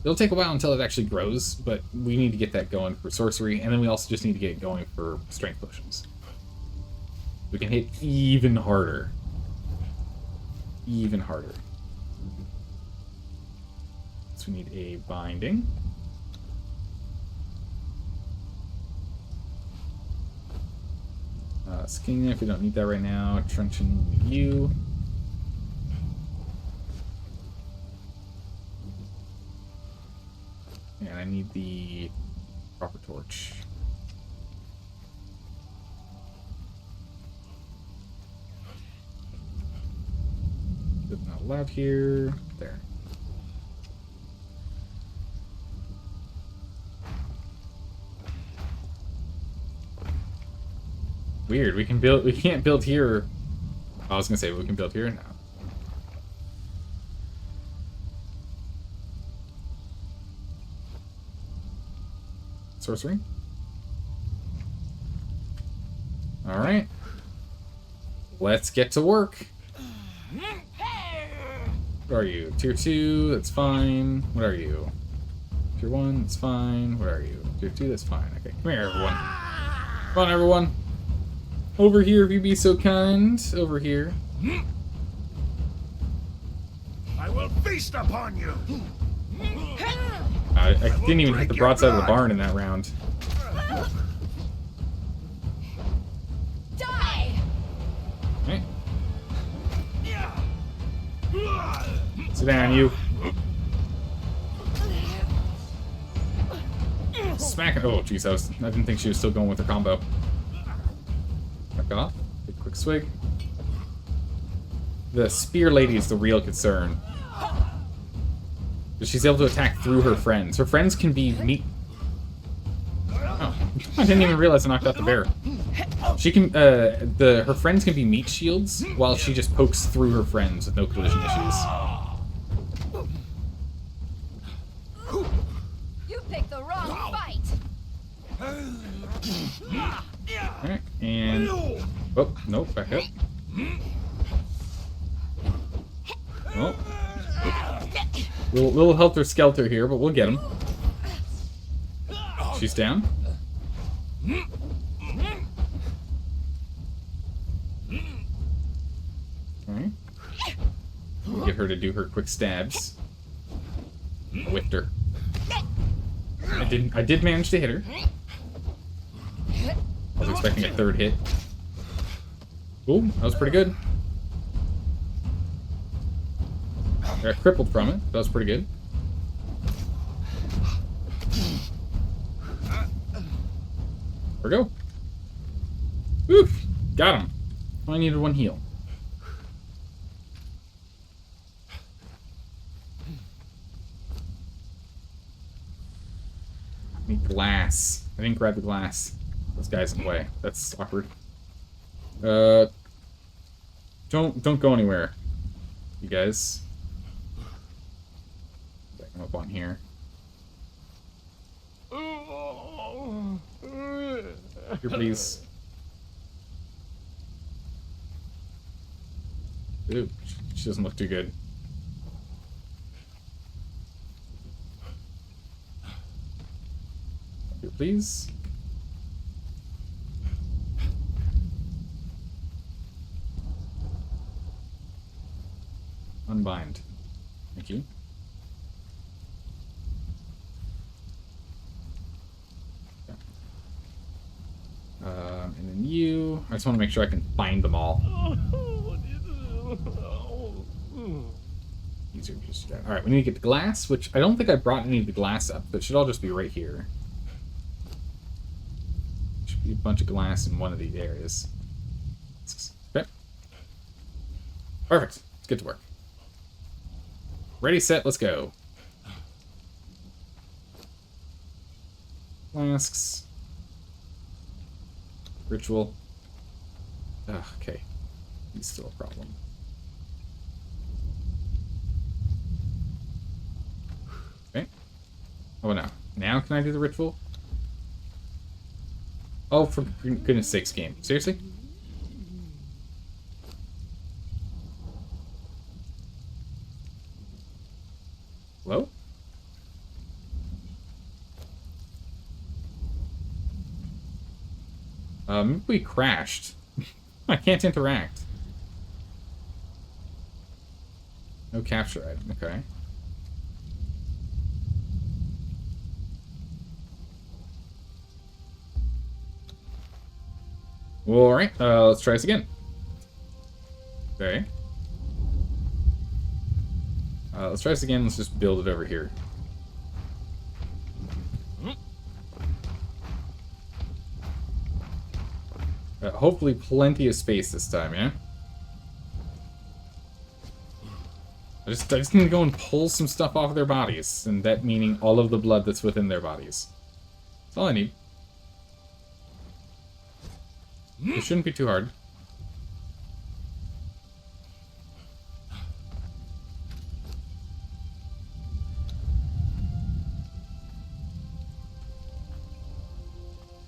It'll take a while until it actually grows, but we need to get that going for sorcery, and then we also just need to get it going for strength potions. We can hit even harder. Even harder. So we need a binding. Skin knife, we don't need that right now. Truncheon, you. And I need the proper torch. Not allowed here. There. Weird. We can build. We can't build here. I was gonna say we can build here now. Sorcery. All right. Let's get to work. What are you? Tier 2, that's fine. What are you? Tier 1, that's fine. What are you? Tier 2, that's fine. Okay, come here, everyone. Come on, everyone. Over here, if you be so kind. Over here. I will feast upon you. I didn't even hit the broadside of the barn in that round. Die! Okay. Sit down, you. Smack it. Oh, jeez, I didn't think she was still going with her combo. Back off. Take a quick swig. The spear lady is the real concern. But she's able to attack through her friends. Her friends can be meat. Oh, I didn't even realize I knocked out the bear. She can, her friends can be meat shields, while she just pokes through her friends with no collision issues. You picked the wrong fight. Alright, and... Oh, nope, back up. Oh. Little helter-skelter here, but we'll get him. She's down. Alright. We'll get her to do her quick stabs. I whiffed her. I did manage to hit her. I was expecting a third hit. Ooh, that was pretty good. I got crippled from it. That was pretty good. There we go. Oof! Got him. Only needed one heal. Need glass. I didn't grab the glass. This guy's in the way. That's awkward. Don't go anywhere, you guys. Back him up on here. Here, please. Ooh, she doesn't look too good. Here, please. Unbind. Thank you. Okay. And then you. I just want to make sure I can find them all. Easier to just all right, we need to get the glass, which I don't think I brought any of the glass up, but it should all just be right here. Should be a bunch of glass in one of these areas. Okay. Perfect. Let's get to work. Ready, set, let's go. Flasks. Ritual. Ugh, okay. He's still a problem. Okay. Oh, no. Now can I do the ritual? Oh, for goodness sakes, game. Seriously? Hello? Maybe we crashed. I can't interact. No capture item, okay. Alright, let's try this again. Okay. Let's try this again. Let's just build it over here. Hopefully plenty of space this time, yeah? I just need to go and pull some stuff off of their bodies, and that meaning all of the blood that's within their bodies. That's all I need. It shouldn't be too hard.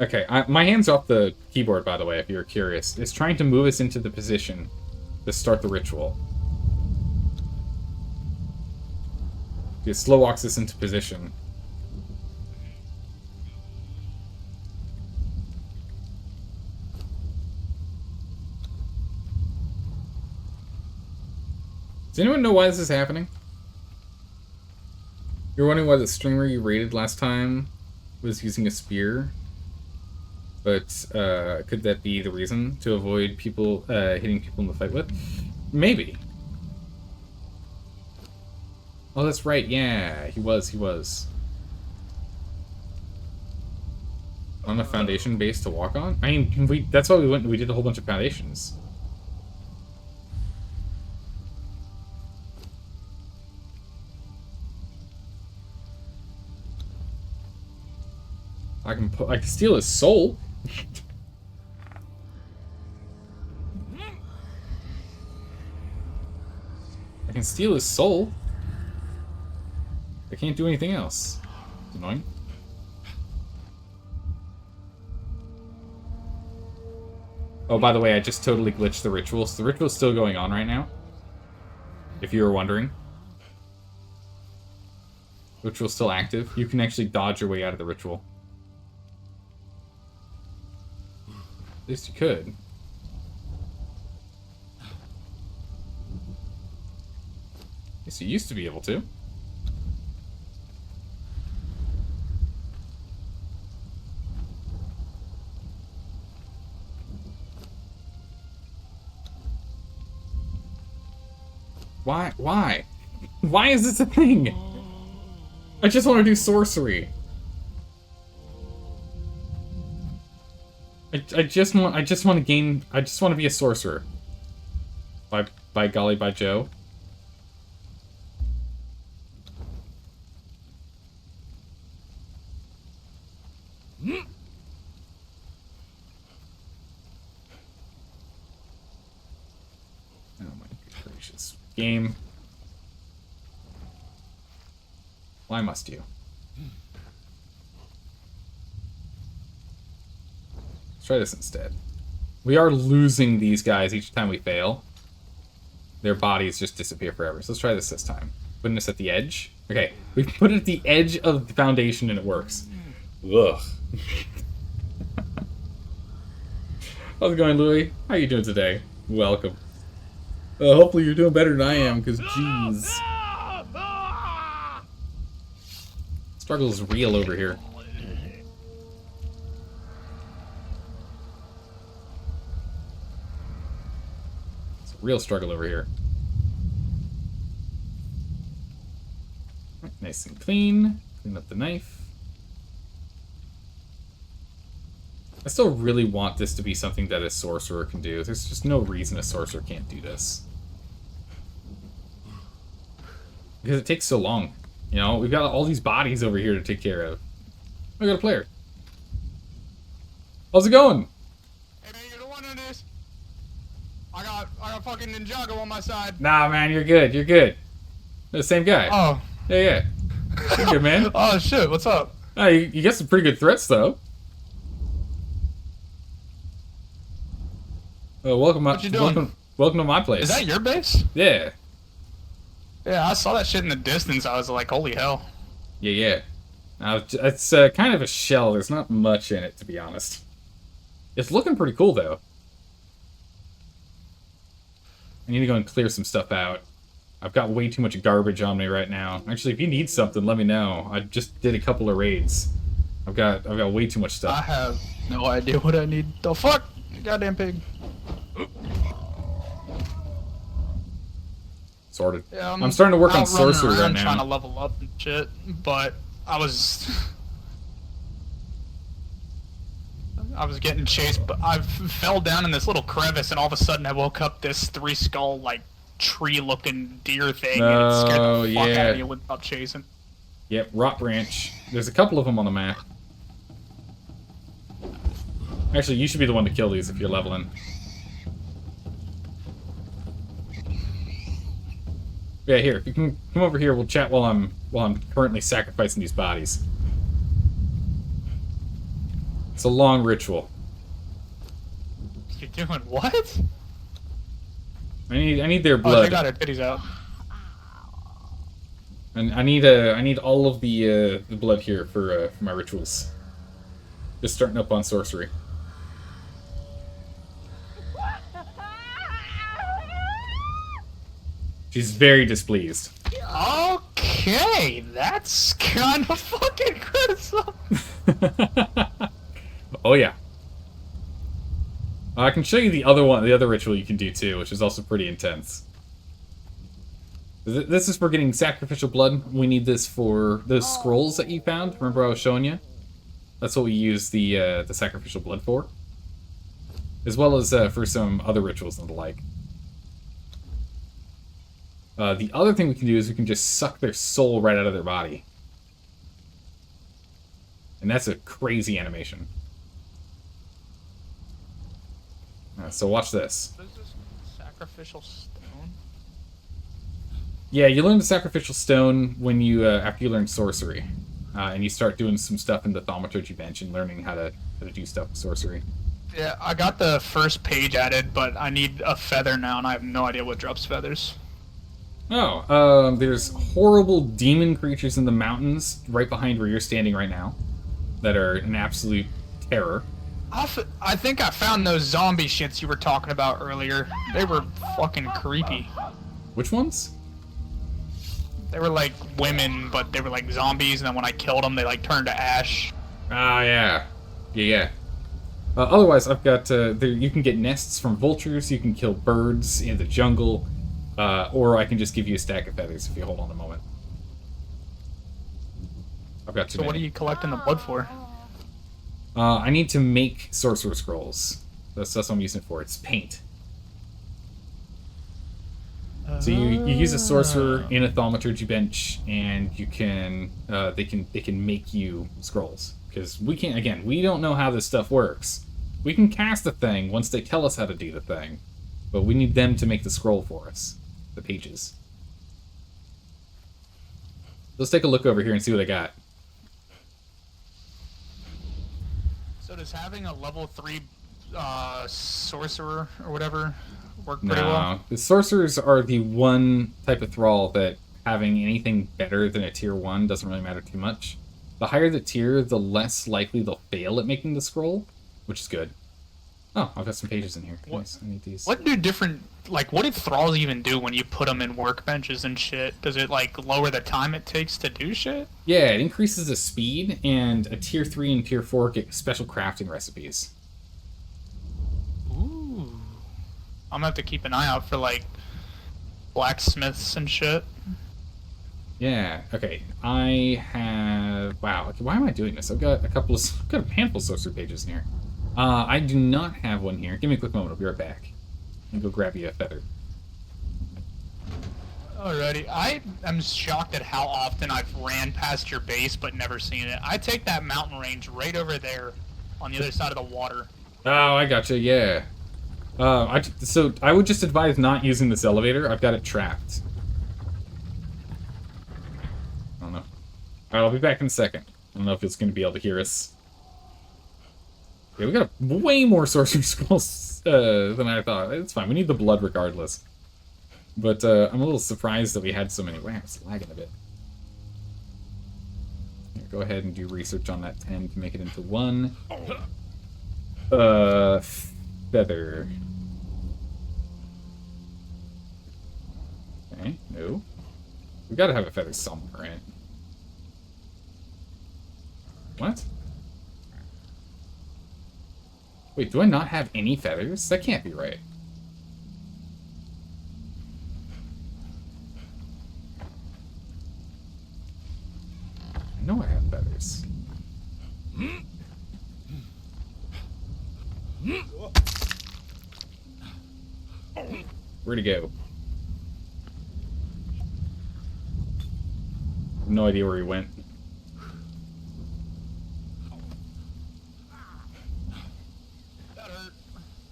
Okay, my hand's off the keyboard, by the way, if you're curious. It's trying to move us into the position to start the ritual. It slow walks us into position. Does anyone know why this is happening? You're wondering why the streamer you raided last time was using a spear? But could that be the reason to avoid people hitting people in the fight with? Maybe. Oh, that's right. Yeah, he was. On a foundation base to walk on? I mean, that's why we did a whole bunch of foundations. I can steal his soul. I can steal his soul. I can't do anything else. It's annoying. Oh, by the way, I just totally glitched the ritual. So the ritual's still going on right now. If you were wondering. Ritual's still active. You can actually dodge your way out of the ritual. At least you could. Yes, you used to be able to. Why? Why? Why is this a thing? I just want to do sorcery. I just want to gain. I just want to be a sorcerer. By golly, by Joe. Oh my gracious. Game. Why must you? Let's try this instead. We are losing these guys each time we fail. Their bodies just disappear forever. So let's try this time. Putting this at the edge. Okay, we put it at the edge of the foundation and it works. Ugh. How's it going, Louie? How you doing today? Welcome. Hopefully you're doing better than I am, because jeez. Struggle is real over here. It's a real struggle over here. Right, nice and clean. Clean up the knife. I still really want this to be something that a sorcerer can do. There's just no reason a sorcerer can't do this. Because it takes so long. You know, we've got all these bodies over here to take care of. I got a player. How's it going? Hey man, you're the one in this. I got fucking Ninjago on my side. Nah, man, you're good. You're good. The same guy. Oh. Yeah, yeah. You're good, man. Oh shit, what's up? You get some pretty good threats, though. Welcome, What you doing? Welcome to my place. Is that your base? Yeah. Yeah, I saw that shit in the distance. I was like, holy hell. Yeah, yeah. Now, it's kind of a shell. There's not much in it, to be honest. It's looking pretty cool, though. I need to go and clear some stuff out. I've got way too much garbage on me right now. Actually, if you need something, let me know. I just did a couple of raids. I've got way too much stuff. I have no idea what I need. The fuck? Goddamn pig. Sorted. Yeah, I'm starting to work on out running sorcery right around now. trying to level up and shit, but I was getting chased, but I fell down in this little crevice, and all of a sudden I woke up this 3-skull like tree-looking deer thing, and it scared the fuck out of me without chasing. Yep, Rot Branch. There's a couple of them on the map. Actually, you should be the one to kill these if you're leveling. Yeah, here. If you can come over here, we'll chat while I'm currently sacrificing these bodies. It's a long ritual. You're doing what? I need their Oh, blood. they got her titties out. And I need all of the blood here for my rituals. Just starting up on sorcery. She's very displeased. Okay, that's kind of fucking criticism. Oh yeah. I can show you the other ritual you can do too, which is also pretty intense. This is for getting sacrificial blood. We need this for those scrolls that you found. Remember I was showing you? That's what we use the sacrificial blood for. As well as for some other rituals and the like. The other thing we can do is we can just suck their soul right out of their body. And that's a crazy animation. So watch this. What is this? Sacrificial stone? Yeah, you learn the sacrificial stone when you after you learn sorcery, and you start doing some stuff in the thaumaturgy bench and learning how to do stuff with sorcery. Yeah, I got the first page added, but I need a feather now, and I have no idea what drops feathers. Oh, there's horrible demon creatures in the mountains right behind where you're standing right now that are an absolute terror. I think I found those zombie shits you were talking about earlier. They were fucking creepy. Which ones? They were like women, but they were like zombies, and then when I killed them, they like turned to ash. Ah, yeah. Yeah. Otherwise, I've got, you can get nests from vultures, you can kill birds in the jungle, or I can just give you a stack of feathers if you hold on a moment. I've got too So what are many. you collecting the blood for? I need to make sorcerer scrolls. That's what I'm using it for. It's paint. So you use a sorcerer in a thaumaturgy bench, and you can they can make you scrolls, because we can't. Again, we don't know how this stuff works. We can cast a thing once they tell us how to do the thing, but we need them to make the scroll for us, the pages. Let's take a look over here and see what I got. So does having a level 3 sorcerer or whatever work pretty well? No, the sorcerers are the one type of thrall that having anything better than a tier 1 doesn't really matter too much. The higher the tier, the less likely they'll fail at making the scroll, which is good. Oh, I've got some pages in here. Nice. I need these. What do different, like, what do thralls even do when you put them in workbenches and shit? Does it, like, lower the time it takes to do shit? Yeah, it increases the speed, and a tier 3 and tier 4 get special crafting recipes. Ooh. I'm gonna have to keep an eye out for, like, blacksmiths and shit. Yeah, okay. I have... Wow, okay, why am I doing this? I've got a handful of sorcery pages in here. I do not have one here. Give me a quick moment, I'll be right back. And go grab you a feather. Alrighty, I am shocked at how often I've ran past your base but never seen it. I take that mountain range right over there on the other side of the water. Oh, I gotcha, yeah. So I would just advise not using this elevator. I've got it trapped. I don't know. Alright, I'll be back in a second. I don't know if it's going to be able to hear us. Yeah, we got way more sorcery scrolls than I thought. It's fine. We need the blood regardless. But I'm a little surprised that we had so many. Wow, it's lagging a bit. Here, go ahead and do research on that 10 to make it into 1. Feather. Okay, no. We gotta have a feather somewhere, right? What? Wait, do I not have any feathers? That can't be right. I know I have feathers. Where'd he go? No idea where he went.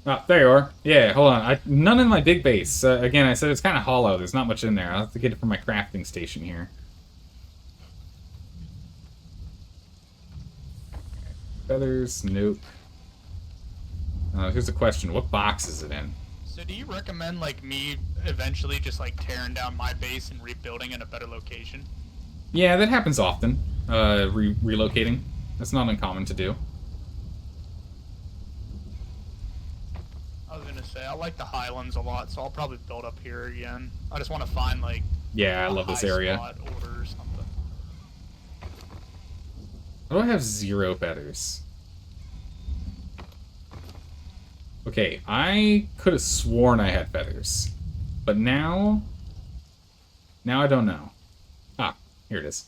Oh, there you are. Yeah, hold on. None in my big base. Again, I said it's kind of hollow. There's not much in there. I'll have to get it from my crafting station here. Feathers? Nope. Here's a question. What box is it in? So do you recommend, like, me eventually just, like, tearing down my base and rebuilding in a better location? Yeah, that happens often. Relocating. That's not uncommon to do. I was gonna say, I like the Highlands a lot, so I'll probably build up here again. I just want to find, like... Yeah, I a love this high area. spot order or something. Why do I have 0 feathers? Okay, I could have sworn I had feathers. But now... Now I don't know. Ah, here it is.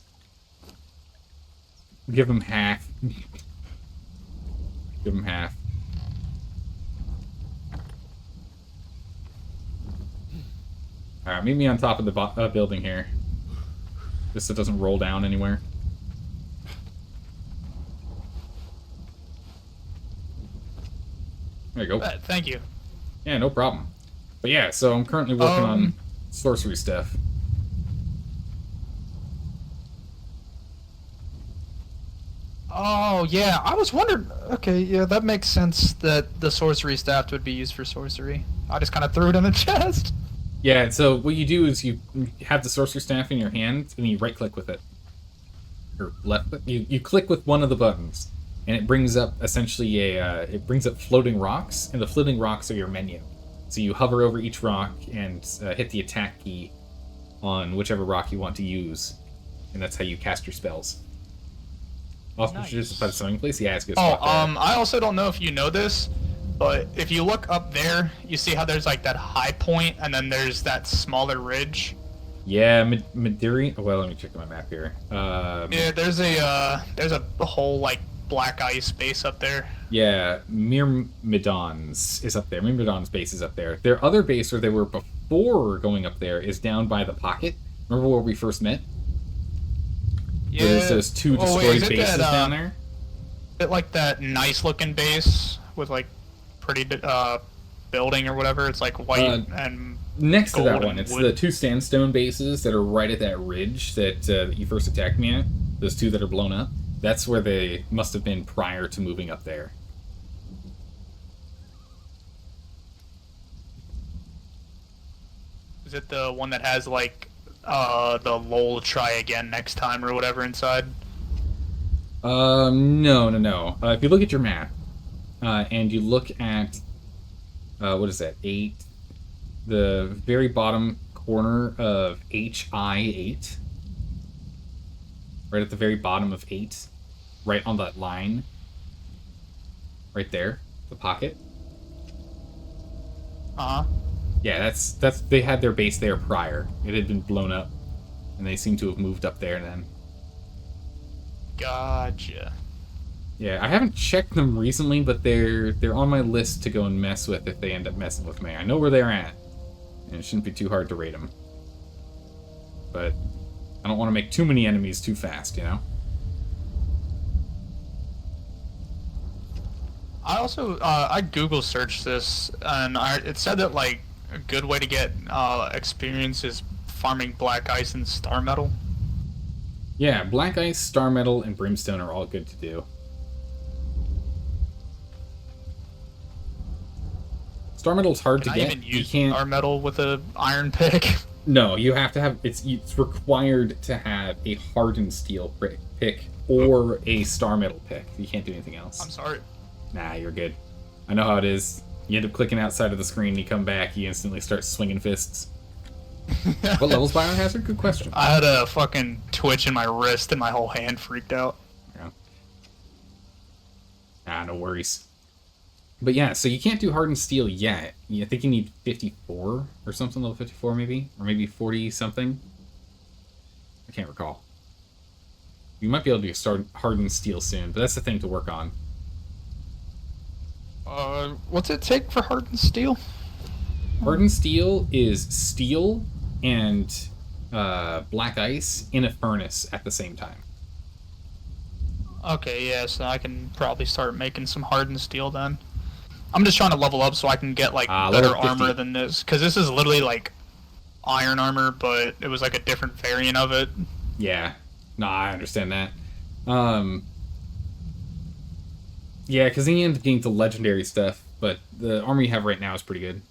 Give him half. Give him half. Alright, meet me on top of the building here. Just so it doesn't roll down anywhere. There you go. Thank you. Yeah, no problem. But yeah, so I'm currently working on sorcery stuff. Oh, yeah, I was wondering. Okay, yeah, that makes sense that the sorcery staff would be used for sorcery. I just kind of threw it in a chest. Yeah, so what you do is you have the sorcery staff in your hand, and you right-click with it. Or left-click. You click with one of the buttons, and it brings up essentially it brings up floating rocks, and the floating rocks are your menu. So you hover over each rock and hit the attack key on whichever rock you want to use, and that's how you cast your spells. Also, Nice. just by the summoning place. Yeah, it's good. Oh, spot there. I also don't know if you know this, but if you look up there, you see how there's like that high point, and then there's that smaller ridge. Yeah, Madiri. Well, let me check my map here. Yeah, there's a whole like black ice base up there. Yeah, Myrmidon's is up there. Myrmidon's base is up there. Their other base, where they were before going up there, is down by the pocket. Remember where we first met? Yeah. There's those two destroyed is it bases that, down there. Is it like that nice looking base with like pretty building or whatever? It's like white and Next to that gold one, and it's wood. the two sandstone bases that are right at that ridge that you first attacked me at. Those two that are blown up. That's where they must have been prior to moving up there. Is it the one that has like the lol try again next time or whatever inside? No. If you look at your map, and you look at, what is that, 8? The very bottom corner of HI8. Right at the very bottom of 8. Right on that line. Right there. The pocket. Uh-huh. Yeah, that's they had their base there prior. It had been blown up. And they seem to have moved up there then. Gotcha. Yeah, I haven't checked them recently, but they're on my list to go and mess with if they end up messing with me. I know where they're at, and it shouldn't be too hard to raid them. But I don't want to make too many enemies too fast, you know? I also I Google searched this and it said that like a good way to get experience is farming black ice and star metal. Yeah, Black Ice, Star Metal, and Brimstone are all good to do. Star Metal's hard Can to I get. even You use can't. star metal with a iron pick? No, you have to have. It's required to have a hardened steel pick or a Star Metal pick. You can't do anything else. I'm sorry. Nah, you're good. I know how it is. You end up clicking outside of the screen, you come back, you instantly start swinging fists. What level's Biohazard? Good question. I had a fucking twitch in my wrist and my whole hand freaked out. Yeah. Ah, no worries. But yeah, so you can't do hardened steel yet. I think you need 54 or something, level 54 maybe? Or maybe 40 something? I can't recall. You might be able to start hardened steel soon, but that's the thing to work on. What's it take for hardened steel? Hardened steel is steel and black ice in a furnace at the same time. Okay, yeah, so I can probably start making some hardened steel then. I'm just trying to level up so I can get like better level 50. armor than this, because this is literally like iron armor, but it was like a different variant of it. Yeah. No, I understand that. Yeah, because then you end up getting the legendary stuff, but the armor you have right now is pretty good.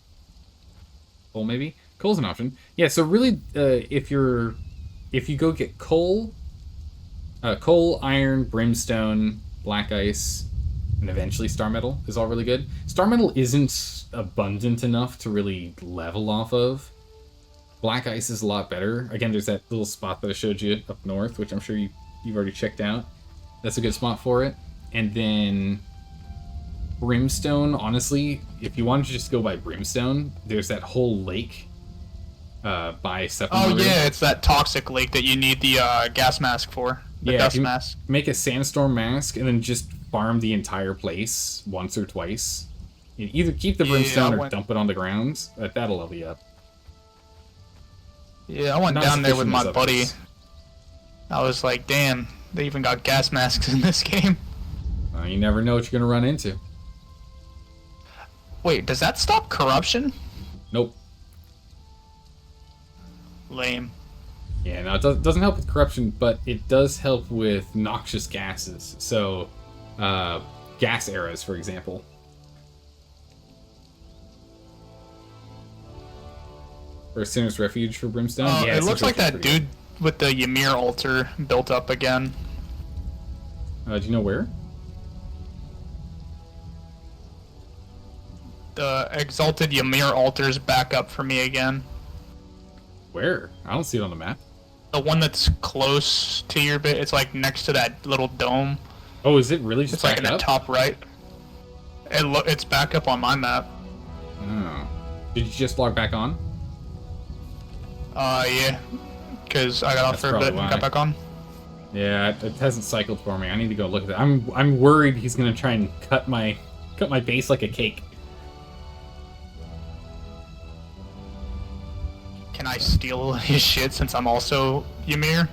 Coal, maybe? Coal's an option. Yeah, so really, if you go get coal, iron, brimstone, black ice, and eventually star metal is all really good. Star metal isn't abundant enough to really level off of. Black ice is a lot better. Again, there's that little spot that I showed you up north, which I'm sure you've already checked out. That's a good spot for it. And then brimstone, honestly, if you wanted to just go by brimstone, there's that whole lake by Oh yeah, it's that toxic lake that you need the gas mask for. The Yeah, dust you mask. make a sandstorm mask and then just farm the entire place once or twice. You either keep the Yeah, brimstone I or went- dump it on the ground. That'll level you up. Yeah, I went Not down there sufficient with my as buddy. others. I was like, damn, they even got gas masks in this game. You never know what you're gonna run into. Wait, does that stop corruption? Nope. Lame. Yeah, no, it doesn't help with corruption, but it does help with noxious gases. So, gas eras, for example. Or Sinner's Refuge for Brimstone. Yeah, It looks like Sinner's that pretty dude with the Ymir altar built up again. good. Do you know where? The exalted Ymir altar's back up for me again. Where? I don't see it on the map. The one that's close to your bit, it's like next to that little dome. Oh, is it really just It's like back in the up? top right. It's back up on my map. Oh. Did you just log back on? Yeah. Because I got off That's for a bit probably and why. got back on. Yeah, it hasn't cycled for me. I need to go look at that. I'm worried he's gonna try and cut my base like a cake. Can I steal his shit since I'm also Ymir?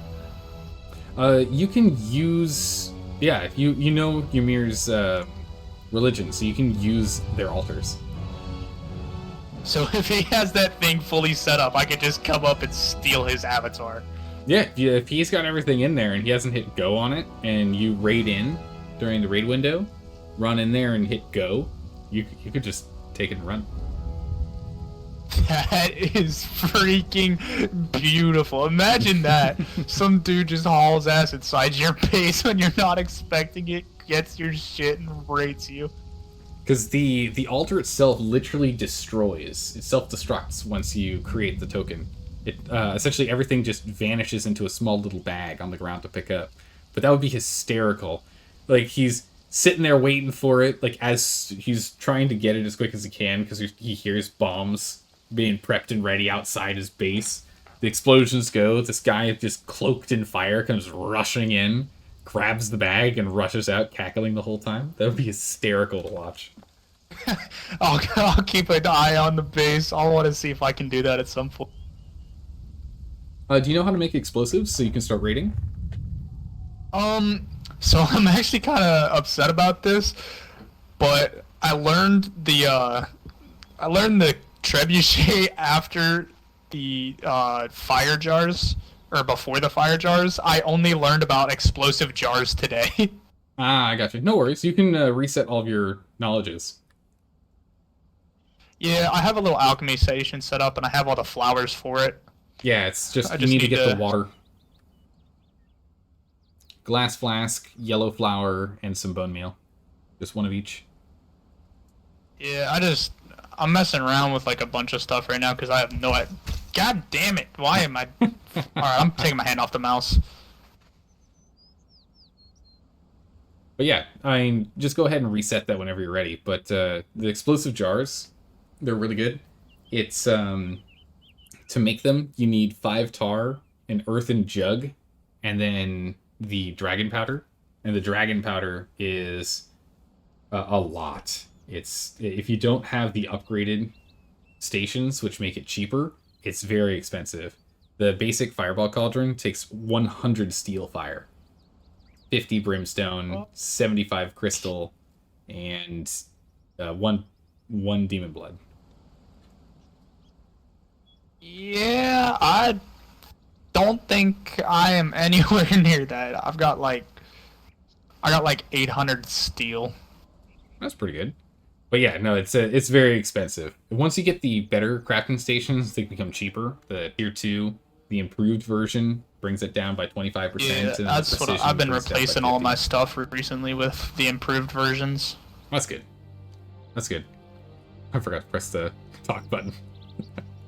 You can use you know Ymir's religion, so you can use their altars. So if he has that thing fully set up, I could just come up and steal his avatar. Yeah, if he's got everything in there and he hasn't hit go on it, and you raid in during the raid window, run in there and hit go, you could just take it and run. That is freaking beautiful. Imagine that. Some dude just hauls ass inside your base when you're not expecting it, gets your shit, and raids you. Because the altar itself literally destroys. It self-destructs once you create the token. It essentially everything just vanishes into a small little bag on the ground to pick up. But that would be hysterical. Like, he's sitting there waiting for it, like, as he's trying to get it as quick as he can, because he hears bombs being prepped and ready outside his base. The explosions go, this guy just cloaked in fire comes rushing in, grabs the bag, and rushes out, cackling the whole time. That would be hysterical to watch. I'll keep an eye on the base. I want to see if I can do that at some point. Do you know how to make explosives so you can start raiding? So I'm actually kind of upset about this, but I learned the trebuchet after the fire jars, or before the fire jars. I only learned about explosive jars today. Ah, I got you. No worries. You can reset all of your knowledges. Yeah, I have a little alchemy station set up, and I have all the flowers for it. Yeah, it's just I you just need to need get to- the water. Glass flask, yellow flower, and some bone meal. Just one of each. Yeah, I'm messing around with like a bunch of stuff right now because I have no idea. God damn it! Why am I? All right, I'm taking my hand off the mouse. But yeah, I mean, just go ahead and reset that whenever you're ready. But the explosive jars, they're really good. It's to make them, you need 5 tar, an earthen jug, and then the dragon powder. And the dragon powder is a lot. It's if you don't have the upgraded stations, which make it cheaper, it's very expensive. The basic fireball cauldron takes 100 steel fire, 50 brimstone, 75 crystal, and one demon blood. Yeah, I don't think I am anywhere near that. I got like 800 steel. That's pretty good. But yeah, no, it's very expensive. Once you get the better crafting stations, they become cheaper. The tier 2, the improved version, brings it down by 25%. Yeah, and then that's the what precision I've been brings it down by replacing all 50. my stuff recently with the improved versions. That's good. That's good. I forgot to press the talk button.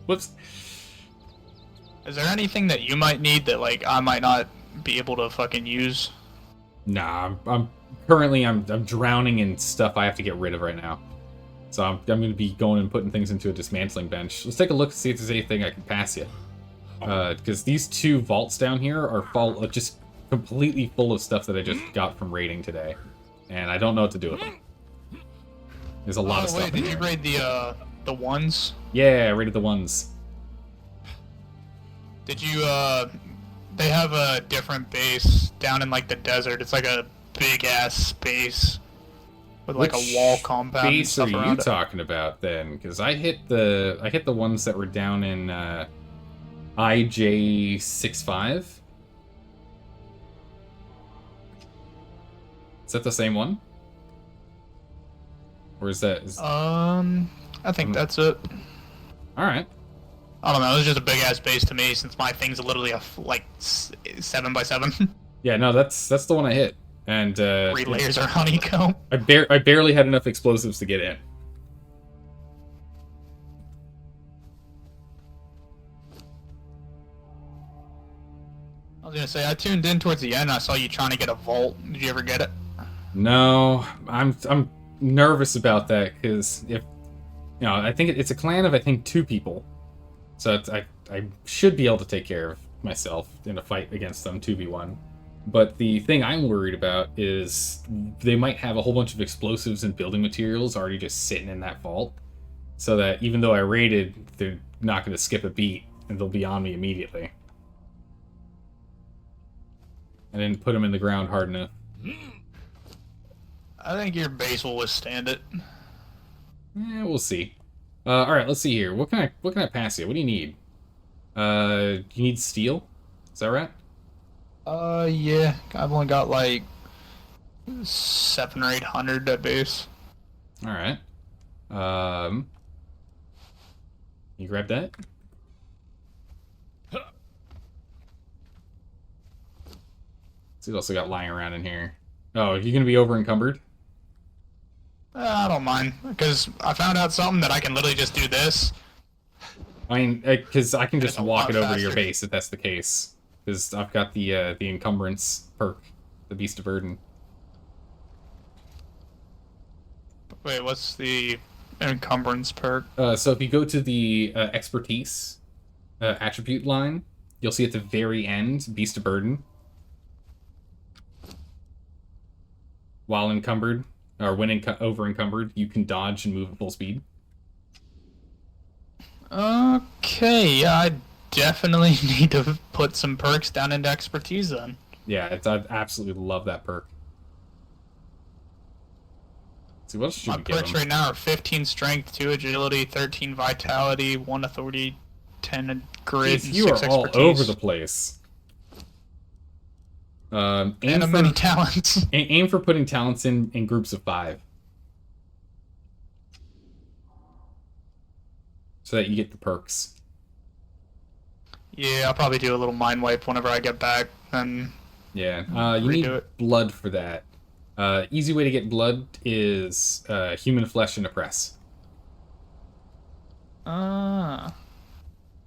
Whoops. Is there anything that you might need that like I might not be able to fucking use? Nah, I'm currently drowning in stuff I have to get rid of right now. So I'm going to be going and putting things into a dismantling bench. Let's take a look to see if there's anything I can pass you. Because these 2 vaults down here are just completely full of stuff that I just got from raiding today. And I don't know what to do with them. There's a lot of stuff Wait, in did you here. raid the ones? Yeah, I raided the ones. Did you they have a different base down in like the desert. It's like a big ass space. with like a wall compound and base are stuff you around it. talking about then? Because I hit the ones that were down in IJ65. Is that the same one? Or is that? I think that's it. All right. I don't know. It was just a big ass base to me since my thing's literally like 7x7. Yeah, no, that's the one I hit, and 3 layers are honeycomb. I barely had enough explosives to get in. I was gonna say I tuned in towards the end. And I saw you trying to get a vault. Did you ever get it? No, I'm nervous about that because if I think it's a clan of 2 people, so I should be able to take care of myself in a fight against them 2v1. But the thing I'm worried about is they might have a whole bunch of explosives and building materials already just sitting in that vault, so that even though I raided, they're not going to skip a beat and they'll be on me immediately. I didn't put them in the ground hard enough. I think your base will withstand it. Yeah, we'll see. All right, let's see here. What can I pass you? What do you need? You need steel? Is that right? Yeah. I've only got like 700 or 800 at base. All right. You grab that? See what else I got lying around in here. Oh, you gonna be over encumbered? I don't mind because I found out something that I can literally just do this. I mean, because I can just It's a walk lot it over to your faster. base if that's the case. Because I've got the encumbrance perk, the Beast of Burden. Wait, what's the encumbrance perk? So if you go to the expertise attribute line, you'll see at the very end, Beast of Burden. While encumbered, or when over encumbered, you can dodge and move at full speed. Okay, yeah, I definitely need to put some perks down into expertise then. Yeah, I absolutely love that perk. Let's see, what else should My we give perks him? right now are 15 strength, 2 agility, 13 vitality, 1 authority, 10 grit, Jeez, and you are 6 all expertise. over the place. And many talents. Aim for putting talents in groups of 5. So that you get the perks. Yeah, I'll probably do a little mind wipe whenever I get back, and Yeah, you need Redo it. blood for that. Easy way to get blood is human flesh and a press.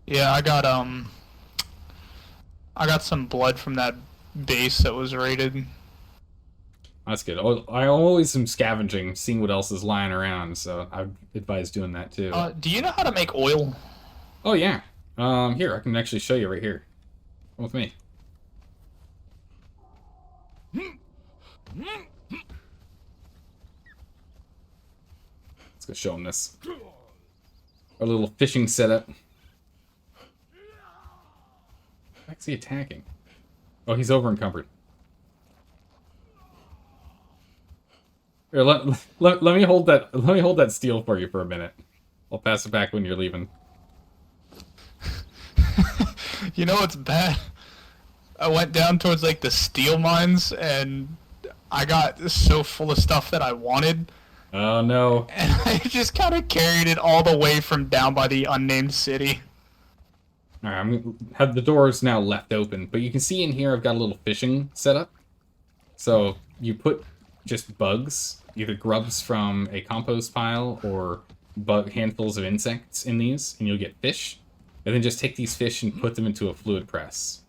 yeah, I got some blood from that base that was raided. That's good. I always am scavenging, seeing what else is lying around, so I advise doing that too. Do you know how to make oil? Oh yeah. Here, I can actually show you right here. Come with me. Let's go show him this. Our little fishing setup. Why's he attacking? Oh, he's over encumbered. Here, let me hold that. Let me hold that steel for you for a minute. I'll pass it back when you're leaving. You know what's bad? I went down towards like the steel mines and I got so full of stuff that I wanted, Oh no. and I just kind of carried it all the way from down by the unnamed city. All right, have the doors now left open, but you can see in here I've got a little fishing setup. So you put just bugs, either grubs from a compost pile or handfuls of insects in these, and you'll get fish. And then just take these fish and put them into a fluid press.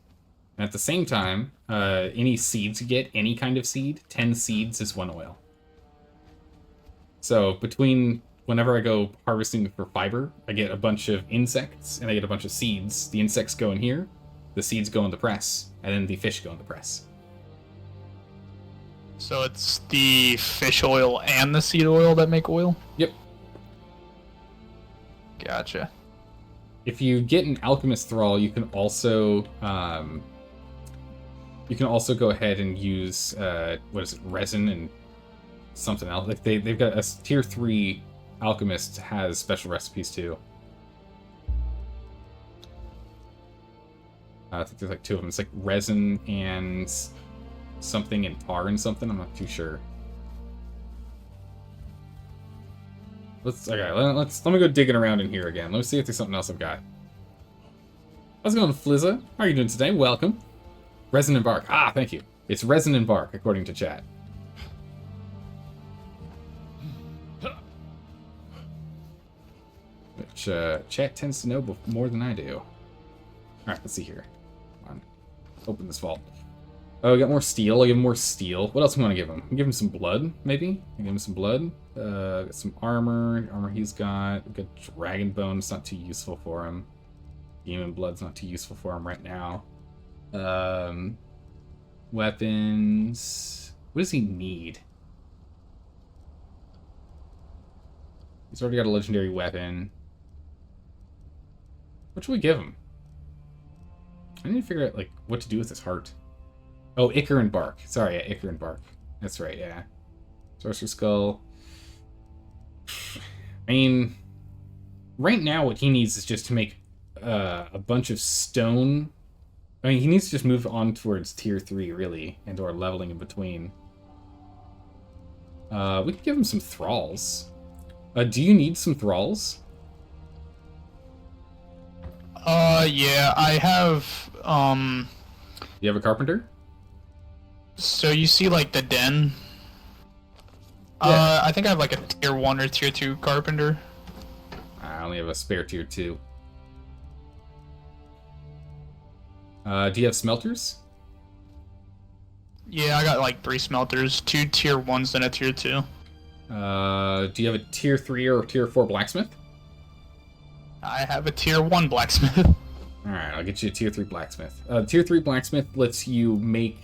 And at the same time, any seeds you get, any kind of seed, 10 seeds is 1 oil. So between whenever I go harvesting for fiber, I get a bunch of insects and I get a bunch of seeds. The insects go in here, the seeds go in the press, and then the fish go in the press. So it's the fish oil and the seed oil that make oil? Yep. Gotcha. If you get an alchemist thrall, you can also go ahead and use resin and something else. Like they've got a tier 3 alchemist has special recipes too. I think there's like 2 of them. It's like resin and something and tar and something. I'm not too sure. Let me go digging around in here again. Let me see if there's something else I've got. How's it going, Flizza? How are you doing today? Welcome. Resin and bark. Ah, thank you. It's resin and bark, according to chat. Which chat tends to know more than I do. Alright, let's see here. Come on. Open this vault. Oh, we got more steel. I'll give him more steel. What else do we want to give him? Give him some blood, maybe? Give him some blood. Got some armor. Armor he's got. We've got dragon bone. It's not too useful for him. Demon blood's not too useful for him right now. Weapons. What does he need? He's already got a legendary weapon. What should we give him? I need to figure out, like, what to do with his heart. Oh, Ichor and Bark. Sorry, yeah, Ichor and Bark. That's right, yeah. Sorcerer's Skull. I mean, right now what he needs is just to make a bunch of stone. I mean, he needs to just move on towards tier 3, really, and or leveling in between. We could give him some thralls. Do you need some thralls? Yeah, I have, You have a carpenter? So you see, like, the den? Yeah. I think I have, like, a tier 1 or tier 2 carpenter. I only have a spare tier 2. Do you have smelters? Yeah, I got, like, 3 smelters. 2 tier 1s and a tier 2. Do you have a tier 3 or tier 4 blacksmith? I have a tier 1 blacksmith. Alright, I'll get you a tier 3 blacksmith. Tier 3 blacksmith lets you make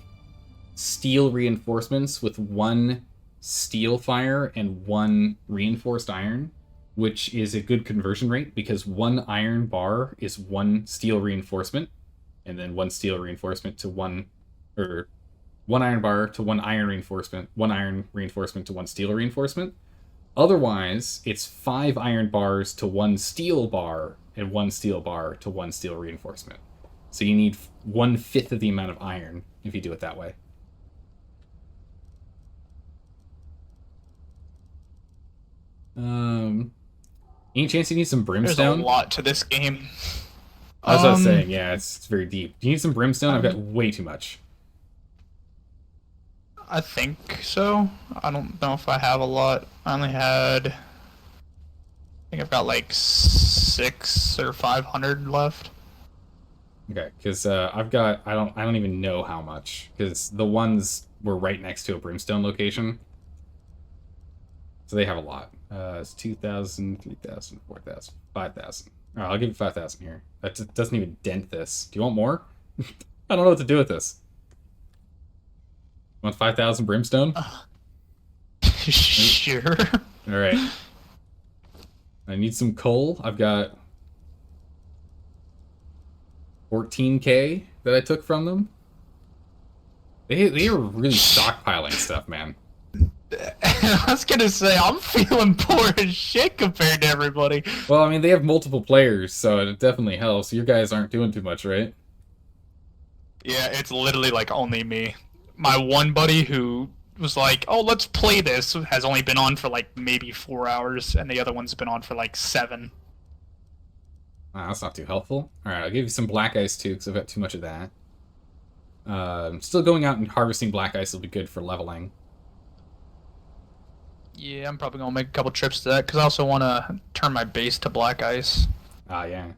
steel reinforcements with 1 steel fire and 1 reinforced iron, which is a good conversion rate because 1 iron bar is 1 steel reinforcement, and then 1 steel reinforcement to 1 iron bar to 1 iron reinforcement, 1 iron reinforcement to 1 steel reinforcement. Otherwise, it's 5 iron bars to 1 steel bar and 1 steel bar to 1 steel reinforcement. So you need 1/5 of the amount of iron if you do it that way. Any chance you need some brimstone? There's a lot to this game. As I was saying, yeah, it's very deep. Do you need some brimstone? I've got way too much. I think so. I don't know if I have a lot. I only had... I think I've got like 600 or 500 left. Okay, because I've got... I don't even know how much. Because the ones were right next to a brimstone location. So they have a lot. It's 2,000, 3,000, 4,000, 5,000. Alright, I'll give you 5,000 here. That just doesn't even dent this. Do you want more? I don't know what to do with this. Want 5,000 brimstone? Sure. Alright. I need some coal. I've got 14k that I took from them. They were really stockpiling stuff, man. I was gonna say, I'm feeling poor as shit compared to everybody. Well, I mean, they have multiple players, so it definitely helps. You guys aren't doing too much, right? Yeah, it's literally like only me. My one buddy who was like, oh, let's play this, has only been on for like maybe 4 hours, and the other one's been on for like 7. That's not too helpful. Alright, I'll give you some black ice too, because I've got too much of that. Still going out and harvesting black ice will be good for leveling. Yeah, I'm probably gonna make a couple trips to that, because I also want to turn my base to black ice. Ah, yeah.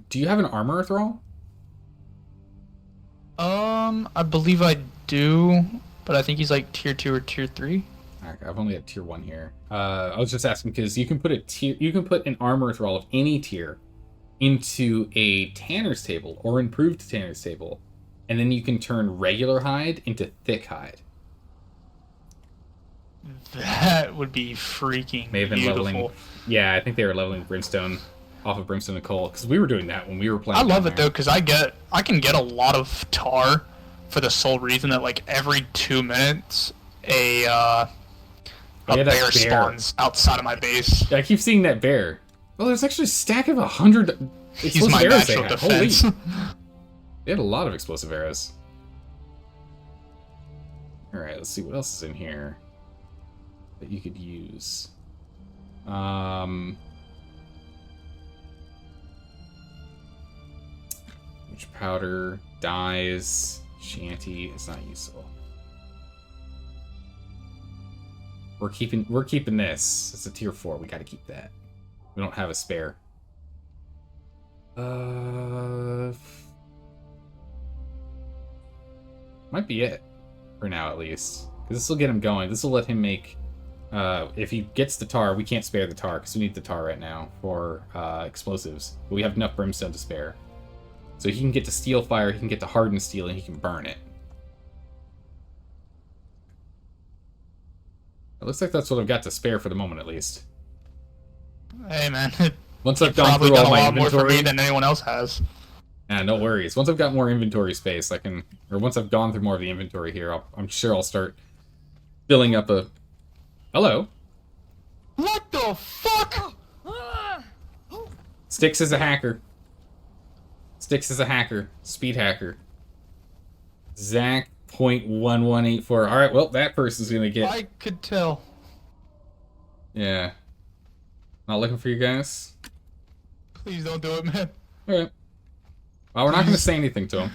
Do you have an armor thrall? I believe I do, but I think he's like tier 2 or tier 3. I've only got tier 1 here. I was just asking because you can put an armor thrall of any tier into a tanner's table or improved tanner's table, and then you can turn regular hide into thick hide. That would be freaking May have been beautiful. leveling. Yeah, I think they were leveling brimstone off of brimstone and coal because we were doing that when we were playing. I love it though, because I can get a lot of tar for the sole reason that like every 2 minutes a yeah, that bear bear. spawns outside of my base. Yeah, I keep seeing that bear. Well, there's actually a stack of 100 He's explosive my arrows they natural had. Holy. defense. They had a lot of explosive arrows. Alright, let's see what else is in here that you could use. Witch powder, dyes, shanty. It's not useful. We're keeping this. It's a tier 4. We gotta keep that. We don't have a spare. Might be it. For now, at least. Because this will get him going. This will let him make... if he gets the tar, we can't spare the tar, because we need the tar right now for explosives. But we have enough brimstone to spare. So he can get to steel fire, he can get to hardened steel, and he can burn it. It looks like that's what I've got to spare for the moment, at least. Hey, man. Once I've gone Probably through got all a my lot more for me inventory... than anyone else has. Yeah, no worries. Once I've got more inventory space, I can... Or once I've gone through more of the inventory here, I'm sure I'll start filling up a... Hello. What the fuck? Styx is a hacker. Styx is a hacker. Speed hacker. Zach.1184. Alright, well, that person's gonna get... I could tell. Yeah. Not looking for you guys? Please don't do it, man. Alright. Well, we're not gonna say anything to him.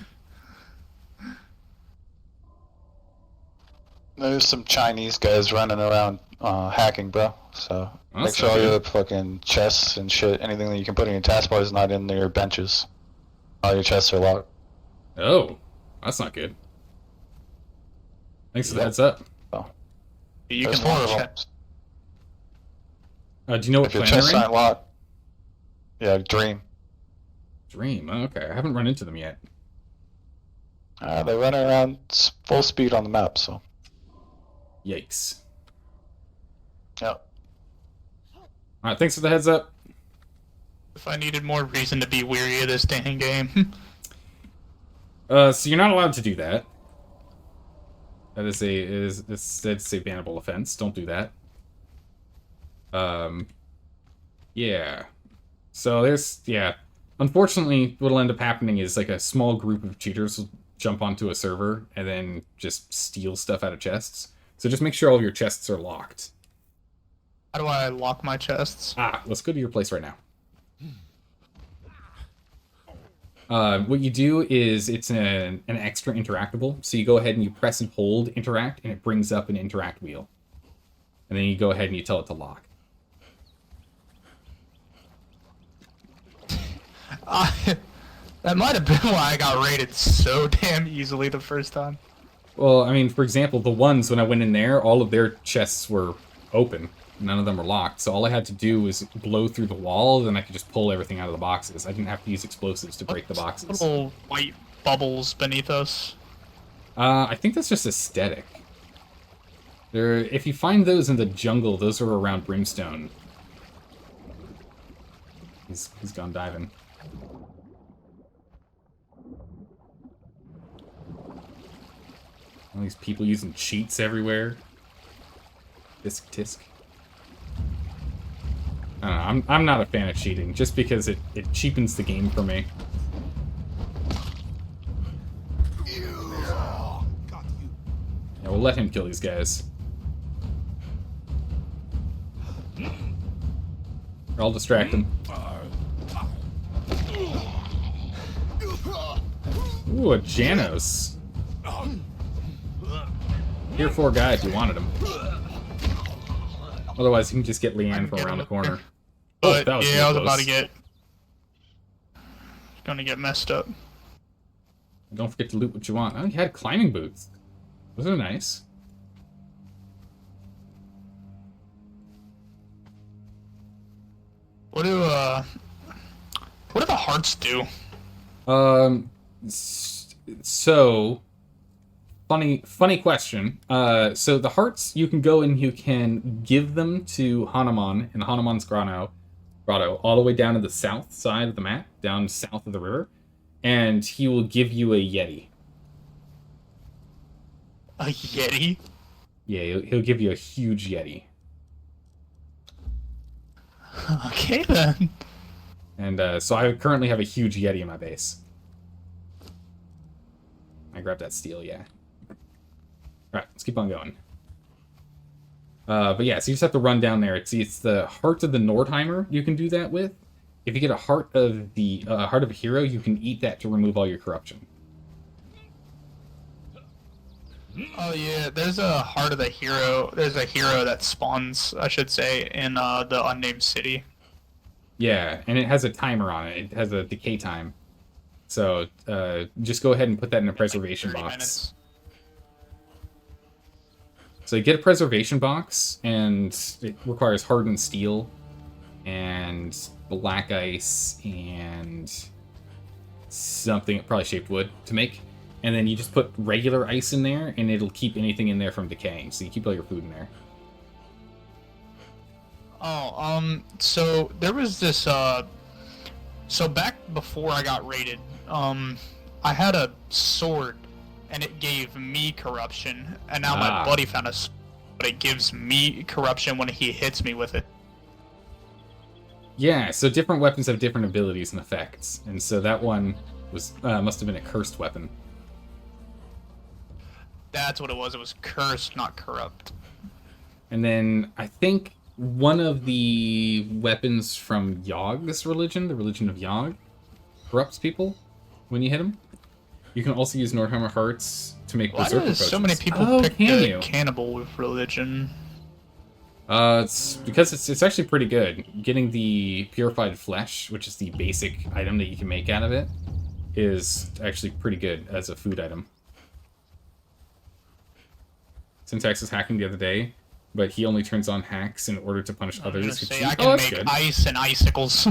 There's some Chinese guys running around hacking, bro. So Well, make sure all your fucking chests and shit, anything that you can put in your taskbar is not in your benches. All your chests are locked. Oh. That's not good. Thanks for the heads up. You There's can 4 of launch them. it. Do you know what If your planet chests they're in? aren't locked, yeah, Dream. Dream. Oh, okay. I haven't run into them yet. They run around full speed on the map, so. Yikes. Yep. Alright, thanks for the heads up. If I needed more reason to be weary of this dang game. So you're not allowed to do that. It's a bannable offense. Don't do that. Yeah. So yeah. Unfortunately, what'll end up happening is like a small group of cheaters will jump onto a server and then just steal stuff out of chests. So just make sure all your chests are locked. How do I lock my chests? Let's go to your place right now. What you do is it's an extra interactable. So you go ahead and you press and hold interact, and it brings up an interact wheel. And then you go ahead and you tell it to lock. That might have been why I got raided so damn easily the first time. Well, I mean, for example, the ones when I went in there, all of their chests were open. None of them were locked. So all I had to do was blow through the wall, then I could just pull everything out of the boxes. I didn't have to use explosives to break the boxes. Little white bubbles beneath us. I think that's just aesthetic. If you find those in the jungle, those are around Brimstone. He's gone diving. All these people using cheats everywhere. Tisk tisk. I don't know, I'm not a fan of cheating, just because it cheapens the game for me. Got you. Yeah, we'll let him kill these guys. I'll distract him. Ooh, a Janos. Tier 4 guy if you wanted him. Otherwise, you can just get Leanne from around the corner. But that was yeah, I was real about close. to gonna get messed up. Don't forget to loot what you want. Oh, you had climbing boots. Those are nice. What do the hearts do? So funny question. So the hearts, you can go and you can give them to Hanuman in Hanuman's grotto, all the way down to the south side of the map, down south of the river, and he will give you a Yeti. A Yeti? Yeah, he'll give you a huge Yeti. Okay then. And so I currently have a huge Yeti in my base. I grabbed that steel, yeah. Alright, let's keep on going. But yeah, so you just have to run down there. It's the Heart of the Nordheimer you can do that with. If you get a Heart of a Hero, you can eat that to remove all your corruption. Oh yeah, there's a Heart of the Hero. There's a hero that spawns, I should say, in the unnamed city. Yeah, and it has a timer on it. It has a decay time. So just go ahead and put that in a preservation Like 30 box. minutes. So you get a preservation box, and it requires hardened steel, and black ice, and something, probably shaped wood, to make. And then you just put regular ice in there, and it'll keep anything in there from decaying. So you keep all your food in there. Oh, so there was this, so back before I got raided, I had a sword, and it gave me corruption, and now my buddy found a sword, but it gives me corruption when he hits me with it. Yeah, so different weapons have different abilities and effects, and so that one was must have been a cursed weapon. That's what it was. It was cursed, not corrupt. And then I think one of the weapons from Yog's religion, the religion of Yog, corrupts people when you hit them. You can also use Nordheimer hearts to make Why berserker do so many potions. people pick the you? cannibal with religion? It's because it's actually pretty good. Getting the purified flesh, which is the basic item that you can make out of it, is actually pretty good as a food item. Syntax was hacking the other day, but he only turns on hacks in order to punish I was others. gonna say, I can make ice and icicles.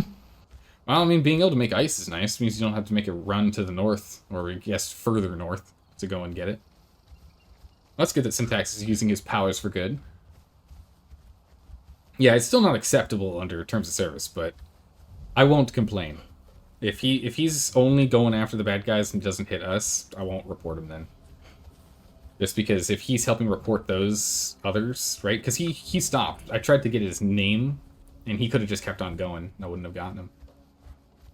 Well, I mean, being able to make ice is nice. It means you don't have to make a run to the north, or I guess further north, to go and get it. That's good that Syntax is using his powers for good. Yeah, it's still not acceptable under terms of service, but I won't complain. If he's only going after the bad guys and doesn't hit us, I won't report him then. Just because if he's helping report those others, right? Because he stopped. I tried to get his name, and he could have just kept on going. I wouldn't have gotten him.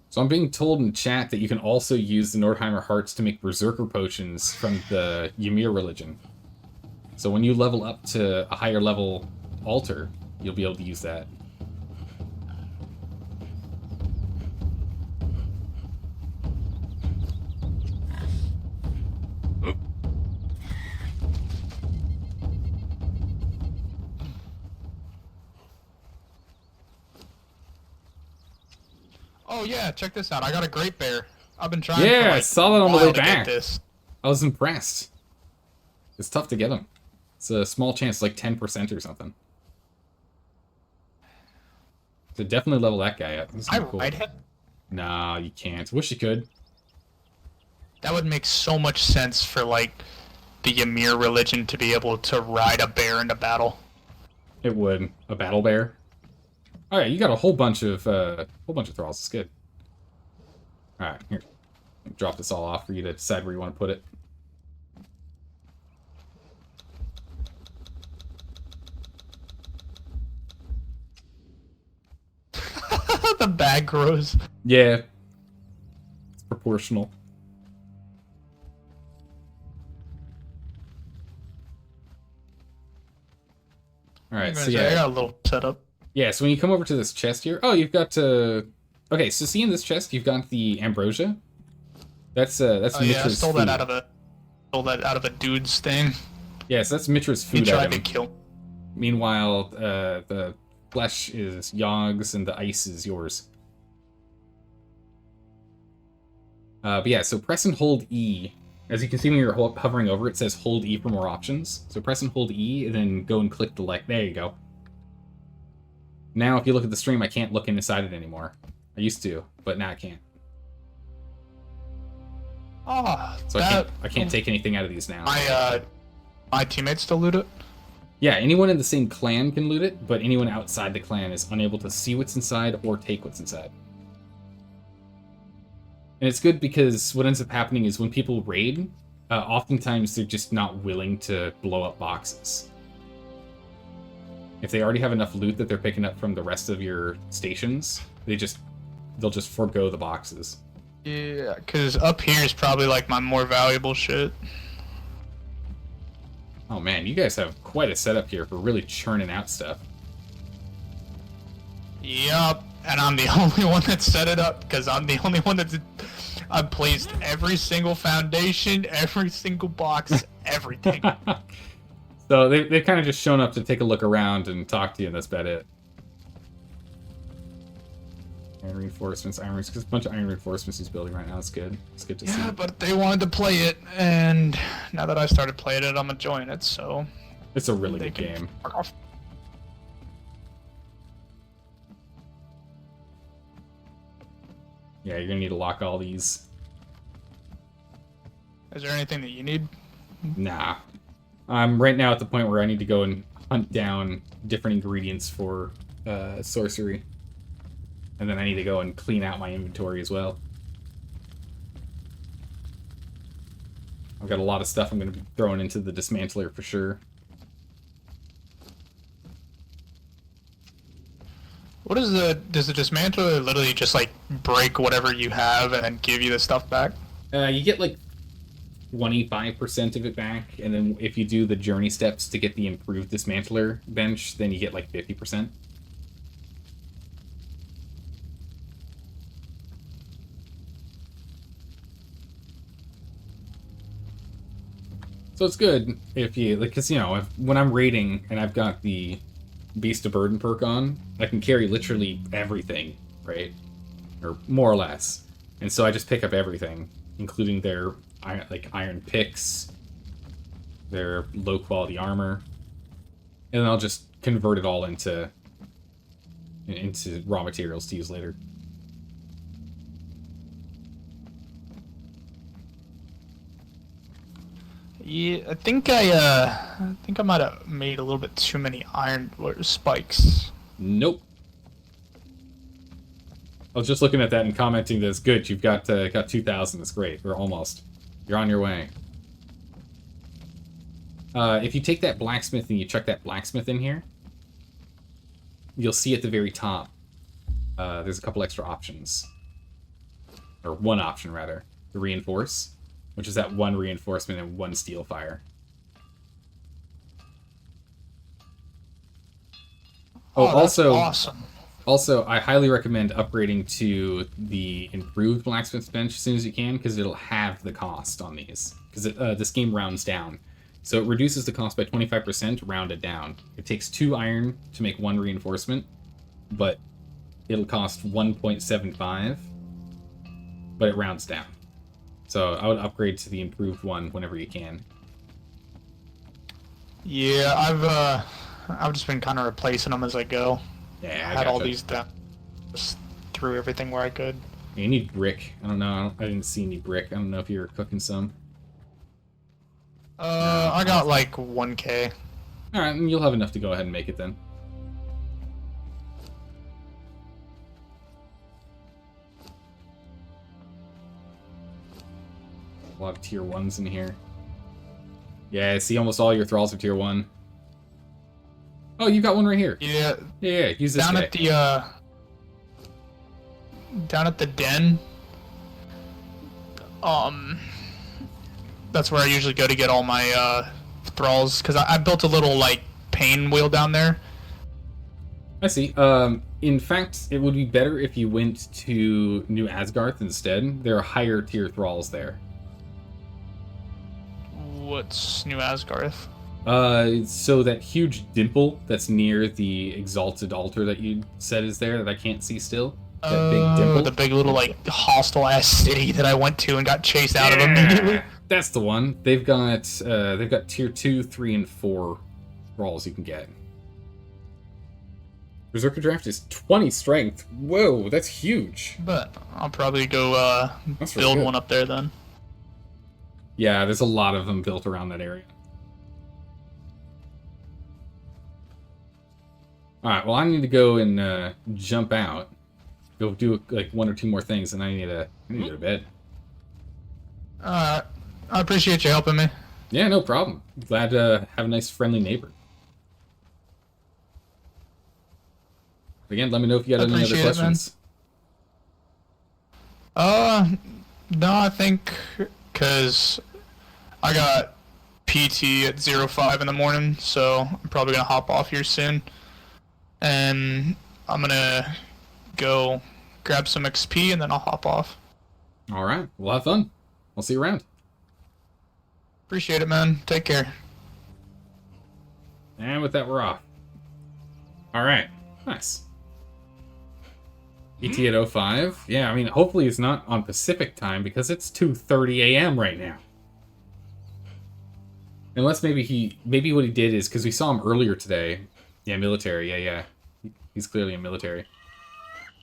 So I'm being told in chat that you can also use the Nordheimer hearts to make berserker potions from the Ymir religion. So when you level up to a higher level altar, you'll be able to use that. Oh yeah, check this out. I got a great bear. I've been trying. Yeah, for, I saw that on the a while way to get back. this. I was impressed. It's tough to get them. It's a small chance, like 10% or something. So definitely level that guy up. That's I cool. ride him. Nah, you can't. Wish you could. That would make so much sense for like the Ymir religion to be able to ride a bear into battle. It would. A battle bear. All right, you got a whole bunch of thralls. It's good. All right, here. Drop this all off for you to decide where you want to put it. The bag grows. Yeah. It's proportional. All right, so yeah. I got a little setup. Yeah, so when you come over to this chest here... Oh, you've got... Okay, so see in this chest, you've got the ambrosia. That's Oh yeah, I Mitra's stole food. that out of a dude's thing. Yeah, so that's Mitra's He food tried item. to kill. Meanwhile, the flesh is Yog's and the ice is yours. But yeah, so press and hold E. As you can see when you're hovering over, it says hold E for more options. So press and hold E, and then go and click the like. There you go. Now, if you look at the stream, I can't look inside it anymore. I used to, but now I can't. Oh, So I can't take anything out of these now. My teammates to loot it. Yeah, anyone in the same clan can loot it, but anyone outside the clan is unable to see what's inside or take what's inside. And it's good because what ends up happening is when people raid, oftentimes they're just not willing to blow up boxes. If they already have enough loot that they're picking up from the rest of your stations, they'll just forego the boxes. Yeah, because up here is probably like my more valuable shit. Oh man, you guys have quite a setup here for really churning out stuff. Yup, and I'm the only one that set it up because I'm the only one that I've placed every single foundation, every single box, everything. So they've kind of just shown up to take a look around and talk to you, and that's about it. Iron reinforcements, because a bunch of iron reinforcements he's building right now. It's good. It's good to see. Yeah, but they wanted to play it, and now that I started playing it, I'm enjoying it. So It's a really they good can game. fuck off. Yeah, you're gonna need to lock all these. Is there anything that you need? Nah. I'm right now at the point where I need to go and hunt down different ingredients for sorcery. And then I need to go and clean out my inventory as well. I've got a lot of stuff I'm going to be throwing into the dismantler for sure. What is does the dismantler literally just like break whatever you have and then give you the stuff back? You get like 25% of it back, and then if you do the journey steps to get the improved dismantler bench, then you get like 50%. So it's good if you, like, because, you know, when I'm raiding and I've got the Beast of Burden perk on, I can carry literally everything, right? Or more or less. And so I just pick up everything, including their iron picks, their low quality armor, and then I'll just convert it all into raw materials to use later. Yeah, I think I might have made a little bit too many iron spikes. Nope. I was just looking at that and commenting that it's good. You've got 2,000. That's great. We're almost. You're on your way. If you take that blacksmith and you chuck that blacksmith in here, you'll see at the very top, there's a couple extra options. Or one option, rather. The reinforce, which is that one reinforcement and one steel fire. Oh, that's also, awesome. Also, I highly recommend upgrading to the improved blacksmith bench as soon as you can, because it'll have the cost on these. Because this game rounds down. So it reduces the cost by 25%, rounded down. It takes 2 iron to make 1 reinforcement, but it'll cost 1.75, but it rounds down. So I would upgrade to the improved one whenever you can. Yeah, I've just been kind of replacing them as I go. Yeah, I had all these down. Just threw everything where I could. You need brick. I don't know. I didn't see any brick. I don't know if you were cooking some. I got like 1K. Alright, you'll have enough to go ahead and make it then. A lot of tier 1s in here. Yeah, I see almost all your thralls are tier 1. Oh, you got one right here. Yeah. Yeah, use this Down guy. at the down at the den. That's where I usually go to get all my thralls, because I built a little like pain wheel down there. I see. In fact, it would be better if you went to New Asgarth instead. There are higher tier thralls there. What's New Asgarth? So that huge dimple that's near the exalted altar that you said is there that I can't see still. That big dimple. The big little like hostile ass city that I went to and got chased out of immediately. That's the one. They've got tier 2, 3, and 4 thralls you can get. Berserker Draft is 20 strength. Whoa, that's huge. But I'll probably go build one up there then. Yeah, there's a lot of them built around that area. Alright, well I need to go and jump out. Go do like 1 or 2 more things, and I need to go to bed. I appreciate you helping me. Yeah, no problem. Glad to have a nice friendly neighbor. Again, let me know if you got any other Appreciate it, man. questions. No, I think because I got PT at 05 in the morning, so I'm probably gonna hop off here soon, and I'm gonna go grab some XP and then I'll hop off. All right, we'll have fun. I'll see you around. Appreciate it, man. Take care. And with that, we're off. All right, nice. ET at 05. Yeah, I mean, hopefully it's not on Pacific time because it's 2:30 a.m. right now. Unless maybe what he did is because we saw him earlier today. Yeah, military. Yeah. He's clearly in military.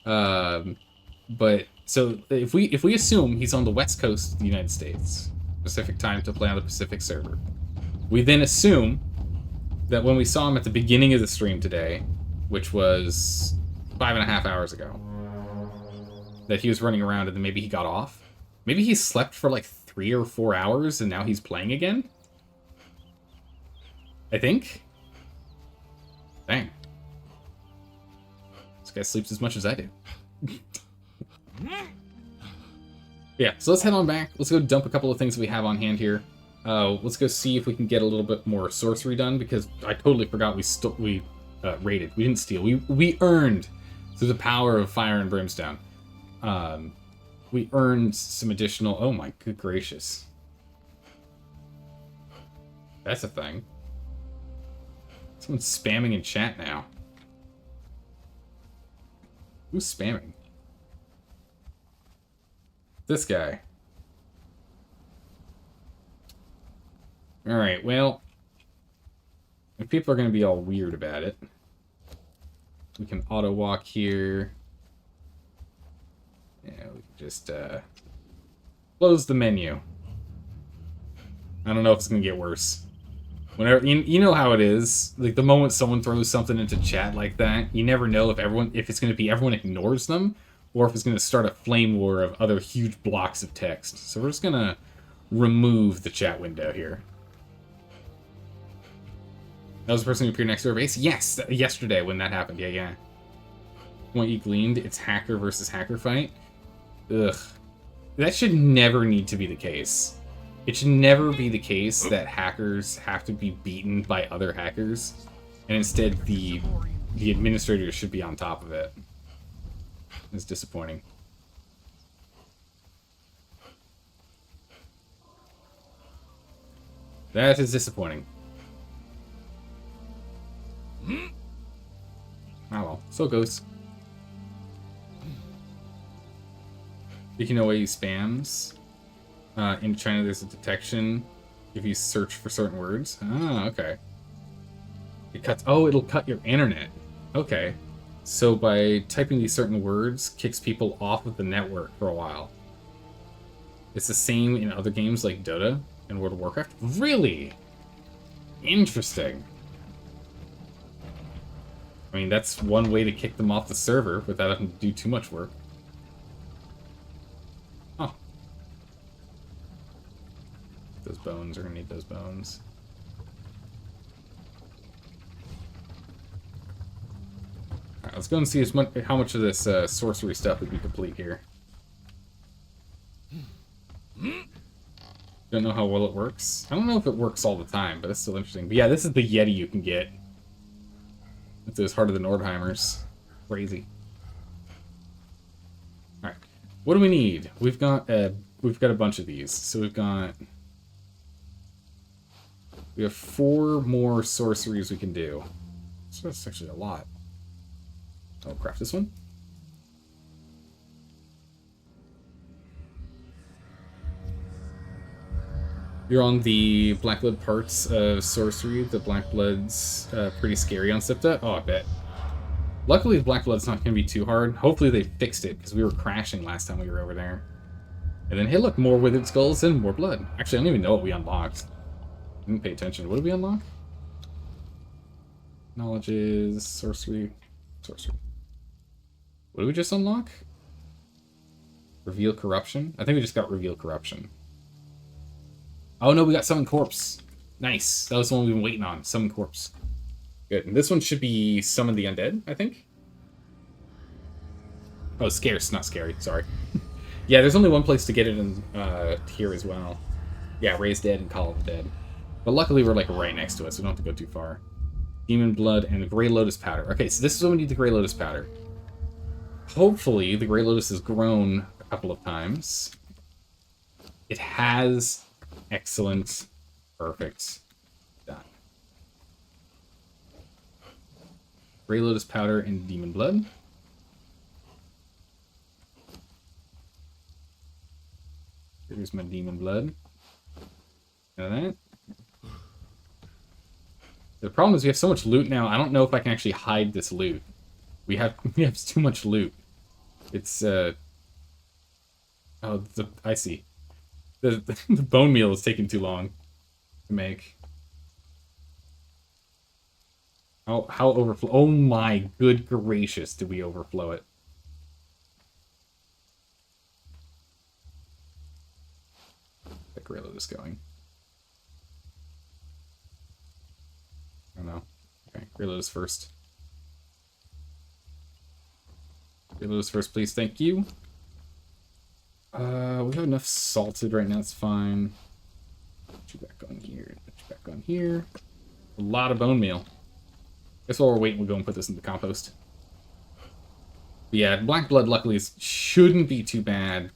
But so if we assume he's on the West Coast of the United States, Pacific time to play on the Pacific server, we then assume that when we saw him at the beginning of the stream today, which was 5.5 hours ago, that he was running around and then maybe he got off. Maybe he slept for like 3 or 4 hours and now he's playing again? I think? Dang. This guy sleeps as much as I do. Yeah, so let's head on back. Let's go dump a couple of things that we have on hand here. Let's go see if we can get a little bit more sorcery done, because I totally forgot we raided. We didn't steal. We earned through the power of fire and brimstone. We earned some additional... Oh my good gracious. That's a thing. Someone's spamming in chat now. Who's spamming? This guy. Alright, well... if people are going to be all weird about it, we can auto-walk here. Yeah, we can just, close the menu. I don't know if it's going to get worse. Whenever you know how it is, like the moment someone throws something into chat like that, you never know if it's going to be everyone ignores them, or if it's going to start a flame war of other huge blocks of text. So we're just going to remove the chat window here. That was the person who appeared next to our base? Yes, yesterday when that happened. Yeah. What you gleaned, it's hacker versus hacker fight. Ugh. That should never need to be the case. It should never be the case that hackers have to be beaten by other hackers, and instead the administrators should be on top of it. It's disappointing. That is disappointing. Oh well, so it goes. You can know why he spams. In China, there's a detection if you search for certain words. Ah, okay. It cuts. Oh, it'll cut your internet. Okay. So by typing these certain words, kicks people off of the network for a while. It's the same in other games like Dota and World of Warcraft. Really? Interesting. I mean, that's one way to kick them off the server without having to do too much work. Oh. Those bones, we're gonna need those bones. Alright, let's go and see how much of this sorcery stuff we can complete here. Don't know how well it works. I don't know if it works all the time, but it's still interesting. But yeah, this is the Yeti you can get. With those Heart of the Nordheimers. Crazy. Alright. What do we need? We've got a bunch of these. So we have 4 more sorceries we can do. So that's actually a lot. I'll craft this one. You're on the Blackblood parts of sorcery. The Blackblood's pretty scary on Sipta. Oh, I bet. Luckily, the Blackblood's not going to be too hard. Hopefully they fixed it, because we were crashing last time we were over there. And then, hey look, more withered skulls and more blood. Actually, I don't even know what we unlocked. I didn't pay attention. What did we unlock? Knowledges, sorcery. What did we just unlock? Reveal corruption? I think we just got reveal corruption. Oh no, we got Summon Corpse. Nice. That was the one we've been waiting on. Summon Corpse. Good. And this one should be Summon the Undead, I think. Oh, scarce, not scary. Sorry. Yeah, there's only one place to get it in here as well. Yeah, Raise Dead and Call of the Dead. But luckily we're like right next to it, so we don't have to go too far. Demon Blood and Grey Lotus Powder. Okay, so this is when we need the Grey Lotus Powder. Hopefully the Grey Lotus has grown a couple of times. It has. Excellent. Perfect. Done. Grey Lotus Powder and Demon Blood. Here's my Demon Blood. Got that. The problem is we have so much loot now, I don't know if I can actually hide this loot. We have too much loot. It's oh, I see. The bone meal is taking too long to make. How overflow? Oh my good gracious, did we overflow it? That Grey Lotus going. I don't know. Okay, Grey Lotus first. Grey Lotus first, please. Thank you. We have enough salted right now. It's fine. Put you back on here. Put you back on here. A lot of bone meal. Guess while we're waiting, we'll go and put this in the compost. But yeah, black blood luckily shouldn't be too bad,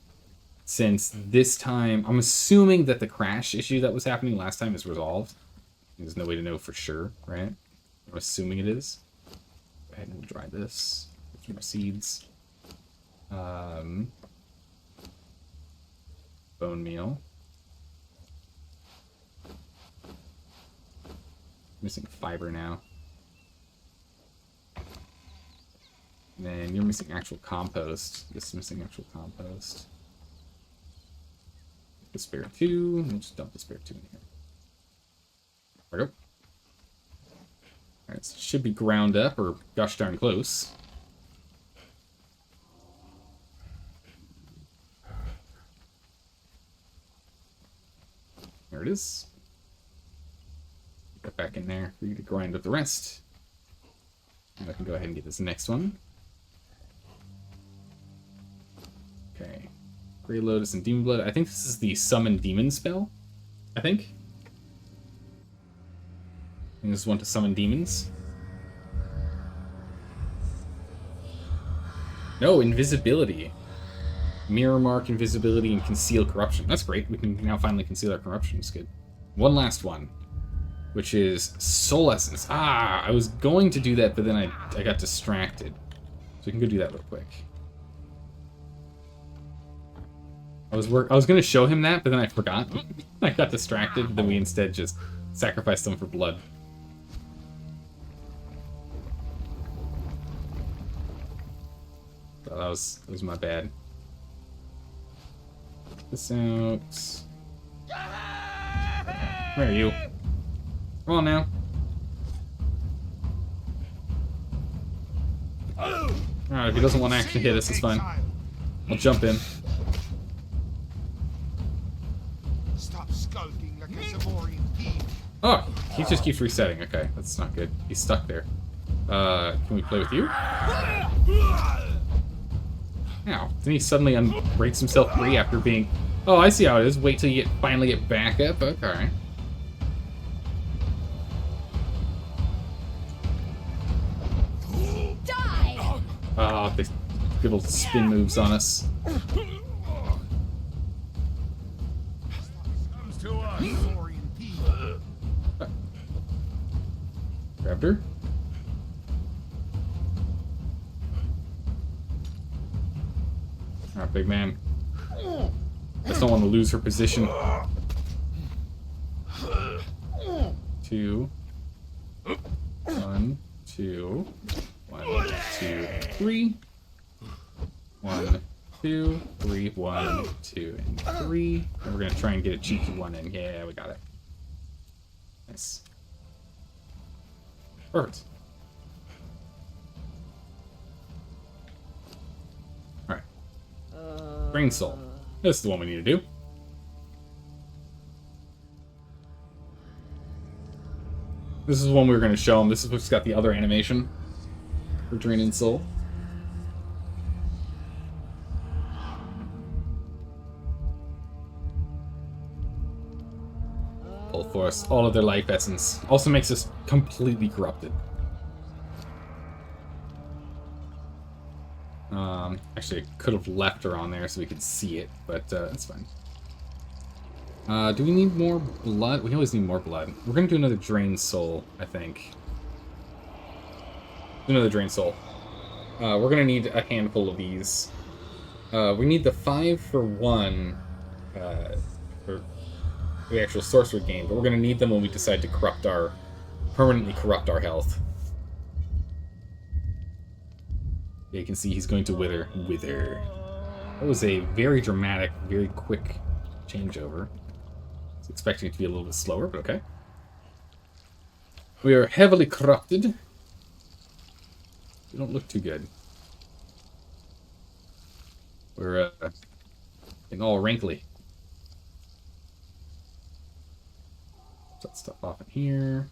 since this time I'm assuming that the crash issue that was happening last time is resolved. There's no way to know for sure, right? I'm assuming it is. Go ahead and we'll dry this. Get some more seeds. Bone meal. Missing fiber now. And then you're missing actual compost. This is missing actual compost. The spare 2. We'll just dump the spare 2 in here. There we go. Alright, so it should be ground up, or gosh darn close. There it is. Put that back in there for you to grind up the rest. And I can go ahead and get this next one. Okay. Grey Lotus and Demon Blood. I think this is the Summon Demon spell. I think this is one to summon demons. No, invisibility. Mirror Mark, invisibility, and conceal corruption. That's great. We can now finally conceal our corruption. It's good. One last one, which is Soul Essence. Ah, I was going to do that, but then I got distracted. So we can go do that real quick. I was going to show him that, but then I forgot. I got distracted. Then we instead just sacrificed them for blood. So that was my bad. This out. Where are you? Come on now. Alright, if he doesn't want to actually hit us, it's fine. I'll jump in. Stop skulking like a Zamorian thief. Oh, he just keeps resetting. Okay, that's not good. He's stuck there. Can we play with you? Ow. Then he suddenly breaks himself free after being... Oh, I see how it is. Wait till you finally get back up. Okay. Die! Oh, they good old spin moves on us. Comes to us, Zamorian thief. Grabbed her. Alright, big man. Just don't want to lose her position. 2. 1, 2. 1, 2, 3. 1, 2, 3. 1, 2, and 3. And we're gonna try and get a cheeky one in. Yeah, we got it. Nice. Perfect. Alright. Brain Soul. This is the one we need to do. This is the one we were going to show him. This is what's got the other animation for Drain and Soul. force, all of their life essence. Also makes us completely corrupted. Actually, I could have left her on there so we could see it, but that's fine. Do we need more blood? We always need more blood. We're going to do another Drain Soul, I think. Another Drain Soul. We're going to need a handful of these. We need the 5 for 1 for the actual sorcerer game, but we're going to need them when we decide to permanently corrupt our health. Yeah, you can see he's going to wither. Wither. That was a very dramatic, very quick changeover. I was expecting it to be a little bit slower, but okay. We are heavily corrupted. We don't look too good. We're getting all wrinkly. Set stuff off in here.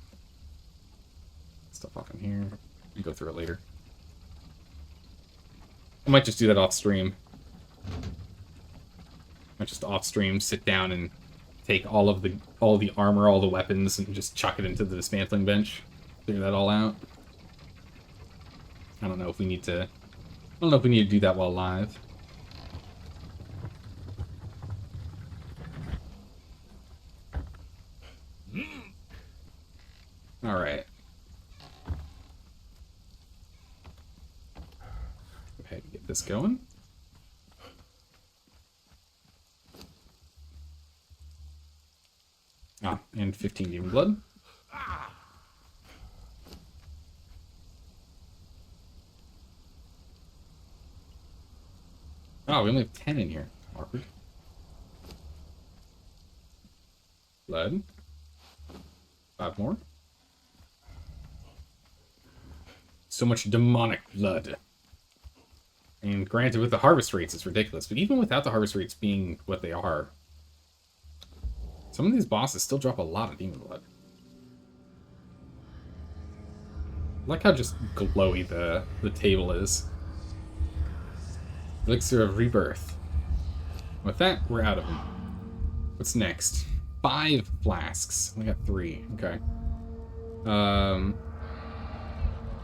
Stuff off in here. We can go through it later. I might just do that off stream. Might just off stream sit down and take all the armor, all the weapons, and just chuck it into the dismantling bench. Figure that all out. I don't know if we need to do that while live. All right. Go ahead and get this going. Ah, and 15 demon blood. Oh, we only have 10 in here. Awkward. Blood. 5 more. So much demonic blood. And granted, with the harvest rates, it's ridiculous. But even without the harvest rates being what they are, some of these bosses still drop a lot of demon blood. I like how just glowy the table is. Elixir of Rebirth. With that, we're out of them. What's next? 5 flasks. We got 3. Okay.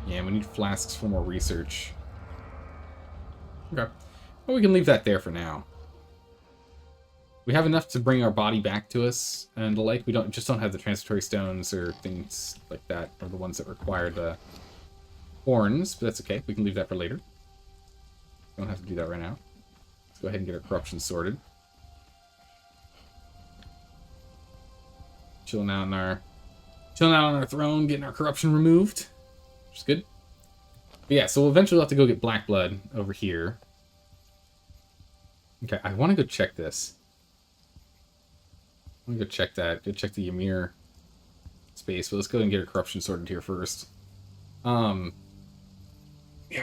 Yeah, we need flasks for more research. Okay. Well, we can leave that there for now. We have enough to bring our body back to us, and the like. We don't have the transitory stones or things like that, or the ones that require the horns, but that's okay. We can leave that for later. Don't have to do that right now. Let's go ahead and get our corruption sorted. Chilling out on our throne, getting our corruption removed, which is good. But yeah, so we'll eventually have to go get black blood over here. Okay, I want to go check this. I want to go check that. Go check the Ymir space, but let's go ahead and get our corruption sorted here first. Yeah,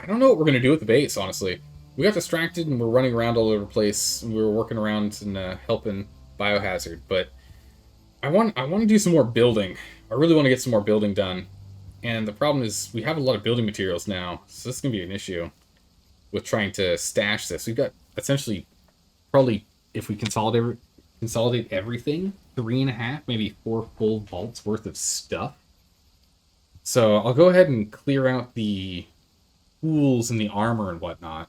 I don't know what we're gonna do with the base, honestly. We got distracted and we're running around all over the place, and we were working around and helping Biohazard, but I want to do some more building. I really want to get some more building done. And the problem is we have a lot of building materials now, so this is going to be an issue with trying to stash this. We've got essentially probably, if we consolidate everything, 3.5, maybe 4 full vaults worth of stuff. So I'll go ahead and clear out the tools and the armor and whatnot,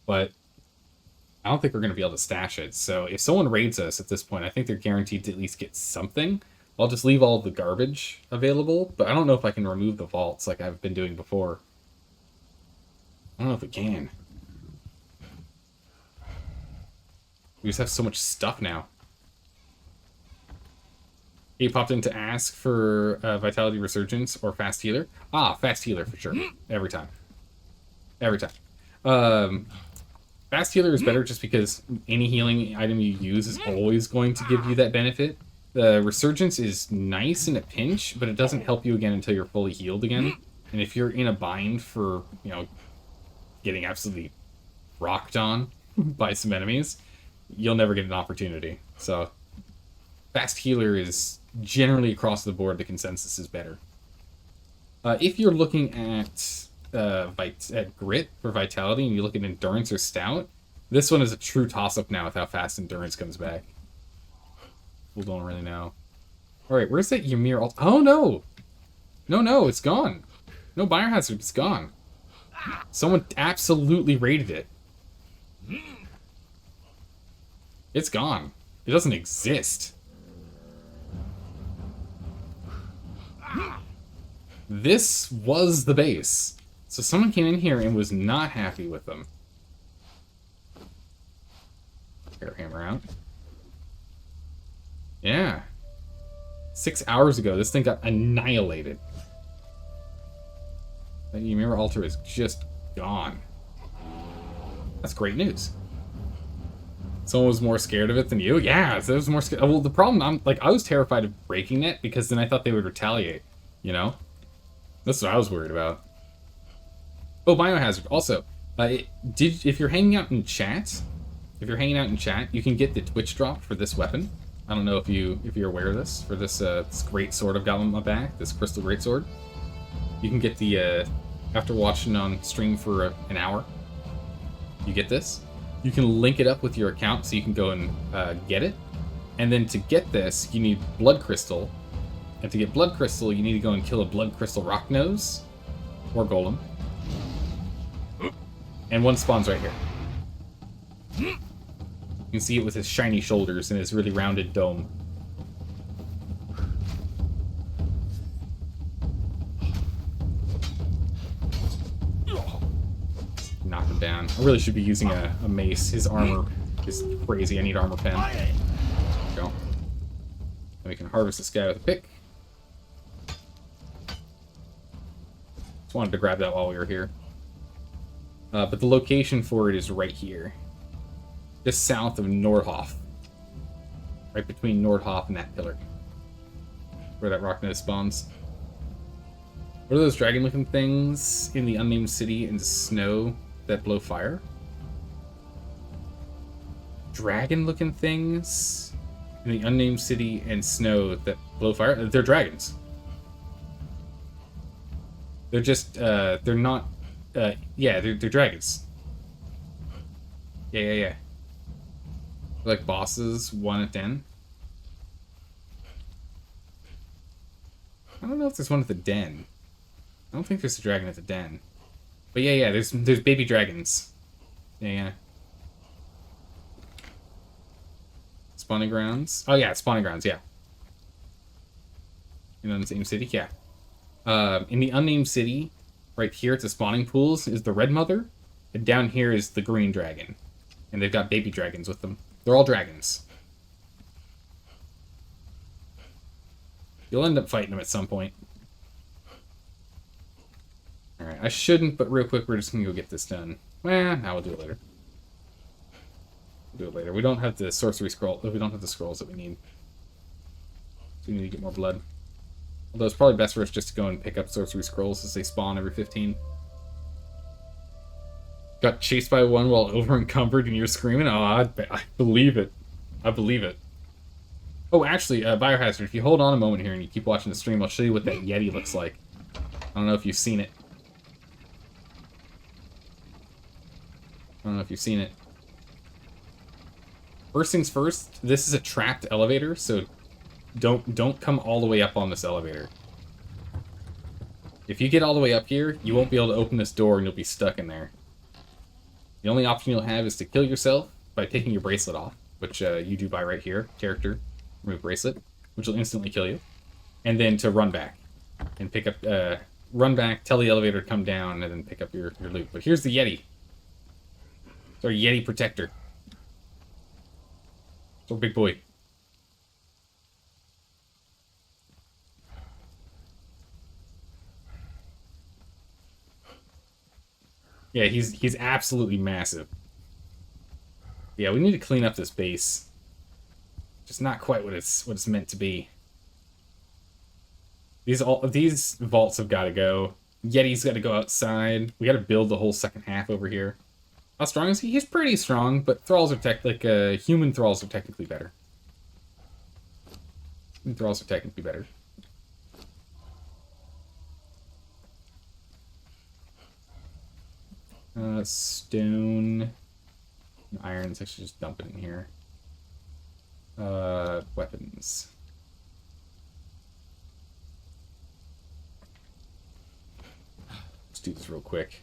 but I don't think we're going to be able to stash it. So if someone raids us at this point, I think they're guaranteed to at least get something. I'll just leave all the garbage available, but I don't know if I can remove the vaults like I've been doing before. I don't know if we can. We just have so much stuff now. He popped in to ask for Vitality Resurgence or Fast Healer. Ah, Fast Healer for sure. Every time. Every time. Fast Healer is better just because any healing item you use is always going to give you that benefit. The Resurgence is nice in a pinch, but it doesn't help you again until you're fully healed again. And if you're in a bind for, getting absolutely rocked on by some enemies, you'll never get an opportunity. So, Fast Healer is generally across the board, the consensus is better. If you're looking at Grit for Vitality and you look at Endurance or Stout, this one is a true toss-up now with how fast Endurance comes back. People don't really know. Alright, where's that Ymir altar? Oh, no! No, it's gone. No biohazard, it's gone. Someone absolutely raided it. It's gone. It doesn't exist. This was the base. So someone came in here and was not happy with them. Air hammer out. Yeah. 6 hours ago, this thing got annihilated. The Ymir altar is just gone. That's great news. Someone was more scared of it than you? Yeah, so it was more scared. Well, the problem, I was terrified of breaking it because then I thought they would retaliate, you know? That's what I was worried about. Oh, biohazard. Also, if you're hanging out in chat, you can get the Twitch drop for this weapon. I don't know if you're aware of this. For this this great sword I've got on my back, this crystal greatsword. You can get the after watching on stream for an hour. You get this. You can link it up with your account so you can go and get it. And then to get this, you need blood crystal. And to get blood crystal, you need to go and kill a blood crystal rock nose or golem. And one spawns right here. You can see it with his shiny shoulders and his really rounded dome. Knock him down. I really should be using a mace. His armor is crazy. I need armor pen. There we go. And we can harvest this guy with a pick. Just wanted to grab that while we were here. But the location for it is right here. Just south of Nordhof. Right between Nordhof and that pillar. Where that rock nose spawns. What are those dragon-looking things in the unnamed city in snow that blow fire? Dragon-looking things in the unnamed city and snow that blow fire? They're dragons. They're just, they're not, yeah, they're dragons. Yeah. They're like bosses, 1 at 10. I don't know if there's one at the den. I don't think there's a dragon at the den. But yeah, there's baby dragons. Yeah. Spawning grounds. Oh yeah, spawning grounds, yeah. In the same city, yeah. In the unnamed city, right here at the spawning pools, is the red mother. And down here is the green dragon. And they've got baby dragons with them. They're all dragons. You'll end up fighting them at some point. Alright, I shouldn't, but real quick, we're just gonna go get this done. Well, now we'll do it later. We'll do it later. We don't have the sorcery scroll. We don't have the scrolls that we need. So we need to get more blood. Although it's probably best for us just to go and pick up sorcery scrolls as they spawn every 15. Got chased by one while over encumbered and you're screaming? Oh, I believe it. I believe it. Oh, actually, Biohazard, if you hold on a moment here and you keep watching the stream, I'll show you what that Yeti looks like. I don't know if you've seen it. First things first, this is a trapped elevator, so don't come all the way up on this elevator. If you get all the way up here, you won't be able to open this door and you'll be stuck in there. The only option you'll have is to kill yourself by taking your bracelet off, which you do by right here, character, remove bracelet, which will instantly kill you. And then to run back and pick up, run back, tell the elevator to come down, and then pick up your loot. But here's the Yeti. It's our Yeti protector. It's our big boy. Yeah, he's absolutely massive. Yeah, we need to clean up this base. Just not quite what it's meant to be. These vaults have got to go. Yeti's got to go outside. We got to build the whole second half over here. How strong is he? He's pretty strong, but thralls are human thralls are technically better. Human thralls are technically better. Stone, irons. I should just dump it in here. Weapons. do this real quick.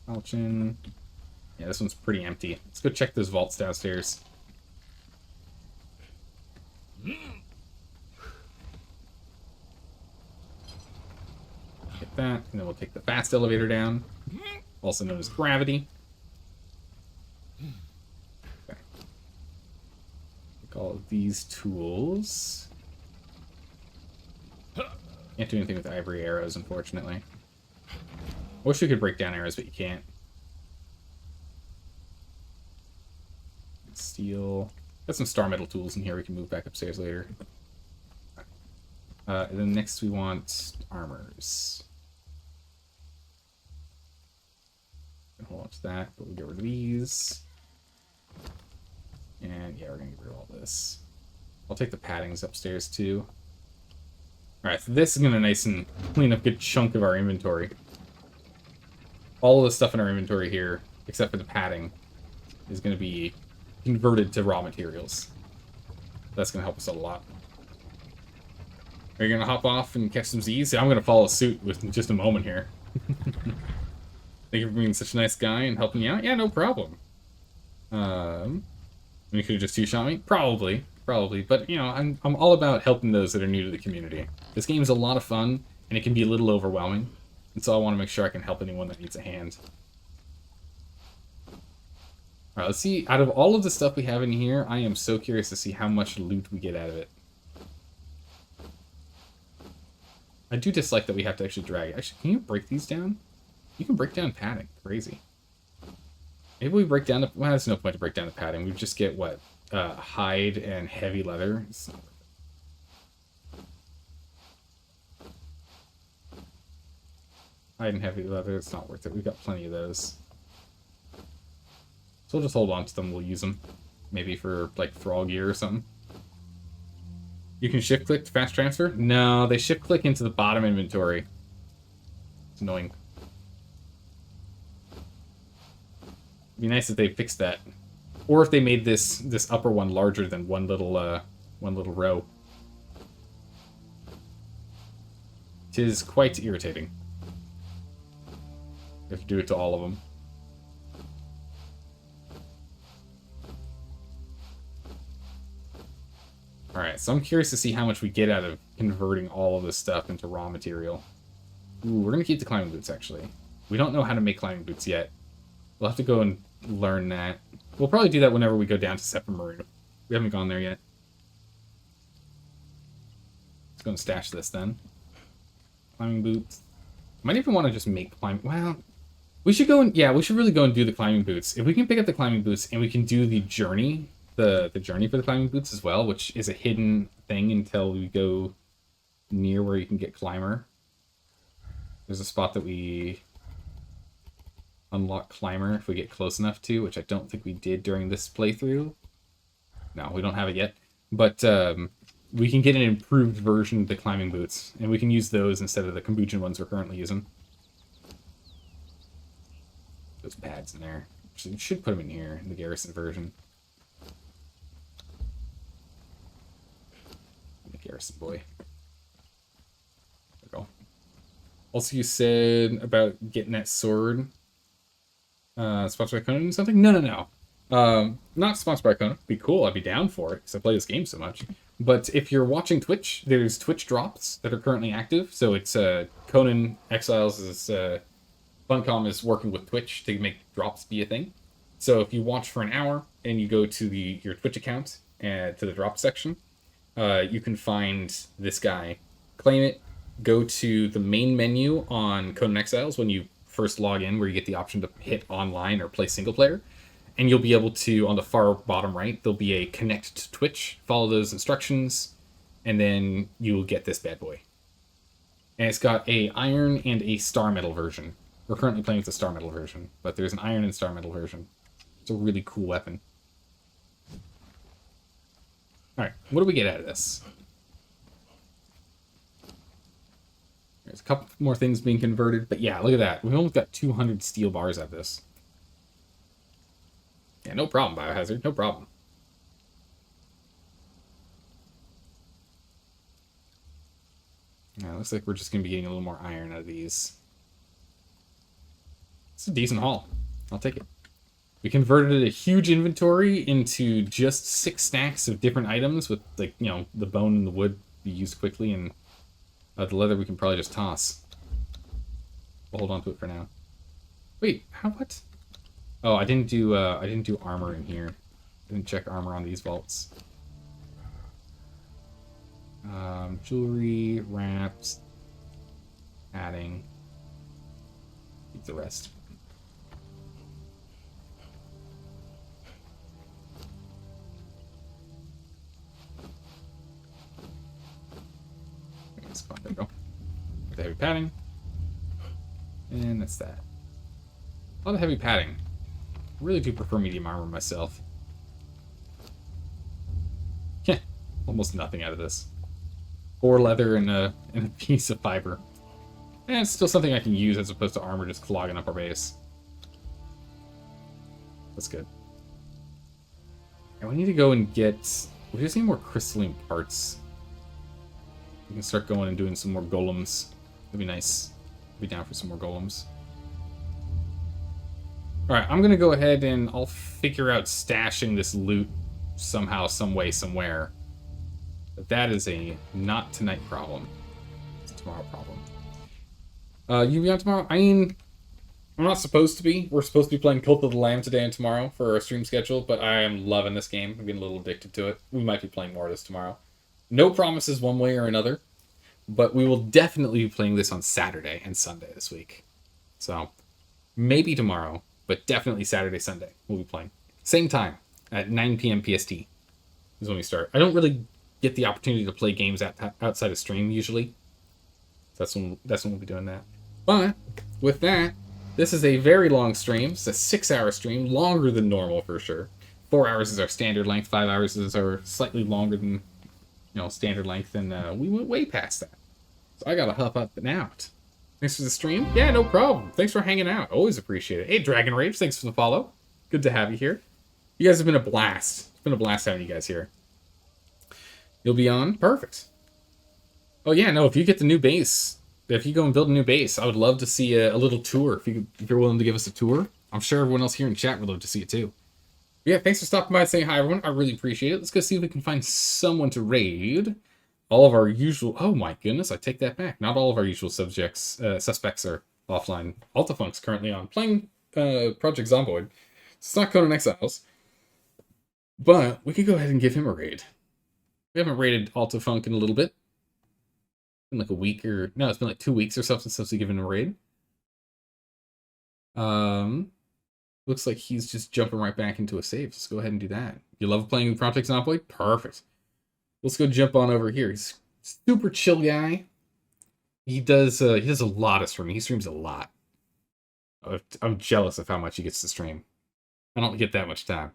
Falchion. Yeah, this one's pretty empty. Let's go check those vaults downstairs. Get that, and then we'll take the fast elevator down, also known as gravity. Okay. Take all of these tools. Can't do anything with ivory arrows, unfortunately. I wish you could break down arrows, but you can't. Steel. Got some star metal tools in here we can move back upstairs later. And then next we want armors. Hold on to that, but we'll get rid of these. And yeah, we're gonna get rid of all this. I'll take the paddings upstairs too. Alright, so this is gonna nice and clean up a good chunk of our inventory. All of the stuff in our inventory here, except for the padding, is gonna be converted to raw materials. That's gonna help us out a lot. Are you gonna hop off and catch some Z's? I'm gonna follow suit with just a moment here. Thank you for being such a nice guy and helping me out. Yeah, no problem. You could have just two-shot me? Probably. But, you know, I'm all about helping those that are new to the community. This game's a lot of fun, and it can be a little overwhelming. And so I want to make sure I can help anyone that needs a hand. Alright, let's see. Out of all of the stuff we have in here, I am so curious to see how much loot we get out of it. I do dislike that we have to actually drag it. Actually, can you break these down? You can break down padding. Crazy. Maybe we break down the... Well, there's no point to break down the padding. We just get, what? Hide and heavy leather. It's not worth it. Hide and heavy leather. It's not worth it. We've got plenty of those. So we'll just hold on to them. We'll use them. Maybe for, like, thrall gear or something. You can shift-click to fast transfer? No, they shift-click into the bottom inventory. It's annoying. It'd be nice if they fixed that. Or if they made this upper one larger than one little row. Tis quite irritating. You have to do it to all of them. Alright, so I'm curious to see how much we get out of converting all of this stuff into raw material. Ooh, we're going to keep the climbing boots, actually. We don't know how to make climbing boots yet. We'll have to go and learn that. We'll probably do that whenever we go down to Sephiroth. We haven't gone there yet. Let's go and stash this then. Climbing boots. Might even want to just make climbing... Well, we should go and... Yeah, we should really go and do the climbing boots. If we can pick up the climbing boots and we can do the journey... The journey for the climbing boots as well, which is a hidden thing until we go near where you can get climber. There's a spot that we unlock climber if we get close enough to, which I don't think we did during this playthrough. No, we don't have it yet. But we can get an improved version of the climbing boots, and we can use those instead of the Kambujin ones we're currently using. Those pads in there. Should put them in here, in the garrison version. Garrison boy. There we go. Also, you said about getting that sword. Sponsored by Conan or something? No. Not sponsored by Conan. Be cool. I'd be down for it because I play this game so much. But if you're watching Twitch, there's Twitch drops that are currently active. So it's Conan Exiles is Funcom is working with Twitch to make drops be a thing. So if you watch for an hour and you go to your Twitch account and to the drop section. You can find this guy, claim it, go to the main menu on Conan Exiles when you first log in, where you get the option to hit online or play single player, and you'll be able to, on the far bottom right, there'll be a connect to Twitch, follow those instructions, and then you'll get this bad boy. And it's got a iron and a star metal version. We're currently playing with the star metal version, but there's an iron and star metal version. It's a really cool weapon. Alright, what do we get out of this? There's a couple more things being converted, but yeah, look at that. We've almost got 200 steel bars out of this. Yeah, no problem, Biohazard, no problem. Yeah, looks like we're just going to be getting a little more iron out of these. It's a decent haul. I'll take it. We converted a huge inventory into just 6 stacks of different items with, like, you know, the bone and the wood be used quickly, and the leather we can probably just toss. We'll hold on to it for now. Wait, how what? Oh, I didn't do armor in here. I didn't check armor on these vaults. Jewelry, wraps, padding. Keep the rest. There we go. The heavy padding. And that's that. A lot of heavy padding. I really do prefer medium armor myself. Yeah, almost nothing out of this. 4 leather and a piece of fiber. And it's still something I can use as opposed to armor just clogging up our base. That's good. And we need to go and get... We just need more crystalline parts. We can start going and doing some more golems. That'd be nice. I'd be down for some more golems. Alright, I'm going to go ahead and I'll figure out stashing this loot somehow, some way, somewhere. But that is a not tonight problem. It's a tomorrow problem. You be on tomorrow? I mean, I'm not supposed to be. We're supposed to be playing Cult of the Lamb today and tomorrow for our stream schedule, but I am loving this game. I'm getting a little addicted to it. We might be playing more of this tomorrow. No promises one way or another, but we will definitely be playing this on Saturday and Sunday this week. So, maybe tomorrow, but definitely Saturday, Sunday we'll be playing. Same time, at 9 p.m. PST is when we start. I don't really get the opportunity to play games outside of stream usually. That's when we'll be doing that. But, with that, this is a very long stream. It's a 6-hour stream, longer than normal for sure. 4 hours is our standard length, 5 hours is our slightly longer than standard length, and we went way past that. So I gotta huff up and out. Thanks for the stream. Yeah, no problem. Thanks for hanging out. Always appreciate it. Hey, Dragon Rage, thanks for the follow. Good to have you here. You guys have been a blast. It's been a blast having you guys here. You'll be on? Perfect. Oh yeah, no, if you get the new base, if you go and build a new base, I would love to see a little tour. If you're willing to give us a tour. I'm sure everyone else here in chat would love to see it too. Yeah, thanks for stopping by and saying hi, everyone. I really appreciate it. Let's go see if we can find someone to raid. All of our usual... Oh, my goodness, I take that back. Not all of our usual suspects are offline. Altafunk's currently on playing Project Zomboid. It's not Conan Exiles. But we could go ahead and give him a raid. We haven't raided Altafunk in a little bit. It's been like a week or... No, it's been like 2 weeks or something since we given him a raid. Looks like he's just jumping right back into a save. Let's go ahead and do that. You love playing Project Zomboid? Perfect. Let's go jump on over here. He's a super chill guy. He does a lot of streaming. He streams a lot. I'm jealous of how much he gets to stream. I don't get that much time.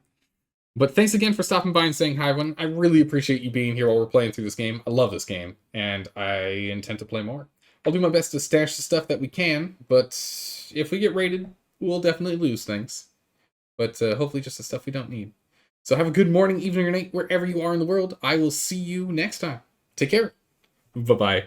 But thanks again for stopping by and saying hi, everyone. I really appreciate you being here while we're playing through this game. I love this game, and I intend to play more. I'll do my best to stash the stuff that we can, but if we get raided, we'll definitely lose things. But hopefully just the stuff we don't need. So have a good morning, evening, or night, wherever you are in the world. I will see you next time. Take care. Bye-bye.